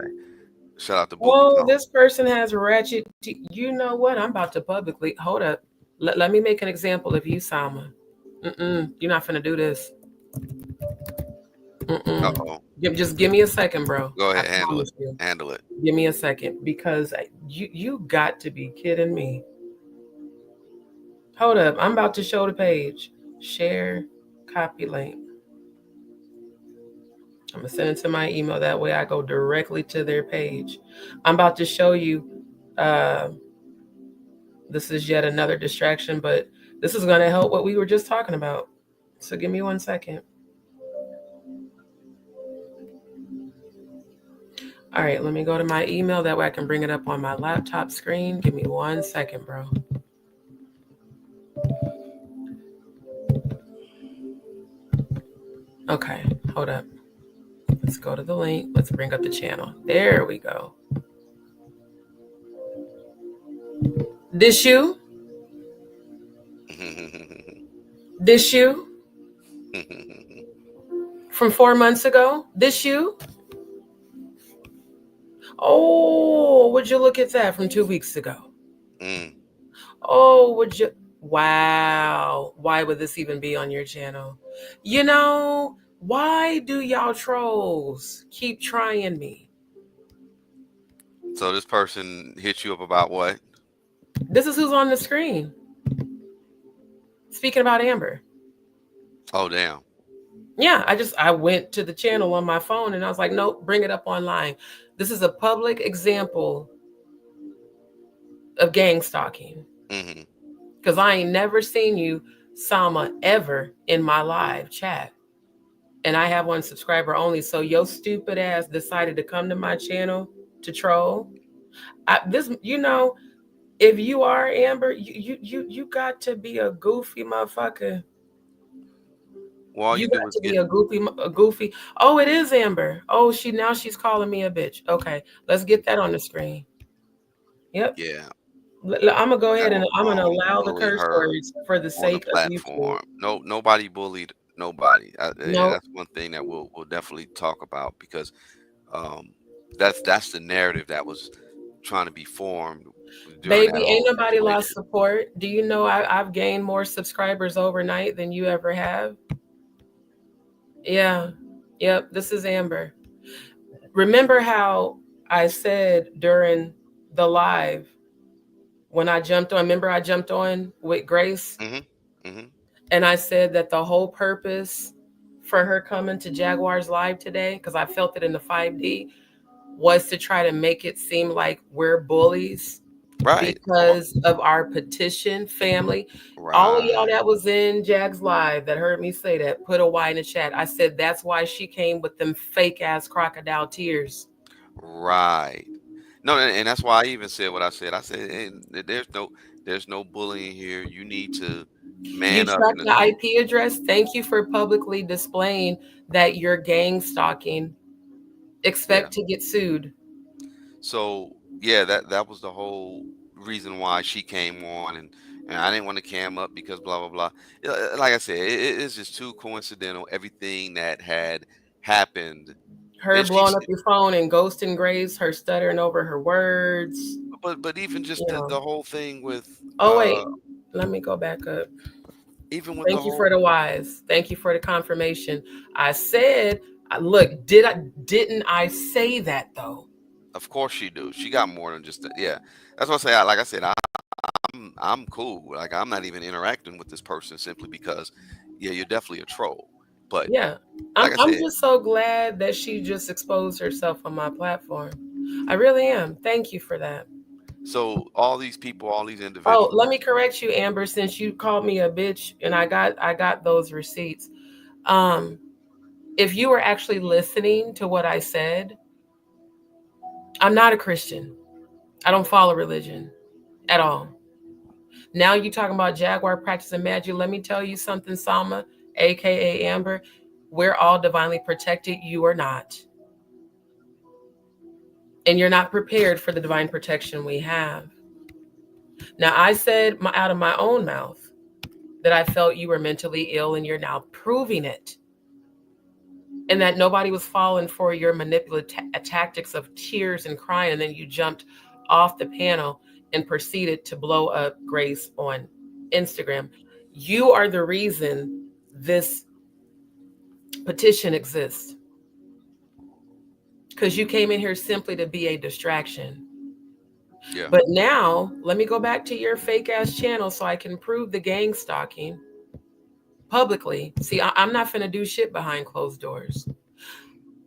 Shout out to Whoa, this person has ratchet you know what? I'm about to publicly hold up. Let me make an example of you, Salma. You're not finna do this. Uh-oh. Just give me a second, bro. Go ahead, handle it. Give me a second, because you got to be kidding me. Hold up, I'm about to show the page. Share, copy link. I'm gonna send it to my email. That way I go directly to their page. I'm about to show you This is yet another distraction, but this is going to help what we were just talking about. So give me 1 second. All right, let me go to my email. That way I can bring it up on my laptop screen. Give me 1 second, bro. Okay, hold up. Let's go to the link. Let's bring up the channel. There we go. This you? This you? From 4 months ago? This you? Oh, would you look at that from 2 weeks ago? Oh, would you? Wow. Why would this even be on your channel? You know, why do y'all trolls keep trying me? So this person hit you up about what? This is who's on the screen. Speaking about Amber. Oh, damn. Yeah, I went to the channel on my phone and I was like, nope, bring it up online. This is a public example of gang stalking. Because I ain't never seen you, Salma, ever in my live chat. And I have 1 subscriber only. So your stupid ass decided to come to my channel to troll. You know, if you are Amber, you got to be a goofy motherfucker. Well, you got to be a goofy. Oh, it is Amber. Oh, she's calling me a bitch. Okay, let's get that on the screen. Yep. Yeah. I'm gonna go ahead and I'm gonna allow the curse words for the sake of YouTube. No, nobody bullied nobody. No. That's one thing that we'll definitely talk about, because that's the narrative that was trying to be formed. Baby, ain't nobody lost support. Do you know I've gained more subscribers overnight than you ever have? Yeah. Yep. This is Amber. Remember how I said during the live when I jumped on, remember I jumped on with Grace? And I said that the whole purpose for her coming to Jaguar's live today, because I felt it in the 5D, was to try to make it seem like we're bullies. Right. Because of our petition family. Right. All of y'all that was in Jag's live that heard me say that, put a Y in the chat. I said that's why she came with them fake ass crocodile tears. Right. No, and that's why I even said what I said. I said, hey, there's no bullying here. You need to man up. You tracked the IP address. Thank you for publicly displaying that you're gang stalking. Expect to get sued. So yeah, that was the whole reason why she came on, and I didn't want to cam up because blah blah blah. Like I said, it's just too coincidental. Everything that had happened. Her blowing up your phone and ghosting Grace, her stuttering over her words. But even just the whole thing with. Oh wait, let me go back up. Even with Thank you for the whys. Thank you for the confirmation. I said, look, didn't I say that though? Of course she do. She got more than just that. Yeah, that's what I say. Like I said, I'm cool. Like I'm not even interacting with this person simply because, yeah, you're definitely a troll. But yeah, like I'm just so glad that she just exposed herself on my platform. I really am. Thank you for that. So all these people, all these individuals. Oh, let me correct you, Amber, since you called me a bitch and I got those receipts. If you were actually listening to what I said, I'm not a Christian. I don't follow religion at all. Now you talking about Jaguar practicing magic. Let me tell you something, Salma, aka Amber. We're all divinely protected. You are not. And you're not prepared for the divine protection we have. Now, I said out of my own mouth that I felt you were mentally ill, and you're now proving it. And that nobody was falling for your manipulative tactics of tears and crying, and then you jumped off the panel and proceeded to blow up Grace on Instagram. You are the reason this petition exists. Because you came in here simply to be a distraction. Yeah. But now, let me go back to your fake ass channel so I can prove the gang stalking publicly. See, I'm not finna do shit behind closed doors.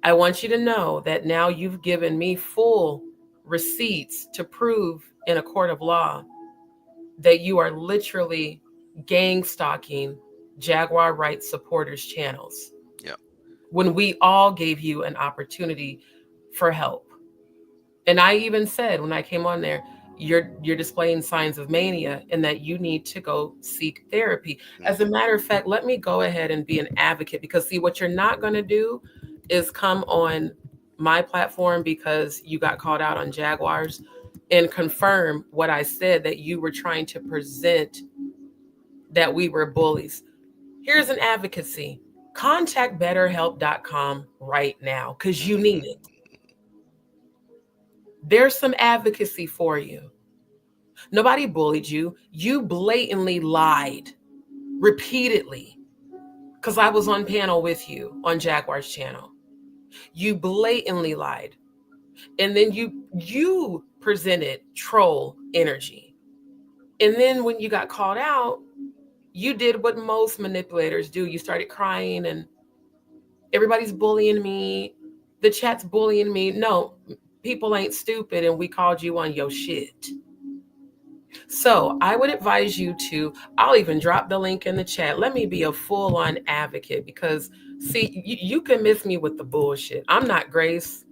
I want you to know that now you've given me full receipts to prove in a court of law that you are literally gang stalking Jaguar Wright supporters channels. Yeah. When we all gave you an opportunity for help. And I even said when I came on there, you're displaying signs of mania and that you need to go seek therapy. As a matter of fact, let me go ahead and be an advocate, because see, what you're not going to do is come on my platform because you got called out on Jaguars and confirm what I said, that you were trying to present that we were bullies. Here's an advocacy. Contact betterhelp.com right now because you need it. There's some advocacy for you. Nobody bullied you. You blatantly lied repeatedly, because I was on panel with you on Jaguar's channel. You blatantly lied. And then you presented troll energy. And then when you got called out, you did what most manipulators do. You started crying and everybody's bullying me. The chat's bullying me. No, people ain't stupid, and we called you on your shit. So I would advise you to, I'll even drop the link in the chat. Let me be a full-on advocate, because see, you can miss me with the bullshit. I'm not Grace.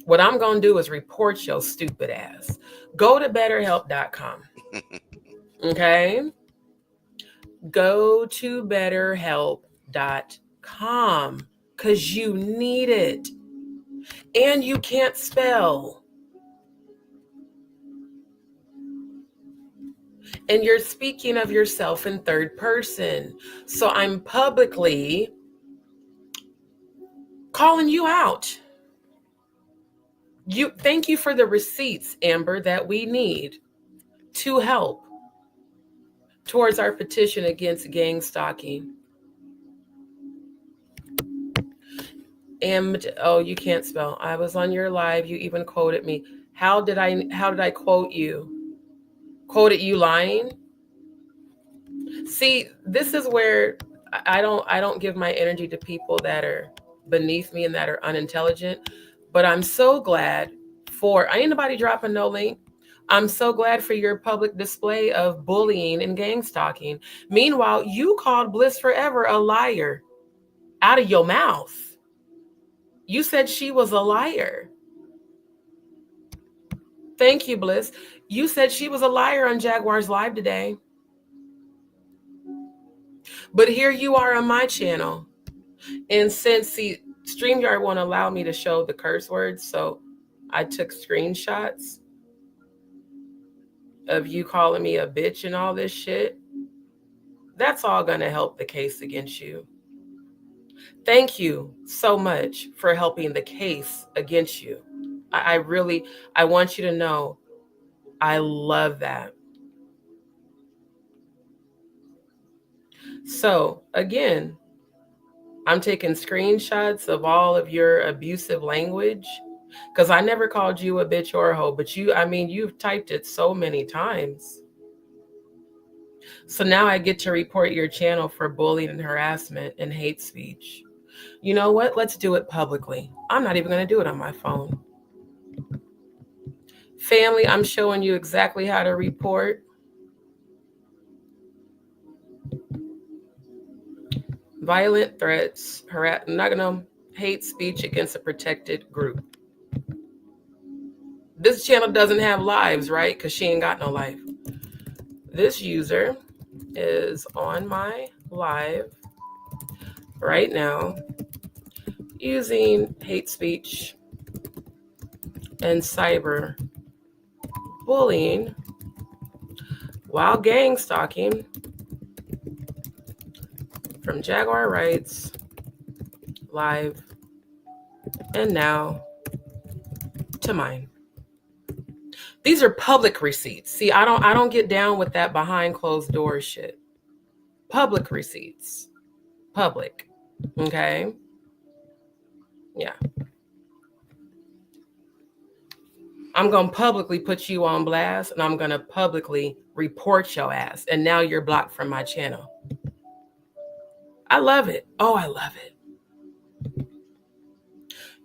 What I'm going to do is report your stupid ass. Go to betterhelp.com. Okay? Go to betterhelp.com because you need it. And you can't spell. And you're speaking of yourself in third person. So I'm publicly calling you out. Thank you for the receipts, Amber, that we need to help towards our petition against gang stalking. And oh, you can't spell. I was on your live. You even quoted me. How did I quote you? Quoted you lying? See, this is where I don't give my energy to people that are beneath me and that are unintelligent. But I'm so glad ain't nobody dropping no link. I'm so glad for your public display of bullying and gang stalking. Meanwhile, you called Bliss Forever a liar out of your mouth. You said she was a liar. Thank you, Bliss. You said she was a liar on Jaguar's Live today. But here you are on my channel. And since StreamYard won't allow me to show the curse words, so I took screenshots of you calling me a bitch and all this shit. That's all going to help the case against you. Thank you so much for helping the case against you. I want you to know, I love that. So again, I'm taking screenshots of all of your abusive language, because I never called you a bitch or a hoe, but you've typed it so many times. So now I get to report your channel for bullying and harassment and hate speech. You know what? Let's do it publicly. I'm not even going to do it on my phone. Family, I'm showing you exactly how to report. Violent threats, hate speech against a protected group. This channel doesn't have lives, right? Because she ain't got no life. This user is on my live right now using hate speech and cyber bullying while gang stalking from Jaguar Wright's live, and now to mine. These are public receipts. See, I don't get down with that behind closed doors shit. Public receipts. Public. Okay? Yeah. I'm going to publicly put you on blast, and I'm going to publicly report your ass. And now you're blocked from my channel. I love it. Oh, I love it.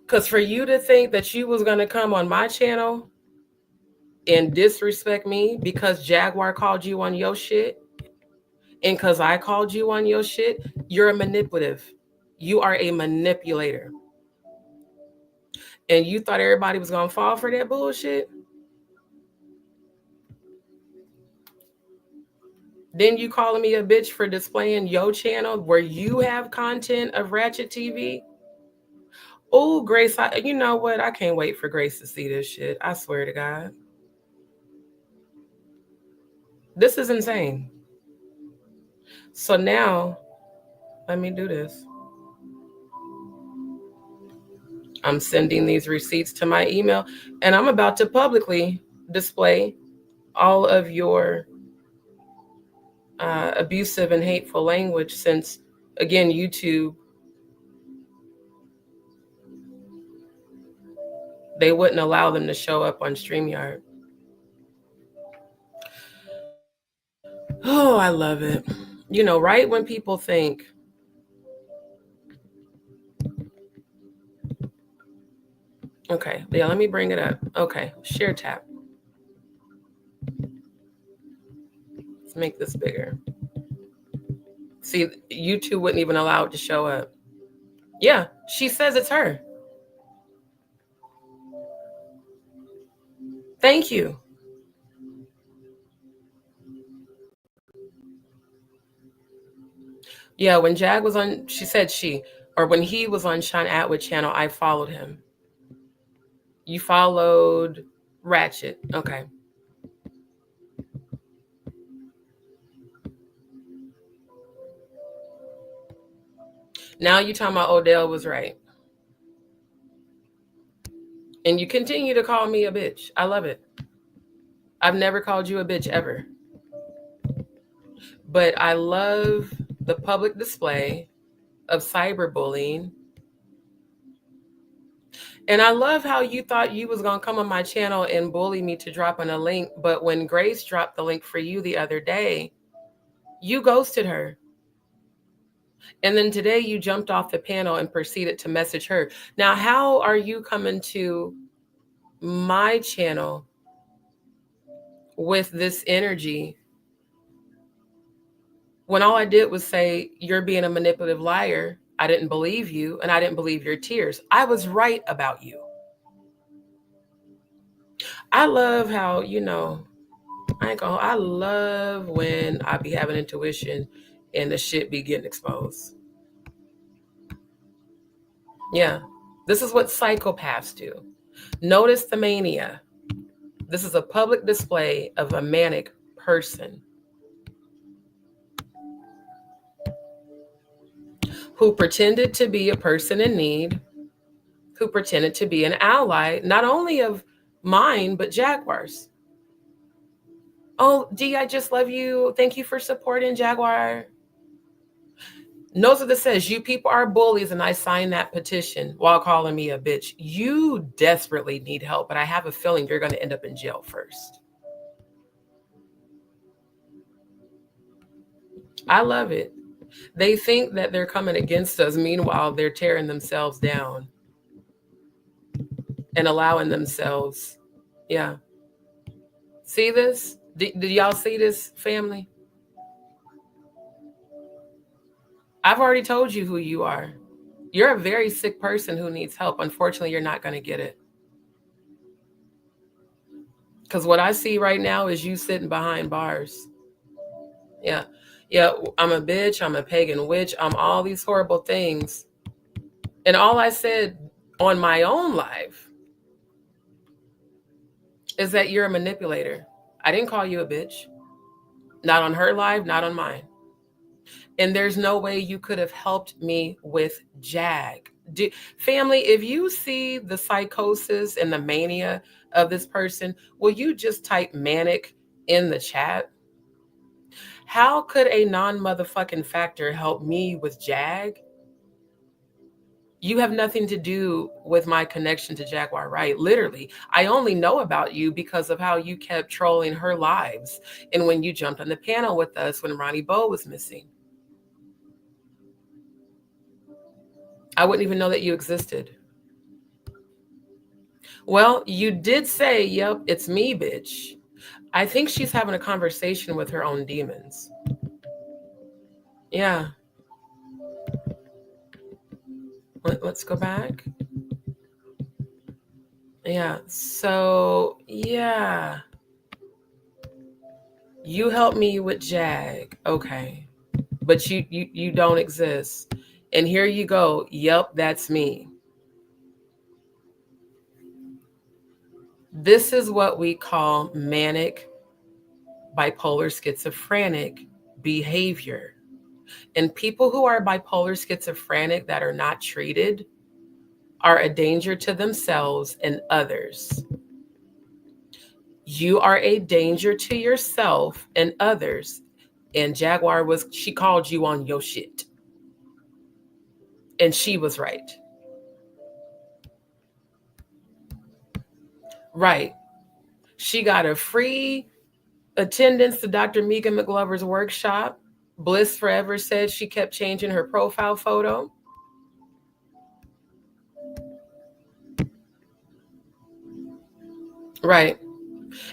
Because for you to think that you was going to come on my channel and disrespect me because Jaguar called you on your shit and because I called you on your shit, you're a manipulative. You are a manipulator. And you thought everybody was going to fall for that bullshit? Then you calling me a bitch for displaying your channel where you have content of Ratchet TV? Oh, Grace, you know what? I can't wait for Grace to see this shit. I swear to God. This is insane. So now, let me do this. I'm sending these receipts to my email, and I'm about to publicly display all of your abusive and hateful language since, again, YouTube, they wouldn't allow them to show up on StreamYard. Oh, I love it. You know, right when people think, okay, yeah, let me bring it up. Okay, share tap. Let's make this bigger. See, YouTube wouldn't even allow it to show up. Yeah, she says it's her. Thank you. Yeah, when Jag was on, she said when he was on Sean Atwood channel, I followed him. You followed Ratchet. Okay. Now you talking about Odell was right. And you continue to call me a bitch. I love it. I've never called you a bitch ever. But I love the public display of cyberbullying. And I love how you thought you was going to come on my channel and bully me to drop on a link. But when Grace dropped the link for you the other day, you ghosted her. And then today you jumped off the panel and proceeded to message her. Now, how are you coming to my channel with this energy when all I did was say, you're being a manipulative liar? I didn't believe you, and I didn't believe your tears. I was right about you. I love how, you know, I love when I be having intuition and the shit be getting exposed. Yeah, this is what psychopaths do. Notice the mania. This is a public display of a manic person who pretended to be a person in need, who pretended to be an ally, not only of mine, but Jaguar's. Oh, D, I just love you. Thank you for supporting Jaguar. Noza says, you people are bullies, and I signed that petition while calling me a bitch. You desperately need help, but I have a feeling you're going to end up in jail first. I love it. They think that they're coming against us. Meanwhile, they're tearing themselves down and allowing themselves. Yeah. See this? Did y'all see this, family? I've already told you who you are. You're a very sick person who needs help. Unfortunately, you're not going to get it. Because what I see right now is you sitting behind bars. Yeah. Yeah, I'm a bitch. I'm a pagan witch. I'm all these horrible things. And all I said on my own life is that you're a manipulator. I didn't call you a bitch. Not on her live, not on mine. And there's no way you could have helped me with Jag. Family, if you see the psychosis and the mania of this person, will you just type manic in the chat? How could a non-motherfucking factor help me with Jag? You have nothing to do with my connection to Jaguar Wright. Literally, I only know about you because of how you kept trolling her lives and when you jumped on the panel with us when Ronnie Bo was missing. I wouldn't even know that you existed. Well, you did say, yep, it's me, bitch. I think she's having a conversation with her own demons. Yeah. Let's go back. Yeah. So, yeah. You help me with Jag. Okay. But you don't exist. And here you go. Yep, that's me. This is what we call manic, bipolar, schizophrenic behavior. And people who are bipolar, schizophrenic that are not treated are a danger to themselves and others. You are a danger to yourself and others. And Jaguar she called you on your shit. And she was right. Right. She got a free attendance to Dr. Megan McGlover's workshop. Bliss Forever said she kept changing her profile photo. Right.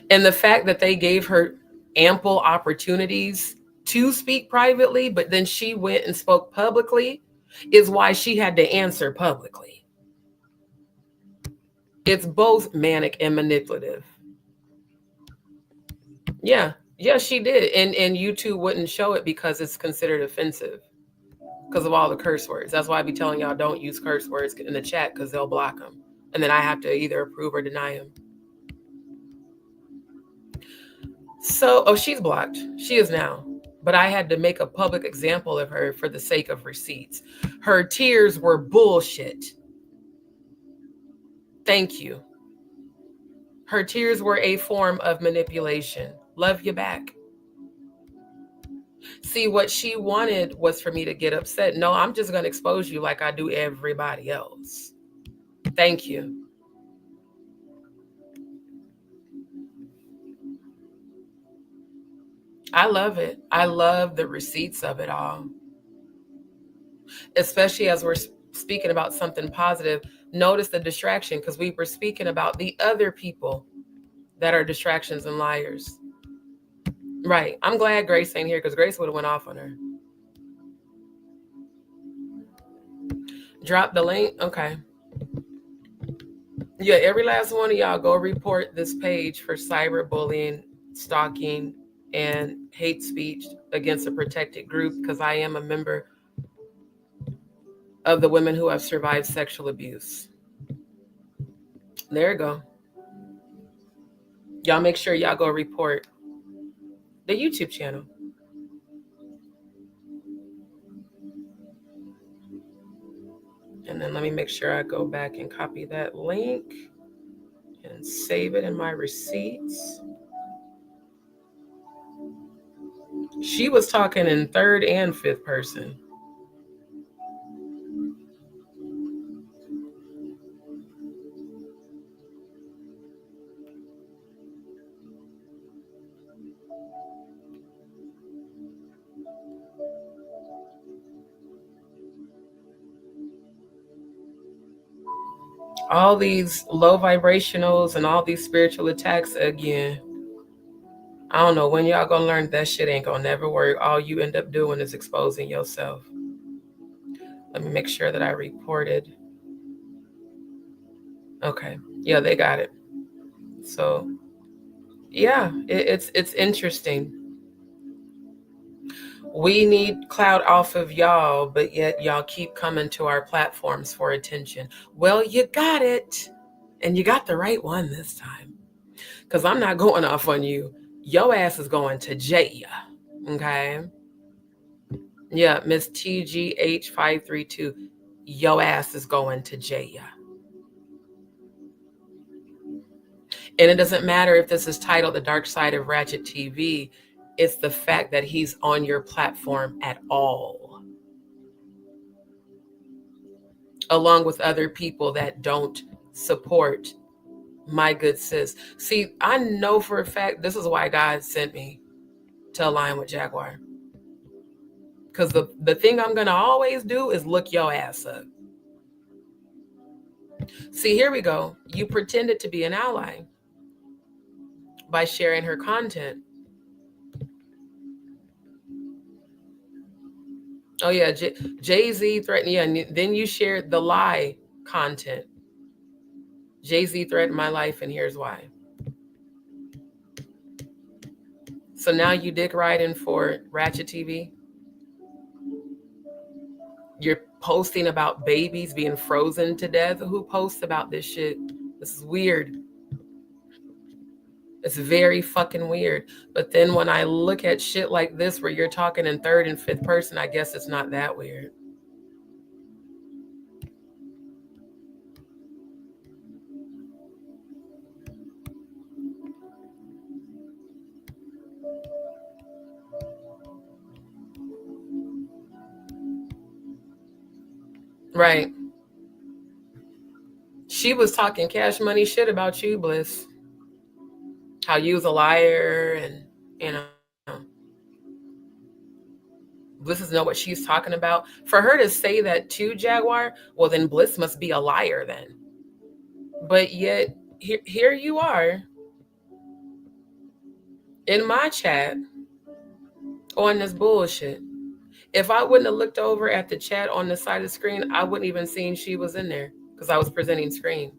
And the fact that they gave her ample opportunities to speak privately, but then she went and spoke publicly is why she had to answer publicly. It's both manic and manipulative. Yeah. Yeah, she did. And YouTube wouldn't show it because it's considered offensive because of all the curse words. That's why I be telling y'all don't use curse words in the chat because they'll block them. And then I have to either approve or deny them. So, she's blocked. She is now. But I had to make a public example of her for the sake of receipts. Her tears were bullshit. Thank you. Her tears were a form of manipulation. Love you back. See, what she wanted was for me to get upset. No, I'm just going to expose you like I do everybody else. Thank you. I love it. I love the receipts of it all. Especially as we're speaking about something positive. Notice the distraction because we were speaking about the other people that are distractions and liars. Right. I'm glad Grace ain't here because Grace would have went off on her. Drop the link. Okay. Yeah, every last one of y'all go report this page for cyberbullying, stalking, and hate speech against a protected group because I am a member of the women who have survived sexual abuse. There you go. Y'all make sure y'all go report the YouTube channel. And then let me make sure I go back and copy that link and save it in my receipts. She was talking in third and fifth person. All these low vibrationals and all these spiritual attacks again. I don't know when y'all gonna learn that shit ain't gonna never work. All you end up doing is exposing yourself. Let me make sure that I reported. Okay. Yeah, they got it. So yeah, it's interesting. We need clout off of y'all, but yet y'all keep coming to our platforms for attention. Well, you got it. And you got the right one this time. Because I'm not going off on you. Your ass is going to jail. Okay? Yeah, Miss TGH532. Your ass is going to jail. And it doesn't matter if this is titled The Dark Side of Ratchet TV. It's the fact that he's on your platform at all. Along with other people that don't support my good sis. See, I know for a fact this is why God sent me to align with Jaguar. Because the thing I'm going to always do is look your ass up. See, here we go. You pretended to be an ally by sharing her content. Oh yeah, Jay-Z threatened. Yeah, and then you shared the lie content. Jay-Z threatened my life, and here's why. So now you dick riding for Ratchet TV. You're posting about babies being frozen to death. Who posts about this shit? This is weird. It's very fucking weird. But then when I look at shit like this where you're talking in third and fifth person, I guess it's not that weird. Right. She was talking cash money shit about you, Bliss. How you was a liar, and you know, Bliss doesn't know what she's talking about. For her to say that to Jaguar, well, then Bliss must be a liar then. But yet, here you are in my chat on this bullshit. If I wouldn't have looked over at the chat on the side of the screen, I wouldn't even seen she was in there because I was presenting screen.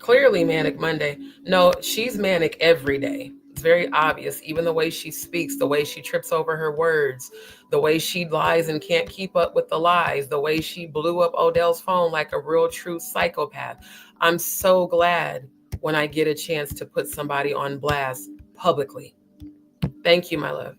Clearly Manic Monday. No, she's manic every day. It's very obvious. Even the way she speaks, the way she trips over her words, the way she lies and can't keep up with the lies, the way she blew up Odell's phone like a real true psychopath. I'm so glad when I get a chance to put somebody on blast publicly. Thank you, my love.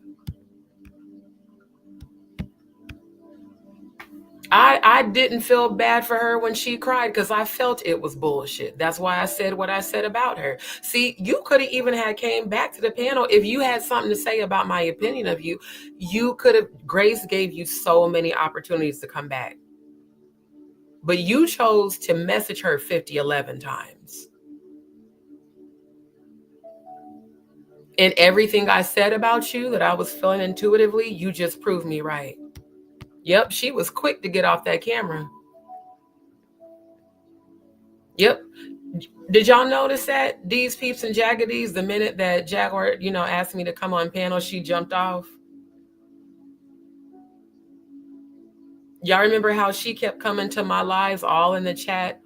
I didn't feel bad for her when she cried because I felt it was bullshit. That's why I said what I said about her. See, you could have even came back to the panel if you had something to say about my opinion of you. You could have, Grace gave you so many opportunities to come back. But you chose to message her 11 times. And everything I said about you that I was feeling intuitively, you just proved me right. Yep, she was quick to get off that camera. Yep. Did y'all notice that? DzPeepz and JagaDz, the minute that Jaguar, asked me to come on panel, she jumped off. Y'all remember how she kept coming to my lives all in the chat?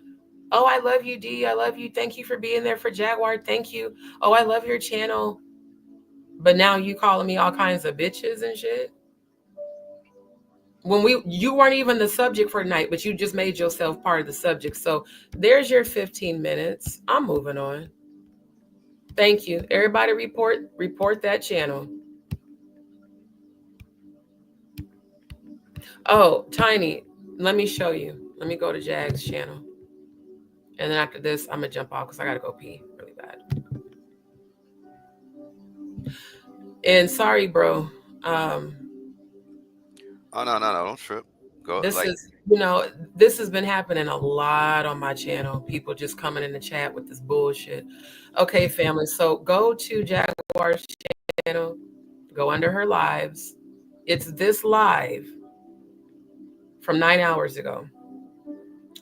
Oh, I love you, D. I love you. Thank you for being there for Jaguar. Thank you. Oh, I love your channel. But now you calling me all kinds of bitches and shit. When you weren't even the subject for tonight, but you just made yourself part of the subject. So there's your 15 minutes. I'm moving on. Thank you. Everybody report that channel. Oh, Tiny, let me show you. Let me go to Jag's channel. And then after this, I'm gonna jump off because I gotta go pee really bad. And sorry, bro. Oh, no, don't trip. Go. This has been happening a lot on my channel. People just coming in the chat with this bullshit. Okay, family. So go to Jaguar's channel. Go under her lives. It's this live from 9 hours ago.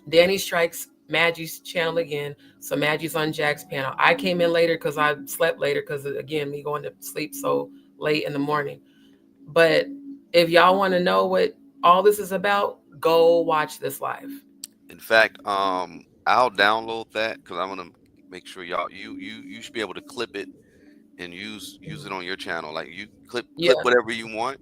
Danny strikes Maggie's channel again. So Maggie's on Jack's panel. I came in later because I slept later because, again, me going to sleep so late in the morning. But if y'all want to know what all this is about, go watch this live. In fact, I'll download that because I'm gonna make sure y'all you should be able to clip it and use it on your channel. Like you clip whatever you want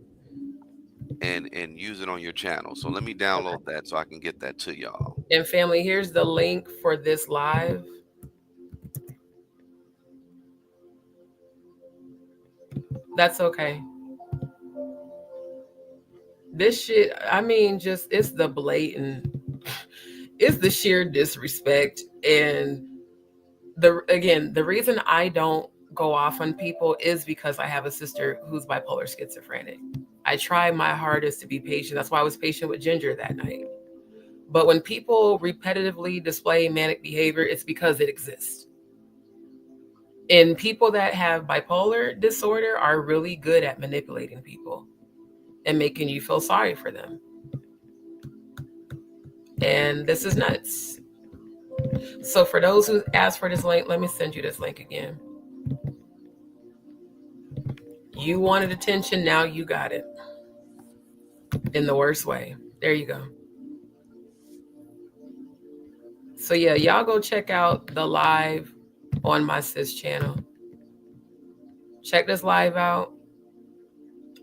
and use it on your channel. So let me download that so I can get that to y'all. And family, here's the link for this live. That's okay. This shit, I mean, just it's the blatant, it's the sheer disrespect. And the reason I don't go off on people is because I have a sister who's bipolar schizophrenic. I try my hardest to be patient. That's why I was patient with Ginger that night. But when people repetitively display manic behavior, it's because it exists. And people that have bipolar disorder are really good at manipulating people. and making you feel sorry for them. And this is nuts. So for those who asked for this link, let me send you this link again. You wanted attention, now you got it. In the worst way. There you go. So yeah, y'all go check out the live on my sis channel. Check this live out.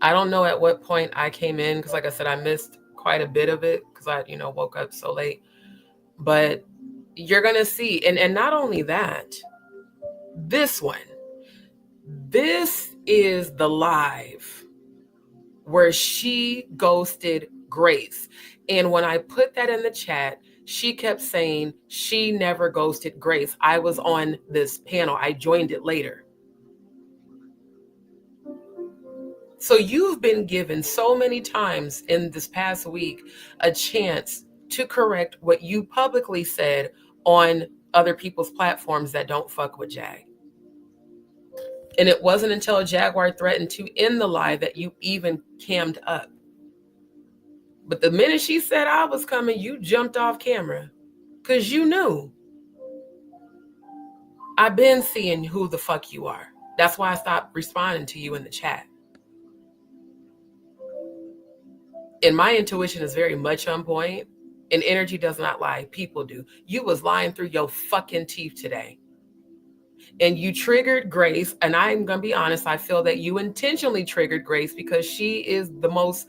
I don't know at what point I came in, because like I said, I missed quite a bit of it because I, woke up so late. But you're gonna see, and not only that, this one. This is the live where she ghosted Grace. And when I put that in the chat, she kept saying she never ghosted Grace. I was on this panel. I joined it later. So you've been given so many times in this past week a chance to correct what you publicly said on other people's platforms that don't fuck with Jag. And it wasn't until Jaguar threatened to end the live that you even cammed up. But the minute she said I was coming, you jumped off camera because you knew. I've been seeing who the fuck you are. That's why I stopped responding to you in the chat. And my intuition is very much on point, and energy does not lie. People do. You was lying through your fucking teeth today. And you triggered Grace, and I'm going to be honest, I feel that you intentionally triggered Grace because she is the most,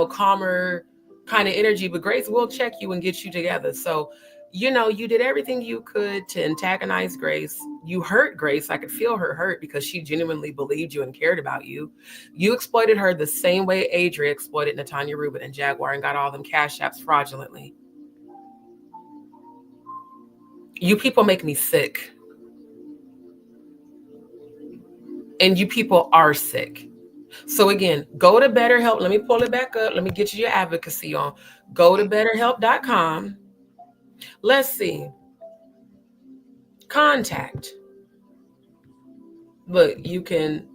calmer kind of energy, but Grace will check you and get you together. So, you did everything you could to antagonize Grace. You hurt Grace. I could feel her hurt because she genuinely believed you and cared about you. You exploited her the same way Adria exploited Natanya Rubin and Jaguar and got all them cash apps fraudulently. You people make me sick. And you people are sick. So again, go to BetterHelp. Let me pull it back up. Let me get you your advocacy on. Go to BetterHelp.com. Let's see. Contact. Look, you can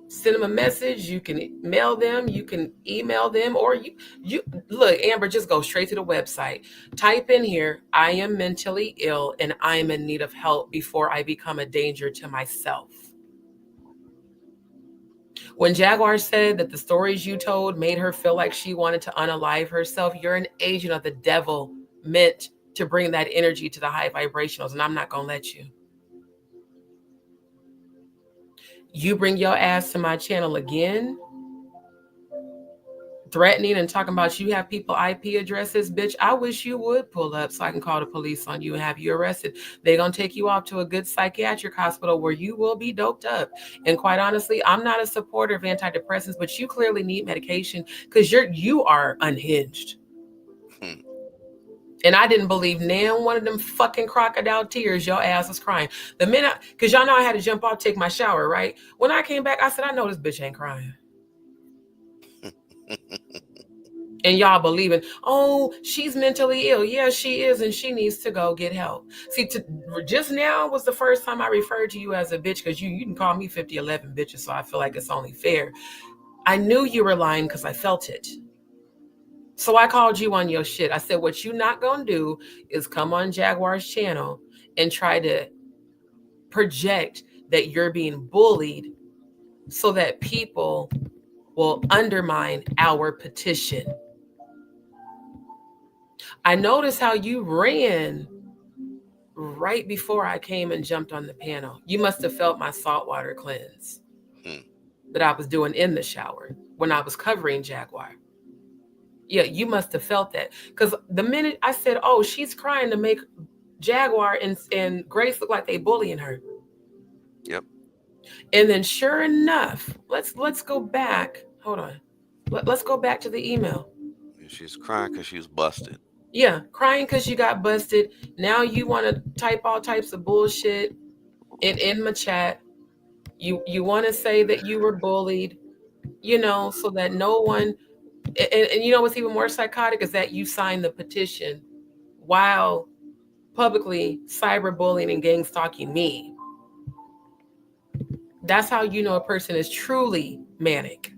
send them a message. You can mail them. You can email them. Or you look, Amber, just go straight to the website. Type in here, I am mentally ill and I am in need of help before I become a danger to myself. When Jaguar said that the stories you told made her feel like she wanted to unalive herself, you're an agent of the devil meant to bring that energy to the high vibrationals, and I'm not going to let you. You bring your ass to my channel again, threatening and talking about you have people IP addresses, bitch. I wish you would pull up so I can call the police on you and have you arrested. They're going to take you off to a good psychiatric hospital where you will be doped up. And quite honestly, I'm not a supporter of antidepressants, but you clearly need medication because you are unhinged. And I didn't believe now one of them fucking crocodile tears your ass was crying. The minute, because y'all know I had to jump off, take my shower, right? When I came back, I said, I know this bitch ain't crying. And y'all believing, oh, she's mentally ill. Yeah, she is, and she needs to go get help. See, just now was the first time I referred to you as a bitch, because you can call me 5011 bitches, so I feel like it's only fair. I knew you were lying because I felt it. So I called you on your shit. I said, what you not gonna do is come on Jaguar's channel and try to project that you're being bullied so that people will undermine our petition. I noticed how you ran right before I came and jumped on the panel. You must have felt my saltwater cleanse that I was doing in the shower when I was covering Jaguar. Yeah, you must have felt that. Because the minute I said, oh, she's crying to make Jaguar and Grace look like they bullying her. Yep. And then sure enough, let's go back. Hold on. Let's go back to the email. She's crying because she was busted. Yeah, crying because you got busted. Now you want to type all types of bullshit in my chat. You want to say that you were bullied, so that no one... And you know what's even more psychotic is that you signed the petition while publicly cyberbullying and gang stalking me. That's how you know a person is truly manic.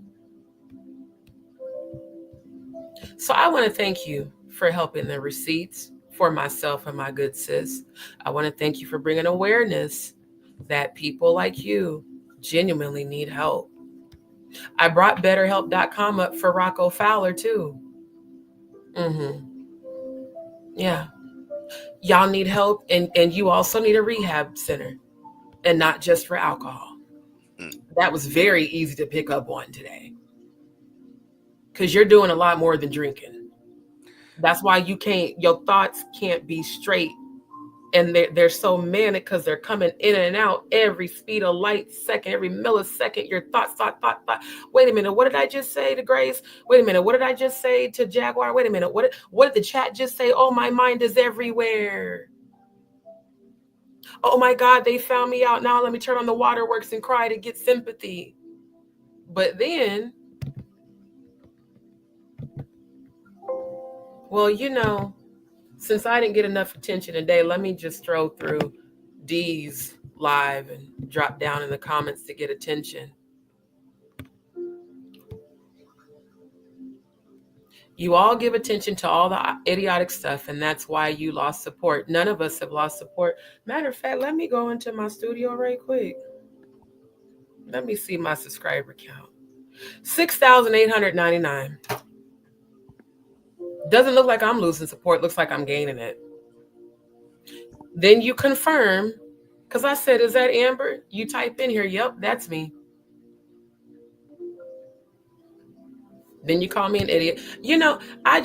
So I want to thank you for helping the receipts for myself and my good sis. I want to thank you for bringing awareness that people like you genuinely need help. I brought BetterHelp.com up for Rocco Fowler too. Yeah. Y'all need help, and you also need a rehab center, and not just for alcohol. That was very easy to pick up on today, because you're doing a lot more than drinking. That's why your thoughts can't be straight, and they're so manic because they're coming in and out every speed of light second, every millisecond. Your thought. Wait a minute, what did I just say to Grace? Wait a minute, what did I just say to Jaguar? Wait a minute, what did the chat just say? Oh, my mind is everywhere. Oh my God, they found me out. Now let me turn on the waterworks and cry to get sympathy. But then, well, since I didn't get enough attention today, let me just throw through D's live and drop down in the comments to get attention. You all give attention to all the idiotic stuff, and that's why you lost support. None of us have lost support. Matter of fact, let me go into my studio right quick. Let me see my subscriber count. 6,899. Doesn't look like I'm losing support. Looks like I'm gaining it. Then you confirm, because I said, is that Amber? You type in here, yep, that's me. Then you call me an idiot. I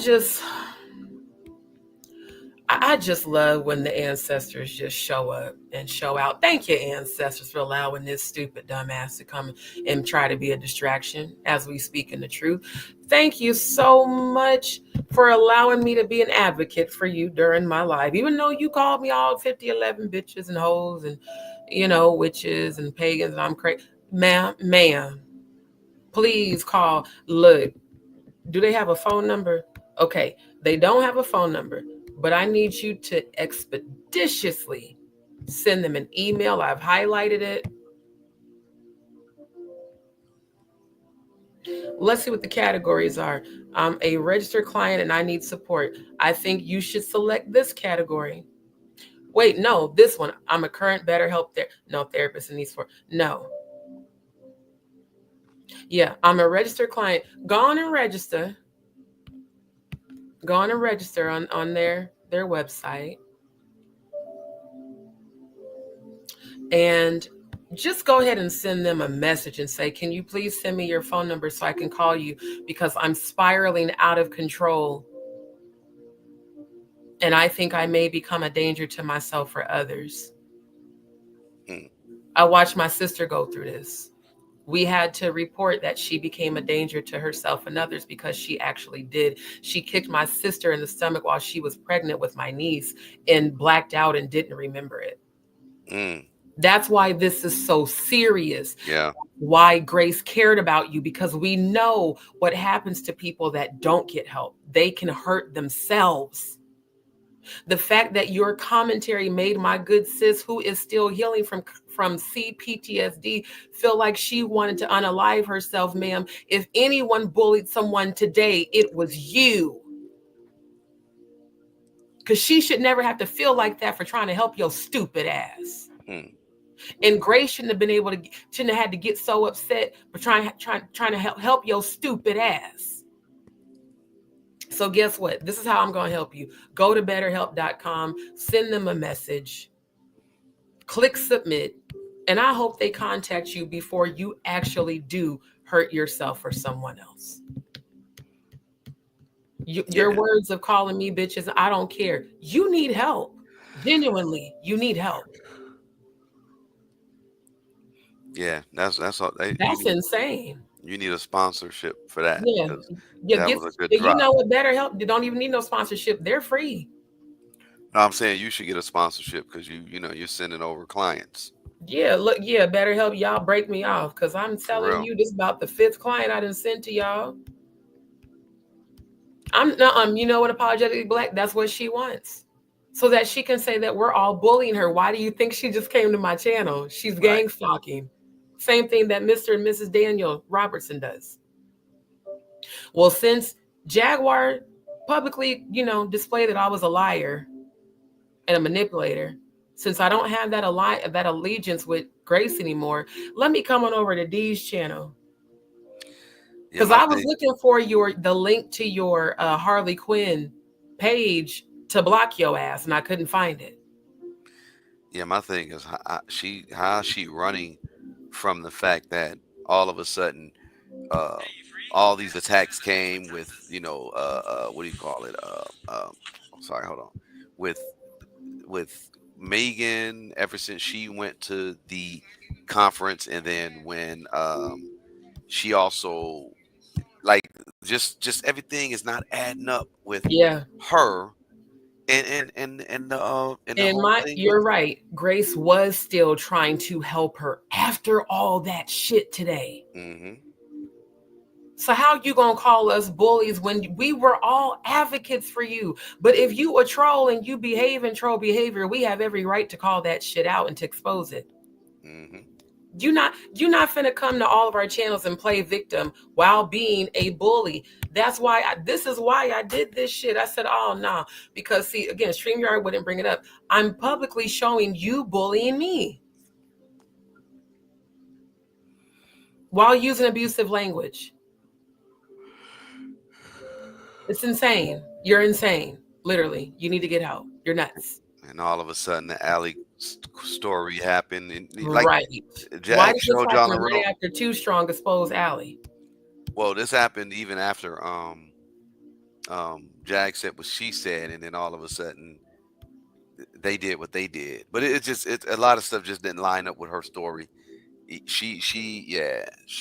just love when the ancestors just show up and show out. Thank you, ancestors, for allowing this stupid dumbass to come and try to be a distraction as we speak in the truth. Thank you so much for allowing me to be an advocate for you during my life. Even though you called me all 5011 bitches and hoes and, witches and pagans, and I'm crazy. Ma'am, please call. Look, do they have a phone number? Okay, they don't have a phone number, but I need you to expeditiously send them an email. I've highlighted it. Let's see what the categories are. I'm a registered client and I need support. I think you should select this category. Wait, no, this one. I'm a current BetterHelp therapist and needs support. No. Yeah, I'm a registered client. Go on and register. Go on and register on their website. And just go ahead and send them a message and say, can you please send me your phone number so I can call you, because I'm spiraling out of control. And I think I may become a danger to myself or others. I watched my sister go through this. We had to report that she became a danger to herself and others because she actually did. She kicked my sister in the stomach while she was pregnant with my niece and blacked out and didn't remember it. That's why this is so serious. Yeah. Why Grace cared about you, because we know what happens to people that don't get help. They can hurt themselves. The fact that your commentary made my good sis, who is still healing from CPTSD, feel like she wanted to unalive herself, ma'am. If anyone bullied someone today, it was you. Because she should never have to feel like that for trying to help your stupid ass. And Grace shouldn't have had to get so upset for trying to help your stupid ass. So guess what? This is how I'm going to help you. Go to betterhelp.com, send them a message, click submit, and I hope they contact you before you actually do hurt yourself or someone else. Your words of calling me bitches, I don't care. You need help. Genuinely, you need help. Yeah, that's all. That's insane. You need a sponsorship for that. Yeah, that was a good drop. You know what? BetterHelp, you don't even need no sponsorship. They're free. No, I'm saying you should get a sponsorship because you're sending over clients. Yeah, look, BetterHelp, y'all break me off, because I'm telling you, this is about the 5th client I done sent to y'all. You know what, Apologetically Black, that's what she wants. So that she can say that we're all bullying her. Why do you think she just came to my channel? She's gang stalking. Same thing that Mr. and Mrs. Daniel Robertson does. Well, since Jaguar publicly, displayed that I was a liar and a manipulator. Since I don't have that allegiance with Grace anymore, let me come on over to D's channel. Because I was looking for the link to your Harley Quinn page to block your ass, and I couldn't find it. Yeah, my thing is how she running from the fact that all of a sudden all these attacks came with, what do you call it? Sorry, hold on. With Megan, ever since she went to the conference, and then when she also just everything is not adding up with her. And the whole thing. You're right. Grace was still trying to help her after all that shit today. Mm-hmm. So how you gonna call us bullies when we were all advocates for you? But if you a troll and you behave in troll behavior, we have every right to call that shit out and to expose it. Mm-hmm. You're not finna come to all of our channels and play victim while being a bully. That's why this is why I did this shit. I said, oh no, because see, again, StreamYard wouldn't bring it up. I'm publicly showing you bullying me while using abusive language. It's insane. You're insane. Literally, you need to get out. You're nuts. And all of a sudden, the alley story happened. And right. Jag Why did showed this y'all happen right after Too Strong exposed Allie? Well, this happened even after Jag said what she said, and then all of a sudden they did what they did. But it's a lot of stuff just didn't line up with her story. She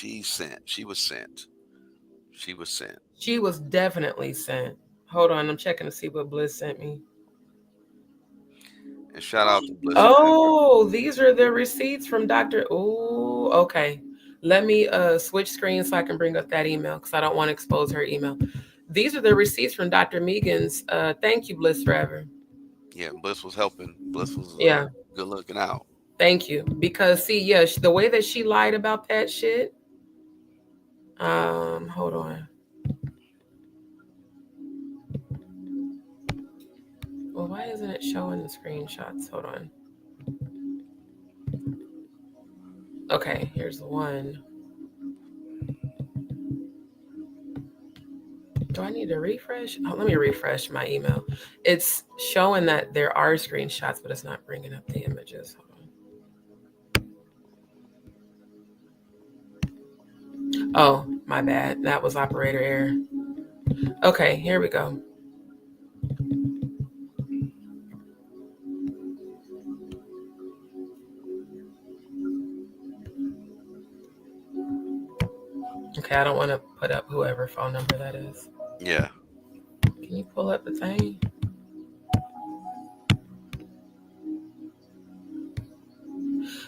was sent. She was definitely sent. Hold on, I'm checking to see what Bliss sent me. And shout out to Bliss. Oh, these are the receipts from Dr. Oh, okay. Let me switch screens so I can bring up that email because I don't want to expose her email. These are the receipts from Dr. Megan's. Thank you, Bliss Forever. Yeah, Bliss was helping. Bliss was good looking out. Thank you. Because see, the way that she lied about that shit. Hold on. Well, why isn't it showing the screenshots? Hold on. Okay, here's the one. Do I need to refresh? Oh, let me refresh my email. It's showing that there are screenshots, but it's not bringing up the images. Hold on. Oh, my bad. That was operator error. Okay, here we go. Okay, I don't want to put up whoever phone number that is. Yeah. Can you pull up the thing?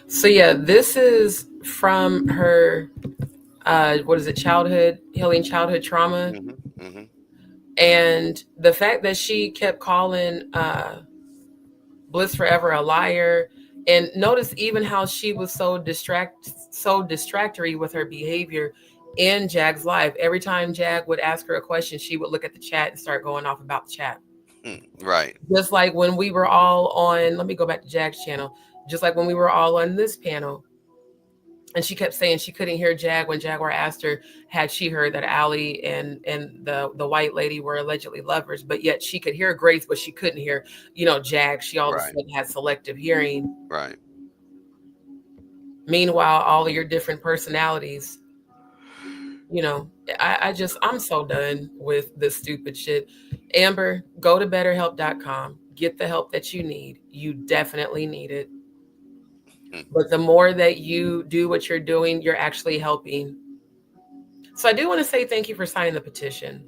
So this is from her, what is it? Healing childhood trauma. Mm-hmm. Mm-hmm. And the fact that she kept calling Bliss Forever a liar. And notice even how she was so distractory with her behavior in Jag's live. Every time Jag would ask her a question, she would look at the chat and start going off about the chat. Right. Just like when we were all on, let me go back to Jag's channel. Just like when we were all on this panel. And she kept saying she couldn't hear Jag when Jaguar asked her, had she heard that Allie and the white lady were allegedly lovers, but yet she could hear Grace, but she couldn't hear, Jag. She all of a sudden had selective hearing. Right. Meanwhile, all of your different personalities, I'm so done with this stupid shit. Amber, go to betterhelp.com. Get the help that you need. You definitely need it. But the more that you do what you're doing, you're actually helping. So I do want to say thank you for signing the petition.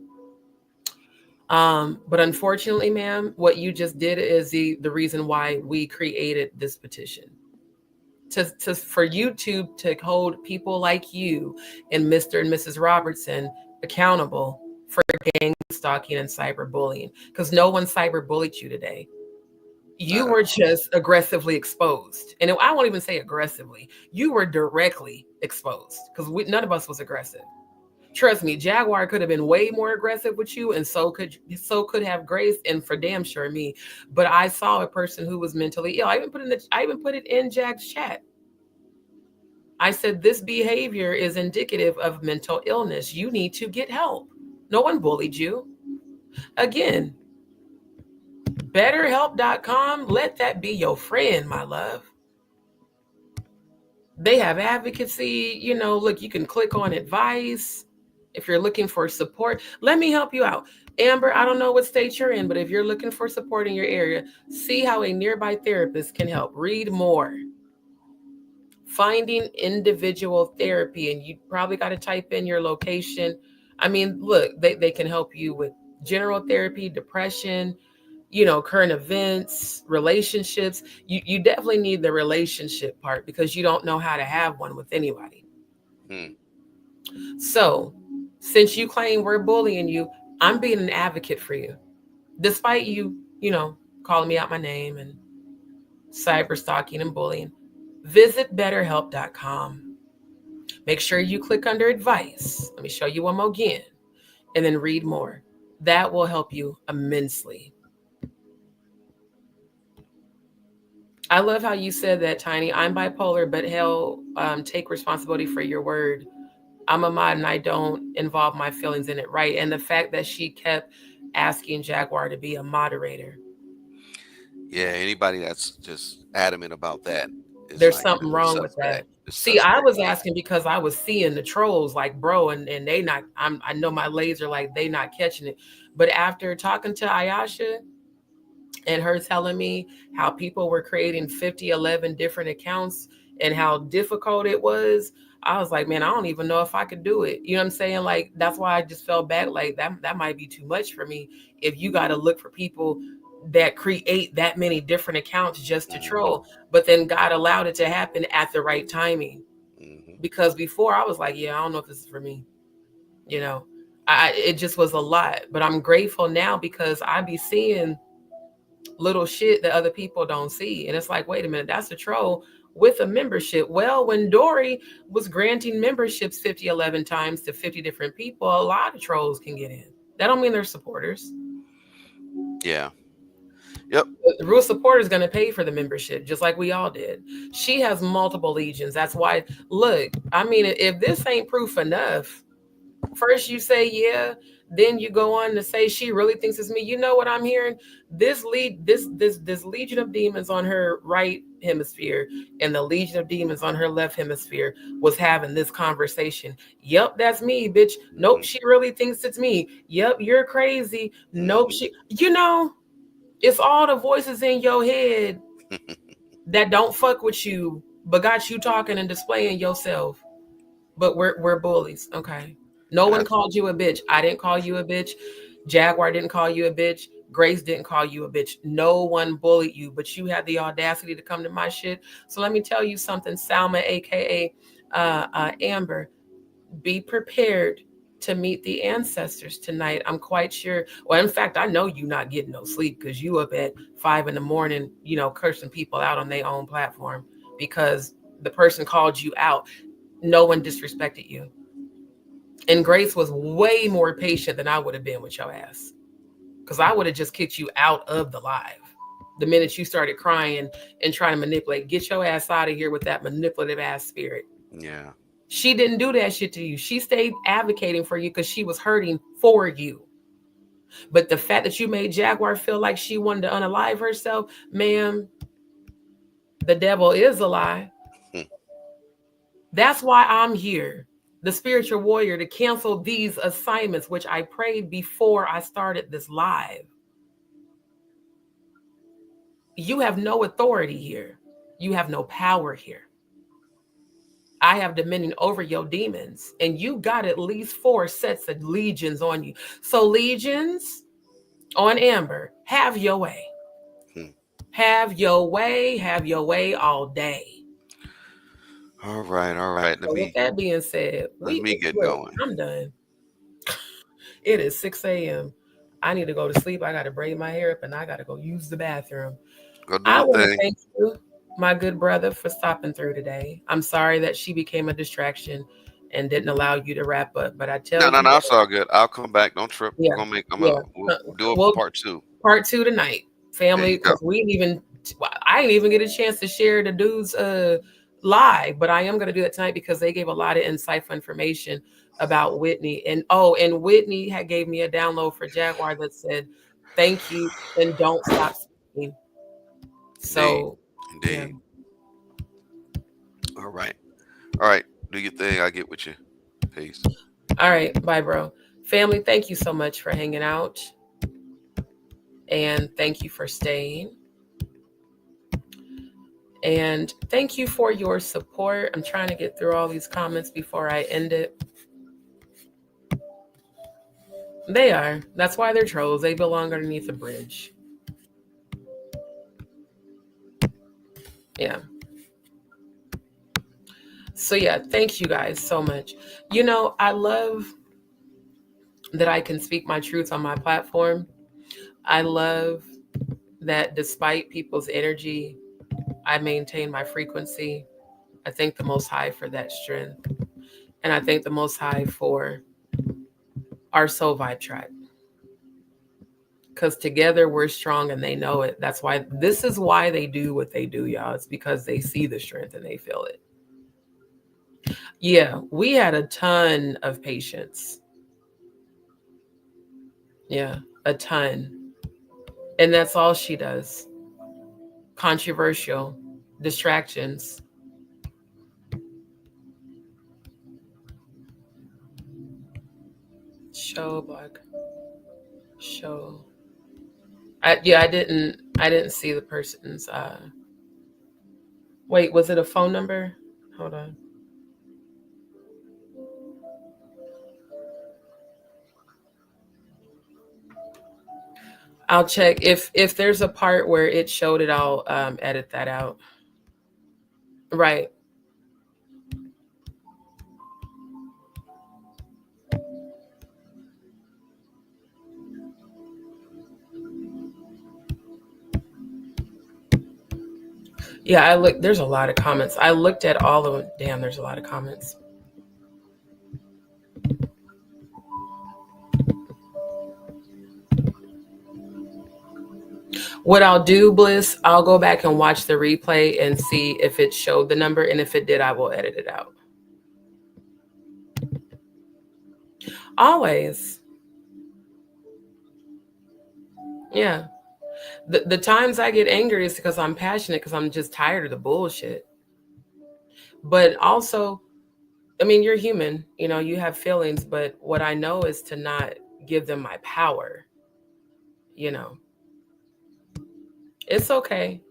But unfortunately, ma'am, what you just did is the reason why we created this petition. For YouTube to hold people like you and Mr. and Mrs. Robertson accountable for gang stalking and cyberbullying, because no one cyberbullied you today. You were just aggressively exposed. And I won't even say aggressively. You were directly exposed because none of us was aggressive. Trust me, Jaguar could have been way more aggressive with you, and so could have Grace, and for damn sure me. But I saw a person who was mentally ill. I even put it in Jag's chat. I said, this behavior is indicative of mental illness. You need to get help. No one bullied you. Again, betterhelp.com, let that be your friend, my love. They have advocacy, look, you can click on advice. If you're looking for support, let me help you out. Amber, I don't know what state you're in, but if you're looking for support in your area, see how a nearby therapist can help. Read more. Finding individual therapy, and you probably got to type in your location. I mean, look, they can help you with general therapy, depression, current events, relationships. You definitely need the relationship part because you don't know how to have one with anybody. So since you claim we're bullying you, I'm being an advocate for you. Despite you, calling me out my name and cyber stalking and bullying, visit betterhelp.com. Make sure you click under advice. Let me show you one more again, and then read more. That will help you immensely. I love how you said that, Tiny. I'm bipolar, but hell, take responsibility for your word. I'm a mod and I don't involve my feelings in it, right? And the fact that she kept asking Jaguar to be a moderator. Yeah, anybody that's just adamant about that. There's like, something wrong with that. See, I was asking because I was seeing the trolls like, bro, and they not, I know my laser, like they not catching it. But after talking to Ayasha and her telling me how people were creating 11 different accounts and how difficult it was, I was like, man, I don't even know if I could do it. You know what I'm saying? Like, that's why I just fell back. Like that might be too much for me. If you got to look for people that create that many different accounts just to troll, but then God allowed it to happen at the right timing. Because before I was like, yeah, I don't know if this is for me. It just was a lot, but I'm grateful now because I be seeing little shit that other people don't see. And it's like, wait a minute, that's a troll with a membership. Well, when Dory was granting memberships 11 times to 50 different people, a lot of trolls can get in. That don't mean they're supporters. Yeah. Yep. The real supporter is going to pay for the membership, just like we all did. She has multiple legions. That's why, look, I mean, if this ain't proof enough, first you say, yeah, then you go on to say she really thinks it's me. You know what I'm hearing? This legion of demons on her right hemisphere and the legion of demons on her left hemisphere was having this conversation. Yep, that's me, bitch. Nope, she really thinks it's me. Yep, you're crazy. Nope, it's all the voices in your head that don't fuck with you, but got you talking and displaying yourself. But we're bullies, okay? No one called you a bitch. I didn't call you a bitch. Jaguar didn't call you a bitch. Grace didn't call you a bitch. No one bullied you, but you had the audacity to come to my shit. So let me tell you something, Salma, aka Amber. Be prepared to meet the ancestors tonight. I'm quite sure. Well, in fact, I know you not getting no sleep because you up at 5 a.m, cursing people out on their own platform because the person called you out. No one disrespected you. And Grace was way more patient than I would have been with your ass. Because I would have just kicked you out of the live. The minute you started crying and trying to manipulate, get your ass out of here with that manipulative ass spirit. Yeah. She didn't do that shit to you. She stayed advocating for you because she was hurting for you. But the fact that you made Jaguar feel like she wanted to unalive herself, ma'am, the devil is a lie. That's why I'm here, the spiritual warrior, to cancel these assignments, which I prayed before I started this live. You have no authority here. You have no power here. I have dominion over your demons, and you got at least 4 sets of legions on you. So legions on Amber, have your way. Have your way all day. All right. With that being said, let me get going. I'm done. It is 6 a.m. I need to go to sleep. I got to braid my hair up, and I got to go use the bathroom. I want to thank you, my good brother, for stopping through today. I'm sorry that she became a distraction. and didn't allow you to wrap up. But I tell No, you, it's all good. I'll come back. Don't trip. yeah, We'll do a part 2. Part 2 tonight, family, There you because I didn't even get a chance to share the dude's live, but I am going to do it tonight because they gave a lot of insightful information about Whitney. And Whitney had gave me a download for Jaguar that said, "Thank you and don't stop speaking." So, indeed. Yeah. All right. Do your thing. I'll get with you. Peace. All right. Bye, bro. Family, thank you so much for hanging out. And thank you for staying. And thank you for your support. I'm trying to get through all these comments before I end it. They are. That's why they're trolls. They belong underneath a bridge. Yeah. So yeah, thank you guys so much. You know, I love that I can speak my truth on my platform. I love that despite people's energy, I maintain my frequency. I thank the Most High for that strength. And I thank the Most High for our Soul Vibe tribe. Because together we're strong and they know it. This is why they do what they do, y'all. It's because they see the strength and they feel it. Yeah, we had a ton of patience. Yeah, a ton. And that's all she does. Controversial, distractions. Show. I didn't see the person's wait, was it a phone number? Hold on. I'll check if there's a part where it showed it. I'll edit that out. Right. Yeah, there's a lot of comments. I looked at all of them. Damn, there's a lot of comments. What I'll do, Bliss, I'll go back and watch the replay and see if it showed the number. And if it did, I will edit it out. Always. Yeah. The times I get angry is because I'm passionate, because I'm just tired of the bullshit. But also, I mean, you're human, you have feelings, but what I know is to not give them my power. It's okay.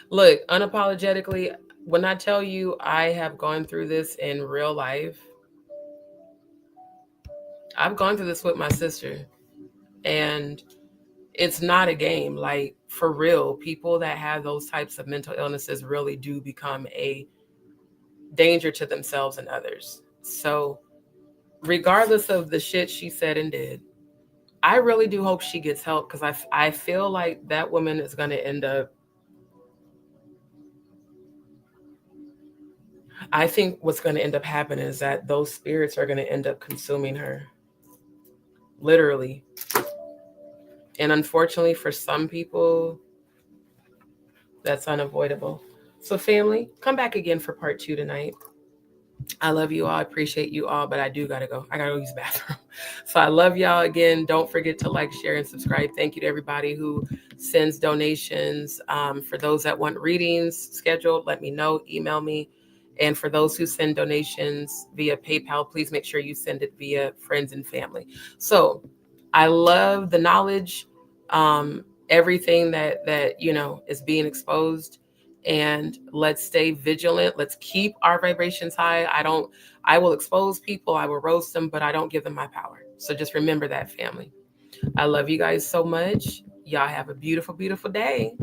Look, unapologetically, when I tell you I have gone through this in real life, I've gone through this with my sister, and it's not a game. Like, for real, people that have those types of mental illnesses really do become a danger to themselves and others. So regardless of the shit she said and did, I really do hope she gets help, because I feel like that woman is going to end up, I think what's going to end up happening is that those spirits are going to end up consuming her. Literally. And unfortunately for some people, that's unavoidable. So family, come back again for part 2 tonight. I love you all. I appreciate you all, but I do gotta go. I gotta go use the bathroom. So I love y'all again. Don't forget to like, share, and subscribe. Thank you to everybody who sends donations. For those that want readings scheduled, let me know. Email me. And for those who send donations via PayPal, please make sure you send it via friends and family. So I love the knowledge, everything that is being exposed. And let's stay vigilant. Let's keep our vibrations high. I will expose people. I will roast them, but I don't give them my power. So just remember that, family. I love you guys so much. Y'all have a beautiful, beautiful day.